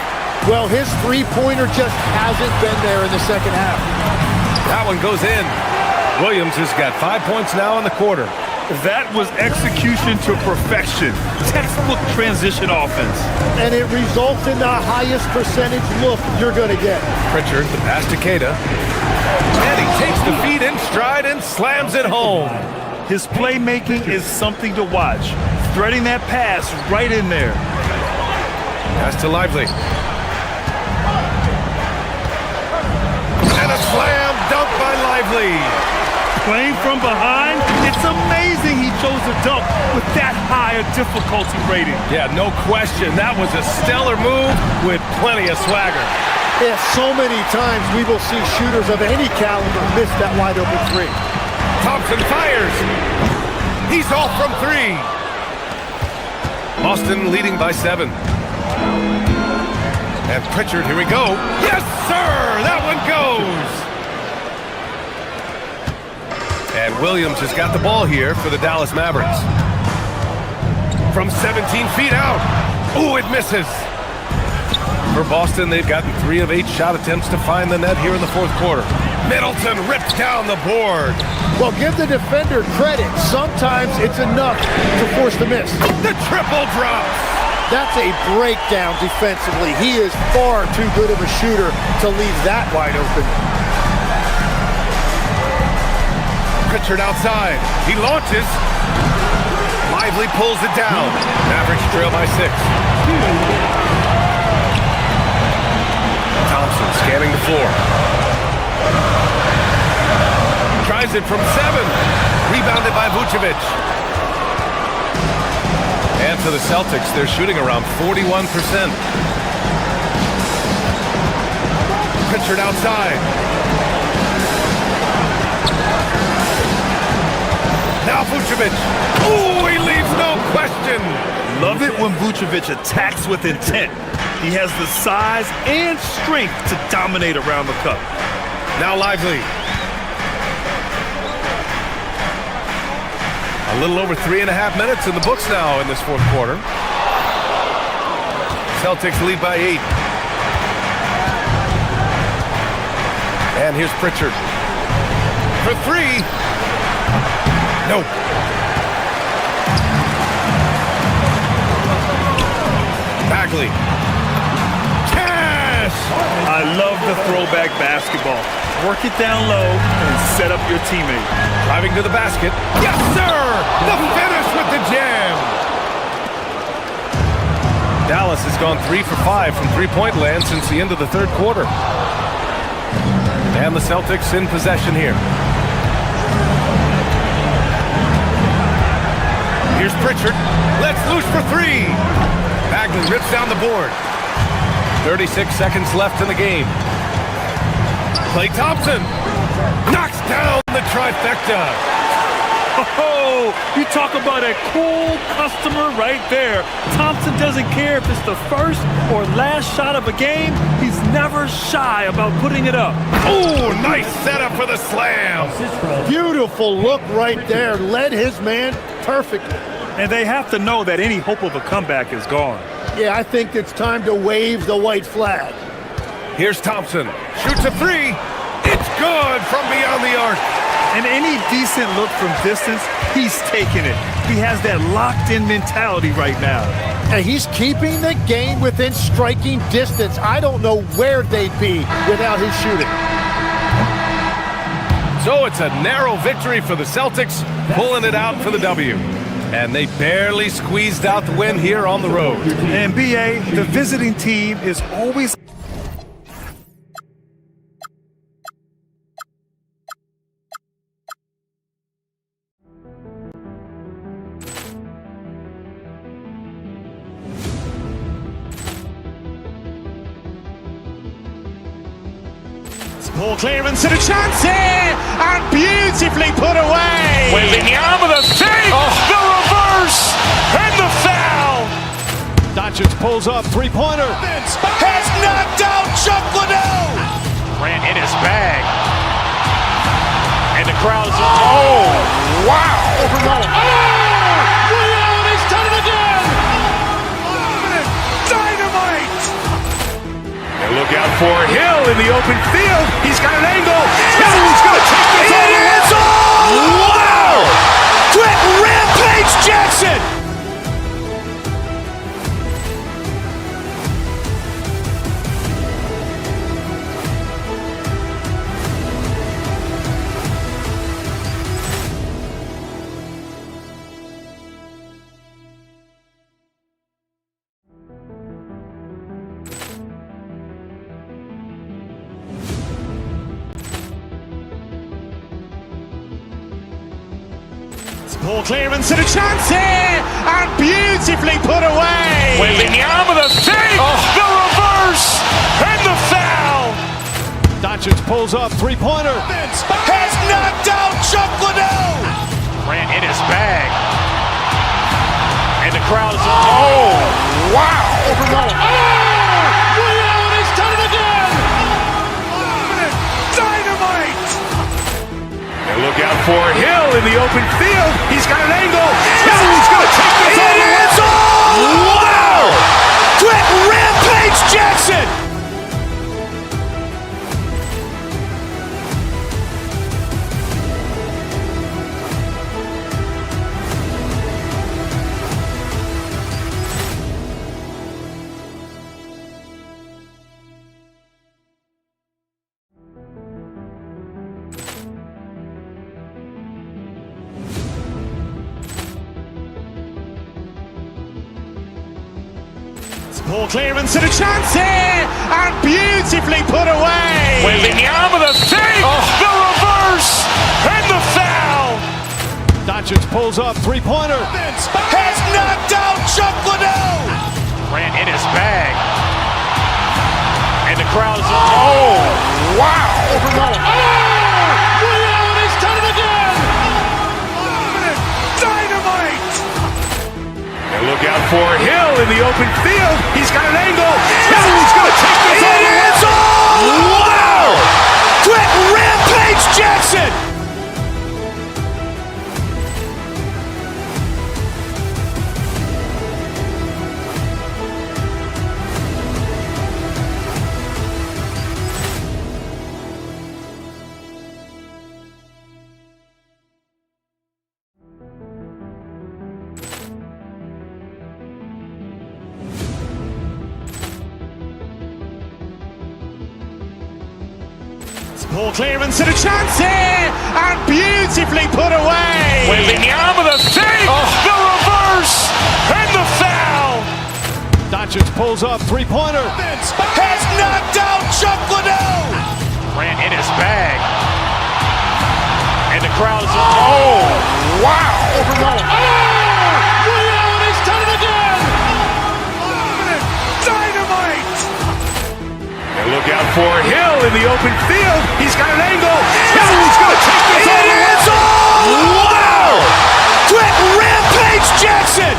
Well, his three-pointer just hasn't been there in the second half. That one goes in. Williams has got 5 points now in the quarter. That was execution to perfection. Textbook transition offense. And it results in the highest percentage look you're going to get. Pritchard, the pass to Keita. And he takes the feed in stride and slams it home. His playmaking is something to watch. Threading that pass right in there. Pass to Lively. And a slam dunk by Lively. Playing from behind, it's amazing he chose to dunk with that high a difficulty rating. Yeah, no question. That was a stellar move with plenty of swagger. Yeah, so many times we will see shooters of any caliber miss that wide open three. Thompson fires. He's off from 3. Boston leading by 7. And Pritchard, here we go. Yes, sir! That one goes! And Williams has got the ball here for the Dallas Mavericks. From 17 feet out. Ooh, it misses. For Boston, they've gotten 3 of 8 shot attempts to find the net here in the fourth quarter. Middleton rips down the board. Well, give the defender credit. Sometimes it's enough to force the miss. The triple drops. That's a breakdown defensively. He is far too good of a shooter to leave that wide open. Pritchard outside. He launches. Lively pulls it down. Mavericks trail by 6. Thompson scanning the floor. Tries it from 7. Rebounded by Vucevic. And for the Celtics, they're shooting around 41%. Pritchard outside. Now Vucevic. Ooh, he leaves no question. Love it when Vucevic attacks with intent. He has the size and strength to dominate around the cup. Now Lively. A little over 3.5 minutes in the books now in this fourth quarter. Celtics lead by 8. And here's Pritchard. For 3. Nope. Bagley. Cash! I love the throwback basketball. Work it down low and set up your teammate. Driving to the basket. Yes, sir! The finish with the jam! Dallas has gone 3 for 5 from three-point land since the end of the third quarter. And the Celtics in possession here. Here's Pritchard. Let's loose for 3. Bagley rips down the board. 36 seconds left in the game. Klay Thompson knocks down the trifecta. Oh, you talk about a cool customer right there. Thompson doesn't care if it's the first or last shot of a game. He's never shy about putting it up. Oh, nice setup for the slam. Beautiful look right there. Led his man perfectly. And they have to know that any hope of a comeback is gone. Yeah, I think it's time to wave the white flag. Here's Thompson. Shoots a 3. It's good from beyond the arc. And any decent look from distance, he's taking it. He has that locked-in mentality right now. And he's keeping the game within striking distance. I don't know where they'd be without his shooting. So it's a narrow victory for the Celtics, pulling it out for the W. And they barely squeezed out the win here on the road. And BA, the visiting team is always... Ball clearance and a chance here, and beautifully put away. Wembanyama the save, the reverse, and the foul. Doncic pulls up, three-pointer. Has knocked out Chuck Liddell. Grant in his bag. And the crowd's, oh, wow. He's done it again. Dynamite. And look out for Hill in the open field. He's got an angle. Hill's going to take this all the way. Wow. Quick Rampage Jackson. Ball clearance and a chance here, and beautifully put away. Wembanyama the save, the reverse, and the foul. Doncic pulls up, three-pointer. Has knocked out Chuck Liddell. Grant in his bag. And the crowd's, oh, wow. He's done it again. Dynamite. And look out for Hill in the open field. He's got an angle. Hill's going to take this all the way. Wow. Quick Rampage Jackson. Ball clearance and a chance here, and beautifully put away. Wembanyama the save, the reverse, and the foul. Doncic pulls up, three-pointer. Has knocked out Chuck Liddell. Grant in his bag. And the crowd's, oh, wow. He's done it again. Dynamite. And look out for Hill in the open field. He's got an angle. Hill's going to take this all the way. Wow. Quick Rampage Jackson. Ball clearance and a chance here, and beautifully put away. Wembanyama the save, the reverse, and the foul. Doncic pulls up, three-pointer. Has knocked out Chuck Liddell. Grant in his bag. And the crowd's, oh, wow. He's done it again. Dynamite. And look out for Hill in the open field. He's got an angle. Hill's going to take this all the way. Wow. Quick Rampage Jackson.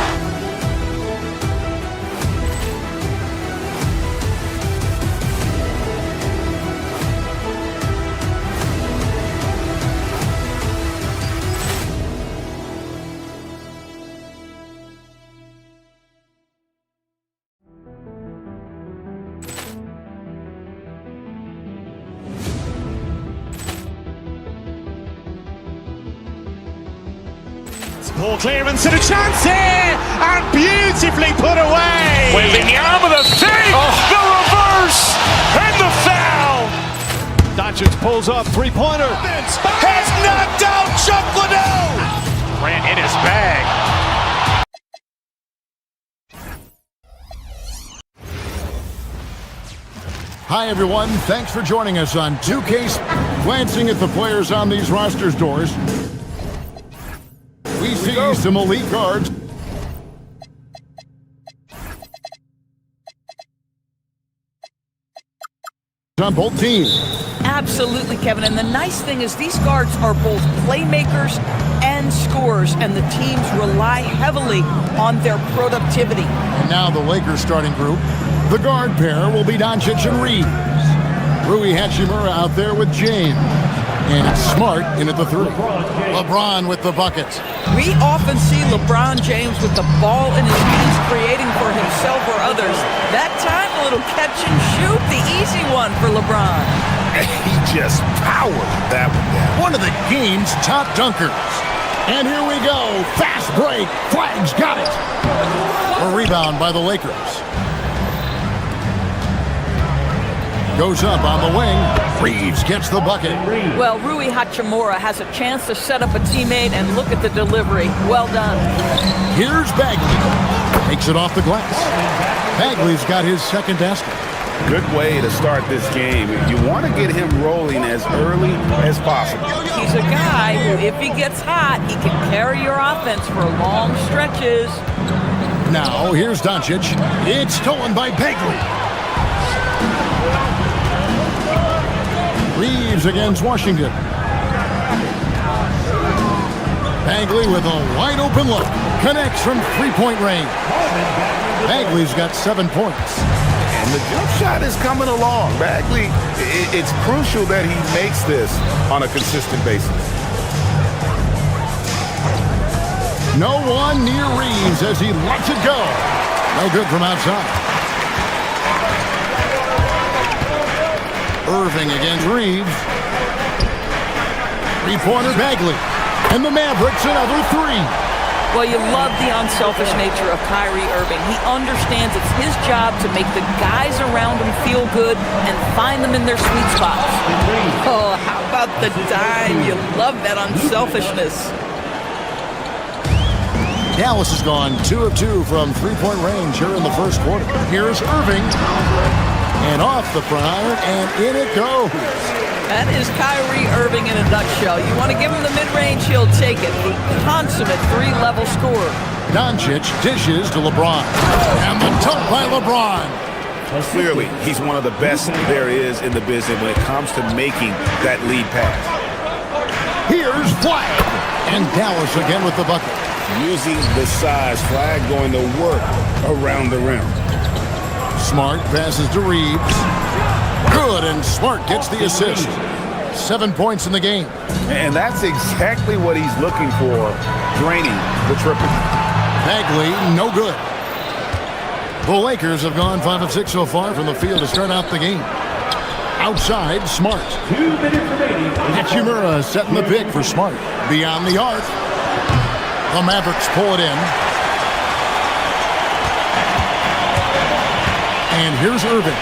Ball clearance and a chance here, and beautifully put away. Wembanyama the save, the reverse, and the foul. Doncic pulls up, three-pointer. Has knocked out Chuck Liddell. Grant in his bag. Hi, everyone. Thanks for joining us on 2K. Glancing at the players on these rosters doors, we see some elite guards. on both teams. Absolutely, Kevin. And the nice thing is these guards are both playmakers and scorers, and the teams rely heavily on their productivity. And now the Lakers starting group. The guard pair will be Doncic and Reeves. Rui Hachimura out there with James. And it's Smart in at the 3. LeBron with the bucket. We often see LeBron James with the ball in his hands creating for himself or others. That time, a little catch and shoot, the easy one for LeBron. He just powered that one down. One of the game's top dunkers. And here we go. Fast break. Flags got it. A rebound by the Lakers. Goes up on the wing. Reeves gets the bucket. Well, Rui Hachimura has a chance to set up a teammate, and look at the delivery. Well done. Here's Bagley. Takes it off the glass. Bagley's got his second basket. Good way to start this game. You want to get him rolling as early as possible. He's a guy who, if he gets hot, he can carry your offense for long stretches. Now, here's Doncic. It's stolen by Bagley. Reeves against Washington. Bagley with a wide open look. Connects from three-point range. Bagley's got 7 points. And the jump shot is coming along. Bagley, it's crucial that he makes this on a consistent basis. No one near Reeves as he lets it go. No good from outside. Irving against Reeves. Three-pointer Bagley. And the Mavericks another 3. Well, you love the unselfish nature of Kyrie Irving. He understands it's his job to make the guys around him feel good and find them in their sweet spots. Oh, how about the dime? You love that unselfishness. Dallas has gone 2 of 2 from three-point range here in the first quarter. Here's Irving. And off the front iron, and in it goes. That is Kyrie Irving in a nutshell. You want to give him the mid-range, he'll take it. The consummate 3-level scorer. Doncic dishes to LeBron. And the dunk by LeBron. Clearly, he's one of the best there is in the business when it comes to making that lead pass. Here's Flag. And Dallas again with the bucket. Using the size, Flag going to work around the rim. Smart passes to Reeves. Good, and Smart gets the assist. 7 points in the game. And that's exactly what he's looking for, draining the triple. Bagley, no good. The Lakers have gone 5 of 6 so far from the field to start out the game. Outside, Smart. 2 minutes remaining. Hachimura setting the pick for Smart. Beyond the arc. The Mavericks pull it in. And here's Irving.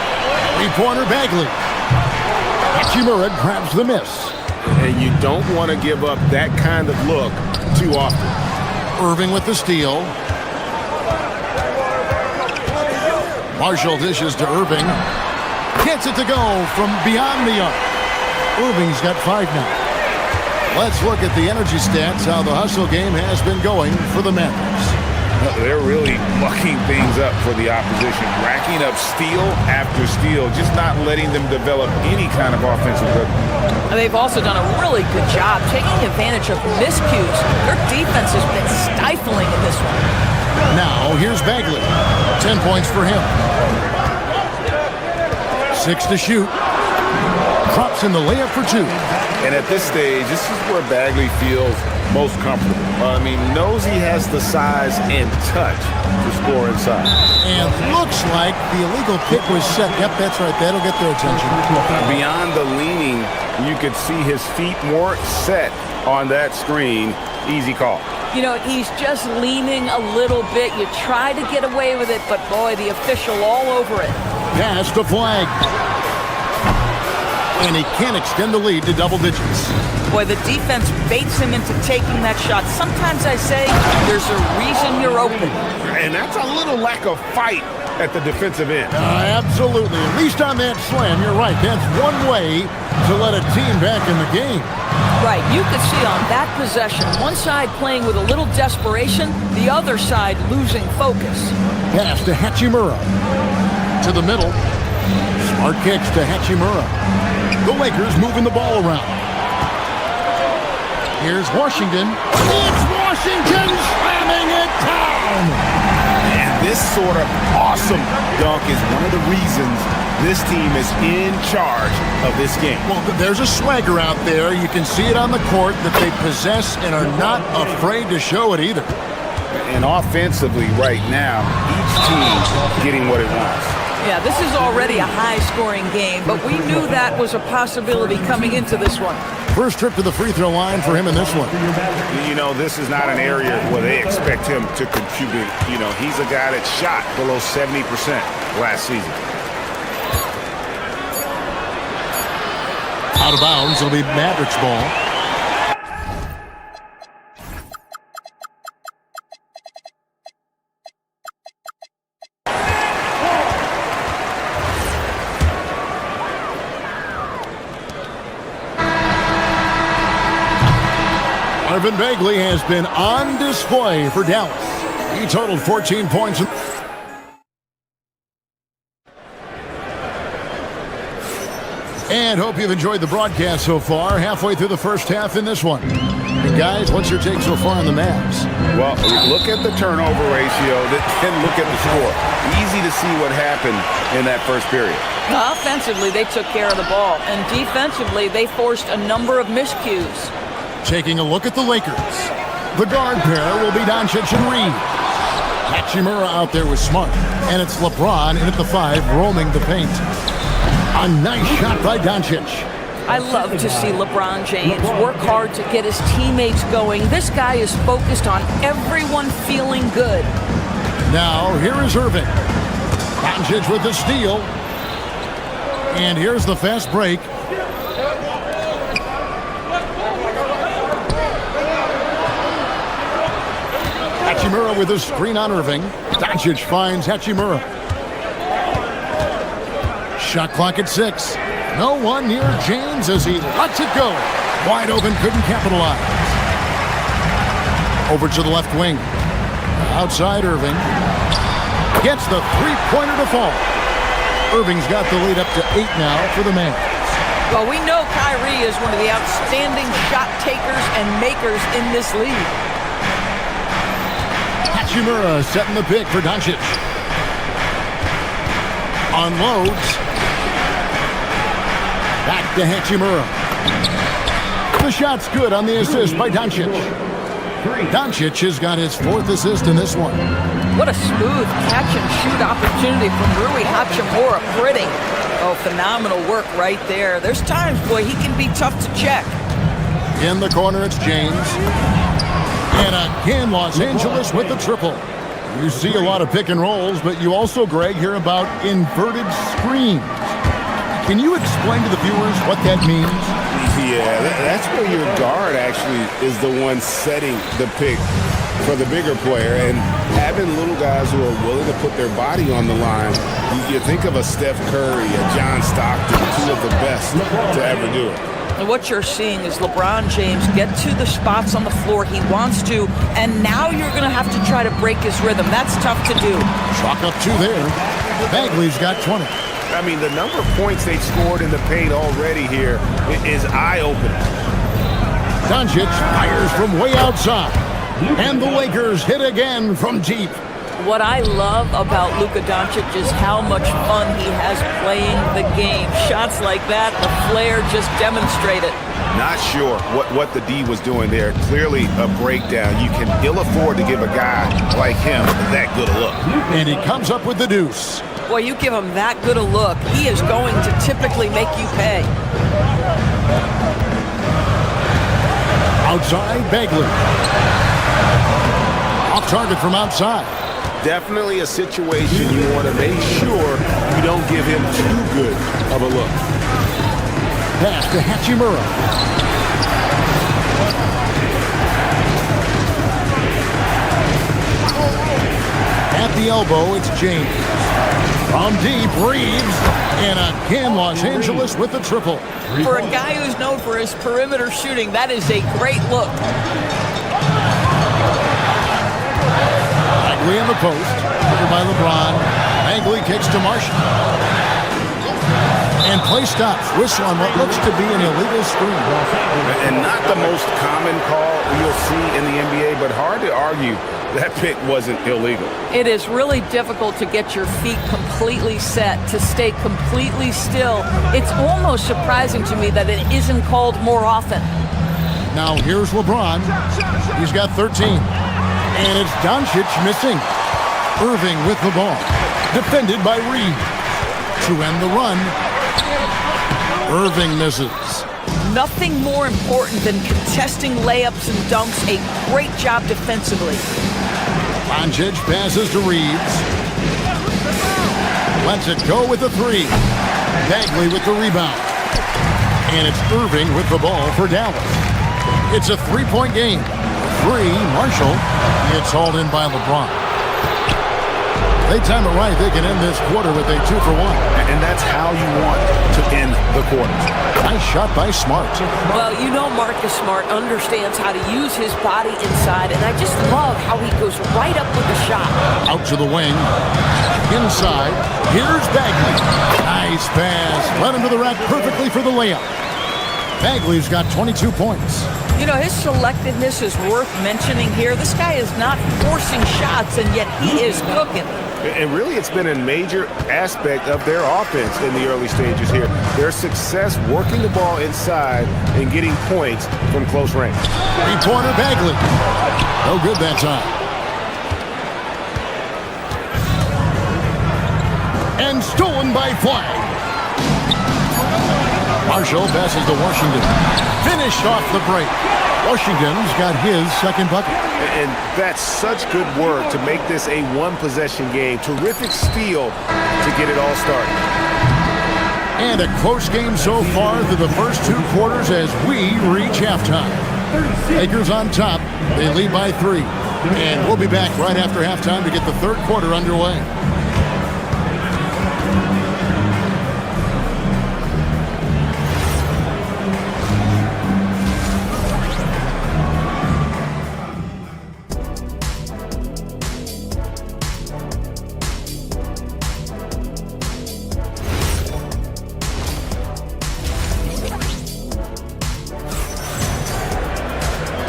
Three-pointer Bagley. Hachimura grabs the miss. And you don't want to give up that kind of look too often. Irving with the steal. Marshall dishes to Irving. Gets it to go from beyond the arc. Irving's got 5 now. Let's look at the energy stats, how the hustle game has been going for the Mavericks. They're really mucking things up for the opposition, racking up steal after steal, just not letting them develop any kind of offensive rhythm. They've also done a really good job taking advantage of miscues. Their defense has been stifling in this one. Now, here's Bagley. 10 points for him. 6 to shoot. Drops in the layup for 2. And at this stage, this is where Bagley feels most comfortable. Knows he has the size and touch to score inside. And looks like the illegal kick was set. Yep, that's right. That'll get their attention. Beyond the leaning, you could see his feet more set on that screen. Easy call. You know, he's just leaning a little bit. You try to get away with it, but boy, the official all over it. Pass to Flag. And he can't extend the lead to double digits. Boy, the defense baits him into taking that shot. Sometimes I say there's a reason you're open. And that's a little lack of fight at the defensive end. Absolutely. At least on that slam, you're right. That's one way to let a team back in the game. Right. You could see on that possession, one side playing with a little desperation, the other side losing focus. Pass to Hachimura. To the middle. Hard kicks to Hachimura. The Lakers moving the ball around. Here's Washington. It's Washington slamming it down. And this sort of awesome dunk is one of the reasons this team is in charge of this game. Well, there's a swagger out there. You can see it on the court that they possess and are not afraid to show it either. And offensively right now, each team getting what it wants. Yeah, this is already a high-scoring game, but we knew that was a possibility coming into this one. First trip to the free throw line for him in this one. You know, this is not an area where they expect him to contribute. You know, he's a guy that shot below 70% last season. Out of bounds, it'll be Mavericks ball. Marvin Bagley has been on display for Dallas. He totaled 14 points. And hope you've enjoyed the broadcast so far. Halfway through the first half in this one. And guys, what's your take so far on the Mavs? Well, look at the turnover ratio, then look at the score. Easy to see what happened in that first period. Offensively, they took care of the ball, and defensively, they forced a number of miscues. Taking a look at the Lakers. The guard pair will be Doncic and Reed. Hachimura out there with Smart. And it's LeBron in at the 5, roaming the paint. A nice shot by Doncic. I love to see LeBron James work hard to get his teammates going. This guy is focused on everyone feeling good. Now, here is Irving. Doncic with the steal. And here's the fast break. Hachimura with a screen on Irving. Doncic finds Hachimura. Shot clock at 6. No one near James as he lets it go. Wide open, couldn't capitalize. Over to the left wing. Outside Irving. Gets the three-pointer to fall. Irving's got the lead up to 8 now for the Mavs. Well, we know Kyrie is one of the outstanding shot takers and makers in this league. Hachimura setting the pick for Doncic. Unloads. Back to Hachimura. The shot's good on the assist by Doncic. Doncic has got his 4th assist in this one. What a smooth catch-and-shoot opportunity from Rui Hachimura. Pretty. Oh, phenomenal work right there. There's times, boy, he can be tough to check. In the corner, it's James. And again, Los Angeles with the triple. You see a lot of pick and rolls, but you also, Greg, hear about inverted screens. Can you explain to the viewers what that means? Yeah, that's where your guard actually is the one setting the pick for the bigger player, and having little guys who are willing to put their body on the line. You think of a Steph Curry, a John Stockton, 2 of the best to ever do it. And what you're seeing is LeBron James get to the spots on the floor he wants to, and now you're going to have to try to break his rhythm. That's tough to do. Chalk up 2 there. Bagley's got 20. I mean, the number of points they've scored in the paint already here is eye-opening. Doncic fires from way outside. And the Lakers hit again from deep. What I love about Luka Doncic is how much fun he has playing the game. Shots like that, the flair just demonstrate it. Not sure what the D was doing there. Clearly a breakdown. You can ill afford to give a guy like him that good a look. And he comes up with the deuce. Boy, you give him that good a look, he is going to typically make you pay. Outside, Bagley. Off target from outside. Definitely a situation you want to make sure you don't give him too good of a look. Pass to Hachimura. At the elbow, it's James. From deep, Reeves. And again, Los Angeles with the triple. For a guy who's known for his perimeter shooting, that is a great look. Bagley in the post. Over by LeBron. Bagley kicks to Marshall. And play stops. Whistle on what looks to be an illegal screen. And not the most common call you'll see in the NBA, but hard to argue that pick wasn't illegal. It is really difficult to get your feet completely set, to stay completely still. It's almost surprising to me that it isn't called more often. Now here's LeBron. He's got 13. And it's Doncic missing. Irving with the ball. Defended by Reed. To end the run. Irving misses. Nothing more important than contesting layups and dunks. A great job defensively. Doncic passes to Reeves. Lets it go with the three. Bagley with the rebound. And it's Irving with the ball for Dallas. It's a three-point game. Three, Marshall. It's hauled in by LeBron. They time it right. They can end this quarter with a 2-for-1. And that's how you want to end the quarter. Nice shot by Smart. Well, you know Marcus Smart understands how to use his body inside, and I just love how he goes right up with the shot. Out to the wing. Inside. Here's Bagley. Nice pass. Led him to the rack perfectly for the layup. Bagley's got 22 points. You know, his selectiveness is worth mentioning here. This guy is not forcing shots, and yet he is cooking. And really, it's been a major aspect of their offense in the early stages here. Their success working the ball inside and getting points from close range. Three-pointer Bagley. No good that time. And stolen by Flag. Marshall passes to Washington. Finished off the break. Washington's got his second bucket. And that's such good work to make this a one-possession game. Terrific steal to get it all started. And a close game so far through the first two quarters as we reach halftime. Lakers on top. They lead by 3. And we'll be back right after halftime to get the third quarter underway.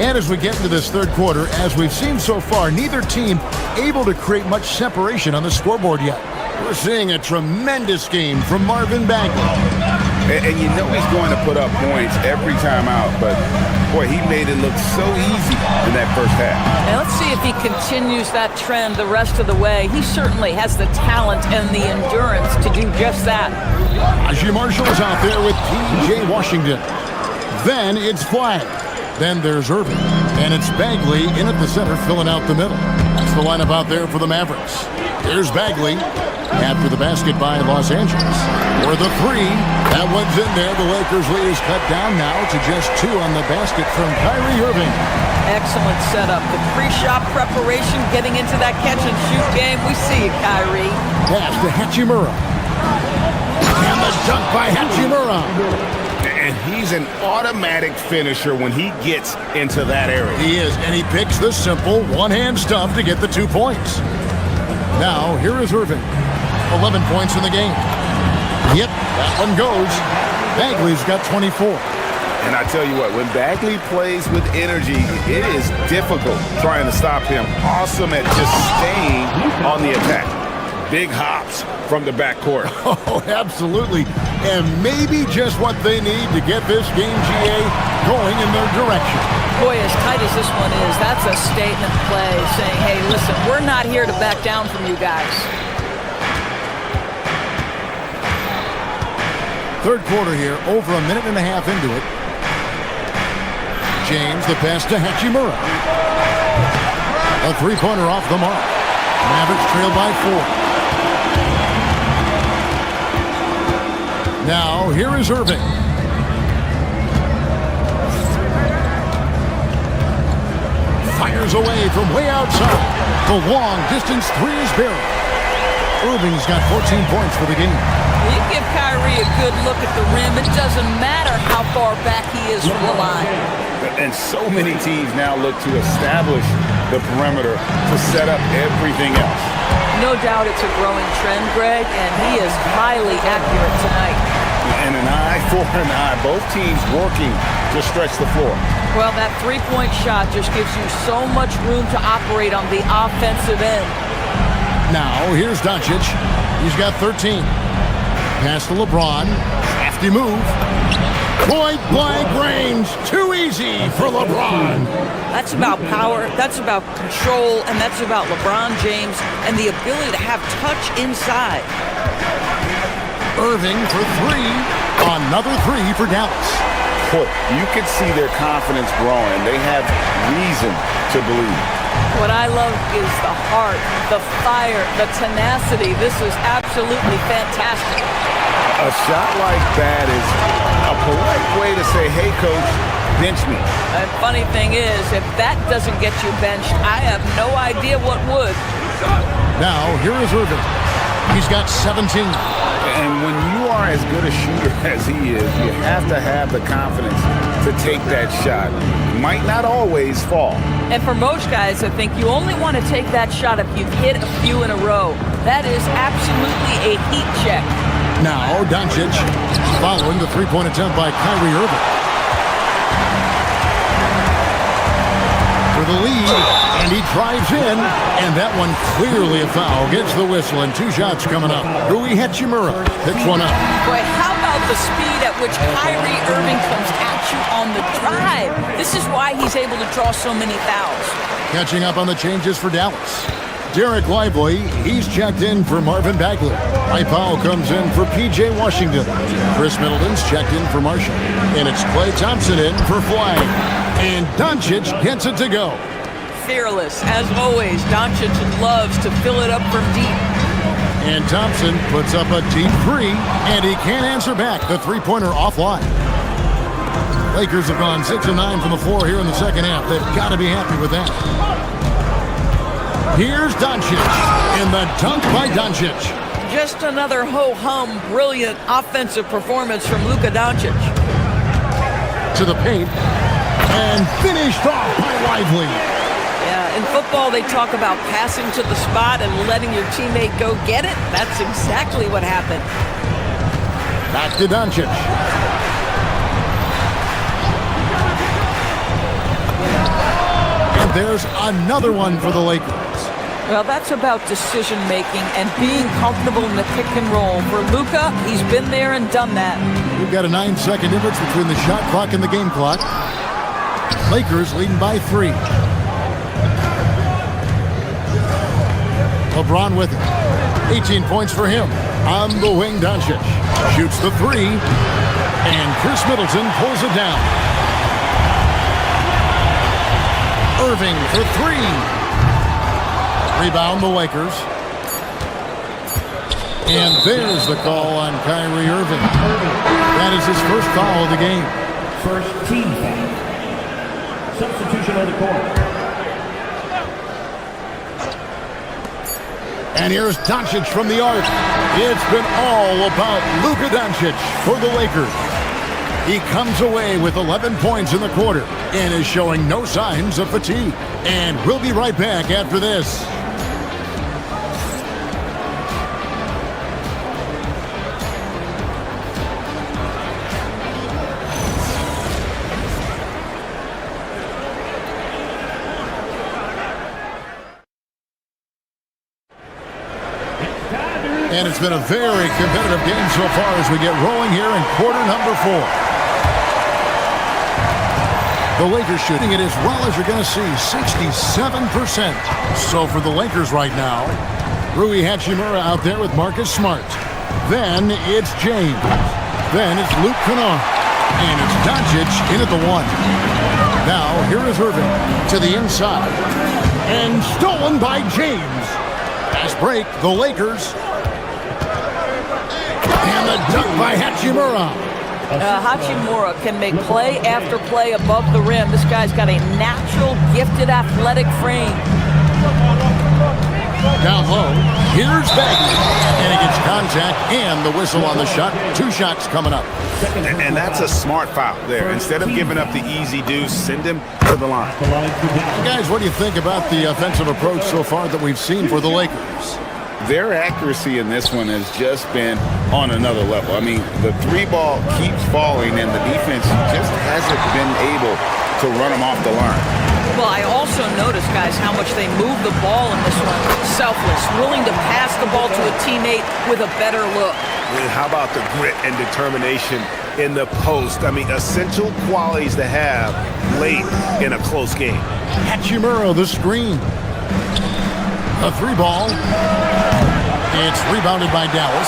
And as we get into this third quarter, as we've seen so far, neither team able to create much separation on the scoreboard yet. We're seeing a tremendous game from Marvin Bagley. And you know he's going to put up points every time out, but boy, he made it look so easy in that first half. And let's see if he continues that trend the rest of the way. He certainly has the talent and the endurance to do just that. Najee Marshall is out there with P.J. Washington. Then it's Flag. Then there's Irving. And it's Bagley in at the center, filling out the middle. That's the lineup out there for the Mavericks. There's Bagley after the basket by Los Angeles. For the three, that one's in there. The Lakers lead is cut down now to just 2 on the basket from Kyrie Irving. Excellent setup. The pre-shot preparation, getting into that catch-and-shoot game. We see it, Kyrie. Pass to Hachimura. And the dunk by Hachimura. And he's an automatic finisher when he gets into that area. He is, and he picks the simple one-hand stuff to get the 2 points. Now, here is Irving. 11 points in the game. Yep, that one goes. Bagley's got 24. And I tell you what, when Bagley plays with energy, it is difficult trying to stop him. Awesome at just staying on the attack. Big hops from the backcourt. Oh, absolutely. And maybe just what they need to get this game, GA, going in their direction. Boy, as tight as this one is, that's a statement play saying, hey, listen, we're not here to back down from you guys. Third quarter here, over a minute and a half into it. James, the pass to Hachimura. A three-pointer off the mark. Mavericks trail by 4. Now, here is Irving. Fires away from way outside. The long-distance three is buried. Irving's got 14 points for the game. You give Kyrie a good look at the rim. It doesn't matter how far back he is from the line. And so many teams now look to establish the perimeter to set up everything else. No doubt it's a growing trend, Greg, and he is highly accurate tonight. And an eye for an eye. Both teams working to stretch the floor. Well, that three-point shot just gives you so much room to operate on the offensive end. Now, here's Doncic. He's got 13. Pass to LeBron. Crafty move. Point-blank range. Too easy for LeBron. That's about power, that's about control, and that's about LeBron James and the ability to have touch inside. Irving for three. Another three for Dallas. Boy, you can see their confidence growing. They have reason to believe. What I love is the heart, the fire, the tenacity. This is absolutely fantastic. A shot like that is a polite way to say, hey, coach, bench me. The funny thing is, if that doesn't get you benched, I have no idea what would. Now, here is Irving. He's got 17. And when you are as good a shooter as he is, you have to have the confidence to take that shot. Might not always fall. And for most guys, I think you only want to take that shot if you've hit a few in a row. That is absolutely a heat check. Now, Doncic following the three-point attempt by Kyrie Irving. For the lead, and he drives in, and that one clearly a foul. Gets the whistle, and two shots coming up. Rui Hachimura picks one up. Boy, how about the speed at which Kyrie Irving comes at you on the drive? This is why he's able to draw so many fouls. Catching up on the changes for Dallas. Derek Lively, he's checked in for Marvin Bagley. Mike Powell comes in for P.J. Washington. Chris Middleton's checked in for Marshall. And it's Klay Thompson in for Flag. And Doncic gets it to go. Fearless, as always. Doncic loves to fill it up from deep. And Thompson puts up a deep three, and he can't answer back. The three-pointer offline. Lakers have gone 6 of 9 from the floor here in the second half. They've got to be happy with that. Here's Doncic, and the dunk by Doncic. Just another ho-hum, brilliant offensive performance from Luka Doncic. To the paint, and finished off by Lively. Yeah, in football they talk about passing to the spot and letting your teammate go get it. That's exactly what happened. Back to Doncic. And there's another one for the Lakers. Well, that's about decision-making and being comfortable in the pick and roll. For Luka, he's been there and done that. We've got a 9-second difference between the shot clock and the game clock. Lakers leading by 3. LeBron with it. 18 points for him. On the wing, Doncic shoots the 3. And Chris Middleton pulls it down. Irving for 3. Rebound the Lakers. And there's the call on Kyrie Irving. That is his first call of the game. First team foul. Substitution on the court. And here's Doncic from the arc. It's been all about Luka Doncic for the Lakers. He comes away with 11 points in the quarter and is showing no signs of fatigue. And we'll be right back after this. And it's been a very competitive game so far as we get rolling here in quarter number 4. The Lakers shooting it as well as you're going to see, 67%. So for the Lakers right now, Rui Hachimura out there with Marcus Smart. Then it's James. Then it's Luke Kennard. And it's Doncic in at the 1. Now here is Irving to the inside. And stolen by James. Fast break, the Lakers. And the dunk by Hachimura. Hachimura can make play after play above the rim. This guy's got a natural, gifted, athletic frame. Down low, here's Bagley. And he gets contact and the whistle on the shot. 2 shots coming up. And that's a smart foul there. Instead of giving up the easy deuce, send him to the line. Guys, what do you think about the offensive approach so far that we've seen for the Lakers? their accuracy in this one has just been on another level. I mean, the three ball keeps falling, and the defense just hasn't been able to run them off the line. Well, I also noticed, guys, how much they move the ball in this one. Selfless, willing to pass the ball to a teammate with a better look. And how about the grit and determination in the post? I mean, essential qualities to have late in a close game. Hachimura, the screen. A three ball. It's rebounded by Dallas.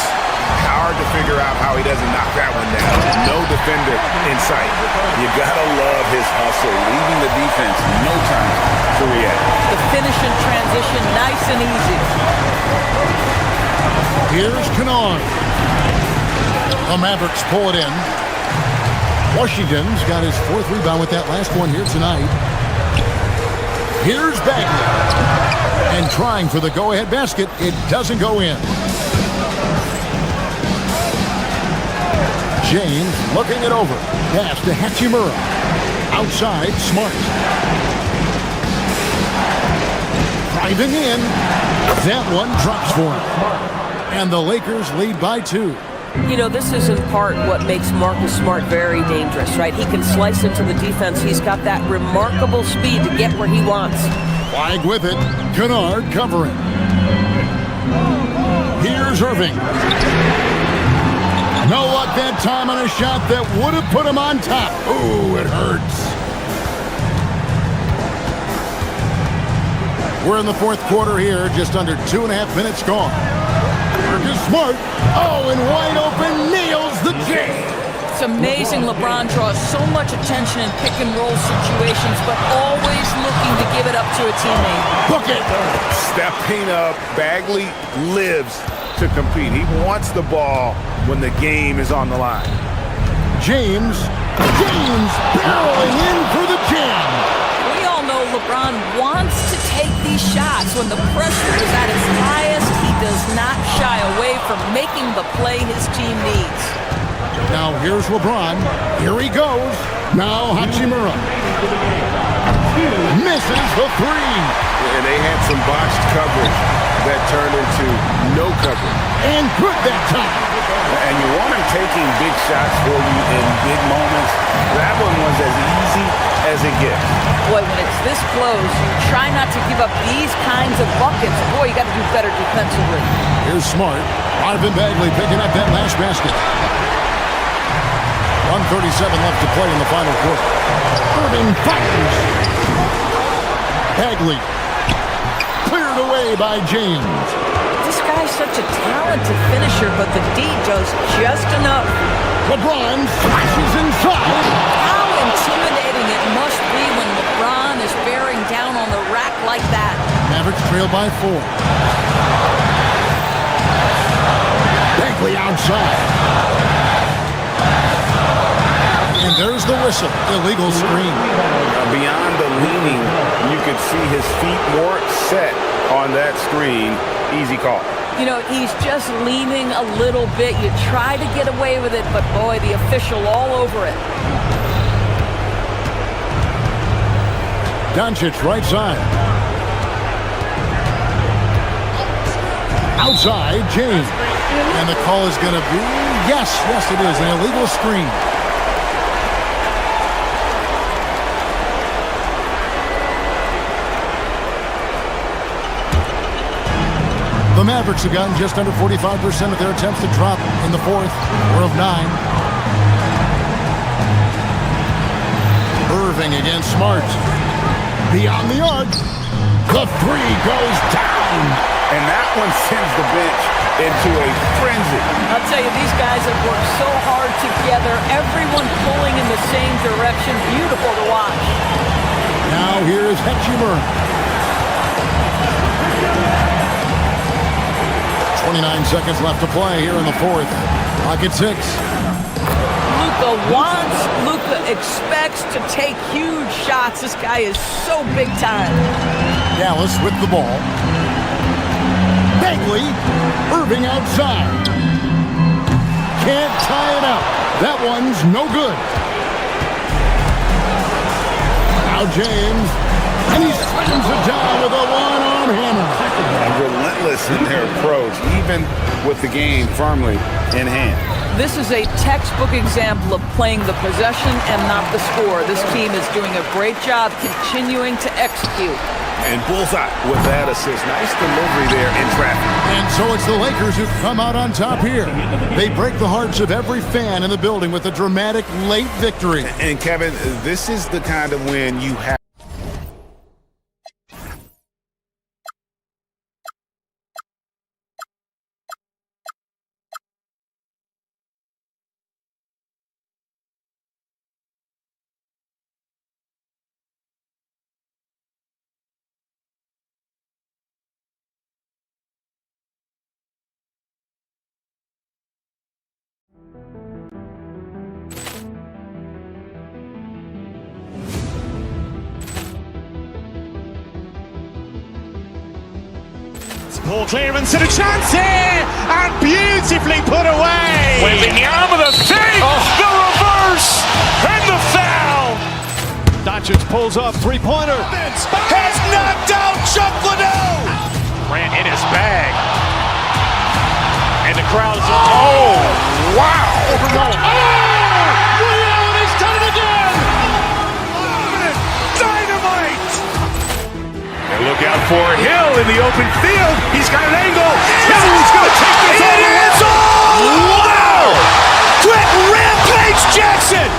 Hard to figure out how he doesn't knock that one down. No defender in sight. You gotta love his hustle, leaving the defense no time to react. The finish in transition, nice and easy. Here's Kennard. The Mavericks pull it in. Washington's got his fourth rebound with that last one here tonight. Here's Bagley. And trying for the go-ahead basket. It doesn't go in. James looking it over. Pass to Hachimura. Outside, Smart. Driving in. That one drops for him. And the Lakers lead by 2. You know, this is in part what makes Marcus Smart very dangerous, right? He can slice into the defense. He's got that remarkable speed to get where he wants. Flag with it. Kennard covering. Here's Irving. No luck that time on a shot that would have put him on top. Ooh, it hurts. We're in the fourth quarter here, just under 2.5 minutes gone. Marcus Smart, oh, and wide open, nails the J. It's amazing LeBron draws so much attention in pick-and-roll situations, but always looking to give it up to a teammate. Book it! Stepping up, Bagley lives to compete. He wants the ball when the game is on the line. James barreling in for the jam. We all know LeBron wants to take these shots. When the pressure is at its highest, he does not shy away from making the play his team needs. Now here's LeBron. Here he goes. Now Hachimura. Misses the three. And they had some botched coverage that turned into no coverage. And good that time. And you want him taking big shots for you in big moments. That one was as easy as it gets. Boy, when it's this close, you try not to give up these kinds of buckets. Boy, you got to do better defensively. Here's Smart. Marvin Bagley picking up that last basket. 1:37 left to play in the final quarter. Irving fires. Bagley cleared away by James. This guy's such a talented finisher, but the D does just enough. LeBron flashes inside. How intimidating it must be when LeBron is bearing down on the rack like that. Mavericks trail by 4. Bagley outside. And there's the whistle. Illegal screen. Beyond the leaning, you could see his feet more set on that screen. Easy call. You know, he's just leaning a little bit. You try to get away with it, but boy, the official all over it. Doncic right side. Outside, James. And the call is going to be, yes, it is, an illegal screen. The Mavericks have gotten just under 45% of their attempts to drop in the fourth. We're of 9. Irving against Smart. Beyond the arc. The three goes down. And that one sends the bench into a frenzy. I'll tell you, these guys have worked so hard together. Everyone pulling in the same direction. Beautiful to watch. Now here's Hachimura. 29 seconds left to play here in the fourth. Clock at 6. Luka expects to take huge shots. This guy is so big time. Dallas with the ball. Bagley. Irving outside. Can't tie it up. That one's no good. Now James. And he slams it down with a one-arm Brown hammers. And relentless in their approach, even with the game firmly in hand. This is a textbook example of playing the possession and not the score. This team is doing a great job continuing to execute. And bullseye with that assist. Nice delivery there in traffic. And so it's the Lakers who come out on top here. They break the hearts of every fan in the building with a dramatic late victory. And Kevin, this is the kind of win you have. Ball clearance and a chance here, and beautifully put away. Wembanyama with a save, the reverse, and the foul. Doncic pulls up, three-pointer. Has knocked out Chuck Liddell. Ran in his bag. And the crowd is, oh, wow. Liddell has done it again. Dynamite. And look out for Hill in the open field. He's got an angle. He's going to take this all the way. Wow! Quick rampage Jackson.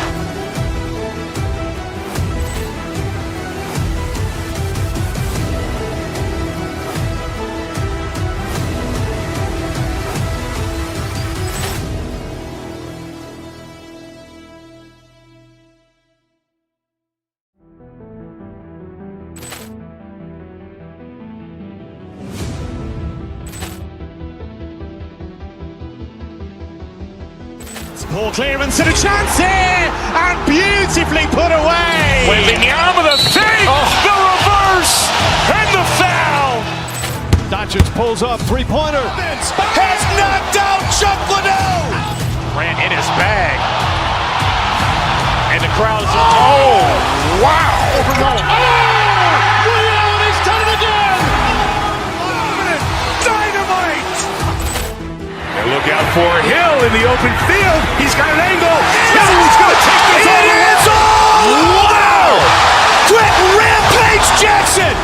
Ball clearance and a chance here, and beautifully put away. Wembanyama with a save, the reverse, and the foul. Doncic pulls up, three-pointer. Has knocked out Chuck Liddell. Ran in his bag. And the crowd is, oh, wow. Liddell has done it again. Dynamite. And look out for Hill in the open field. He's got an angle. He's going to take this all the way. Wow! Quick rampage Jackson.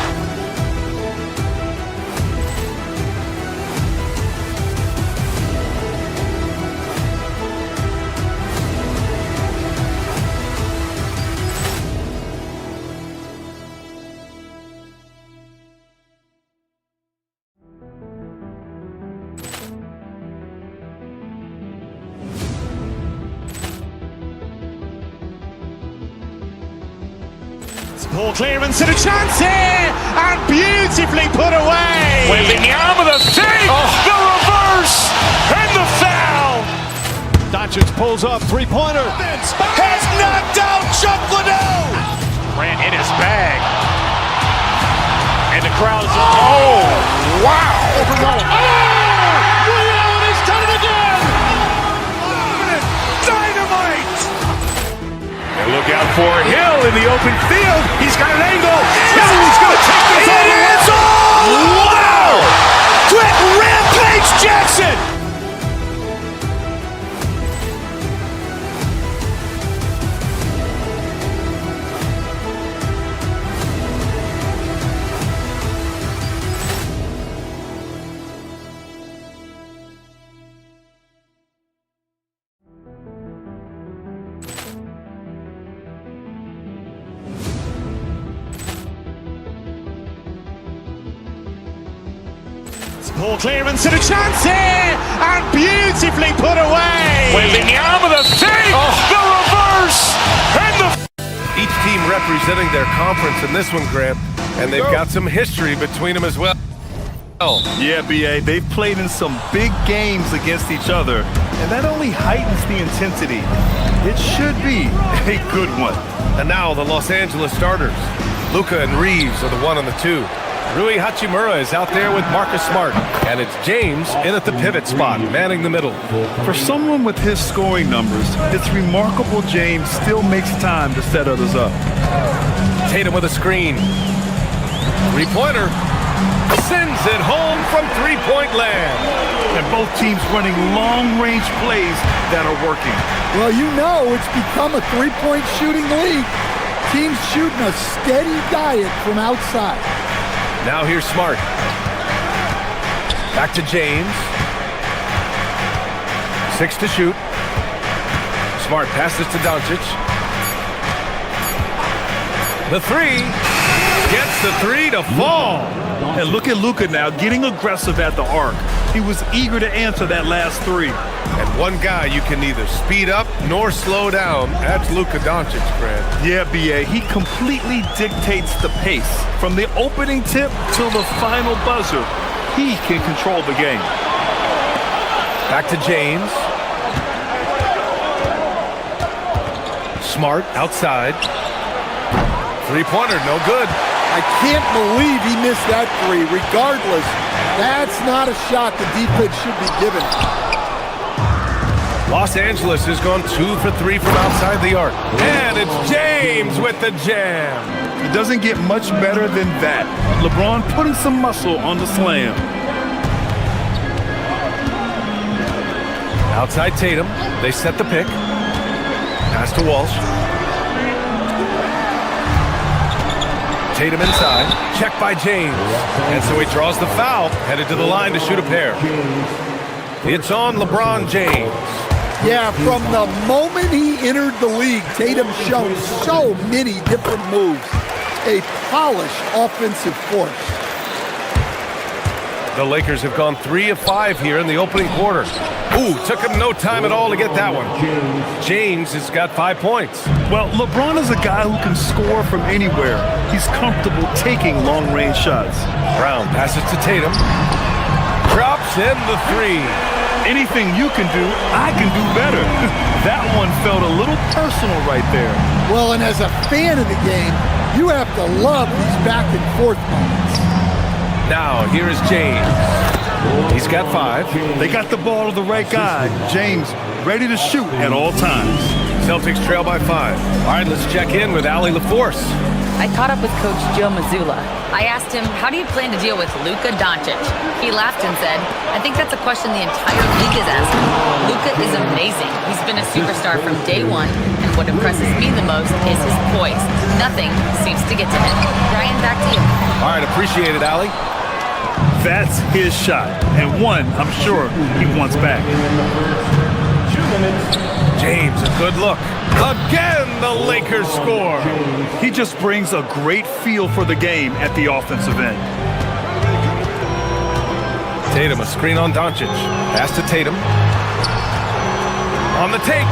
Ball clearance and a chance here, and beautifully put away. Wembanyama with a save, the reverse, and the foul. Doncic pulls up, three-pointer. Has knocked out Chuck Liddell. Ran in his bag. And the crowd is, oh, wow. Liddell has done it again. Dynamite. And look out for Hill in the open field. He's got an angle. He's going to take this all the way. Wow! Quick rampage Jackson. Ball clearance and a chance here, and beautifully put away. Wembanyama with a save, the reverse, and the. Each team representing their conference in this one, Grant, and they've got some history between them as well. Yeah, B.A., they've played in some big games against each other, and that only heightens the intensity. It should be a good one. And now the Los Angeles starters. Luka and Reeves are the 1 and the 2. Rui Hachimura is out there with Marcus Smart, and it's James in at the pivot spot, manning the middle. For someone with his scoring numbers, it's remarkable James still makes time to set others up. Tatum with a screen. Three-pointer. sends it home from three-point land. And both teams running long-range plays that are working. Well, you know it's become a three-point shooting league. Teams shooting a steady diet from outside. Now here's Smart. Back to James. 6 to shoot. Smart passes to Doncic. The three. Gets the three to fall. And look at Luka now getting aggressive at the arc. He was eager to answer that last three. And one guy you can neither speed up nor slow down. That's Luka Doncic, Fred. Yeah, B.A. He completely dictates the pace. From the opening tip till the final buzzer, he can control the game. Back to James. Smart outside. Three-pointer, no good. I can't believe he missed that three. Regardless, that's not a shot the defense should be given. Los Angeles has gone 2 for 3 from outside the arc. And it's James with the jam. It doesn't get much better than that. LeBron putting some muscle on the slam. Outside Tatum. They set the pick. Pass to Walsh. Tatum inside. Check by James. And so he draws the foul. Headed to the line to shoot a pair. It's on LeBron James. Yeah, from the moment he entered the league, Tatum showed so many different moves. A polished offensive force. The Lakers have gone 3 of 5 here in the opening quarter. Ooh, took him no time at all to get that one. James has got 5 points. Well, LeBron is a guy who can score from anywhere. He's comfortable taking long-range shots. Brown passes to Tatum. Drops in the three. Anything you can do, I can do better. That one felt a little personal right there. Well, and as a fan of the game, you have to love these back and forth moments. Now, here is James. He's got 5. They got the ball to the right guy. James ready to shoot at all times. Celtics trail by 5. All right, let's check in with Allie LaForce. I caught up with Coach Joe Mazzulla. I asked him, how do you plan to deal with Luka Doncic? He laughed and said, I think that's a question the entire league is asking. Luka is amazing. He's been a superstar from day one, and what impresses me the most is his poise. Nothing seems to get to him. Brian, back to you. All right, appreciate it, Allie. That's his shot, and one I'm sure he wants back. James, a good look. Again, the Lakers score. He just brings a great feel for the game at the offensive end. Tatum, a screen on Doncic. Pass to Tatum. On the take.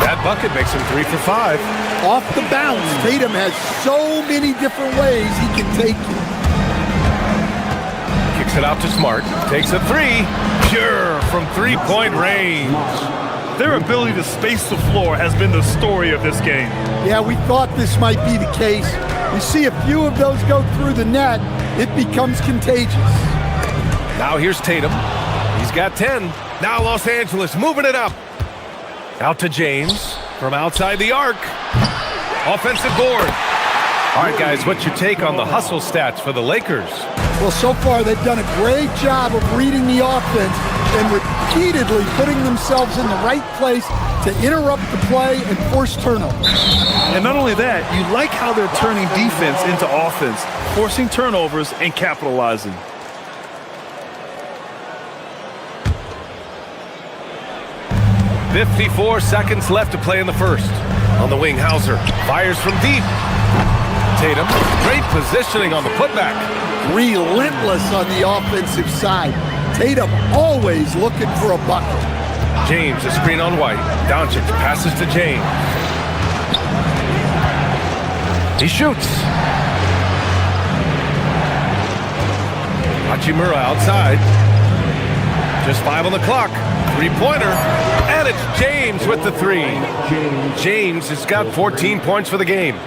That bucket makes him 3 for 5. Off the bounce, Tatum has so many different ways he can take you. Kicks it out to Smart. Takes a 3. Pure from three-point range. Their ability to space the floor has been the story of this game. Yeah, we thought this might be the case. We see a few of those go through the net, it becomes contagious. Now here's Tatum. He's got 10. Now Los Angeles moving it up. Out to James from outside the arc. Offensive board. All right, guys, what's your take on the hustle stats for the Lakers? Well, so far they've done a great job of reading the offense and repeatedly putting themselves in the right place to interrupt the play and force turnovers. And not only that, you like how they're turning defense into offense, forcing turnovers and capitalizing. .54 seconds left to play in the first. On the wing, Hauser fires from deep. Tatum, great positioning on the putback. Relentless on the offensive side. Tatum always looking for a bucket. James, a screen on White. Doncic passes to James. He shoots. Hachimura outside. Just 5 on the clock. Three-pointer. And it's James with the 3. James has got 14 points for the game.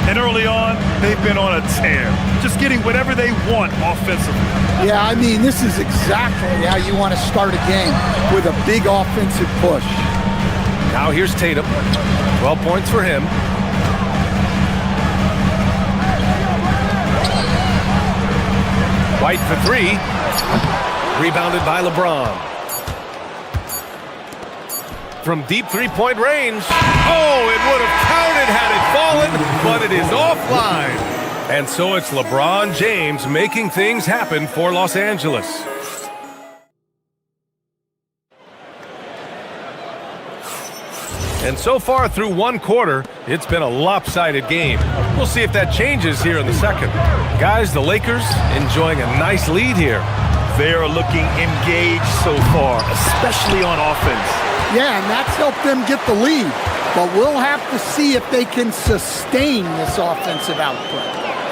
And early on, they've been on a tear. Just getting whatever they want offensively. Yeah, I mean, this is exactly how you want to start a game, with a big offensive push. Now here's Tatum. 12 points for him. White for three. Rebounded by LeBron. From deep three-point range. Oh, it would have counted had it fallen, but it is offline. And so it's LeBron James making things happen for Los Angeles. And so far through one quarter, it's been a lopsided game. We'll see if that changes here in the second. Guys, the Lakers enjoying a nice lead here. They are looking engaged so far, especially on offense. Yeah, and that's helped them get the lead. But we'll have to see if they can sustain this offensive output.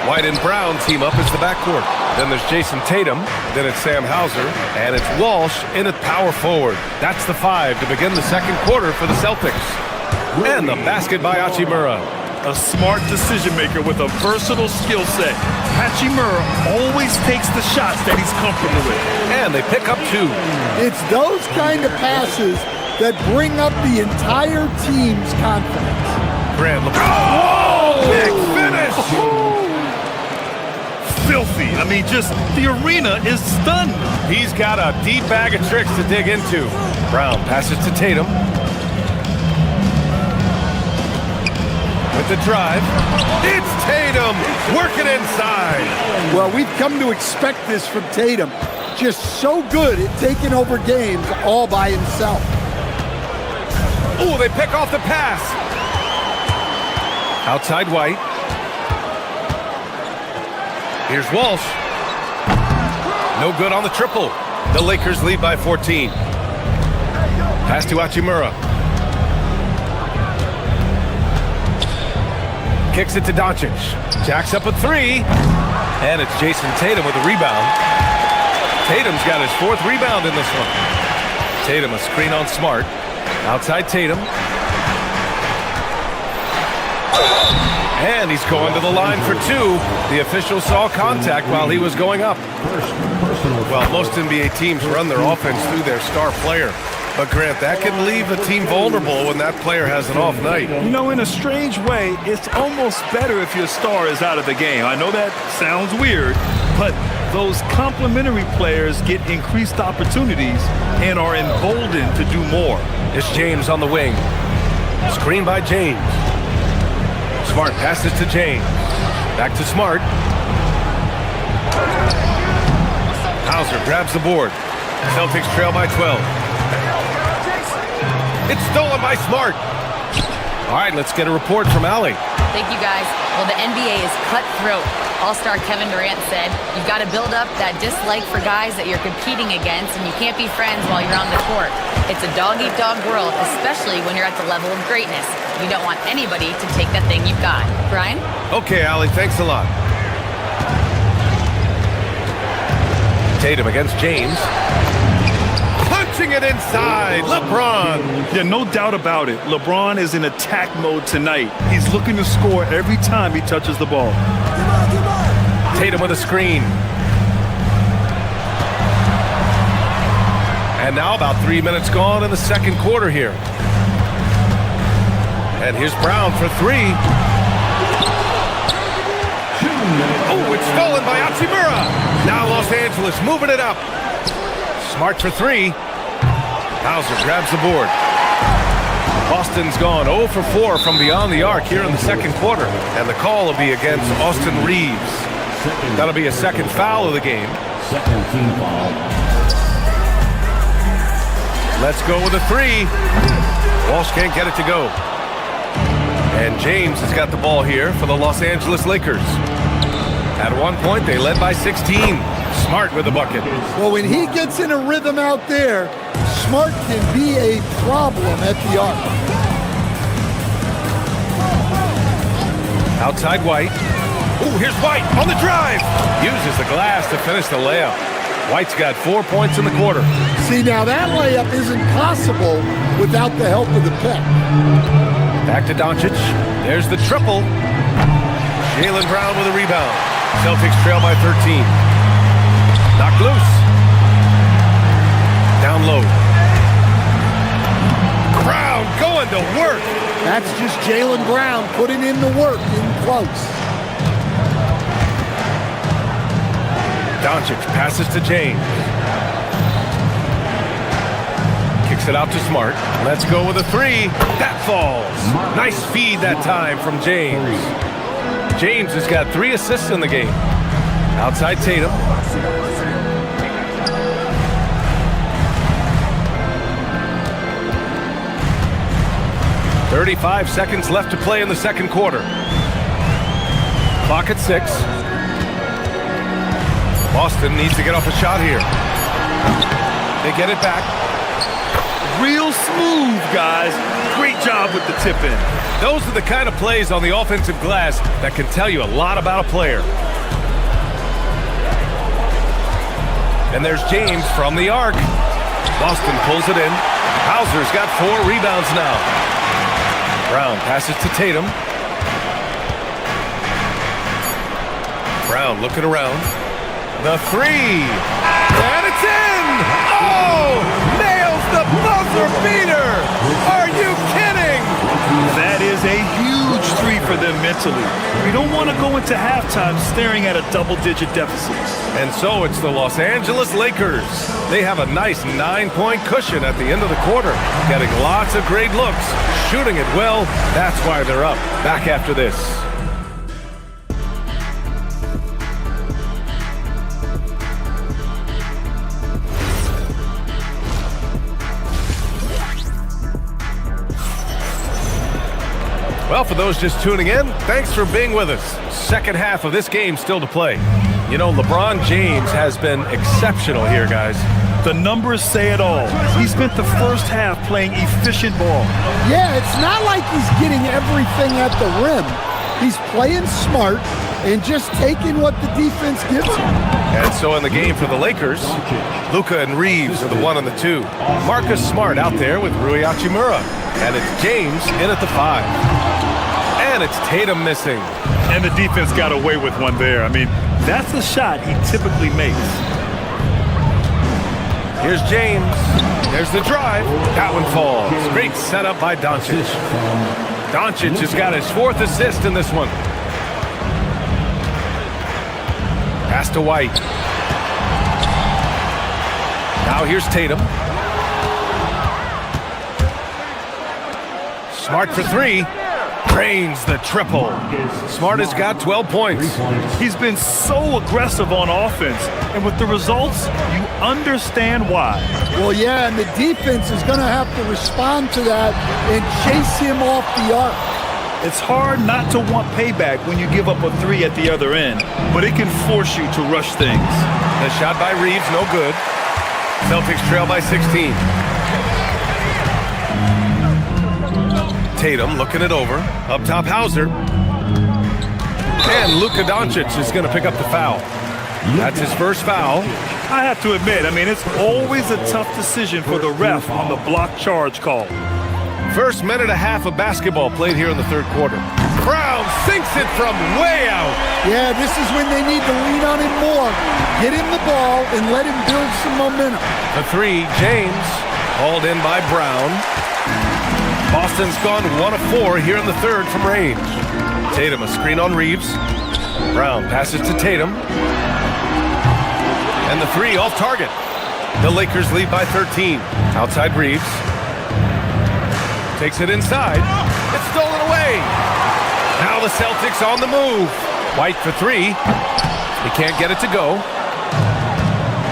White and Brown team up as the backcourt. Then there's Jason Tatum. Then it's Sam Hauser. And it's Walsh in at power forward. That's the 5 to begin the second quarter for the Celtics. And the basket by Hachimura. A smart decision maker with a versatile skill set. Hachimura always takes the shots that he's comfortable with. And they pick up 2. It's those kind of passes that bring up the entire team's confidence. Grant LeBron. Whoa! Big finish! Filthy. I mean, just the arena is stunned. He's got a deep bag of tricks to dig into. Brown passes to Tatum. With the drive. It's Tatum working inside. Well, we've come to expect this from Tatum. Just so good at taking over games all by himself. Oh, they pick off the pass. Outside White. Here's Walsh. No good on the triple. The Lakers lead by 14. Pass to Hachimura. Kicks it to Doncic. Jacks up a 3. And it's Jason Tatum with a rebound. Tatum's got his 4th rebound in this one. Tatum a screen on Smart. Outside Tatum. And he's going to the line for 2. The official saw contact while he was going up. Well, most NBA teams run their offense through their star player. But Grant, that can leave a team vulnerable when that player has an off night. You know, in a strange way, it's almost better if your star is out of the game. I know that sounds weird, but those complementary players get increased opportunities and are emboldened to do more. It's James on the wing. Screen by James. Smart passes to James. Back to Smart. Hauser grabs the board. Celtics trail by 12. It's stolen by Smart. All right, let's get a report from Allie. Thank you, guys. Well, the NBA is cutthroat. All-star Kevin Durant said, you've got to build up that dislike for guys that you're competing against, and you can't be friends while you're on the court. It's a dog-eat-dog world, especially when you're at the level of greatness. You don't want anybody to take that thing you've got. Brian? Okay, Allie, thanks a lot. Tatum against James. Punching it inside, LeBron. Yeah, no doubt about it. LeBron is in attack mode tonight. He's looking to score every time he touches the ball. Tatum with a screen. And now about 3 minutes gone in the second quarter here. And here's Brown for 3. Oh, it's stolen by Hachimura. Now Los Angeles moving it up. Smart for 3. Hauser grabs the board. Boston's gone 0 for 4 from beyond the arc here in the second quarter. And the call will be against Austin Reeves. That'll be a second foul of the game. Second team foul. Let's go with a 3. Walsh can't get it to go. And James has got the ball here for the Los Angeles Lakers. At one point, they led by 16. Smart with the bucket. Well, when he gets in a rhythm out there, Smart can be a problem at the arc. Outside White. Oh, here's White on the drive. Uses the glass to finish the layup. White's got 4 points in the quarter. See, now that layup isn't possible without the help of the pick. Back to Doncic. There's the triple. Jaylen Brown with a rebound. Celtics trail by 13. Knocked loose. Down low. Brown going to work. That's just Jaylen Brown putting in the work in close. Doncic passes to James. Kicks it out to Smart. Let's go with a three. That falls. Nice feed that time from James. James has got 3 assists in the game. Outside Tatum. "35 seconds left to play in the second quarter. Clock at 6. Boston needs to get off a shot here. They get it back. Real smooth, guys. Great job with the tip-in. Those are the kind of plays on the offensive glass that can tell you a lot about a player. And there's James from the arc. Boston pulls it in. Hauser's got 4 rebounds now. Brown passes to Tatum. Brown looking around. The three. And it's in! Oh! Nails the buzzer beater! Are you kidding? That is a huge 3 for them mentally. We don't want to go into halftime staring at a double-digit deficit. And so it's the Los Angeles Lakers. They have a nice 9-point cushion at the end of the quarter, getting lots of great looks, shooting it well. That's why they're up. Back after this. Well, for those just tuning in, thanks for being with us. Second half of this game still to play. You know, LeBron James has been exceptional here, guys. The numbers say it all. He spent the first half playing efficient ball. Yeah, it's not like he's getting everything at the rim. He's playing smart and just taking what the defense gives him. And so in the game for the Lakers, Luka and Reeves are the 1 and the 2. Marcus Smart out there with Rui Hachimura. And it's James in at the 5. And it's Tatum missing. And the defense got away with one there. I mean, that's the shot he typically makes. Here's James. There's the drive. That one falls. Great setup by Doncic. Doncic has got his 4th assist in this one. Pass to White. Now here's Tatum. Smart for 3. Drains the triple. Smart has got 12 points. He's been so aggressive on offense, and with the results, you understand why. Well, yeah, and the defense is going to have to respond to that and chase him off the arc. It's hard not to want payback when you give up a 3 at the other end, but it can force you to rush things. The shot by Reeves, no good. Celtics trail by 16. Tatum looking it over. Up top, Hauser. And Luka Doncic is going to pick up the foul. That's his first foul. I have to admit, I mean, it's always a tough decision for the ref on the block charge call. First minute and a half of basketball played here in the third quarter. Brown sinks it from way out. Yeah, this is when they need to lean on him more. Get him the ball and let him build some momentum. The 3, James, hauled in by Brown. Boston's gone 1 of 4 here in the third from range. Tatum a screen on Reeves. Brown passes to Tatum. And the 3 off target. The Lakers lead by 13. Outside Reeves. Takes it inside. It's stolen away. Now the Celtics on the move. White for 3. He can't get it to go.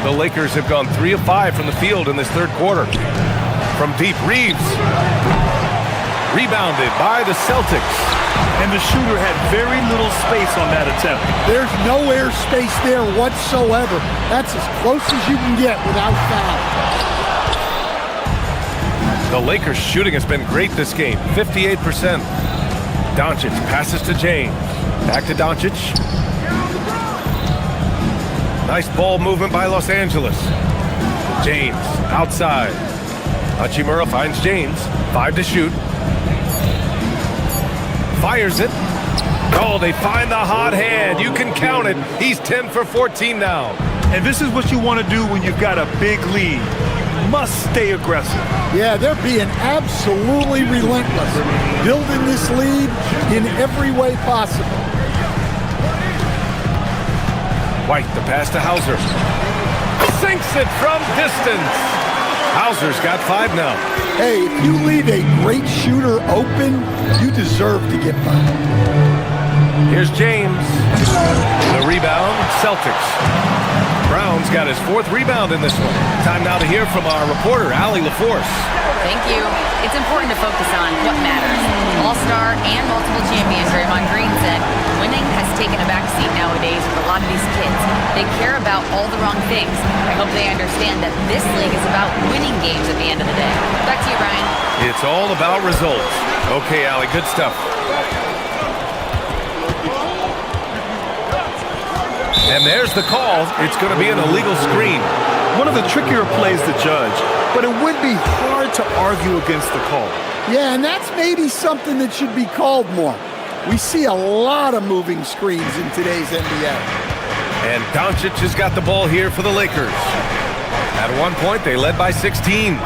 The Lakers have gone 3 of 5 from the field in this third quarter. From deep, Reeves. Rebounded by the Celtics. And the shooter had very little space on that attempt. There's no air space there whatsoever. That's as close as you can get without foul. The Lakers' shooting has been great this game, 58%. Doncic passes to James. Back to Doncic. Nice ball movement by Los Angeles. James outside. Hachimura finds James. 5 to shoot. Fires it. Oh, they find the hot hand. You can count it. He's 10 for 14 now. And this is what you want to do when you've got a big lead. You must stay aggressive. Yeah, they're being absolutely relentless. Building this lead in every way possible. White, the pass to Hauser. Sinks it from distance. Hauser's got 5 now. Hey, if you leave a great shooter open, you deserve to get by. Here's James. The rebound, Celtics. Brown's got his 4th rebound in this one. Time now to hear from our reporter, Allie LaForce. Thank you. It's important to focus on what matters. All-star and multiple champion Draymond Green said winning has taken a backseat nowadays with a lot of these kids. They care about all the wrong things. I hope they understand that this league is about winning games at the end of the day. Back to you, Brian. It's all about results. Okay, Allie, good stuff. And there's the call. It's going to be an illegal screen. One of the trickier plays to judge, but it would be hard to argue against the call. Yeah, and that's maybe something that should be called more. We see a lot of moving screens in today's NBA. And Doncic has got the ball here for the Lakers. At one point, they led by 16.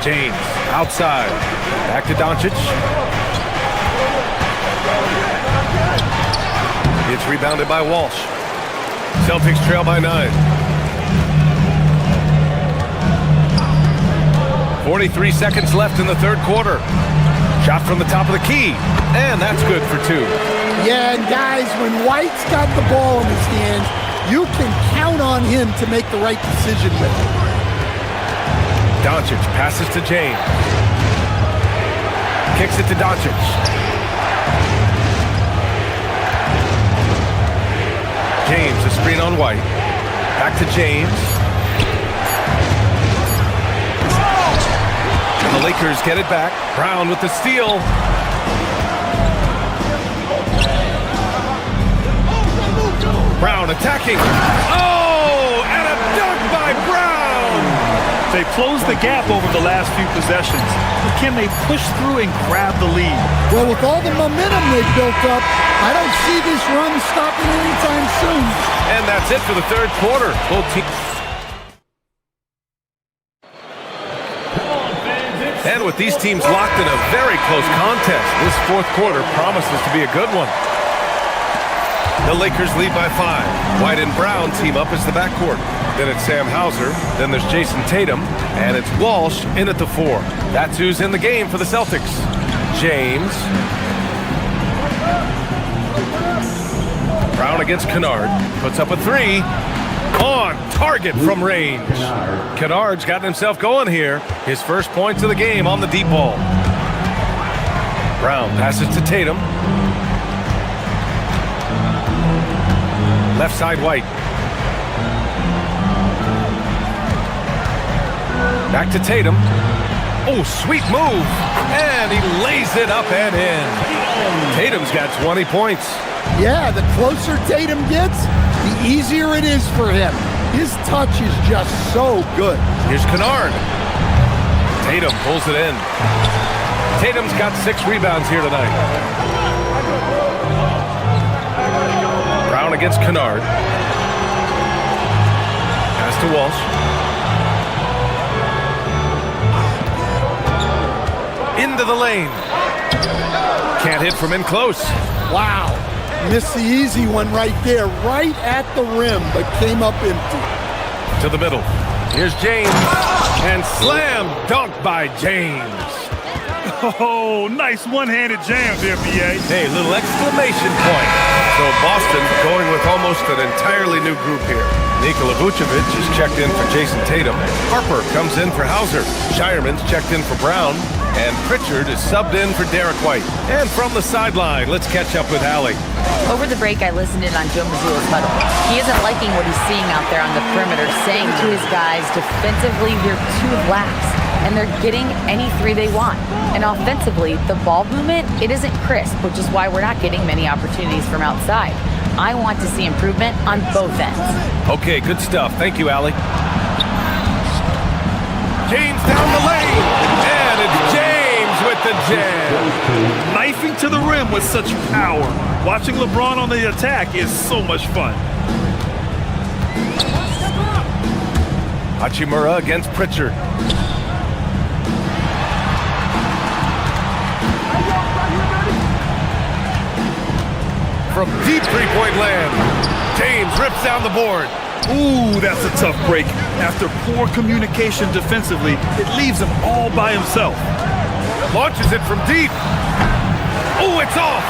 James, outside. Back to Doncic. It's rebounded by Walsh. Celtics trail by 9. 43 seconds left in the 3rd quarter. Shot from the top of the key, and that's good for 2. Yeah, and guys, when White's got the ball in his hands, you can count on him to make the right decision with it. Doncic passes to James. Kicks it to Doncic. James, a screen on White. Back to James. And the Lakers get it back. Brown with the steal. Brown attacking. Oh, and a dunk by Brown. They've closed the gap over the last few possessions. But can they push through and grab the lead? Well, with all the momentum they've built up, I don't see this run stopping anytime soon. And that's it for the 3rd quarter. Both teams. And with these teams locked in a very close contest, this 4th quarter promises to be a good one. The Lakers lead by 5. White and Brown team up as the backcourt. Then it's Sam Hauser. Then there's Jason Tatum. And it's Walsh in at the 4. That's who's in the game for the Celtics. James. Brown against Kennard. Puts up a 3. On target from range. Kennard's gotten himself going here. His first points of the game on the deep ball. Brown passes to Tatum. Left side White. Back to Tatum. Oh, sweet move. And he lays it up and in. Tatum's got 20 points. Yeah, the closer Tatum gets, the easier it is for him. His touch is just so good. Here's Kennard. Tatum pulls it in. Tatum's got 6 rebounds here tonight. Brown against Kennard. Pass to Walsh. Into the lane. Can't hit from in close. Wow. Missed the easy one right there, right at the rim, but came up empty. To the middle. Here's James. And slam dunk by James. Oh, nice one-handed jam there, B.A. Hey, little exclamation point. So Boston going with almost an entirely new group here. Nikola Vucevic is checked in for Jason Tatum. Harper comes in for Hauser. Shireman's checked in for Brown. And Pritchard is subbed in for Derek White. And from the sideline, let's catch up with Allie. Over the break, I listened in on Joe Mazzulla's huddle. He isn't liking what he's seeing out there on the perimeter, saying to his guys, defensively, they're too lax, and they're getting any 3 they want. And offensively, the ball movement, it isn't crisp, which is why we're not getting many opportunities from outside. I want to see improvement on both ends. Okay, good stuff. Thank you, Allie. James down the lane, and it's James with the jam. Knifing to the rim with such power. Watching LeBron on the attack is so much fun. Hachimura against Pritchard. from deep three-point land. James rips down the board. Ooh, that's a tough break. After poor communication defensively, it leaves him all by himself. Launches it from deep. Oh, it's off.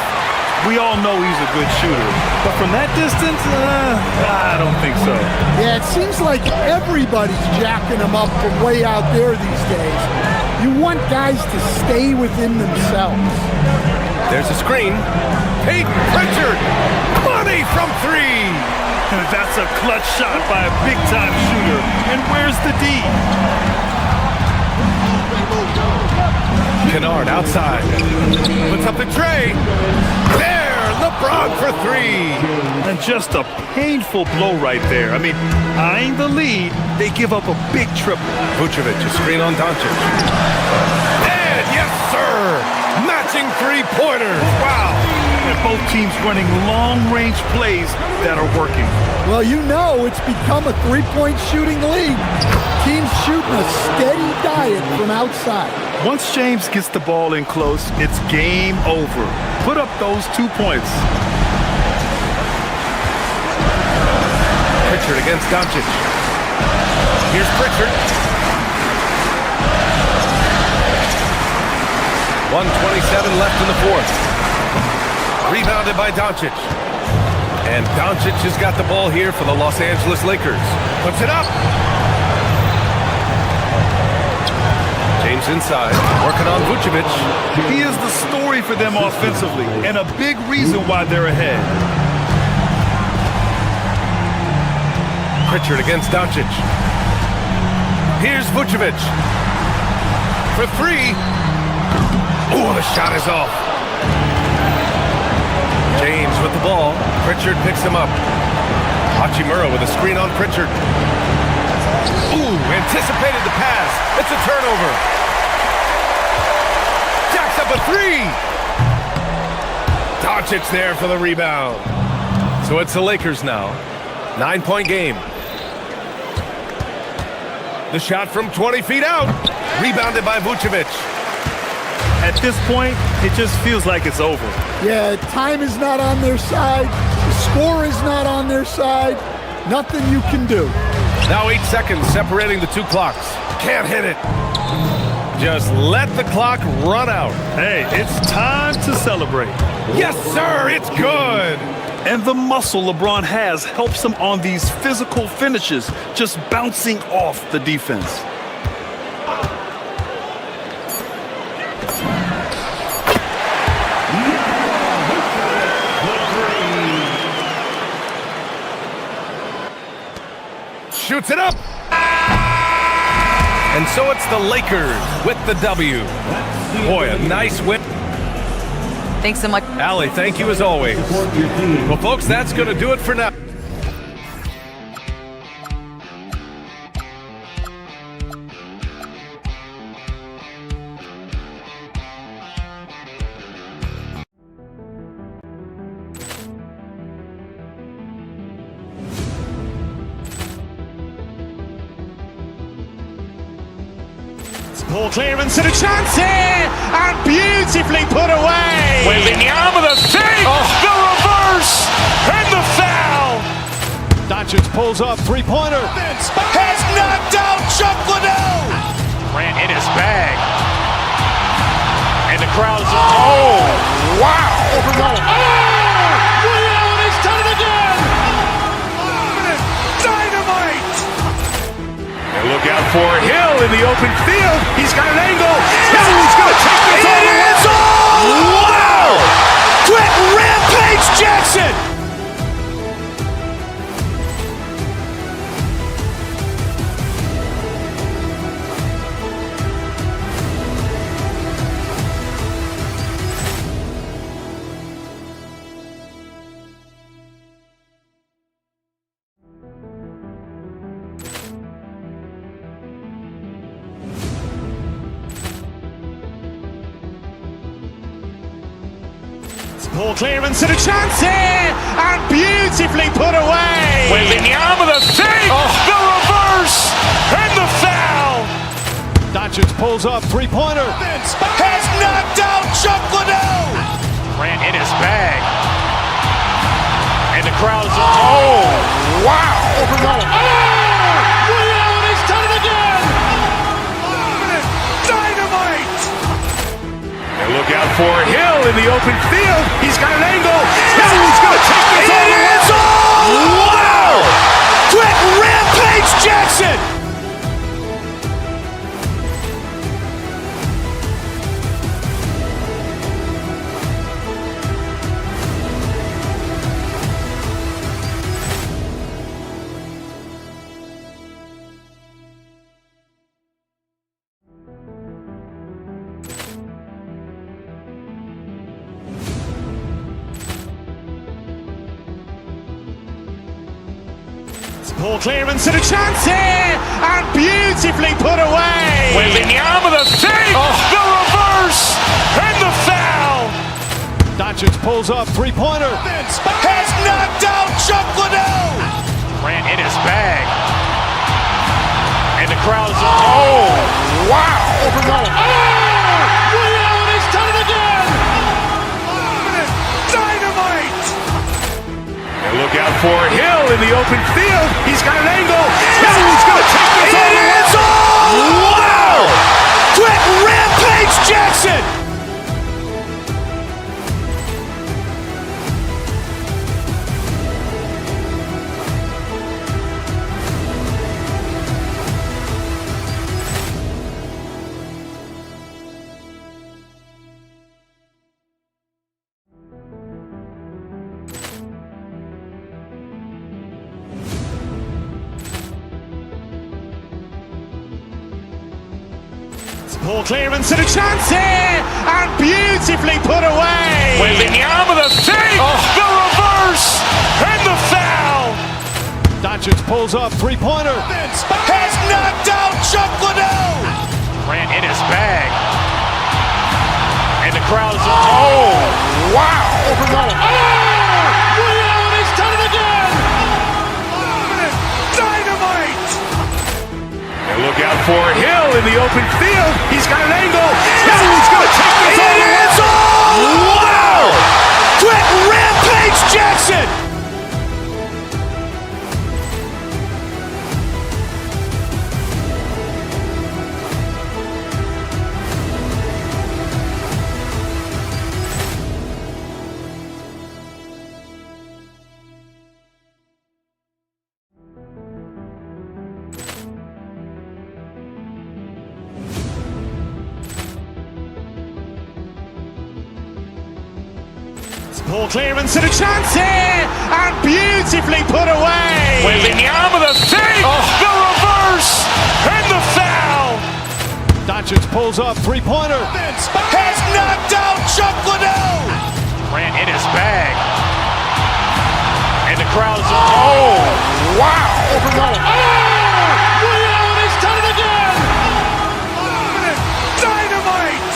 We all know he's a good shooter, but from that distance, I don't think so. Yeah, it seems like everybody's jacking him up from way out there these days. You want guys to stay within themselves. There's a screen. Peyton Pritchard. Money from three. That's a clutch shot by a big-time shooter. And where's the D? Kennard outside. Puts up the tray. There, LeBron for three. And just a painful blow right there. I mean, eyeing the lead, they give up a big triple. Vucevic, a screen on Doncic. And yes, sir! Matching three-pointers. Wow! And both teams running long-range plays that are working. Well, you know it's become a three-point shooting league. Teams shooting a steady diet from outside. Once James gets the ball in close, it's game over. Put up those 2 points. Pritchard against Doncic. Here's Pritchard. 1:27 left in the fourth. Rebounded by Doncic. And Doncic has got the ball here for the Los Angeles Lakers. Puts it up. James inside, working on Vucevic. He is the story for them offensively, and a big reason why they're ahead. Pritchard against Doncic. Here's Vucevic. For three. Oh, the shot is off. James with the ball. Pritchard picks him up. Hachimura with a screen on Pritchard. Ooh, anticipated the pass. It's a turnover. Jacks up a three. Doncic there for the rebound. So it's the Lakers now. 9-point game. The shot from 20 feet out. Rebounded by Vucevic. At this point, it just feels like it's over. Yeah, time is not on their side. The score is not on their side. Nothing you can do. Now 8 seconds separating the two clocks. Can't hit it. Just let the clock run out. Hey, it's time to celebrate. Yes, sir, it's good. And the muscle LeBron has helps him on these physical finishes, just bouncing off the defense. Shoots it up. And so it's the Lakers with the W. Boy, a nice win. Thanks so much. Allie, thank you as always. Well, folks, that's going to do it for now. Ball clearance and a chance here, and beautifully put away. Waving the arm of the fake, the reverse, and the foul. Doncic pulls up, three-pointer. Has knocked out Chuck Liddell. Ran in his bag. And the crowd is, oh, wow. Liddell has done it again. Dynamite. And look out for Hill in the open field. He's got an angle. He's going to take this all the way. Wow! Quick Rampage Jackson. Ball clearance and a chance here, and beautifully put away. Waving the arm of the fake, the reverse, and the foul. Doncic pulls up, three-pointer. Has knocked out Chuck Liddell. Ran in his bag. And the crowd is, oh, wow! He's done it again! Dynamite! And look out for Hill in the open field. He's got an angle. Hill's going to take this all the way. Wow! Quick Rampage Jackson! Ball clearance and a chance here, and beautifully put away. Wembanyama the fake, the reverse, and the foul. Doncic pulls up, three-pointer. Has knocked out Chuck Liddell. Grant in his bag. And the crowd is, oh, wow. He's done it again! Dynamite! And look out for Hill in the open field. He's got an angle. Hill's going to take this all the way. Wow! Quick Rampage Jackson! Ball clearance and a chance here, and beautifully put away. Wembanyama the fake, the reverse, and the foul. Doncic pulls up, three-pointer. Has knocked out Chuck Liddell. Grant in his bag. And the crowd is, oh, wow. He's done it again! Dynamite! And look out for Hill in the open field. He's got an angle. Hill's going to take this all the way. Wow! Quick Rampage Jackson! Ball clearance and a chance here, and beautifully put away. Wembanyama the fake, the reverse, and the foul. Doncic pulls up, three-pointer. Has knocked out Chuck Liddell. Grant in his bag. And the crowd is, oh, wow. He's done it again! Dynamite!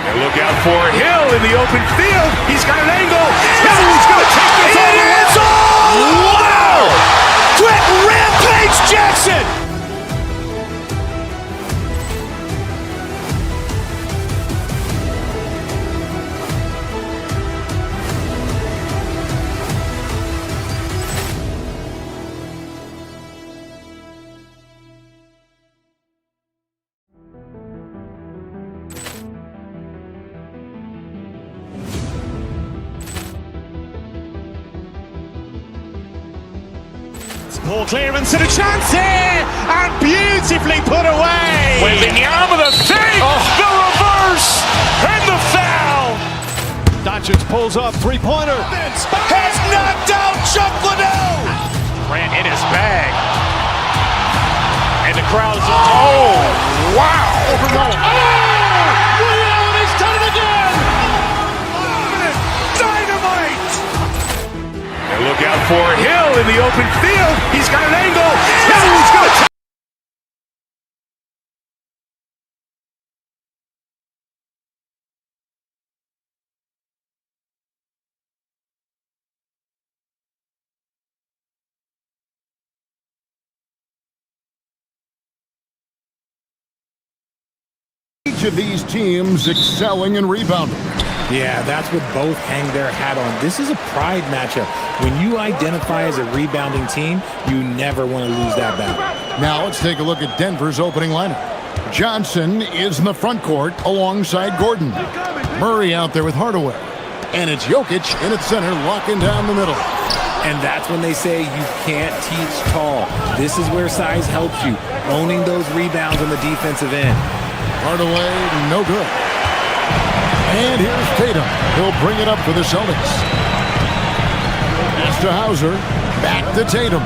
And look out for Hill in the open field. He's got an angle. Hill's going to take this all the way. Wow! Quick Rampage Jackson! Ball clearance and a chance here, and beautifully put away. Wembanyama the fake, the reverse, and the foul. Doncic pulls up, three-pointer. Has knocked out Chuck Liddell. Grant in his bag. And the crowd is, oh, wow. He's done it again! Dynamite! And look out for Hill in the open field. He's got an angle. Hill's going to take. Each of these teams excelling in rebounding. Yeah, that's what both hang their hat on. This is a pride matchup. When you identify as a rebounding team, you never want to lose that battle. Now let's take a look at Denver's opening lineup. Johnson is in the front court alongside Gordon. Murray out there with Hardaway. And it's Jokic in at center, locking down the middle. And that's when they say you can't teach tall. This is where size helps you, owning those rebounds on the defensive end. Hardaway, no good. And here's Tatum. He'll bring it up for the Celtics. Pass to Hauser. Back to Tatum.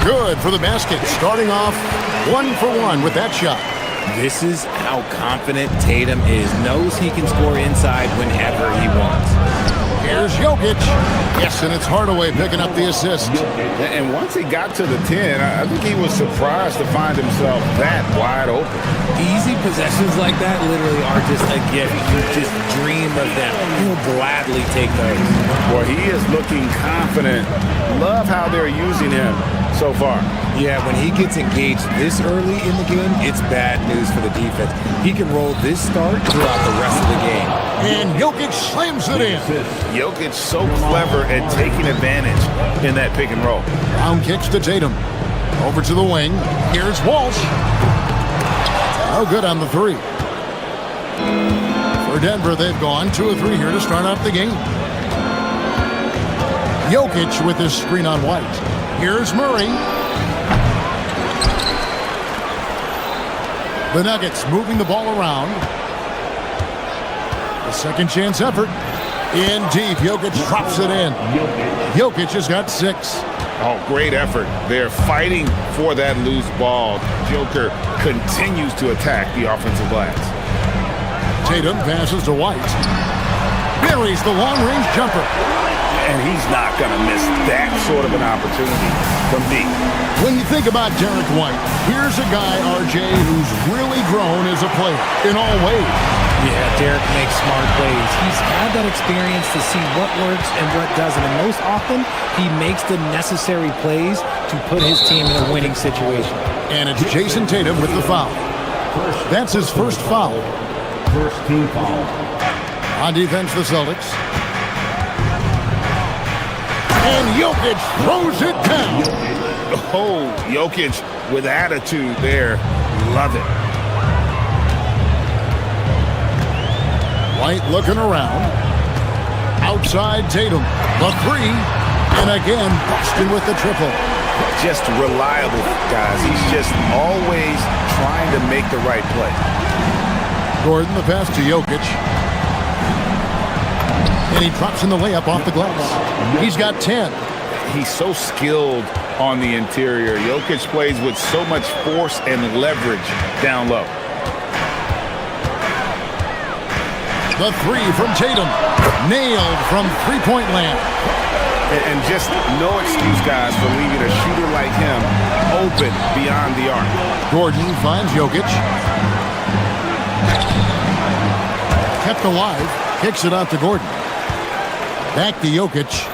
Good for the basket. Starting off 1 for 1 with that shot. This is how confident Tatum is. Knows he can score inside whenever he wants. Here's Jokic. Yes, and it's Hardaway picking up the assist. And once he got to the 10, I think he was surprised to find himself that wide open. Easy possessions like that literally are just a gift. You just dream of them. He'll gladly take those. Boy, he is looking confident. Love how they're using him so far. Yeah, when he gets engaged this early in the game, it's bad news for the defense. He can roll this start throughout the rest of the game. And Jokic slams it in. Jokic so clever at taking advantage in that pick and roll. Brown kicks to Tatum. Over to the wing. Here's Walsh. Oh, good on the three. For Denver, they've gone 2 of 3 here to start out the game. Jokic with his screen on White. Here's Murray. The Nuggets moving the ball around. The second chance effort. In deep, Jokic drops it in. Jokic has got 6. Oh, great effort. They're fighting for that loose ball. Joker continues to attack the offensive glass. Tatum passes to White. Buries the long-range jumper. And he's not going to miss that sort of an opportunity from deep. When you think about Derek White, here's a guy, RJ, who's really grown as a player in all ways. Yeah, Derek makes smart plays. He's had that experience to see what works and what doesn't. And most often, he makes the necessary plays to put his team in a winning situation. And it's Jason Tatum with the foul. That's his first foul. First team foul. On defense, the Celtics. And Jokic throws it down. Oh, Jokic with attitude there. Love it. White looking around. Outside Tatum. The 3. And again, Boston with the triple. Just reliable, guys. He's just always trying to make the right play. Gordon, the pass to Jokic. And he drops in the layup off the glass. He's got 10. He's so skilled on the interior. Jokic plays with so much force and leverage down low. The 3 from Tatum. Nailed from three-point land. And just no excuse, guys, for leaving a shooter like him open beyond the arc. Gordon finds Jokic. Kept alive. Kicks it out to Gordon. Back to Jokic.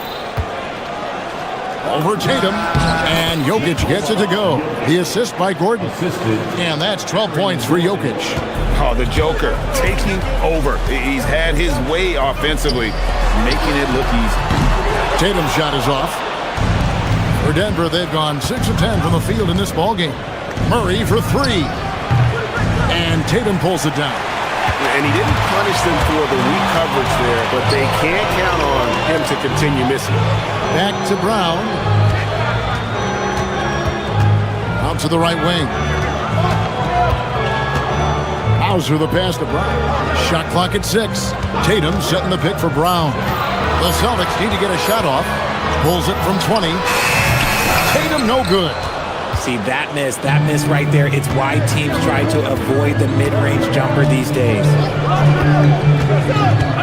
Over Tatum. And Jokic gets it to go. The assist by Gordon. And that's 12 points for Jokic. Oh, the Joker taking over. He's had his way offensively, making it look easy. Tatum's shot is off. For Denver, they've gone 6 of 10 from the field in this ballgame. Murray for 3. And Tatum pulls it down. And he didn't punish them for the weak coverage there, but they can't count on him to continue missing. Back to Brown. Out to the right wing. Hauser the pass to Brown. Shot clock at 6. Tatum setting the pick for Brown. The Celtics need to get a shot off. Pulls it from 20. Tatum no good. See, that miss right there, it's why teams try to avoid the mid-range jumper these days.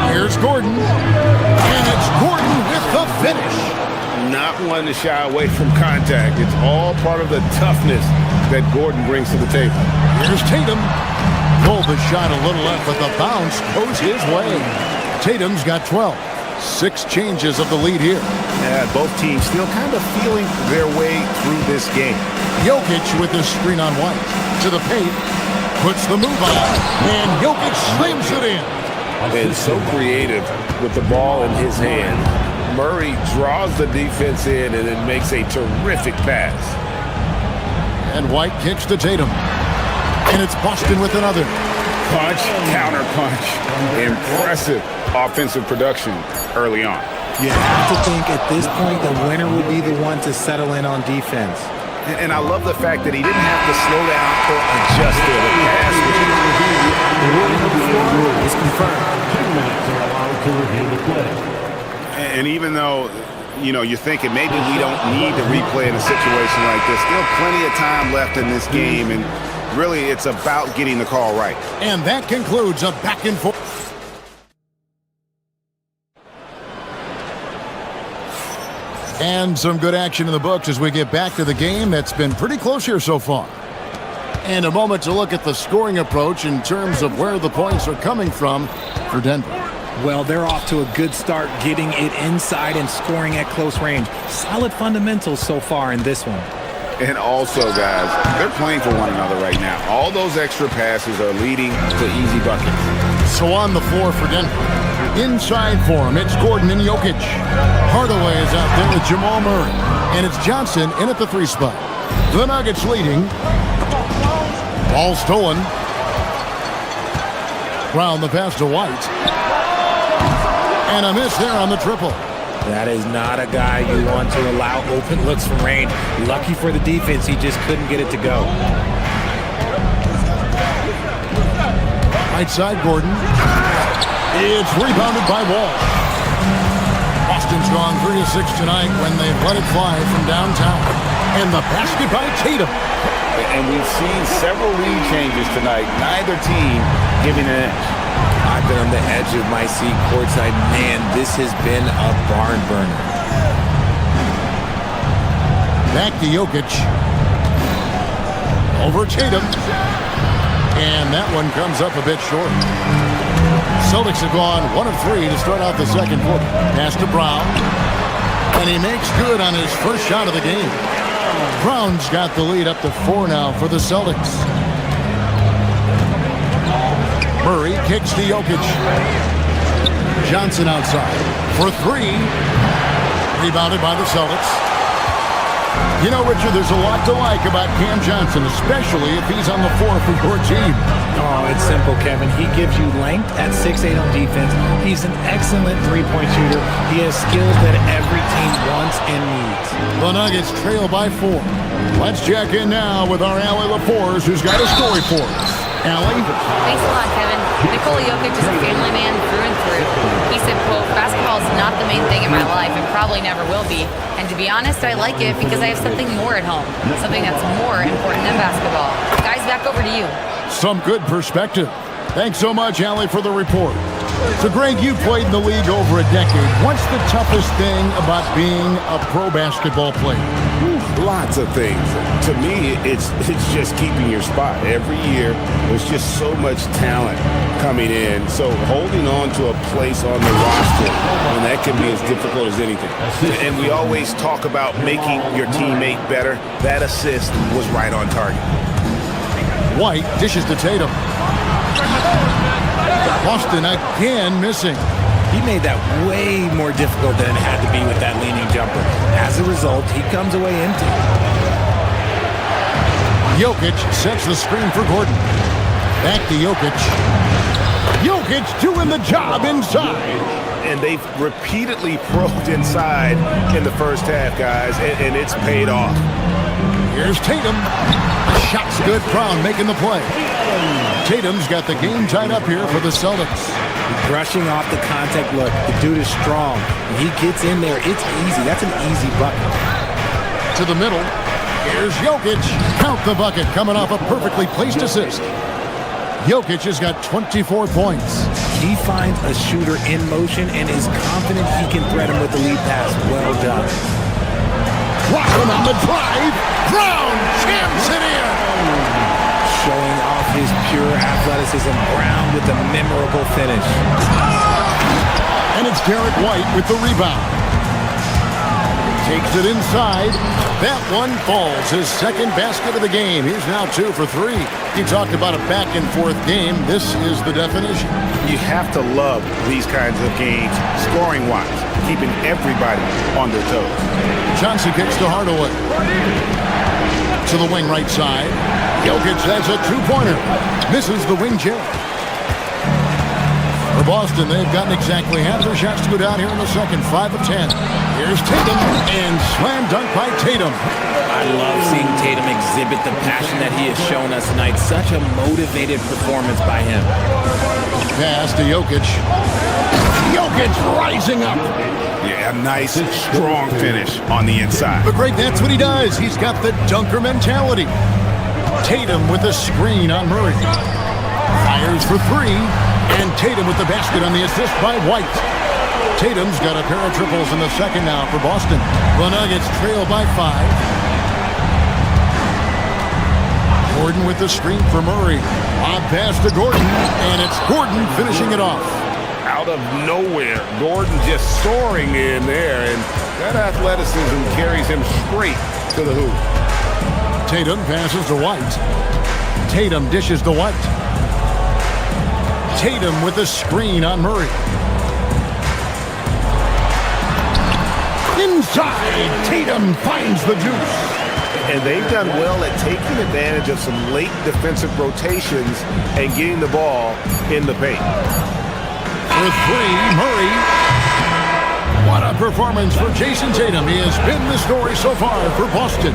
Here's Gordon. And it's Gordon with the finish. Not one to shy away from contact. It's all part of the toughness that Gordon brings to the table. Here's Tatum. Pulled the shot a little left, but the bounce goes his way. Tatum's got 12. 6 changes of the lead here. Yeah, both teams still kind of feeling their way through this game. Jokic with the screen on White. To the paint. Puts the move on. And Jokic slams it in. And so creative with the ball in his hand. Murray draws the defense in and then makes a terrific pass. And White kicks to Tatum. And it's Boston with another. Punch, counter punch. Impressive offensive production early on. You have to think at this point the winner would be the one to settle in on defense. And I love the fact that he didn't have to slow down or adjust there. The pass is confirmed. 2 minutes are allowed to review the play. And even though, you're thinking maybe we don't need to replay in a situation like this, still plenty of time left in this game, and really it's about getting the call right. And that concludes a back and forth. And some good action in the books as we get back to the game that's been pretty close here so far. And a moment to look at the scoring approach in terms of where the points are coming from for Denver. Well, they're off to a good start getting it inside and scoring at close range. Solid fundamentals so far in this one. And also, guys, they're playing for one another right now. All those extra passes are leading to easy buckets. So on the floor for Denver. Inside for him, it's Gordon and Jokic. Hardaway is out there with Jamal Murray. And it's Johnson in at the 3 spot. The Nuggets leading. Ball stolen. Brown the pass to White. And a miss there on the triple. That is not a guy you want to allow open looks from range. Lucky for the defense, he just couldn't get it to go. Right side, Gordon. It's rebounded by Wall. Boston's gone 3 of 6 tonight when they've let it fly from downtown. And the basket by Tatum. And we've seen several lead changes tonight. Neither team giving an edge. I've been on the edge of my seat courtside. Man, this has been a barn burner. Back to Jokic. Over Tatum. And that one comes up a bit short. Celtics have gone 1 of 3 to start out the second quarter. Pass to Brown. And he makes good on his first shot of the game. Brown's got the lead up to 4 now for the Celtics. Murray kicks to Jokic. Johnson outside for 3. Rebounded by the Celtics. You know, Richard, there's a lot to like about Cam Johnson, especially if he's on the floor for your team. Oh, it's simple, Kevin. He gives you length at 6'8" on defense. He's an excellent three-point shooter. He has skills that every team wants and needs. The Nuggets trail by 4. Let's check in now with our Allie LaForce, who's got a story for us. Allie? Thanks a lot, Kevin. Nikola Jokic is a family man through and through. He said, quote, "Basketball is not the main thing in my life and probably never will be. And to be honest, I like it because I have something more at home, something that's more important than basketball." Guys, back over to you. Some good perspective. Thanks so much, Allie, for the report. So, Greg, you played in the league over a decade. What's the toughest thing about being a pro basketball player? Lots of things. To me, it's just keeping your spot. Every year, there's just so much talent coming in. So holding on to a place on the roster, and that can be as difficult as anything. And we always talk about making your teammate better. That assist was right on target. White dishes to Tatum. Boston again missing. He made that way more difficult than it had to be with that leaning jumper. As a result, he comes away empty. Jokic sets the screen for Gordon. Back to Jokic. Jokic doing the job inside. And they've repeatedly probed inside in the first half, guys, and it's paid off. Here's Tatum. The shot's good. Brown making the play. Tatum's got the game tied up here for the Celtics. Brushing off the contact look. The dude is strong. When he gets in there, it's easy. That's an easy bucket. To the middle. Here's Jokic. Count the bucket coming off a perfectly placed assist. Jokic has got 24 points. He finds a shooter in motion and is confident he can thread him with the lead pass. Well done. Walking on the drive. Brown jams it in. Showing off his pure athleticism. Brown with a memorable finish. And it's Derek White with the rebound. Takes it inside. That one falls. His second basket of the game. He's now 2 for 3. You talked about a back-and-forth game. This is the definition. You have to love these kinds of games, scoring-wise, keeping everybody on their toes. Johnson kicks to Hardaway. To the wing right side. Jokic has a two-pointer. Misses the wing jab. For Boston, they've gotten exactly half their shots to go down here in the second. 5 of 10. Here's Tatum, and slam dunk by Tatum. I love seeing Tatum exhibit the passion that he has shown us tonight. Such a motivated performance by him. Pass to Jokic. Jokic rising up. Yeah, a nice, strong finish on the inside. But Greg, that's what he does. He's got the dunker mentality. Tatum with a screen on Murray. Fires for 3. And Tatum with the basket on the assist by White. Tatum's got a pair of triples in the second now for Boston. The Nuggets trail by 5. Gordon with the screen for Murray. Lob pass to Gordon, and it's Gordon finishing it off. Out of nowhere, Gordon just soaring in there, and that athleticism carries him straight to the hoop. Tatum passes to White. Tatum dishes to White. Tatum with a screen on Murray. Inside, Tatum finds the juice. And they've done well at taking advantage of some late defensive rotations and getting the ball in the paint. For 3, Murray. What a performance for Jason Tatum. He has been the story so far for Boston.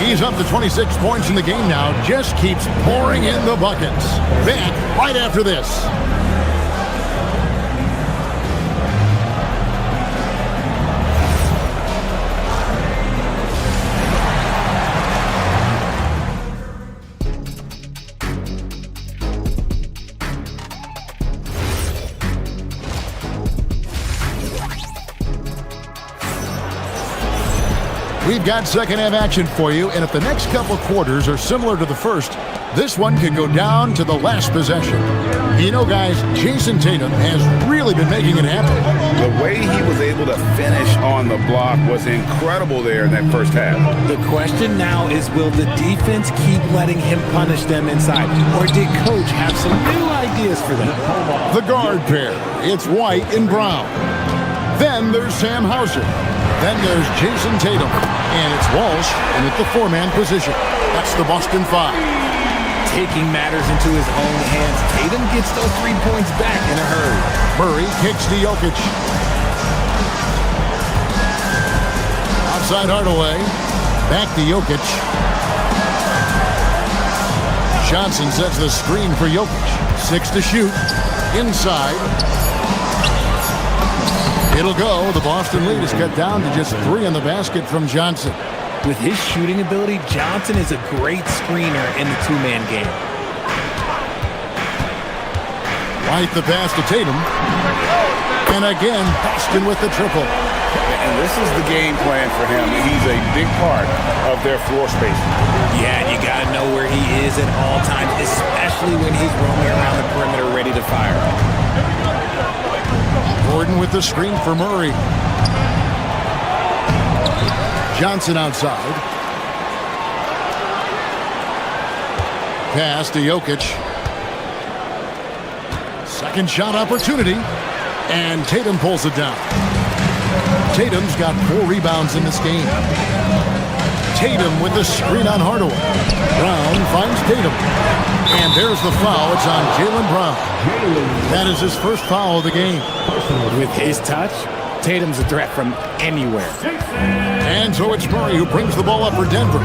He's up to 26 points in the game now. Just keeps pouring in the buckets. Back right after this. We've got second half action for you, and if the next couple quarters are similar to the first, this one could go down to the last possession. You know, guys, Jason Tatum has really been making it happen. The way he was able to finish on the block was incredible there in that first half. The question now is, will the defense keep letting him punish them inside, or did Coach have some new ideas for them? The guard pair, it's White and Brown. Then there's Sam Hauser. Then there's Jason Tatum. And it's Walsh in at the 4-man position. That's the Boston 5. Taking matters into his own hands, Tatum gets those 3 points back in a hurry. Murray kicks to Jokic. Outside Hardaway. Back to Jokic. Johnson sets the screen for Jokic. 6 to shoot. Inside. It'll go. The Boston lead is cut down to just 3 on the basket from Johnson. With his shooting ability, Johnson is a great screener in the 2-man game. White the pass to Tatum. And again, Boston with the triple. And this is the game plan for him. He's a big part of their floor space. Yeah, and you got to know where he is at all times, especially when he's roaming around the perimeter ready to fire. Gordon with the screen for Murray. Johnson outside. Pass to Jokic. Second shot opportunity. And Tatum pulls it down. Tatum's got 4 rebounds in this game. Tatum with the screen on Hardaway. Brown finds Tatum. And there's the foul. It's on Jaylen Brown. That is his first foul of the game. With his touch, Tatum's a threat from anywhere. And so it's Murray who brings the ball up for Denver.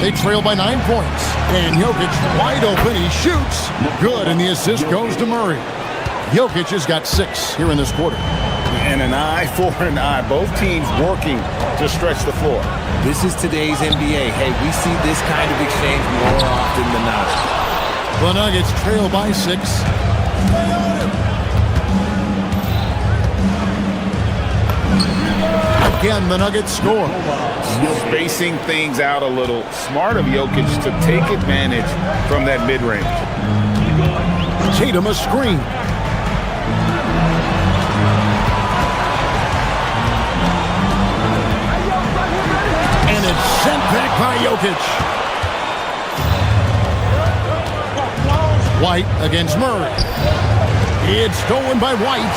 They trail by 9 points. And Jokic wide open. He shoots. Good, and the assist goes to Murray. Jokic has got 6 here in this quarter. And an eye for an eye. Both teams working to stretch the floor. This is today's NBA. Hey, we see this kind of exchange more often than not. The Nuggets trail by 6. Again, the Nuggets score. Spacing things out a little. Smart of Jokic to take advantage from that mid-range. Tatum a screen. Jokic. White against Murray. It's stolen by White.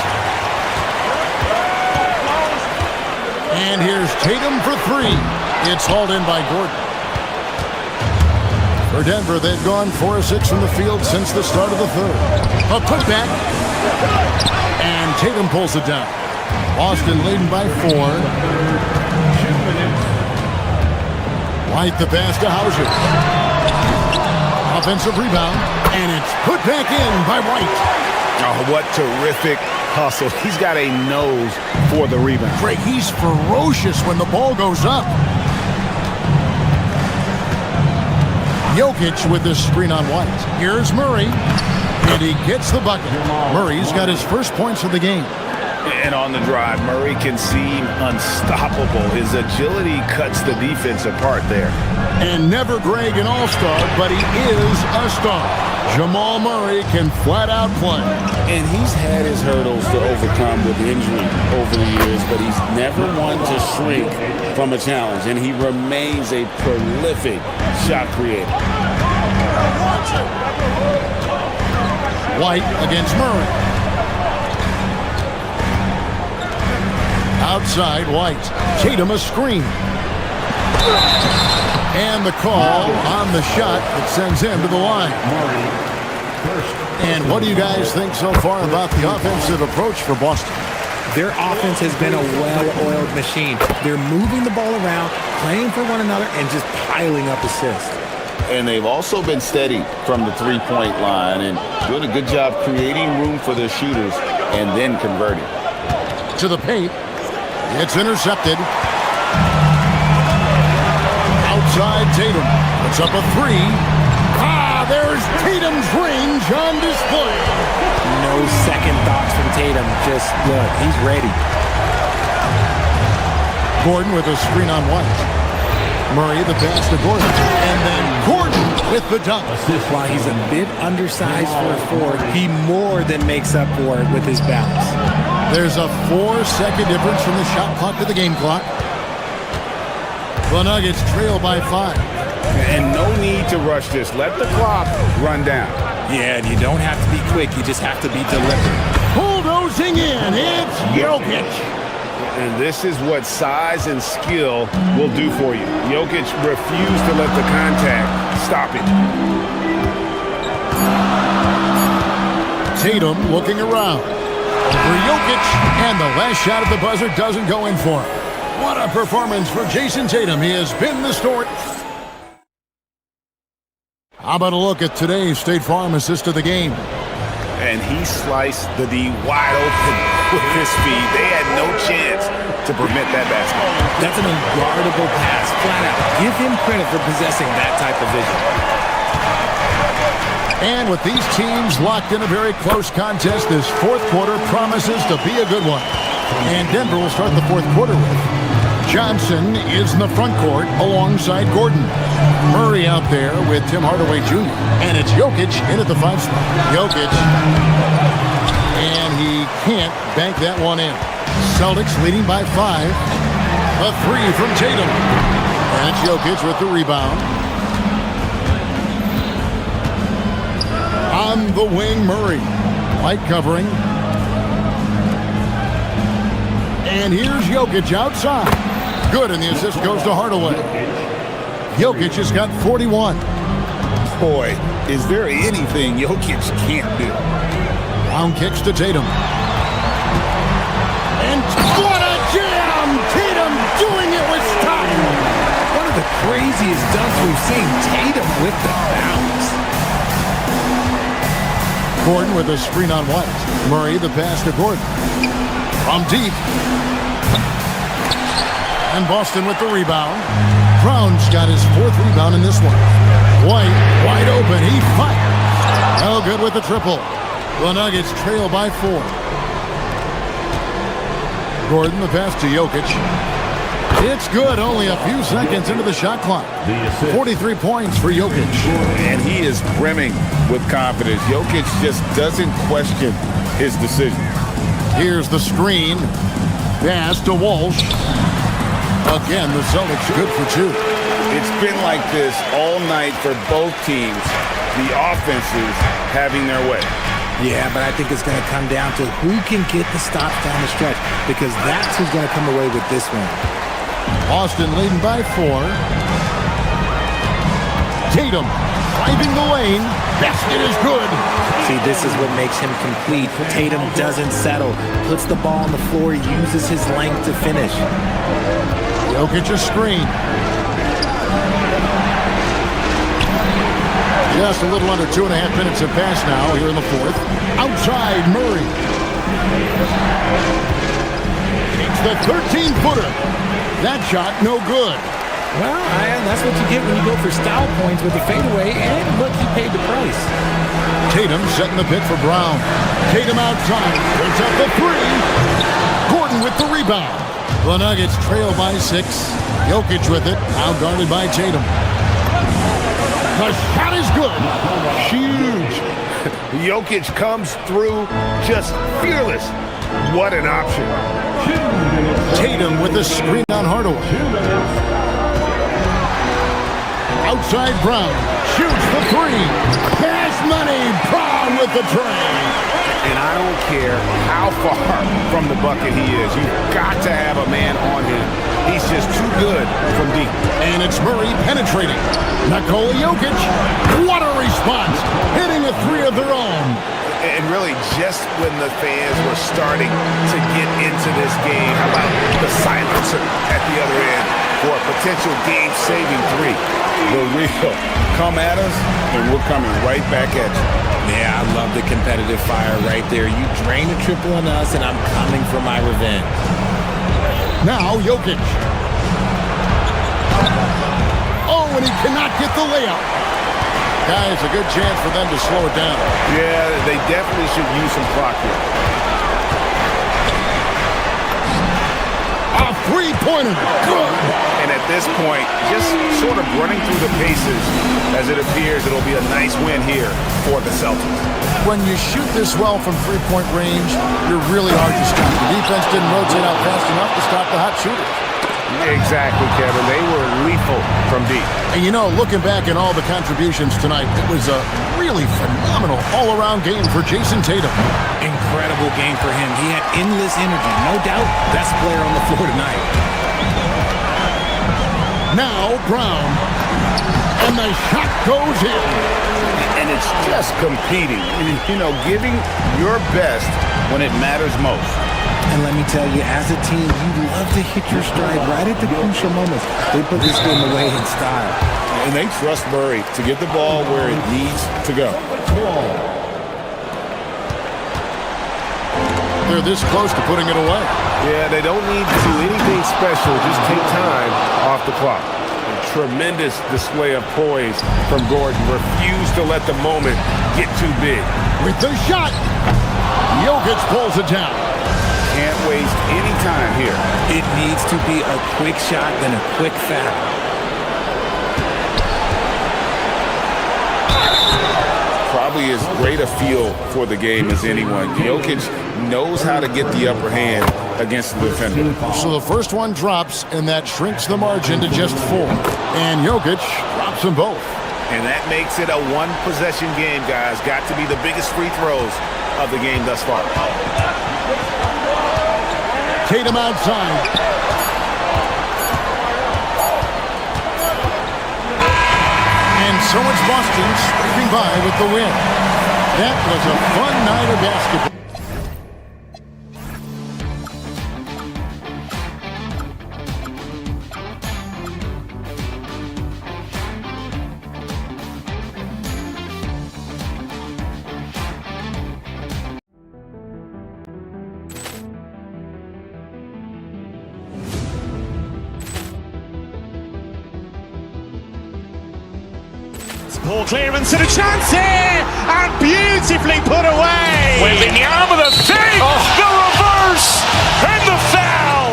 And here's Tatum for three. It's hauled in by Gordon. For Denver, they've gone 4 of 6 from the field since the start of the third. A putback. And Tatum pulls it down. Boston leading by 4. White the pass to Hauser. Offensive rebound. And it's put back in by White. Oh, what terrific hustle. He's got a nose for the rebound. Craig, he's ferocious when the ball goes up. Jokic with the screen on White. Here's Murray. And he gets the bucket. Murray's got his first points of the game. And on the drive, Murray can seem unstoppable. His agility cuts the defense apart there. And never Greg an all-star, but he is a star. Jamal Murray can flat out play. And he's had his hurdles to overcome with injury over the years, but he's never one to shrink from a challenge. And he remains a prolific shot creator. White against Murray. Outside, White. Tatum a screen. And the call on the shot that sends him to the line. And what do you guys think so far about the offensive approach for Boston? Their offense has been a well-oiled machine. They're moving the ball around, playing for one another, and just piling up assists. And they've also been steady from the three-point line and doing a good job creating room for their shooters and then converting. To the paint. It's intercepted. Outside Tatum. It's up a three. There's Tatum's range on display. No second thoughts from Tatum. Just look, he's ready. Gordon with a screen on White. Murray the pass to Gordon. And then Gordon with the dunk. While he's a bit undersized for a forward, he more than makes up for it with his balance. There's a 4-second difference from the shot clock to the game clock. The Nuggets trail by 5. And no need to rush this. Let the clock run down. Yeah, and you don't have to be quick. You just have to be deliberate. Bulldozing in. It's Jokic. And this is what size and skill will do for you. Jokic refused to let the contact stop him. Tatum looking around. For Jokic, and the last shot at the buzzer doesn't go in for him. What a performance for Jason Tatum. He has been the story. How about a look at today's State Farm assist of the game? And he sliced the D wide open with his speed. They had no chance to prevent that basket. That's an unguardable pass, flat out. Give him credit for possessing that type of vision. And with these teams locked in a very close contest, this fourth quarter promises to be a good one. And Denver will start the fourth quarter with Johnson is in the front court alongside Gordon. Murray out there with Tim Hardaway Jr. And it's Jokic in at the 5 spot. Jokic. And he can't bank that one in. Celtics leading by 5. A 3 from Tatum. And it's Jokic with the rebound. On the wing, Murray. Light covering. And here's Jokic outside. Good, and the assist goes to Hardaway. Jokic has got 41. Boy, is there anything Jokic can't do? Round kicks to Tatum. And what a jam! Tatum doing it with style. One of the craziest dunks we've seen. Tatum with the bounce. Gordon with a screen on White. Murray the pass to Gordon. From deep. And Boston with the rebound. Brown's got his 4th rebound in this one. White, wide open. He fires. No good with the triple. The Nuggets trail by 4. Gordon the pass to Jokic. It's good. Only a few seconds into the shot clock. 43 points for Jokic. And he is brimming with confidence. Jokic just doesn't question his decision. Here's the screen. Pass to Walsh. Again, the Celtics good for 2. It's been like this all night for both teams. The offenses having their way. Yeah, but I think it's going to come down to who can get the stops down the stretch, because that's who's going to come away with this one. Boston leading by 4. Tatum driving the lane. Basket is good. See, this is what makes him complete. Tatum doesn't settle. Puts the ball on the floor, uses his length to finish. Jokic a screen. Just a little under 2.5 minutes have passed now here in the fourth. Outside Murray. It's the 13-footer. That shot no good. Well, that's what you get when you go for style points with the fadeaway, and look, he paid the price. Tatum setting the pick for Brown. Tatum outside. Puts up the 3. Gordon with the rebound. The Nuggets trail by 6. Jokic with it. Now guarded by Tatum. The shot is good. Huge. Jokic comes through just fearless. What an option. Tatum with the screen on Hardaway. Outside Brown. Shoots the 3. Cash money. Brown with the tray. And I don't care how far from the bucket he is. You've got to have a man on him. He's just too good from deep. And it's Murray penetrating. Nikola Jokic. What a response. Hitting a 3 of their own. And really, just when the fans were starting to get into this game, how about the silencer at the other end for a potential game-saving 3? The real. Come at us, and we're coming right back at you. Yeah, I love the competitive fire right there. You drain a triple on us, and I'm coming for my revenge. Now Jokic. Oh, and he cannot get the layup. Guys, a good chance for them to slow it down. Yeah, they definitely should use some clock here. A 3-pointer. Good. And at this point, just sort of running through the paces, as it appears it'll be a nice win here for the Celtics. When you shoot this well from 3-point range, you're really hard to stop. The defense didn't rotate out fast enough to stop the hot shooters. Exactly, Kevin. They were lethal from deep. And you know, looking back at all the contributions tonight, it was a really phenomenal all-around game for Jason Tatum. Incredible game for him. He had endless energy. No doubt, best player on the floor tonight. Now Brown. And the shot goes in. And it's just competing. You know, giving your best when it matters most. And let me tell you, as a team, you love to hit your stride right at the crucial moments. They put this game away in style. And they trust Murray to get the ball where it needs to go. They're this close to putting it away. Yeah, they don't need to do anything special. Just take time off the clock. A tremendous display of poise from Gordon. Refused to let the moment get too big. With the shot, Jokic pulls it down. Can't waste any time here. It needs to be a quick shot, then a quick foul. Probably as great a feel for the game as anyone. Jokic knows how to get the upper hand against the defender. So the first one drops, and that shrinks the margin to just 4. And Jokic drops them both. And that makes it a one-possession game, guys. Got to be the biggest free throws of the game thus far. Tatum outside. And so it's Boston scraping by with the win. That was a fun night of basketball. Ball clearance and a chance here, and beautifully put away. Wembanyama the fake, the reverse, and the foul.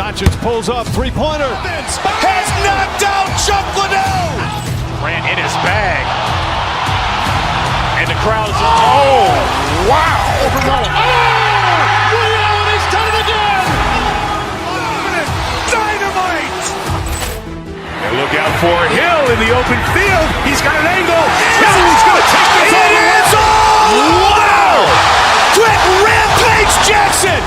Doncic pulls up, three-pointer. Has knocked out Chuck Liddell. Grant in his bag. And the crowd is... Oh, wow. He's done it again. Dynamite. And look out for Hill in the open field. He's got an angle. No, he's going to take this all the way. Wow! Quick rampage Jackson!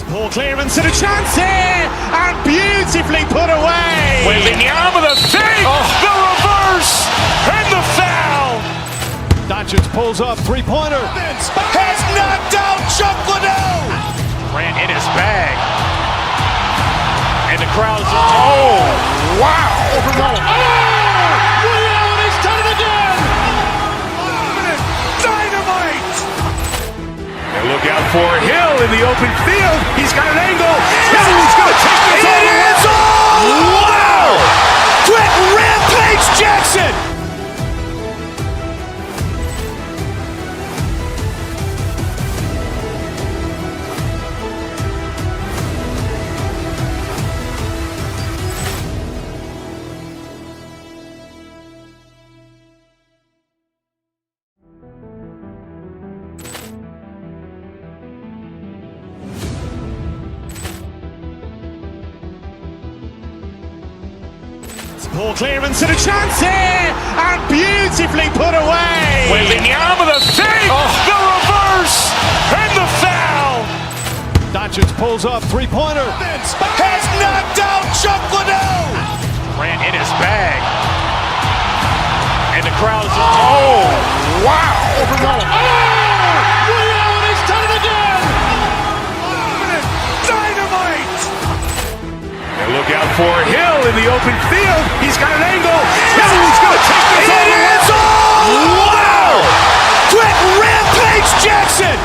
Poor clearance and a chance here, and beautifully put away. Wembanyama the fake, the reverse, and the foul. Doncic pulls up, three-pointer. Has knocked out Chuck Liddell. Grant in his bag. And the crowd's wow. Reality's done it again. Dynamite. And look out for Hill in the open field. He's got an angle. No, he's going to take this all the way. Wow. Quick rampage Jackson. Poor clearance and a chance here, and beautifully put away. Wembanyama the fake, the reverse, and the foul. Doncic pulls up, three-pointer. Has knocked out Chuck Liddell. Grant in his bag. And the crowd's wow. Reality's done it again. Dynamite. And look out for Hill in the open field. He's got an angle. No, he's going to take this all the way. Wow. Quick rampage Jackson.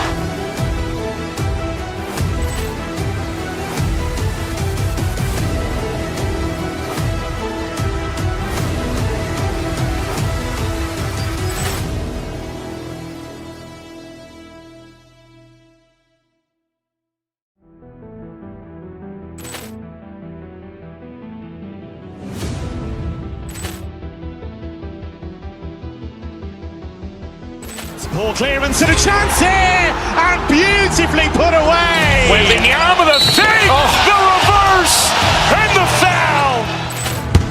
Poor clearance and a chance here, and beautifully put away. Wembanyama the fake, the reverse, and the foul.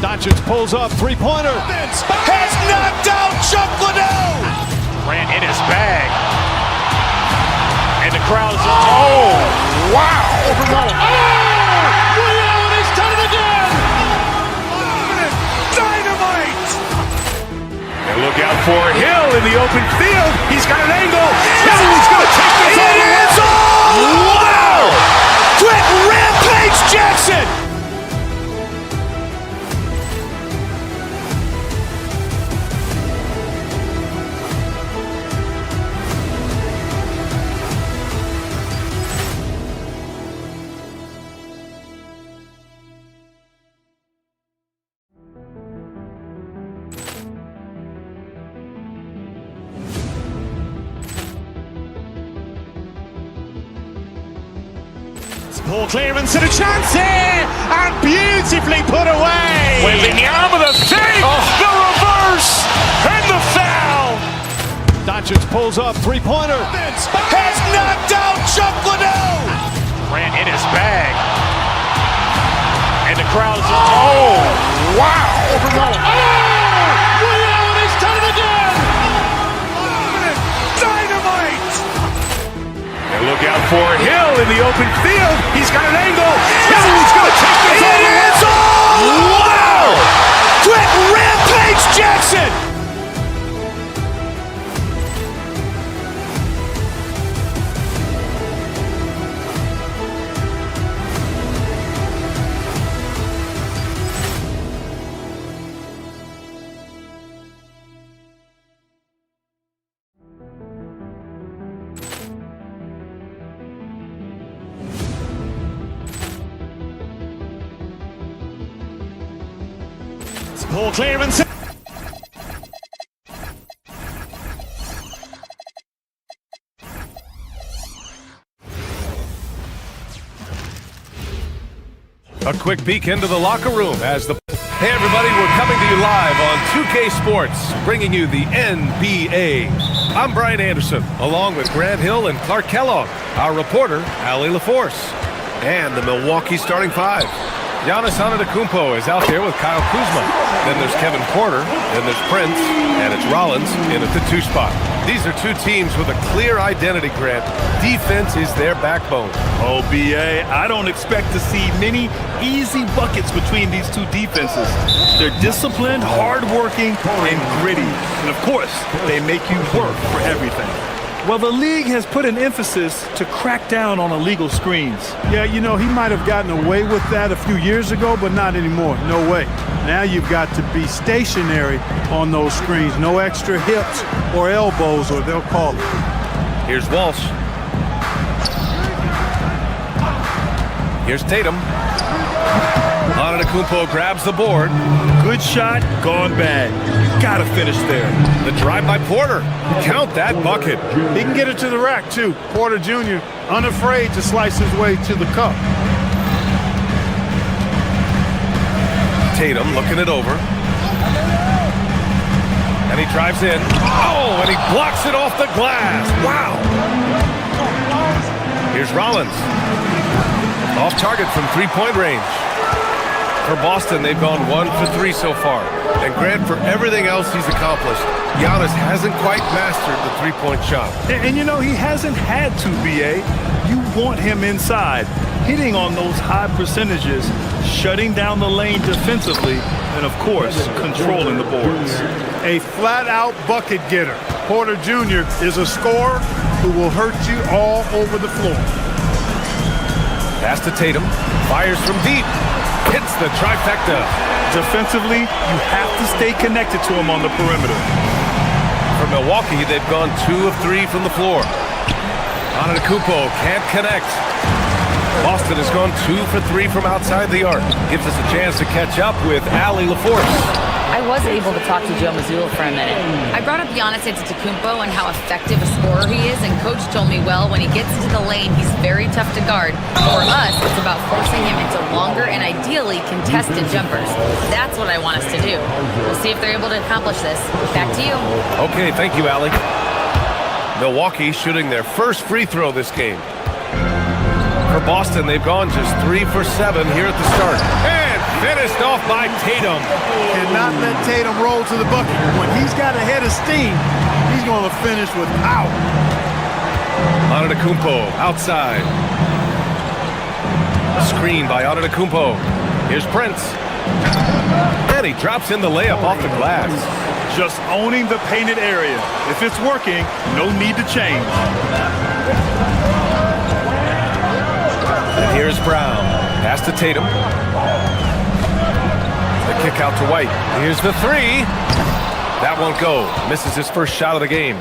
Doncic pulls up, three-pointer. Has knocked out Chuck Liddell. Grant in his bag. And the crowd's wow. Reality's done it again. Dynamite. And look out for Hill in the open field. He's got an angle. No, he's going to take this all the way. Wow. Quick rampage Jackson. Poor clearance and a chance here, and beautifully put away. Wembanyama the fake, the reverse, and the foul. Doncic pulls up, three-pointer. Has knocked out Chuck Liddell. Grant in his bag. And the crowd's wow. Reality's done it again. Dynamite. And look out for Hill in the open field. He's got an angle. No, he's going to take this all the way. Wow. Quick rampage Jackson. Poor clearance. quick peek into the locker room as the... Hey everybody, we're coming to you live on 2K Sports, bringing you the NBA. I'm Brian Anderson, along with Grant Hill and Clark Kellogg, our reporter, Allie LaForce, and the Milwaukee starting five. Giannis Antetokounmpo is out there with Kyle Kuzma. Then there's Kevin Porter, then there's Prince, and it's Rollins in at the 2 spot. These are two teams with a clear identity, Grant. Defense is their backbone. Oh, BA, I don't expect to see many easy buckets between these two defenses. They're disciplined, hardworking, and gritty. And of course, they make you work for everything. Well, the league has put an emphasis to crack down on illegal screens. Yeah, you know, he might have gotten away with that a few years ago, but not anymore. No way. Now you've got to be stationary on those screens. No extra hips or elbows, or they'll call it. Here's Walsh. Here's Tatum. Antetokounmpo grabs the board. Good shot, gone bad. You gotta finish there. The drive by Porter. Count that bucket. He can get it to the rack, too. Porter Jr., unafraid to slice his way to the cup. Tatum looking it over. And he drives in. Oh, and he blocks it off the glass. Wow. Here's Rollins. Off target from three-point range. For Boston, they've gone 1 for 3 so far. And Grant, for everything else he's accomplished, Giannis hasn't quite mastered the three-point shot. And you know, he hasn't had to, BA. You want him inside, hitting on those high percentages, shutting down the lane defensively, and of course, controlling the boards. A flat-out bucket getter. Porter Jr. is a scorer who will hurt you all over the floor. Pass to Tatum. Fires from deep. Hits the trifecta. Defensively, you have to stay connected to him on the perimeter. For Milwaukee, they've gone 2 of 3 from the floor. Antetokounmpo can't connect. Boston has gone 2 for 3 from outside the arc. Gives us a chance to catch up with Allie LaForce. I was able to talk to Joe Mazzulla for a minute. I brought up Giannis Antetokounmpo and how effective a scorer he is, and Coach told me, well, when he gets into the lane, he's very tough to guard. For us, it's about forcing him into longer and ideally contested jumpers. That's what I want us to do. We'll see if they're able to accomplish this. Back to you. Okay, thank you, Allie. Milwaukee shooting their first free throw this game. For Boston, they've gone just 3 for 7 here at the start. And finished off by Tatum. Cannot let Tatum roll to the bucket. When he's got a head of steam, he's going to finish with power. Antetokounmpo outside. A screen by Antetokounmpo. Here's Prince. And he drops in the layup off the glass. Just owning the painted area. If it's working, no need to change. And here's Brown. Pass to Tatum. The kick out to White. Here's the 3. That won't go. Misses his first shot of the game.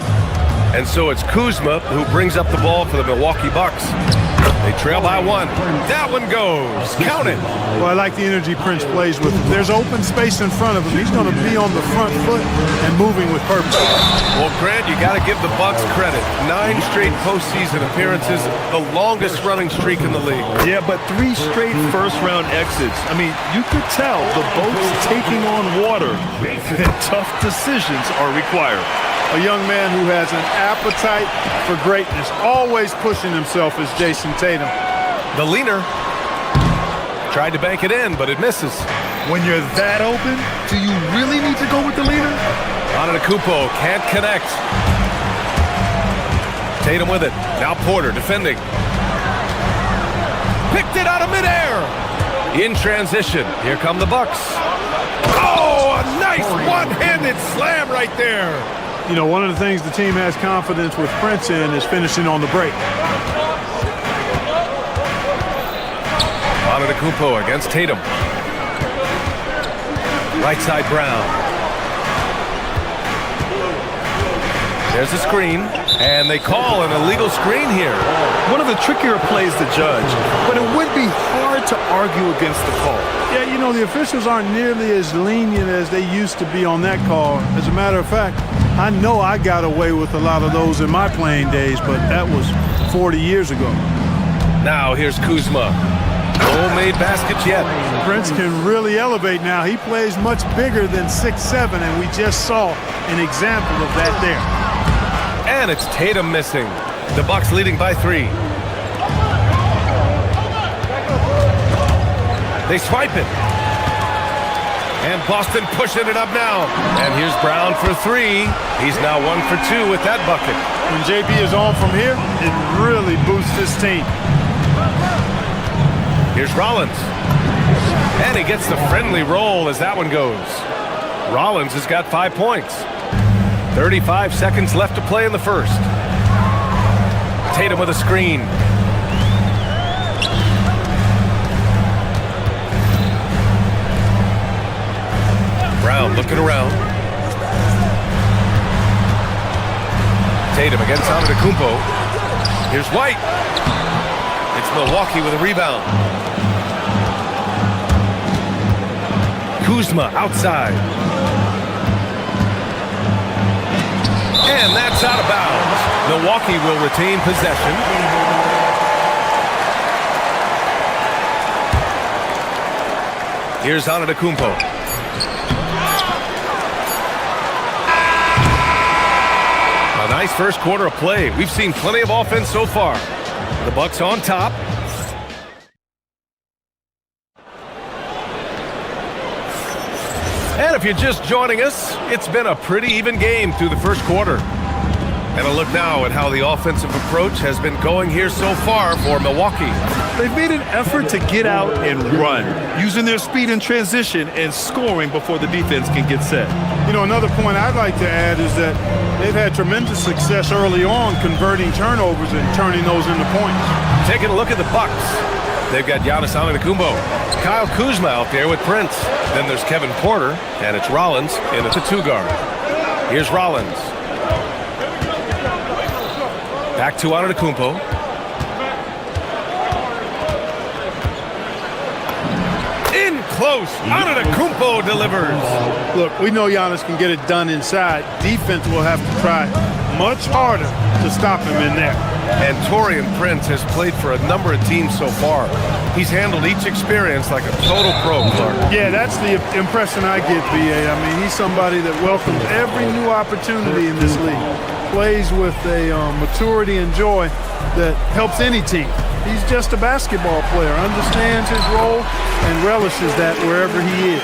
And so it's Kuzma who brings up the ball for the Milwaukee Bucks. They trail by 1. That one goes. Count it. Well, I like the energy Prince plays with. There's open space in front of him. He's going to be on the front foot and moving with purpose. Well, Grant, you got to give the Bucks credit. 9 straight postseason appearances, the longest running streak in the league. Yeah, but 3 straight first-round exits. I mean, you could tell the boat's taking on water, and tough decisions are required. A young man who has an appetite for greatness, always pushing himself, is Jason Tatum. The leaner tried to bank it in, but it misses. When you're that open, do you really need to go with the leaner? Antetokounmpo can't connect. Tatum with it. Now Porter defending. Picked it out of midair. In transition. Here come the Bucks. Oh, a nice one-handed slam right there. You know, one of the things the team has confidence with Prince in is finishing on the break. Antetokounmpo against Tatum. Right side Brown. There's a screen, and they call an illegal screen here. One of the trickier plays to judge, but it would be hard to argue against the call. Yeah, you know, the officials aren't nearly as lenient as they used to be on that call. As a matter of fact, I know I got away with a lot of those in my playing days, but that was 40 years ago. Now here's Kuzma. No made baskets yet. Prince can really elevate now. He plays much bigger than 6'7", and we just saw an example of that there. And it's Tatum missing. The Bucks leading by 3. They swipe it. And Boston pushing it up now. And here's Brown for 3. He's now 1 for 2 with that bucket. When JB is on from here, it really boosts his team. Here's Rollins. And he gets the friendly roll as that one goes. Rollins has got 5 points. 35 seconds left to play in the first. Tatum with a screen. Brown looking around. Tatum against Antetokounmpo. Here's White. It's Milwaukee with a rebound. Kuzma outside. And that's out of bounds. Milwaukee will retain possession. Here's Antetokounmpo. A nice first quarter of play. We've seen plenty of offense so far. The Bucks on top. And if you're just joining us, it's been a pretty even game through the first quarter. And a look now at how the offensive approach has been going here so far for Milwaukee. They've made an effort to get out and run, using their speed in transition and scoring before the defense can get set. You know, another point I'd like to add is that they've had tremendous success early on converting turnovers and turning those into points. Taking a look at the Bucks. They've got Giannis Antetokounmpo, Kyle Kuzma out there with Prince. Then there's Kevin Porter, and it's Rollins in at the 2 guard. Here's Rollins. Back to Antetokounmpo. In close. Antetokounmpo delivers. Look, we know Giannis can get it done inside. Defense will have to try much harder to stop him in there. And Taurean Prince has played for a number of teams so far. He's handled each experience like a total pro, Clark. Yeah, that's the impression I get, B.A. I mean, he's somebody that welcomes every new opportunity in this league. Plays with a maturity and joy that helps any team. He's just a basketball player, understands his role, and relishes that wherever he is.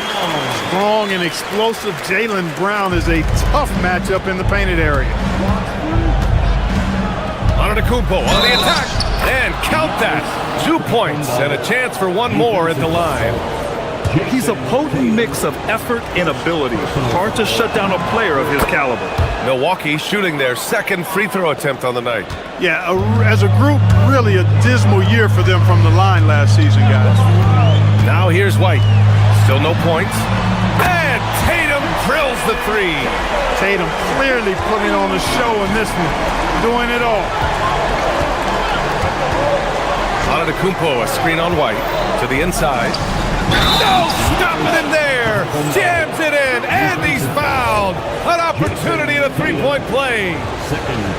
Strong and explosive Jaylen Brown is a tough matchup in the painted area. Antetokounmpo on the attack, and count that. 2 points and a chance for one more at the line. He's a potent mix of effort and ability. Hard to shut down a player of his caliber. Milwaukee shooting their second free throw attempt on the night. Yeah, as a group, really a dismal year for them from the line last season, guys. Now here's White. Still no points. And Tatum drills the 3. Tatum clearly putting on a show in this one. Doing it all. Antetokounmpo, a screen on White. To the inside. No! Stop it in there! Jams it in, and he's fouled! An opportunity in a three-point play.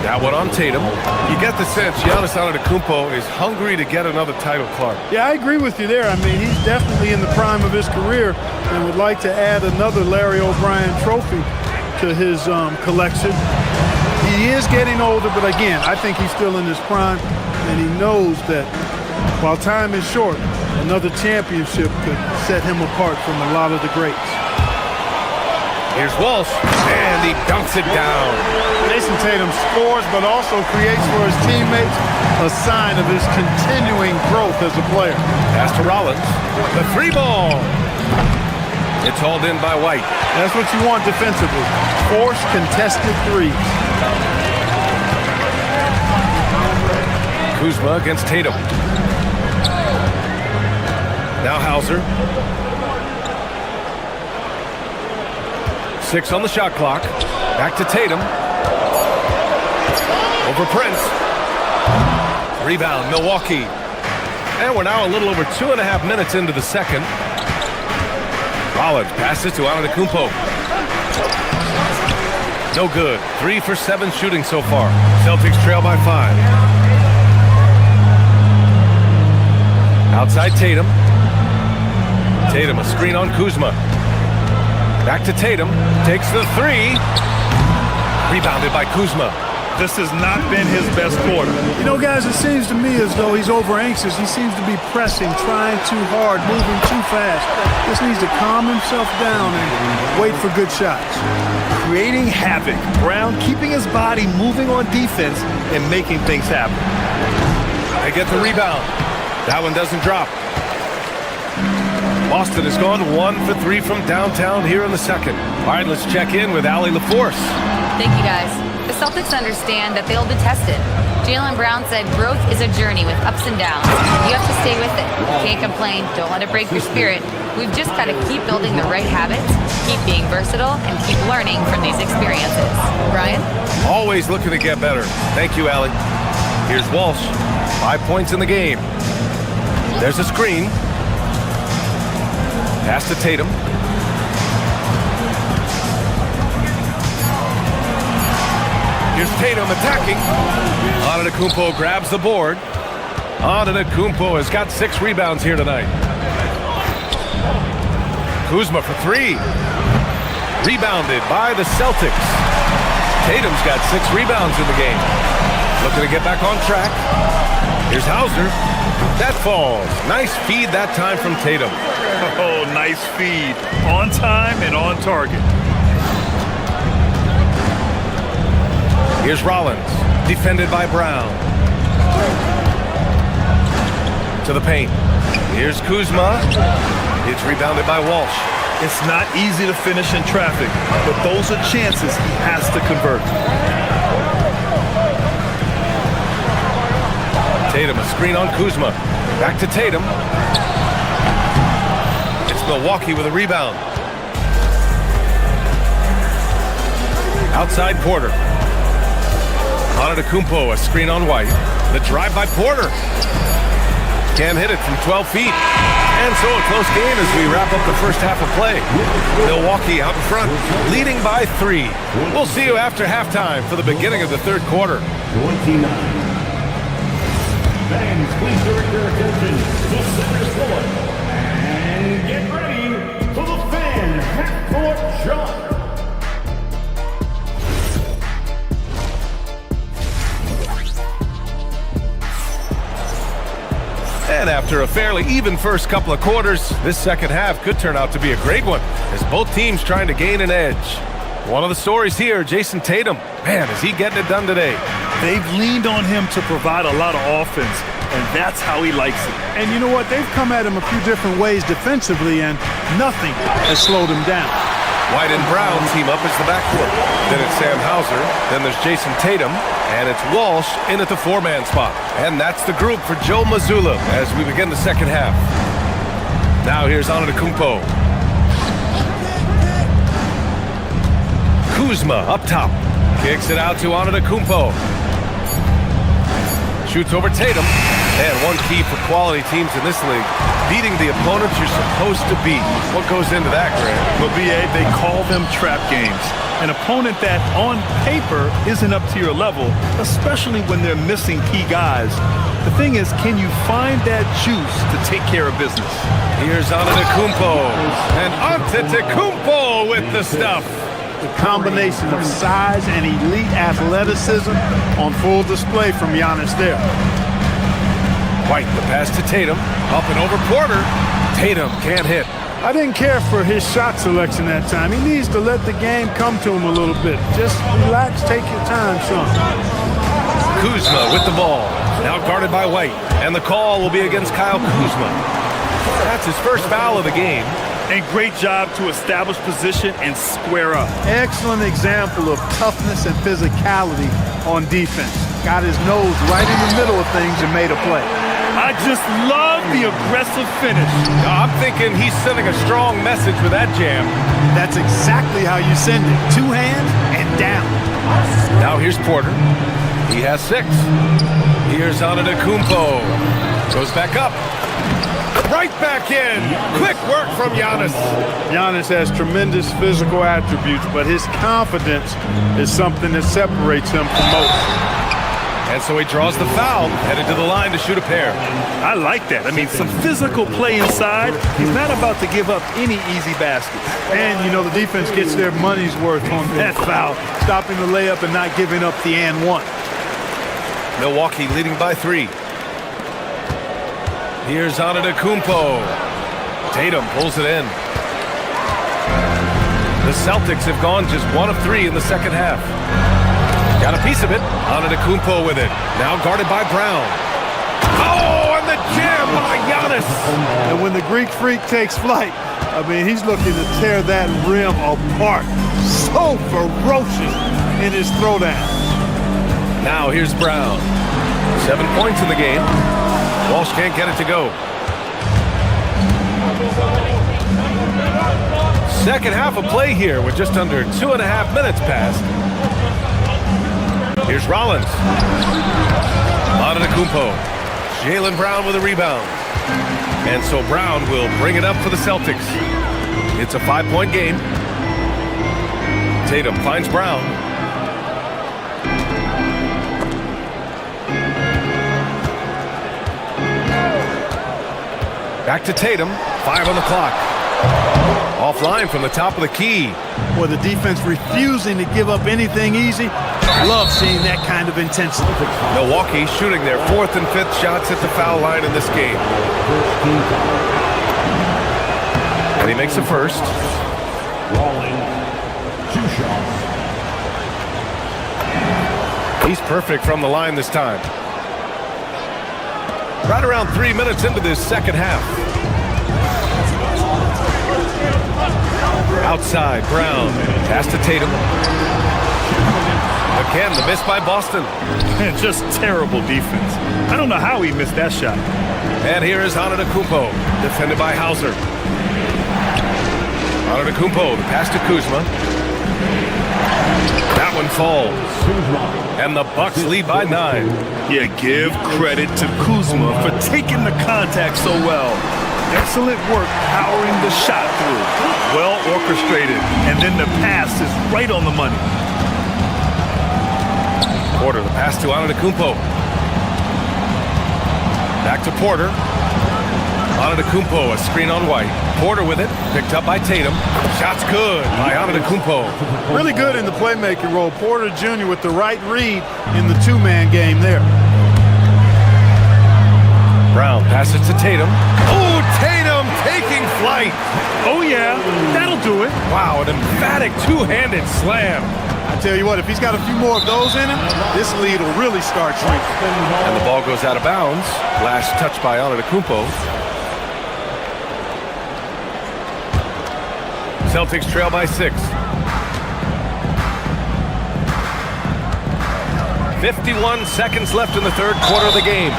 That one on Tatum. You get the sense Giannis Antetokounmpo is hungry to get another title, Clark. Yeah, I agree with you there. I mean, he's definitely in the prime of his career and would like to add another Larry O'Brien trophy to his collection. He is getting older, but again, I think he's still in his prime, and he knows that while time is short, another championship could set him apart from a lot of the greats. Here's Walsh, and he dunks it down. Jason Tatum scores, but also creates for his teammates a sign of his continuing growth as a player. Pass to Rollins. The 3 ball. It's hauled in by White. That's what you want defensively. Force contested threes. Kuzma against Tatum. Now Hauser. 6 on the shot clock. Back to Tatum. Over Prince. Rebound, Milwaukee. And we're now a little over 2.5 minutes into the second. Rollins passes to Antetokounmpo. No good. 3 for 7 shooting so far. Celtics trail by 5. Outside Tatum. Tatum, a screen on Kuzma. Back to Tatum. Takes the three. Rebounded by Kuzma. This has not been his best quarter. You know, guys, it seems to me as though he's over anxious. He seems to be pressing, trying too hard, moving too fast. Just needs to calm himself down and wait for good shots. Creating havoc. Brown keeping his body moving on defense and making things happen. They get the rebound. That one doesn't drop. Boston has gone 1 for 3 from downtown here in the second. All right, let's check in with Allie LaForce. Thank you, guys. The Celtics understand that they'll be tested. Jaylen Brown said growth is a journey with ups and downs. You have to stay with it. Can't complain. Don't let it break your spirit. We've just got to keep building the right habits, keep being versatile, and keep learning from these experiences. Brian? Always looking to get better. Thank you, Allie. Here's Walsh. 5 points in the game. There's a screen. Pass to Tatum. Here's Tatum attacking. Antetokounmpo grabs the board. Antetokounmpo has got 6 rebounds here tonight. Kuzma for 3. Rebounded by the Celtics. Tatum's got 6 rebounds in the game. Looking to get back on track. Here's Hauser. That falls. Nice feed that time from Tatum. Oh, nice feed. On time and on target. Here's Rollins, defended by Brown. To the paint. Here's Kuzma. It's rebounded by Walsh. It's not easy to finish in traffic, but those are chances he has to convert. Tatum, a screen on Kuzma. Back to Tatum. It's Milwaukee with a rebound. Outside Porter. Antetokounmpo, a screen on White. The drive by Porter. Can't hit it from 12 feet. And so a close game as we wrap up the first half of play. Milwaukee out in front, leading by 3. We'll see you after halftime for the beginning of the third quarter. 29. Fans, please direct your attention to center court. And get ready for the fan half-court jump. And after a fairly even first couple of quarters, this second half could turn out to be a great one as both teams trying to gain an edge. One of the stories here, Jason Tatum. Man, is he getting it done today? They've leaned on him to provide a lot of offense, and that's how he likes it. And you know what? They've come at him a few different ways defensively, and nothing has slowed him down. White and Brown team up as the backcourt. Then it's Sam Hauser. Then there's Jason Tatum. And it's Walsh in at the 4-man spot. And that's the group for Joe Mazzulla as we begin the second half. Now here's Antetokounmpo. Kuzma up top. Kicks it out to Antetokounmpo. Shoots over Tatum. And one key for quality teams in this league, beating the opponents you're supposed to beat. What goes into that, Grant? Well, BA, they call them trap games. An opponent that, on paper, isn't up to your level, especially when they're missing key guys. The thing is, can you find that juice to take care of business? Here's Antetokounmpo. And Antetokounmpo with the stuff. The combination of size and elite athleticism on full display from Giannis there. White, the pass to Tatum. Up and over Porter. Tatum can't hit. I didn't care for his shot selection that time. He needs to let the game come to him a little bit. Just relax, take your time, son. Kuzma with the ball. Now guarded by White. And the call will be against Kyle Kuzma. That's his first foul of the game. And great job to establish position and square up. Excellent example of toughness and physicality on defense. Got his nose right in the middle of things and made a play. I just love the aggressive finish. I'm thinking he's sending a strong message with that jam. That's exactly how you send it. 2 hands and down. Now here's Porter. He has 6. Here's Antetokounmpo. Goes back up. Right back in. Quick work from Giannis. Giannis has tremendous physical attributes, but his confidence is something that separates him from most. And so he draws the foul, headed to the line to shoot a pair. I like that. I mean, some physical play inside. He's not about to give up any easy baskets. And, you know, the defense gets their money's worth on that foul, stopping the layup and not giving up the and one. Milwaukee leading by 3. Here's Antetokounmpo. Tatum pulls it in. The Celtics have gone just 1 of 3 in the second half. Got a piece of it. Antetokounmpo with it. Now guarded by Brown. Oh, and the jam by Giannis. And when the Greek Freak takes flight, I mean, he's looking to tear that rim apart. So ferocious in his throwdown. Now here's Brown. 7 points in the game. Walsh can't get it to go. Second half of play here with just under 2.5 minutes passed. Here's Rollins. Antetokounmpo. Jaylen Brown with a rebound. And so Brown will bring it up for the Celtics. It's a 5-point game. Tatum finds Brown. Back to Tatum. 5 on the clock. Offline from the top of the key. Boy, the defense refusing to give up anything easy. Love seeing that kind of intensity. Milwaukee shooting their 4th and 5th shots at the foul line in this game. And he makes the first. Rawlings, 2 shots. He's perfect from the line this time. Right around 3 minutes into this second half. Outside, Brown. Pass to Tatum. Again, the miss by Boston. Just terrible defense. I don't know how he missed that shot. And here is Antetokounmpo, defended by Hauser. Antetokounmpo, the pass to Kuzma. That one falls. And the Bucks lead by 9. Yeah, give credit to Kuzma for taking the contact so well. Excellent work powering the shot through. Well orchestrated. And then the pass is right on the money. Porter, the pass to Antetokounmpo. Back to Porter. Antetokounmpo, a screen on White. Porter with it, picked up by Tatum. Shot's good by Antetokounmpo. Really good in the playmaking role. Porter Jr. with the right read in the 2-man game there. Brown passes to Tatum. Oh, Tatum taking flight. Oh, yeah, that'll do it. Wow, an emphatic 2-handed slam. I tell you what, if he's got a few more of those in him, this lead will really start shrinking. And the ball goes out of bounds. Last touch by Antetokounmpo. Celtics trail by 6. 51 seconds left in the third quarter of the game.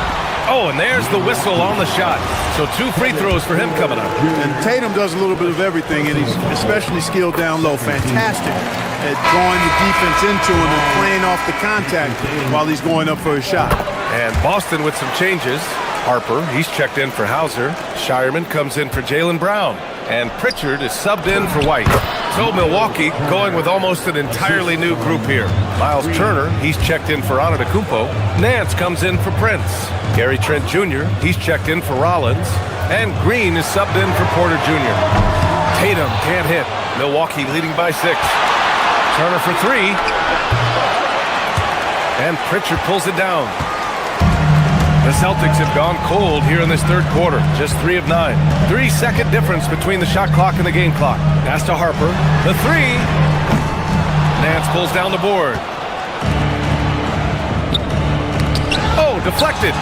Oh, and there's the whistle on the shot. So 2 free throws for him coming up. And Tatum does a little bit of everything, and he's especially skilled down low. Fantastic at drawing the defense into him and playing off the contact while he's going up for a shot. And Boston with some changes. Harper, he's checked in for Hauser. Shireman comes in for Jaylen Brown. And Pritchard is subbed in for White. So Milwaukee going with almost an entirely new group here. Miles Turner, he's checked in for Antetokounmpo. Nance comes in for Prince. Gary Trent Jr., he's checked in for Rollins. And Green is subbed in for Porter Jr. Tatum can't hit. Milwaukee leading by 6. Turner for 3. And Pritchard pulls it down. The Celtics have gone cold here in this third quarter. Just 3 of 9. 3-second difference between the shot clock and the game clock. Pass to Harper. The 3. Nance pulls down the board. Oh, deflected.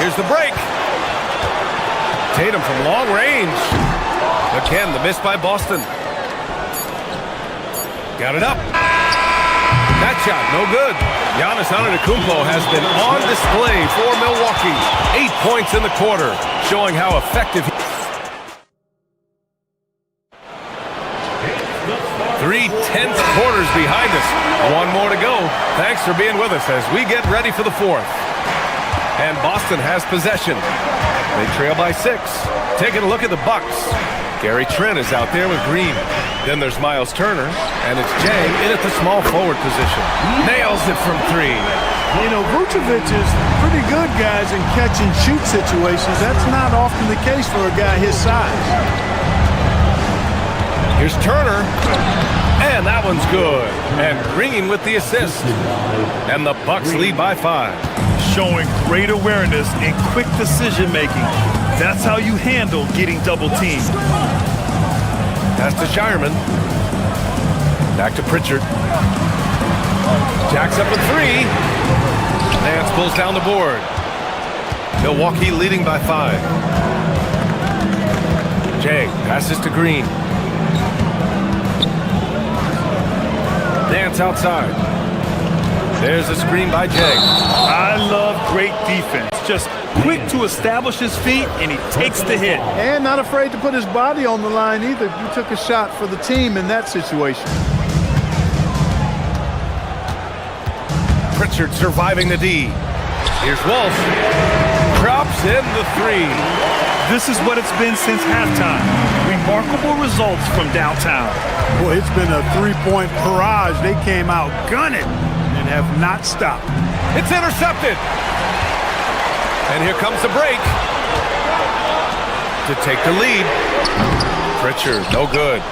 Here's the break. Tatum from long range. Again, the miss by Boston. Got it up. That shot, no good. Giannis Antetokounmpo has been on display for Milwaukee. 8 points in the quarter, showing how effective he is. 3 tense quarters behind us. 1 more to go. Thanks for being with us as we get ready for the 4th. And Boston has possession. They trail by 6. Taking a look at the Bucks. Gary Trent is out there with Green. Then there's Miles Turner, and it's Jay in at the small forward position. Nails it from 3. You know, Vucevic is pretty good, guys, in catch-and-shoot situations. That's not often the case for a guy his size. Here's Turner, and that one's good. And Green with the assist. And the Bucks lead by 5. Showing great awareness and quick decision-making. That's how you handle getting double-teamed. Pass to Shireman. Back to Pritchard. Jacks up a 3. Nance pulls down the board. Milwaukee leading by 5. Jay passes to Green. Nance outside. There's a screen by Jay. I love great defense. Just quick to establish his feet, and he takes the hit. And not afraid to put his body on the line either. He took a shot for the team in that situation. Pritchard surviving the D. Here's Walsh. Drops in the 3. This is what it's been since halftime. Remarkable results from downtown. Boy, it's been a three-point barrage. They came out gunning and have not stopped. It's intercepted. And here comes the break to take the lead. Pritchard, no good.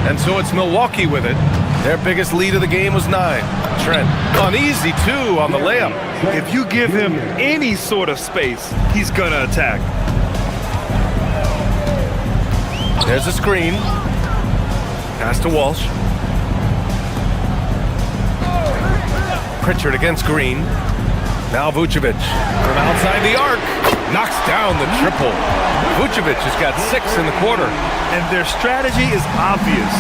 And so it's Milwaukee with it. Their biggest lead of the game was 9. Trent, uneasy 2 on the layup. If you give him any sort of space, he's gonna attack. There's a screen. Pass to Walsh. Pritchard against Green. Now Vucevic from outside the arc. Knocks down the triple. Vucevic has got 6 in the quarter. And their strategy is obvious.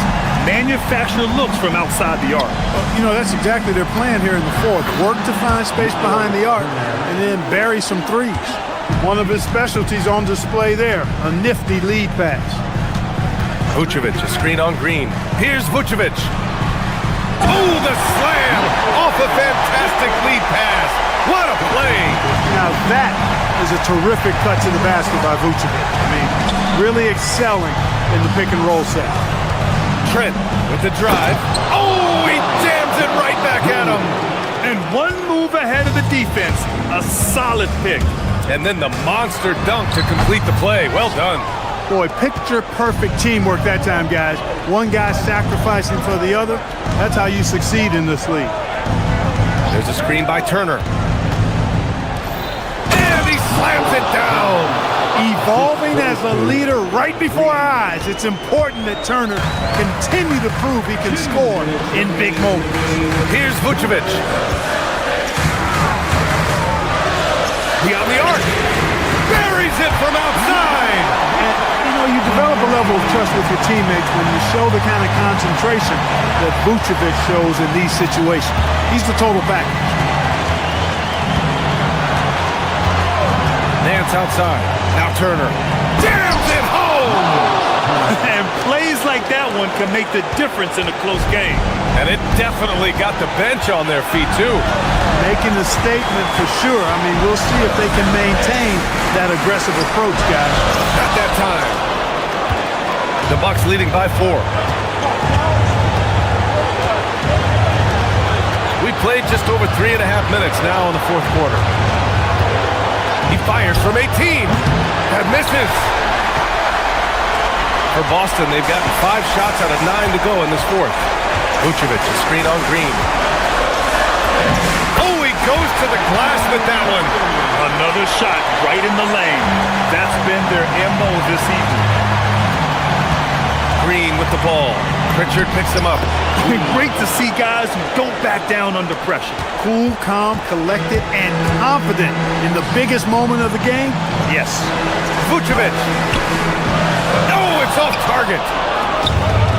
Manufacture looks from outside the arc. You know, that's exactly their plan here in the fourth. Work to find space behind the arc and then bury some threes. One of his specialties on display there, a nifty lead pass. Vucevic, a screen on Green. Here's Vucevic. Oh, the slam off a fantastic lead pass. What a play. Now that is a terrific cut to the basket by Vucevic. I mean, really excelling in the pick and roll set. Trent with the drive. Oh, he jams it right back at him. And one move ahead of the defense. A solid pick. And then the monster dunk to complete the play. Well done. Boy, picture-perfect teamwork that time, guys. One guy sacrificing for the other. That's how you succeed in this league. There's a screen by Turner. And he slams it down. Evolving as a leader right before our eyes. It's important that Turner continue to prove he can score in big moments. Here's Vucevic. Beyond the arc. Buries it from outside. And, you know, you develop a level of trust with your teammates when you show the kind of concentration that Vucevic shows in these situations. He's the total package. Nance outside. Now Turner. Jams it home! And plays like that one can make the difference in a close game. And it definitely got the bench on their feet, too. Making a statement for sure. I mean, we'll see if they can maintain that aggressive approach, guys. Not that time. The Bucks leading by 4. We played just over 3.5 minutes now in the fourth quarter. He fires from 18. That misses. For Boston, they've gotten 5 shots out of 9 to go in this fourth. Vucevic, a screen on Green. Oh, he goes to the glass with that one. Another shot right in the lane. That's been their MO this evening. Green with the ball. Pritchard picks him up. It's been great to see guys who don't back down under pressure. Cool, calm, collected, and confident in the biggest moment of the game? Yes. Vucevic. No, it's off target.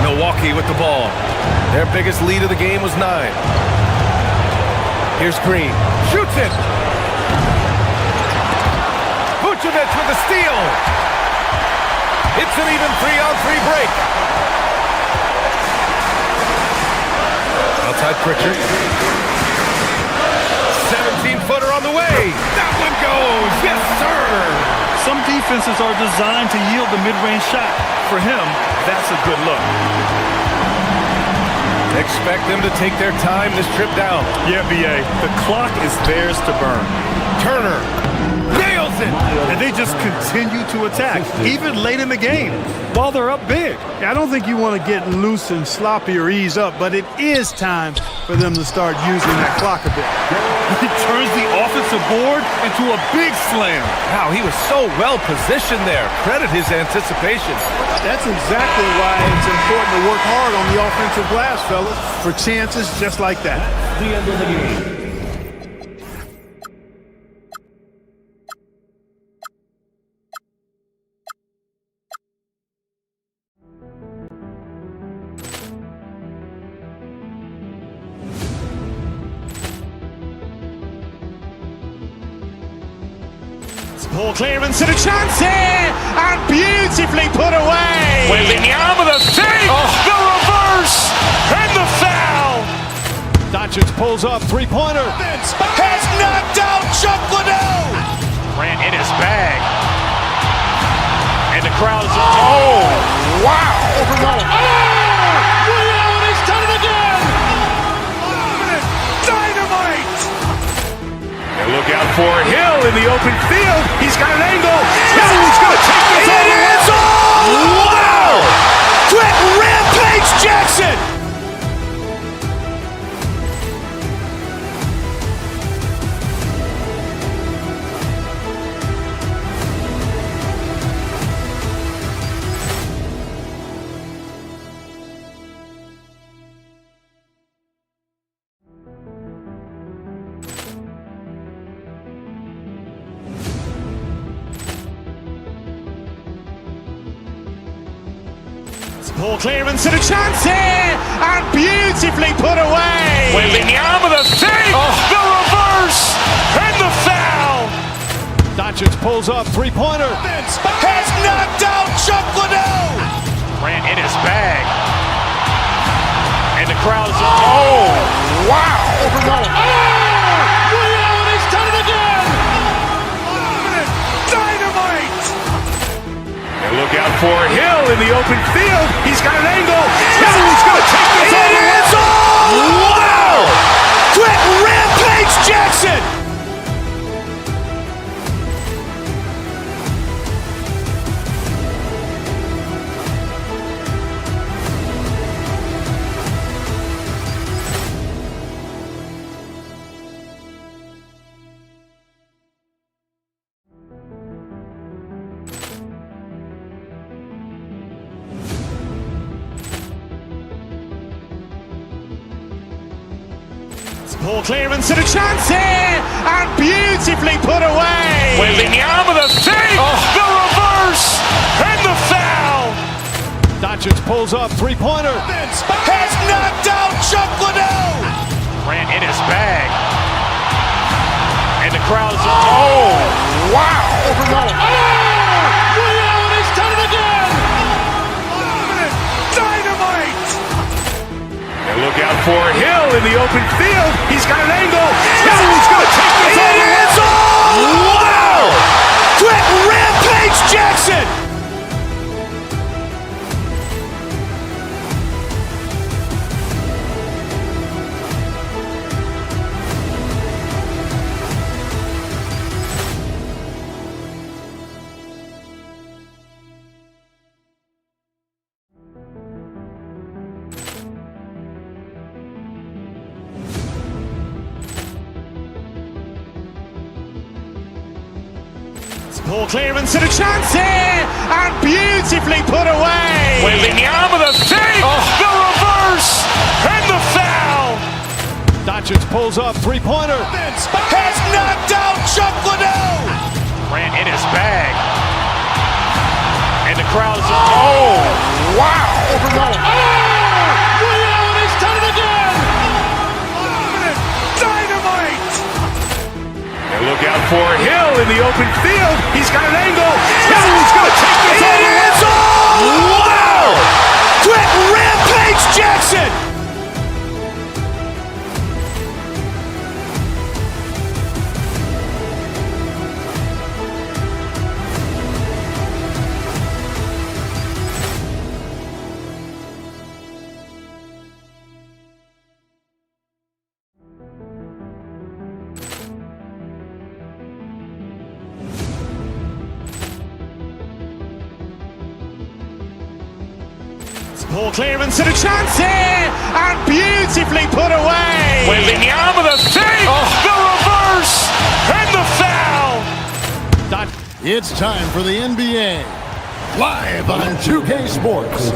Milwaukee with the ball. Their biggest lead of the game was 9. Here's Green. Shoots it. Vucevic with the steal. It's an even 3-on-3 break. Outside Pritchard. 17-footer on the way. That one goes. Yes, sir. Some defense defenses are designed to yield the mid-range shot. For him, that's a good look. Expect them to take their time this trip down. Yeah, B.A., the clock is theirs to burn. Turner nails it! And they just continue to attack, even late in the game, while they're up big. Yeah, I don't think you want to get loose and sloppy or ease up, but it is time for them to start using that clock a bit. He turns the offensive board into a big slam. Wow, he was so well positioned there. Credit his anticipation. That's exactly why it's important to work hard on the offensive glass, fellas, for chances just like that. The end of the game. Ball clearance and a chance here, and beautifully put away. Wembanyama the fake, the reverse, and the foul. Doncic pulls up, three-pointer. Has knocked out Chuck Liddell. Ran in his bag. And the crowd is... Oh, wow. He's done it again. Dynamite. And look out for Hill in the open field. He's got an angle. He's going to take this all the way. Wow! Quick rampage Jackson. Ball clearance and a chance here, and beautifully put away. Wembanyama the fake, the reverse, and the foul. Doncic pulls up, three-pointer. Has knocked out Chuck Liddell. Ran in his bag. And the crowd is... Oh, wow. He's done it again. Dynamite. And look out for Hill in the open field. He's got an angle. He's going to take this all the way. Wow! Quick rampage Jackson. Ball clearance and a chance here, and beautifully put away. Wembanyama the fake, the reverse, and the foul. Doncic pulls up, three-pointer. Has knocked out Chuck Liddell. Ran in his bag. And the crowd is... Oh, wow. He's done it again. Dynamite. And look out for Hill in the open field. He's got an angle. He's going to take this all the way. Wow! Quick rampage Jackson. Ball clearance and a chance here, and beautifully put away. Wembanyama the fake, the reverse, and the foul. Doncic pulls up, three-pointer. Has knocked out Chuck Liddell. Ran in his bag. And the crowd is... Oh, wow. He's done it again. Dynamite. And look out for Hill in the open field. He's got an angle. He's going to take this all the way. Wow! Quick rampage Jackson. Poor clearance and a chance here, and beautifully put away. Wembanyama the fake, the reverse, and the foul. It's time for the NBA. Live on 2K Sports.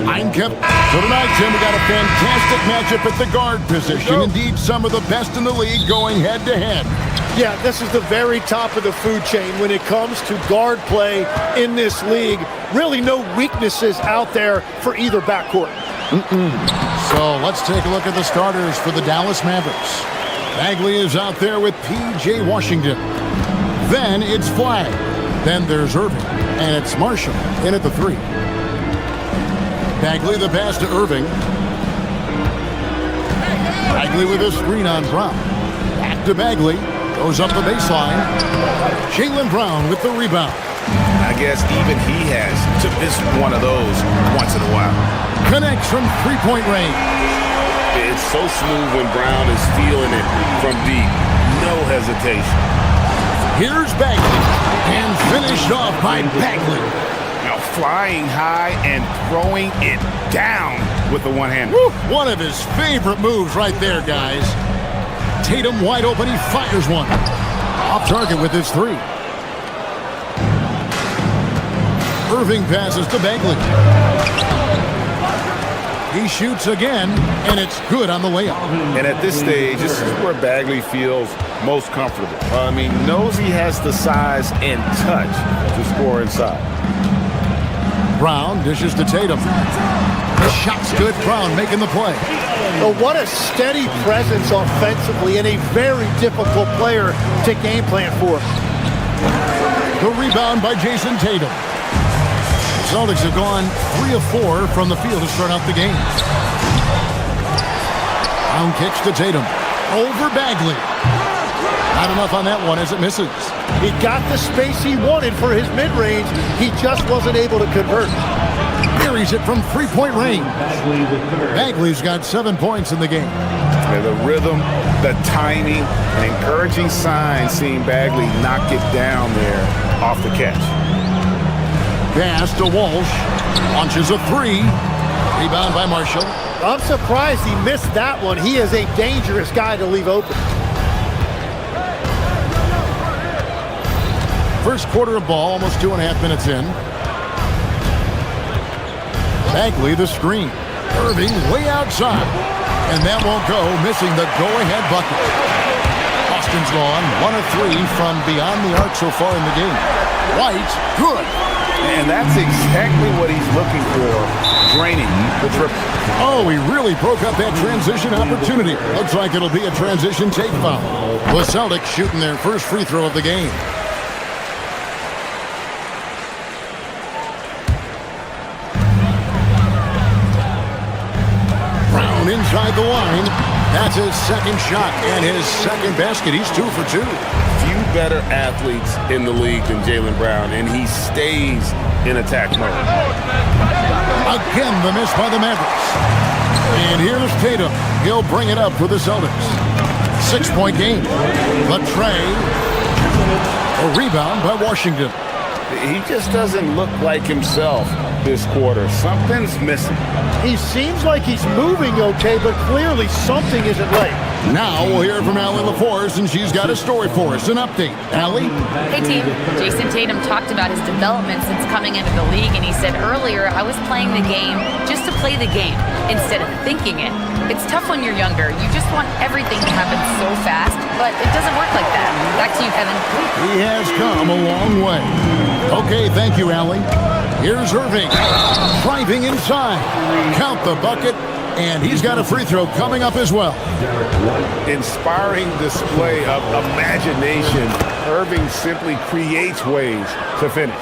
I'm Kevin. So tonight, Tim, we got a fantastic matchup at the guard position. Indeed, some of the best in the league going head-to-head. Yeah, this is the very top of the food chain when it comes to guard play in this league. Really no weaknesses out there for either backcourt. So let's take a look at the starters for the Dallas Mavericks. Bagley is out there with P.J. Washington. Then it's Flag. Then there's Irving. And it's Marshall in at the 3. Bagley the pass to Irving. Bagley with a screen on Brown. Back to Bagley. Goes up the baseline. Jaylen Brown with the rebound. I guess even he has to miss one of those once in a while. Connects from three-point range. It's so smooth when Brown is feeling it from deep. No hesitation. Here's Bagley. And finished off by Bagley. Now flying high and throwing it down with the one-hander. One of his favorite moves right there, guys. Tatum wide open, he fires one. Off target with his 3. Irving passes to Bagley. He shoots again, and it's good on the layup. And at this stage, this is where Bagley feels most comfortable. Knows he has the size and touch to score inside. Brown dishes to Tatum. The shot's good. Brown making the play. Well, what a steady presence offensively and a very difficult player to game plan for. The rebound by Jason Tatum. The Celtics have gone 3 of 4 from the field to start out the game. Brown kicks to Tatum. Over Bagley. Not enough on that one as it misses. He got the space he wanted for his mid-range. He just wasn't able to convert. Buries it from three-point range. Bagley's got 7 points in the game. Yeah, the rhythm, the timing, an encouraging sign seeing Bagley knock it down there off the catch. Pass to Walsh. Launches a 3. Rebound by Marshall. I'm surprised he missed that one. He is a dangerous guy to leave open. First quarter of ball, almost 2.5 minutes in. Bagley the screen. Irving way outside. And that won't go, missing the go-ahead bucket. Boston's gone 1 of 3 from beyond the arc so far in the game. White, good. And that's exactly what he's looking for, draining the triple. Oh, he really broke up that transition opportunity. Looks like it'll be a transition take foul. The Celtics shooting their first free throw of the game. Brown inside the line. That's his second shot and his second basket. He's 2 for 2. Few better athletes in the league than Jaylen Brown, and he stays in attack mode. Again, the miss by the Mavericks. And here's Tatum. He'll bring it up for the Celtics. 6-point game. Latrey. A rebound by Washington. He just doesn't look like himself this quarter. Something's missing. He seems like he's moving okay, but clearly something isn't right. Now we'll hear from Allie LaForce, and she's got a story for us. An update. Allie? Hey, team. Jason Tatum talked about his development since coming into the league, and he said earlier, I was playing the game just to play the game instead of thinking it. It's tough when you're younger. You just want everything to happen so fast, but it doesn't work like that. Back to you, Kevin. He has come a long way. Okay, thank you, Allie. Here's Irving. Driving inside. Count the bucket. And he's got a free throw coming up as well. Inspiring display of imagination. Irving simply creates ways to finish.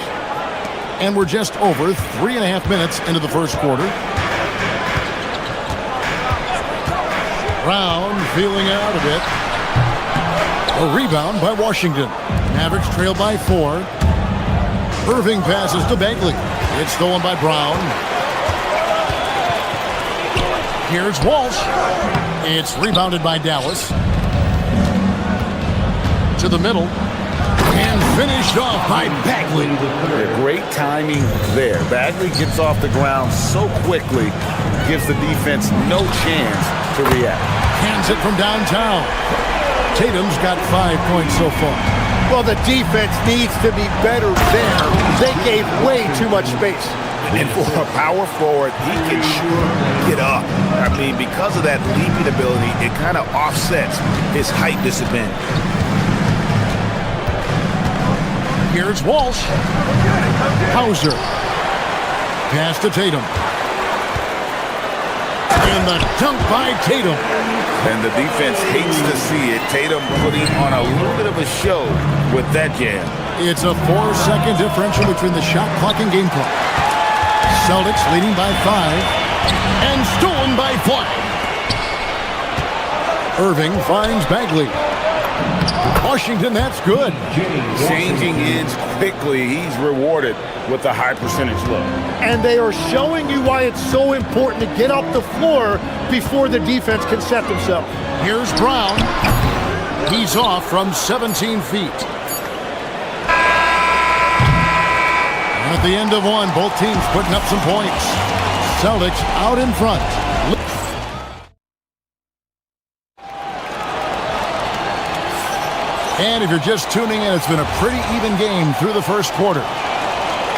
And we're just over 3.5 minutes into the first quarter. Brown feeling out a bit. A rebound by Washington. Mavericks trail by 4. Irving passes to Bagley. It's stolen by Brown. Here's Walsh. It's rebounded by Dallas. To the middle. And finished off by Bagley. Great timing there. Bagley gets off the ground so quickly, gives the defense no chance to react. Hands it from downtown. Tatum's got 5 points so far. Well, the defense needs to be better there. They gave way too much space. And for a power forward, he can sure get up. I mean, because of that leaping ability, it kind of offsets his height disadvantage. Here's Walsh. Hauser. Pass to Tatum. And the dunk by Tatum. And the defense hates to see it. Tatum putting on a little bit of a show with that jam. It's a 4-second differential between the shot clock and game clock. Celtics leading by 5. And stolen by Flag. Irving finds Bagley. Washington, that's good. Changing ends quickly. He's rewarded with a high percentage look. And they are showing you why it's so important to get up the floor before the defense can set themselves. Here's Brown. He's off from 17 feet. And at the end of one, both teams putting up some points. Celtics out in front. And if you're just tuning in, it's been a pretty even game through the first quarter.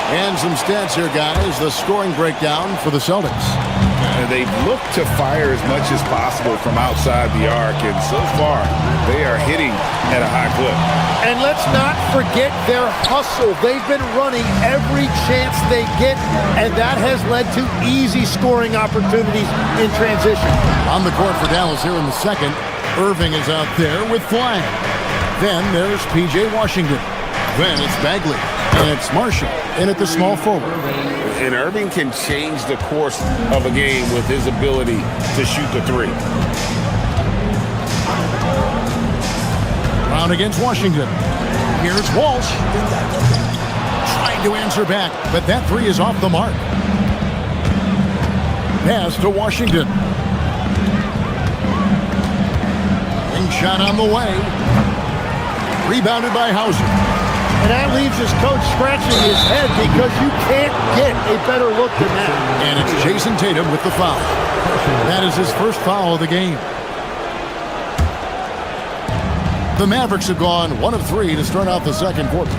And some stats here, guys. The scoring breakdown for the Celtics. They've looked to fire as much as possible from outside the arc, and so far, they are hitting at a high clip. And let's not forget their hustle. They've been running every chance they get, and that has led to easy scoring opportunities in transition. On the court for Dallas here in the second, Irving is out there with Flag. Then there's P.J. Washington. Then it's Bagley. And it's Marshall in at the small forward. And Irving can change the course of a game with his ability to shoot the three. Brown against Washington. Here's Walsh. Trying to answer back, but that three is off the mark. Pass to Washington. Wing shot on the way. Rebounded by Hauser. And that leaves his coach scratching his head because you can't get a better look than that. And it's Jason Tatum with the foul. That is his first foul of the game. The Mavericks have gone 1 of 3 to start out the second quarter.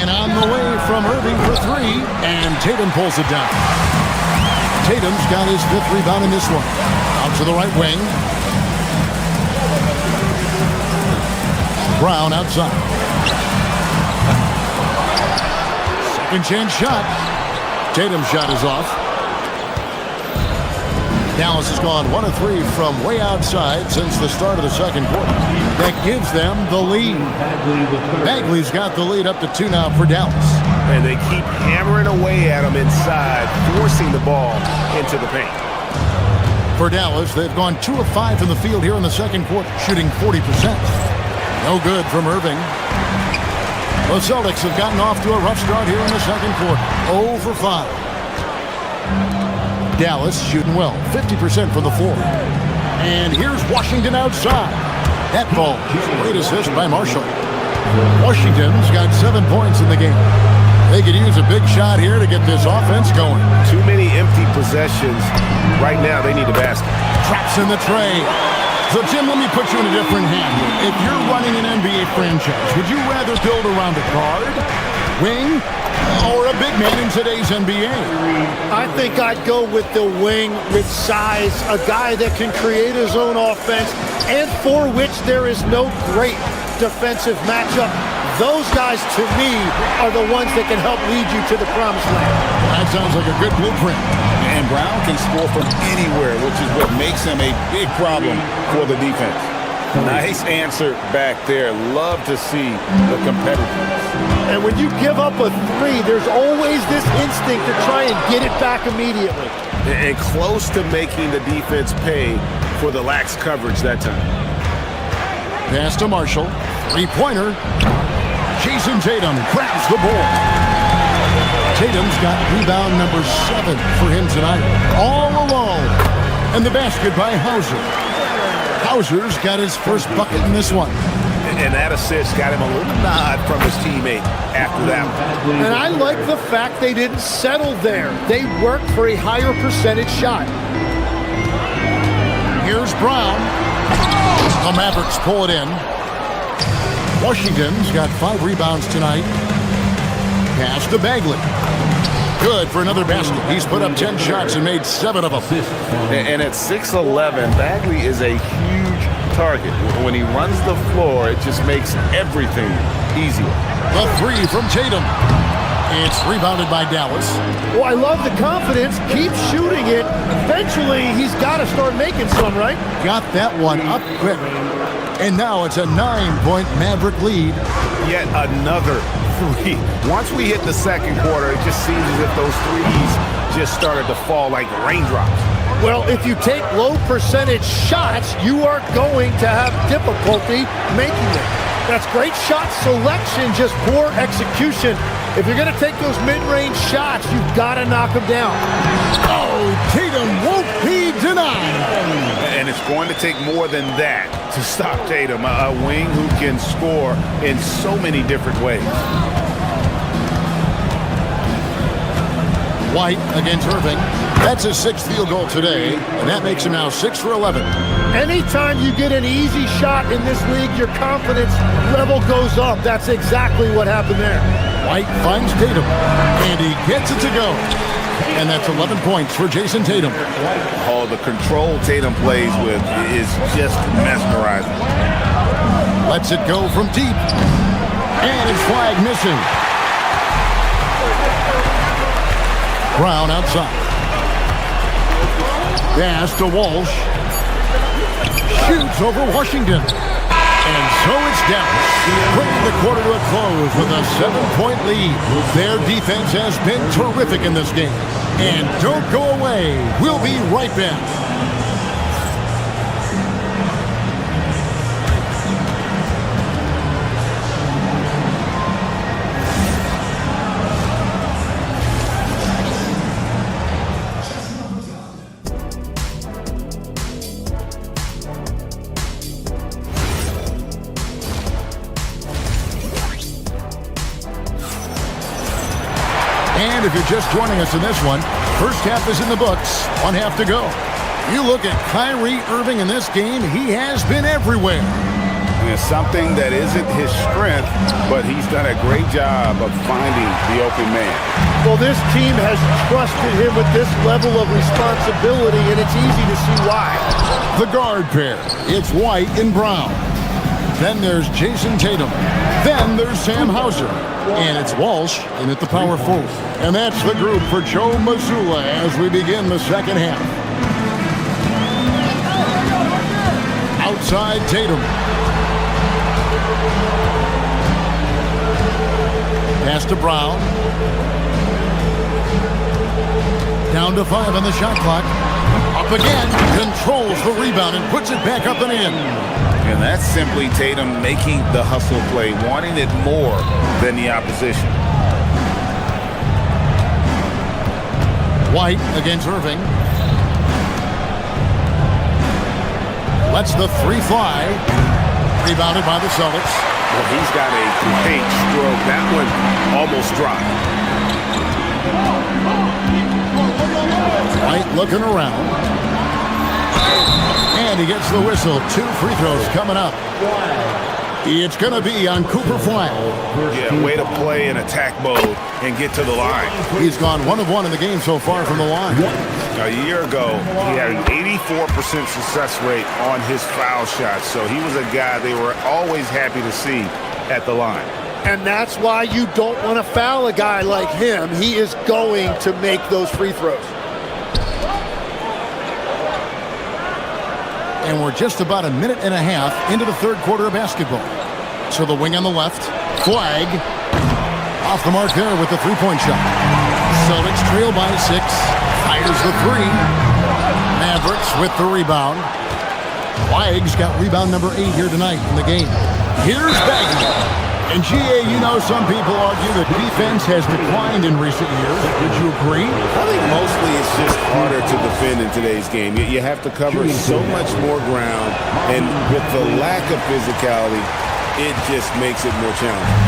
And on the way from Irving for 3, and Tatum pulls it down. Tatum's got his 5th rebound in this one. Out to the right wing. Brown outside. Second chance shot. Tatum's shot is off. Dallas has gone 1 of 3 from way outside since the start of the second quarter. That gives them the lead. Bagley's got the lead up to 2 now for Dallas. And they keep hammering away at him inside, forcing the ball into the paint. For Dallas, they've gone 2 of 5 from the field here in the second quarter, shooting 40%. No good from Irving. The Celtics have gotten off to a rough start here in the second quarter. 0 for 5. Dallas shooting well, 50% from the floor. And here's Washington outside. That ball, great assist by Marshall. Washington's got 7 points in the game. They could use a big shot here to get this offense going. Too many empty possessions. Right now, they need a basket. Traps in the tray. So, Jim, let me put you in a different hand. If you're running an NBA franchise, would you rather build around a guard, wing, or a big man in today's NBA? I think I'd go with the wing with size, a guy that can create his own offense, and for which there is no great defensive matchup. Those guys, to me, are the ones that can help lead you to the promised land. That sounds like a good blueprint. And Brown can score from anywhere, which is what makes him a big problem for the defense. Nice answer back there. Love to see the competitiveness. And when you give up a 3, there's always this instinct to try and get it back immediately. And close to making the defense pay for the lax coverage that time. Pass to Marshall. 3-pointer. Jason Tatum grabs the ball. Tatum's got rebound number 7 for him tonight. All alone. And the basket by Hauser. Hauser's got his first bucket in this one. And that assist got him a little nod from his teammate after that one. And I like the fact they didn't settle there. They worked for a higher percentage shot. Here's Brown. The Mavericks pull it in. Washington's got 5 rebounds tonight. Pass to Bagley. Good for another basket. He's put up 10 shots and made 7 of them. And at 6'11", Bagley is a huge target. When he runs the floor, it just makes everything easier. The 3 from Tatum. It's rebounded by Dallas. Well, I love the confidence. Keep shooting it. Eventually, he's got to start making some, right? Got that one up quick. And now it's a 9-point Maverick lead. Yet another 3. Once we hit the second quarter, it just seems as if those threes just started to fall like raindrops. Well, if you take low percentage shots, you are going to have difficulty making them. That's great shot selection, just poor execution. If you're going to take those mid-range shots, you've got to knock them down. Oh, Tatum won't be denied. And it's going to take more than that to stop Tatum, a wing who can score in so many different ways. White against Irving. That's his 6th field goal today, and that makes him now 6 for 11. Anytime you get an easy shot in this league, your confidence level goes up. That's exactly what happened there. White finds Tatum, and he gets it to go. And that's 11 points for Jason Tatum. Oh, the control Tatum plays with is just mesmerizing. Lets it go from deep. And his flag missing. Brown outside. Pass to Walsh. Shoots over Washington. And so it's Dallas, bringing the quarter to a close with a 7-point lead. Their defense has been terrific in this game. And don't go away. We'll be right back. And if you're just joining us in this one, first half is in the books, 1 half to go. You look at Kyrie Irving in this game, he has been everywhere. It's something that isn't his strength, but he's done a great job of finding the open man. Well, this team has trusted him with this level of responsibility, and it's easy to see why. The guard pair, it's White and Brown. Then there's Jason Tatum. Then there's Sam Hauser. And it's Walsh in at the power forward. And that's the group for Joe Mazzulla as we begin the second half. Outside Tatum. Pass to Brown. Down to 5 on the shot clock. Up again. Controls the rebound and puts it back up and in. And that's simply Tatum making the hustle play, wanting it more than the opposition. White against Irving. Lets the 3 fly. Rebounded by the Celtics. Well, he's got a great stroke. That one almost dropped. White looking around. And he gets the whistle. 2 free throws coming up. It's going to be on Cooper Flag. Yeah, way to play in attack mode and get to the line. He's gone 1 of 1 in the game so far from the line. A year ago, he had an 84% success rate on his foul shots. So he was a guy they were always happy to see at the line. And that's why you don't want to foul a guy like him. He is going to make those free throws. And we're just about a minute and a half into the third quarter of basketball. So the wing on the left, Flag, off the mark there with the three-point shot. Celtics trail by 6, fires the 3. Mavericks with the rebound. Flag's got rebound number 8 here tonight in the game. Here's Bagley. And GA, you know some people argue that defense has declined in recent years. Would you agree? I think mostly it's just harder to defend in today's game. You have to cover so much more ground, and with the lack of physicality, it just makes it more challenging.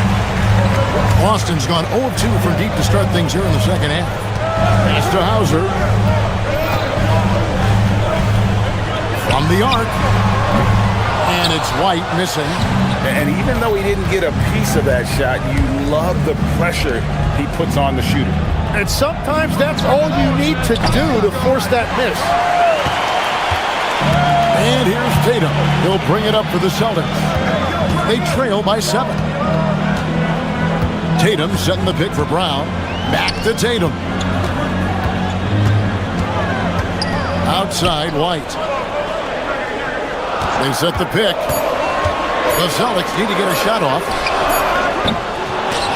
Boston's gone 0 of 2 from deep to start things here in the second half. Pass to Hauser. From the arc. And it's White missing. And even though he didn't get a piece of that shot, you love the pressure he puts on the shooter. And sometimes that's all you need to do to force that miss. And here's Tatum. He'll bring it up for the Celtics. They trail by 7. Tatum setting the pick for Brown. Back to Tatum. Outside, White. They set the pick. The Celtics need to get a shot off.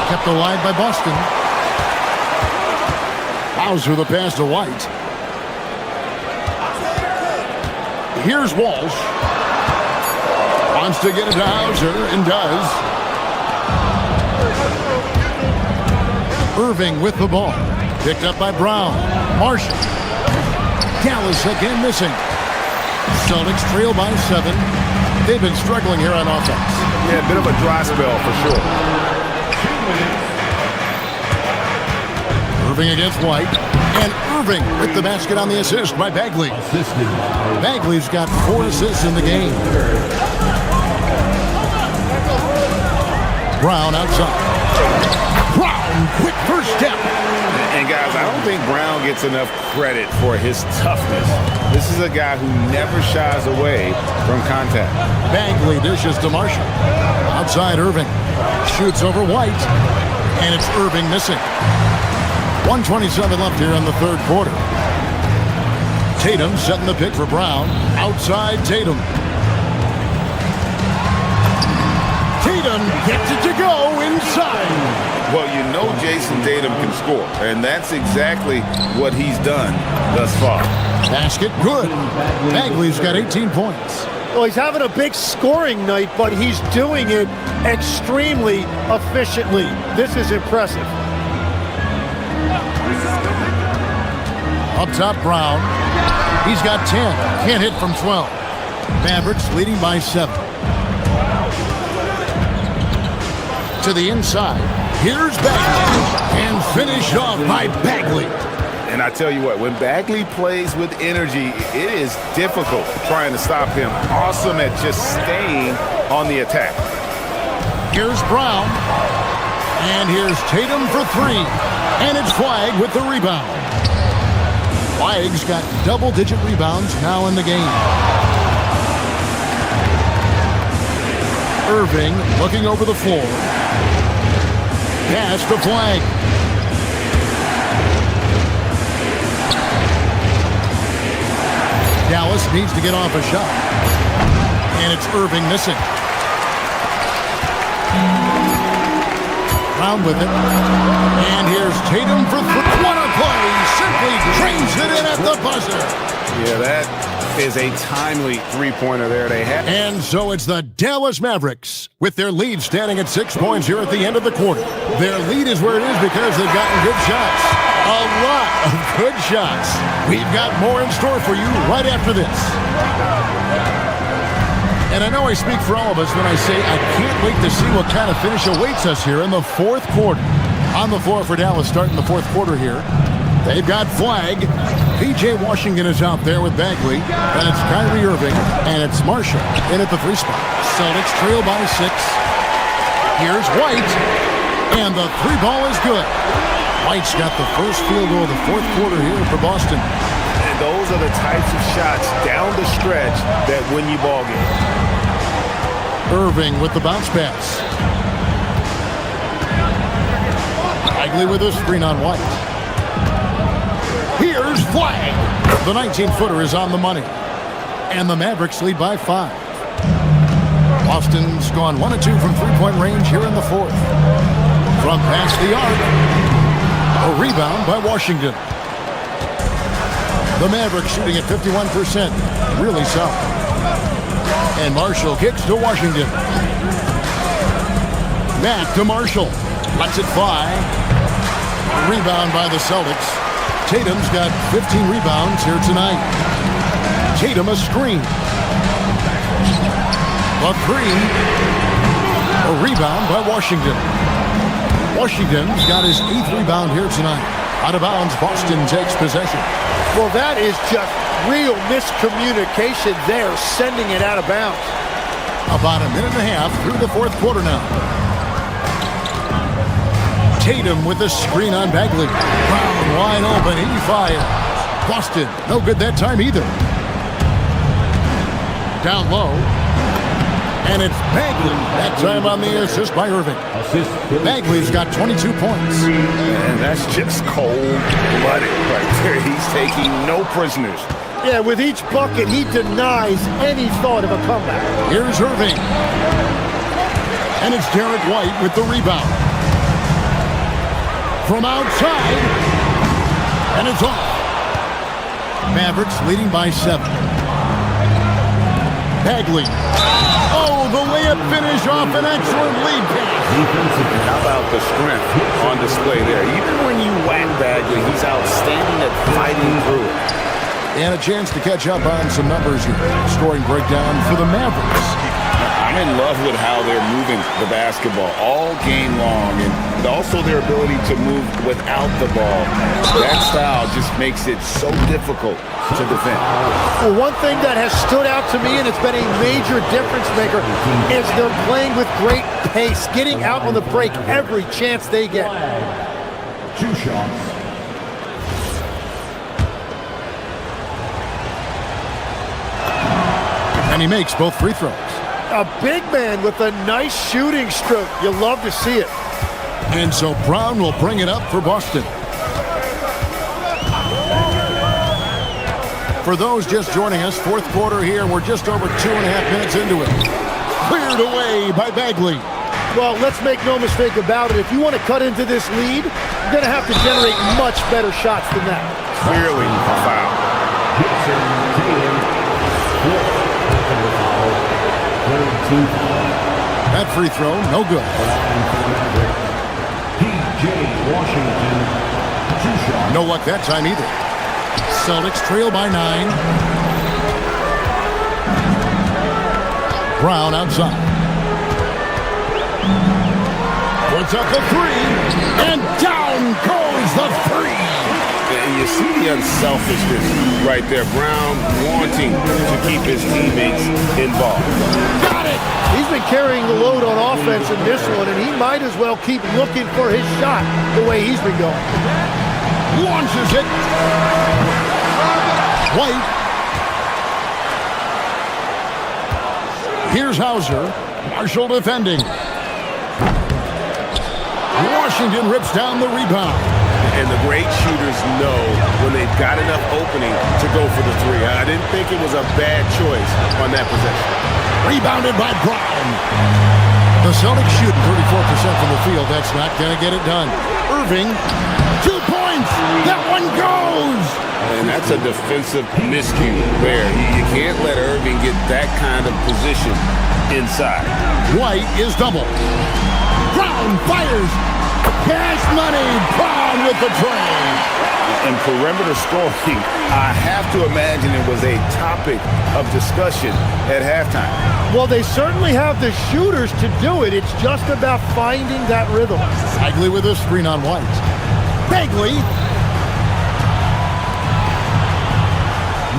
Kept alive by Boston. Hauser the pass to White. Here's Walsh. Wants to get it to Hauser and does. Irving with the ball. Picked up by Brown. Marshall. Dallas again missing. Celtics trail by 7. They've been struggling here on offense. Yeah, a bit of a dry spell for sure. Irving against White. And Irving with the basket on the assist by Bagley. Bagley's got 4 assists in the game. Brown outside. Brown, quick first step. And guys, I don't think Brown gets enough credit for his toughness. This is a guy who never shies away from contact. Bagley dishes to Marshall. Outside Irving. Shoots over White. And it's Irving missing. 1:27 left here in the third quarter. Tatum setting the pick for Brown. Outside Tatum. Tatum gets it to go inside. Well, you know Jason Tatum can score, and that's exactly what he's done thus far. Basket good. Bagley's got 18 points. Well, he's having a big scoring night, but he's doing it extremely efficiently. This is impressive. Up top, Brown. He's got 10. Can't hit from 12. Mavericks leading by 7. To the inside. Here's Bagley. And finished off by Bagley. And I tell you what, when Bagley plays with energy, it is difficult trying to stop him. Awesome at just staying on the attack. Here's Brown. And here's Tatum for 3. And it's Flagg with the rebound. Flagg's got double-digit rebounds now in the game. Irving looking over the floor. Pass to Flagg. Dallas needs to get off a shot. And it's Irving missing. Brown with it. And here's Tatum for 3. What a play! Simply drains it in at the buzzer. Yeah, that is a timely three-pointer there they have. And so it's the Dallas Mavericks with their lead standing at 6 points here at the end of the quarter. Their lead is where it is because they've gotten good shots. A lot of good shots. We've got more in store for you right after this. And I know I speak for all of us when I say I can't wait to see what kind of finish awaits us here in the fourth quarter. On the floor for Dallas starting the fourth quarter here. They've got Flagg. P.J. Washington is out there with Bagley. And it's Kyrie Irving. And it's Marshall in at the 3 spot. Celtics trail by 6. Here's White. And the 3 ball is good. White's got the first field goal of the fourth quarter here for Boston. And those are the types of shots down the stretch that win you ball games. Irving with the bounce pass. Bagley with a screen on White. Here's Flagg. The 19-footer is on the money. And the Mavericks lead by 5. Boston's gone 1 of 2 from three-point range here in the fourth. From past the arc. A rebound by Washington. The Mavericks shooting at 51%. Really solid. And Marshall kicks to Washington. Back to Marshall. Lets it fly. Rebound by the Celtics. Tatum's got 15 rebounds here tonight. Tatum a screen. A 3. A rebound by Washington. Washington's got his 8th rebound here tonight. Out of bounds, Boston takes possession. Well, that is just real miscommunication there, sending it out of bounds. About a minute and a half through the fourth quarter now. Tatum with a screen on Bagley. Brown wide open, he fires. Boston, no good that time either. Down low. And it's Bagley. That time on the assist by Irving. Bagley's got 22 points. And that's just cold-blooded right there. He's taking no prisoners. Yeah, with each bucket, he denies any thought of a comeback. Here's Irving. And it's Derek White with the rebound. From outside. And it's off. Mavericks leading by 7. Bagley. Oh, the layup finish off an excellent lead pass. How about the strength on display there? Even when you whack Bagley, he's outstanding at fighting through it. And a chance to catch up on some numbers here. Scoring breakdown for the Mavericks. I'm in love with how they're moving the basketball all game long, and also their ability to move without the ball. That style just makes it so difficult to defend. Well, one thing that has stood out to me, and it's been a major difference maker, is they're playing with great pace, getting out on the break every chance they get. 2 shots. And he makes both free throws. A big man with a nice shooting stroke. You love to see it. And so Brown will bring it up for Boston. For those just joining us, fourth quarter here. We're just over 2.5 minutes into it. Cleared away by Bagley. Well, let's make no mistake about it. If you want to cut into this lead, you're going to have to generate much better shots than that. Clearly a foul. That free throw, no good. No luck that time either. Celtics trail by 9. Brown outside. Puts up the 3, and down goes the 3. And you see the unselfishness right there. Brown wanting to keep his teammates involved. Got it! He's been carrying the load on offense in this one, and he might as well keep looking for his shot the way he's been going. Launches it. White. Here's Hauser. Marshall defending. Washington rips down the rebound. And the great shooters know when they've got enough opening to go for the 3. I didn't think it was a bad choice on that possession. Rebounded by Brown. The Celtics shooting 34% from the field. That's not going to get it done. Irving, 2 points. That one goes. And that's a defensive miscue there. You can't let Irving get that kind of position inside. White is double. Brown fires. Cash money. Brown with the tray. And perimeter scoring, I have to imagine it was a topic of discussion at halftime. Well, they certainly have the shooters to do it. It's just about finding that rhythm. Bagley with a screen on White. Bagley.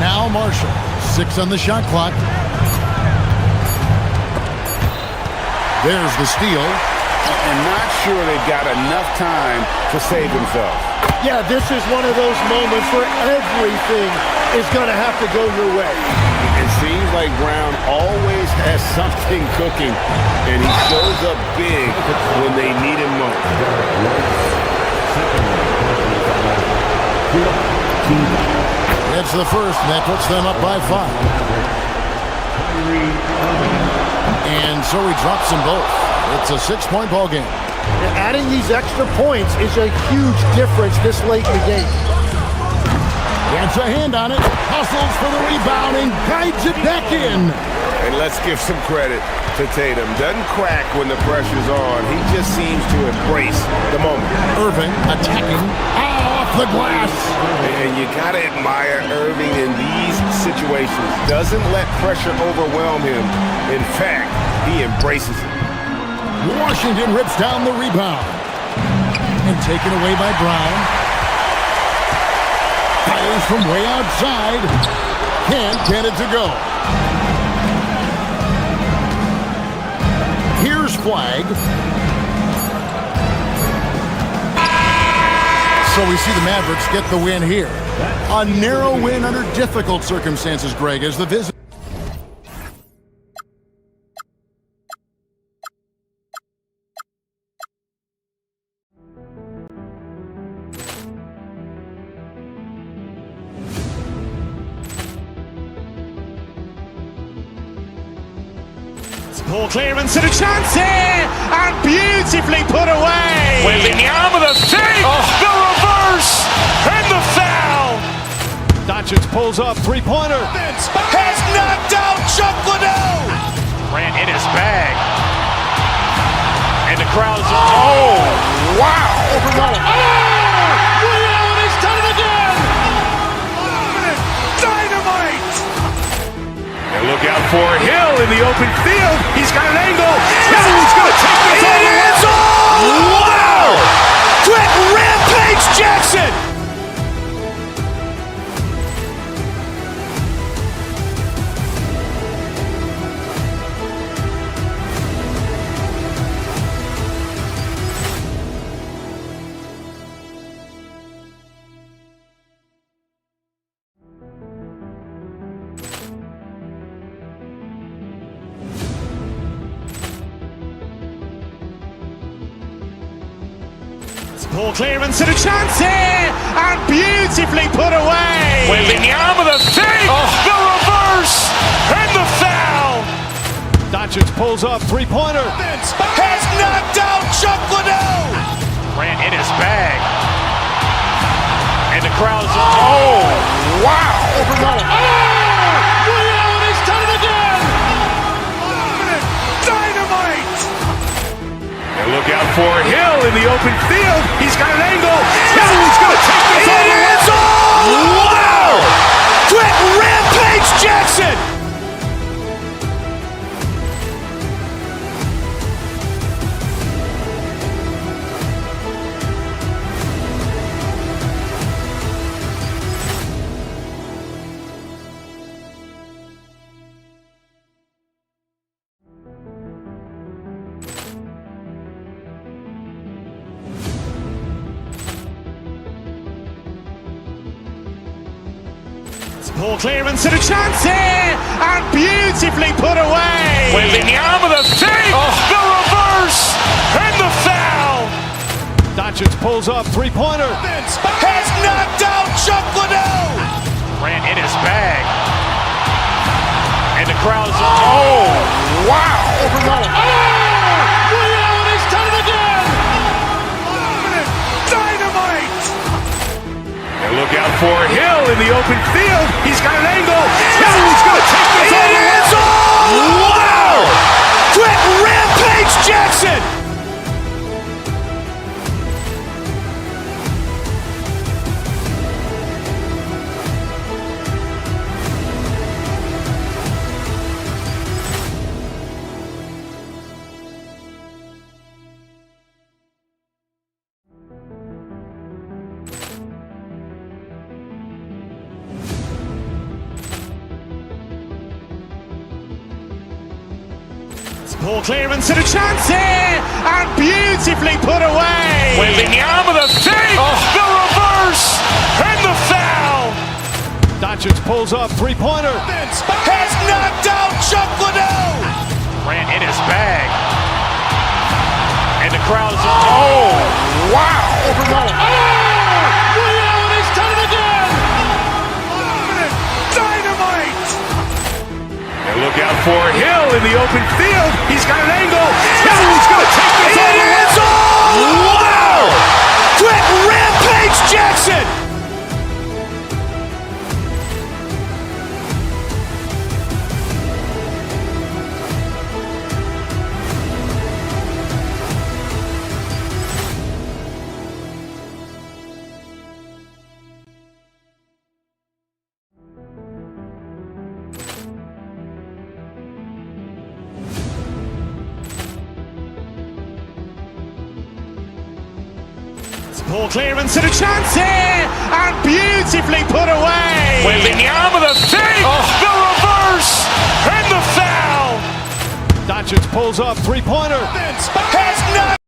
Now Marshall. 6 on the shot clock. There's the steal. And not sure they've got enough time to save themselves. Yeah, this is one of those moments where everything is going to have to go your way. It seems like Brown always has something cooking, and he shows up big when they need him most. That's the first, and that puts them up by 5. And so he drops them both. It's a 6-point ball game. Adding these extra points is a huge difference this late in the game. Gets a hand on it, hustles for the rebound, and guides it back in. And let's give some credit to Tatum. Doesn't crack when the pressure's on. He just seems to embrace the moment. Irving attacking off the glass. And you got to admire Irving in these situations. Doesn't let pressure overwhelm him. In fact, he embraces it. Washington rips down the rebound. And taken away by Brown. Fires from way outside. Can't get it to go. Here's Flag. So we see the Mavericks get the win here. A narrow win under difficult circumstances, Greg, as the visit. Poor clearance and a chance here, and beautifully put away. Wembanyama with a fake, the reverse, and the foul. Doncic pulls up, three-pointer. Has knocked out Chuck Liddell. Ran in his bag. And the crowd's, oh, wow. Liddell, he's done it again. Dynamite. And look out for Hill in the open field. He's got an angle. He's going to take this all the way. Wow! Quick Rampage Jackson. Poor clearance and a chance here, and beautifully put away. Wembanyama with a fake, the reverse, and the foul. Doncic pulls up, three-pointer. Has knocked out Chuck Liddell. Ran in his bag. And the crowd's, oh, wow. Liddell, he's done it again. Dynamite. And look out for Hill in the open field. He's got an angle. He's going to take this all the way. Wow! Quick Rampage Jackson. Poor clearance and a chance here, and beautifully put away. Wembanyama with a fake, the reverse, and the foul. Doncic pulls up, three-pointer. Has knocked out Chuck Liddell. Ran in his bag. And the crowd's, oh, wow. Liddell, he's done it again. Dynamite. And look out for Hill in the open field. He's got an angle. He's going to take this all the way. Wow! Quick Rampage Jackson. Poor clearance and a chance here, and beautifully put away. Wembanyama with a fake, the reverse, and the foul. Doncic pulls up, three-pointer. Has knocked out Chuck Liddell. Ran in his bag. And the crowd's, oh, wow. Liddell, he's done it again. Dynamite. And look out for Hill in the open field. He's got an angle. He's going to take this all the way. Wow! Quick Rampage Jackson. Ball clearance and a chance here, and beautifully put away. Waving the arm of the fake, the reverse, and the foul. Doncic pulls up, three-pointer. Has not.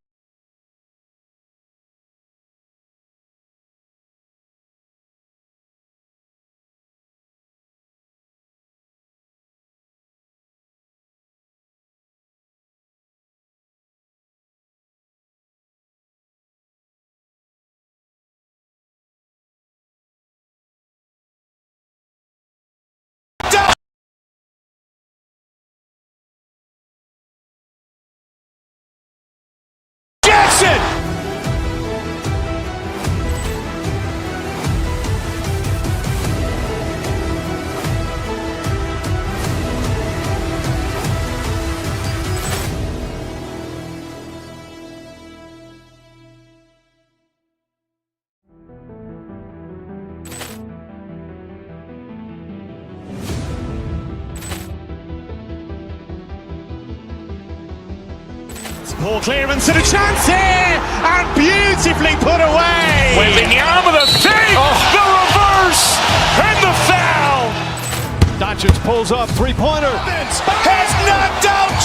Jackson! Ball clearance and a chance here, and beautifully put away. Waving the arm of the fake, the reverse, and the foul. Doncic pulls up, three-pointer. Has knocked out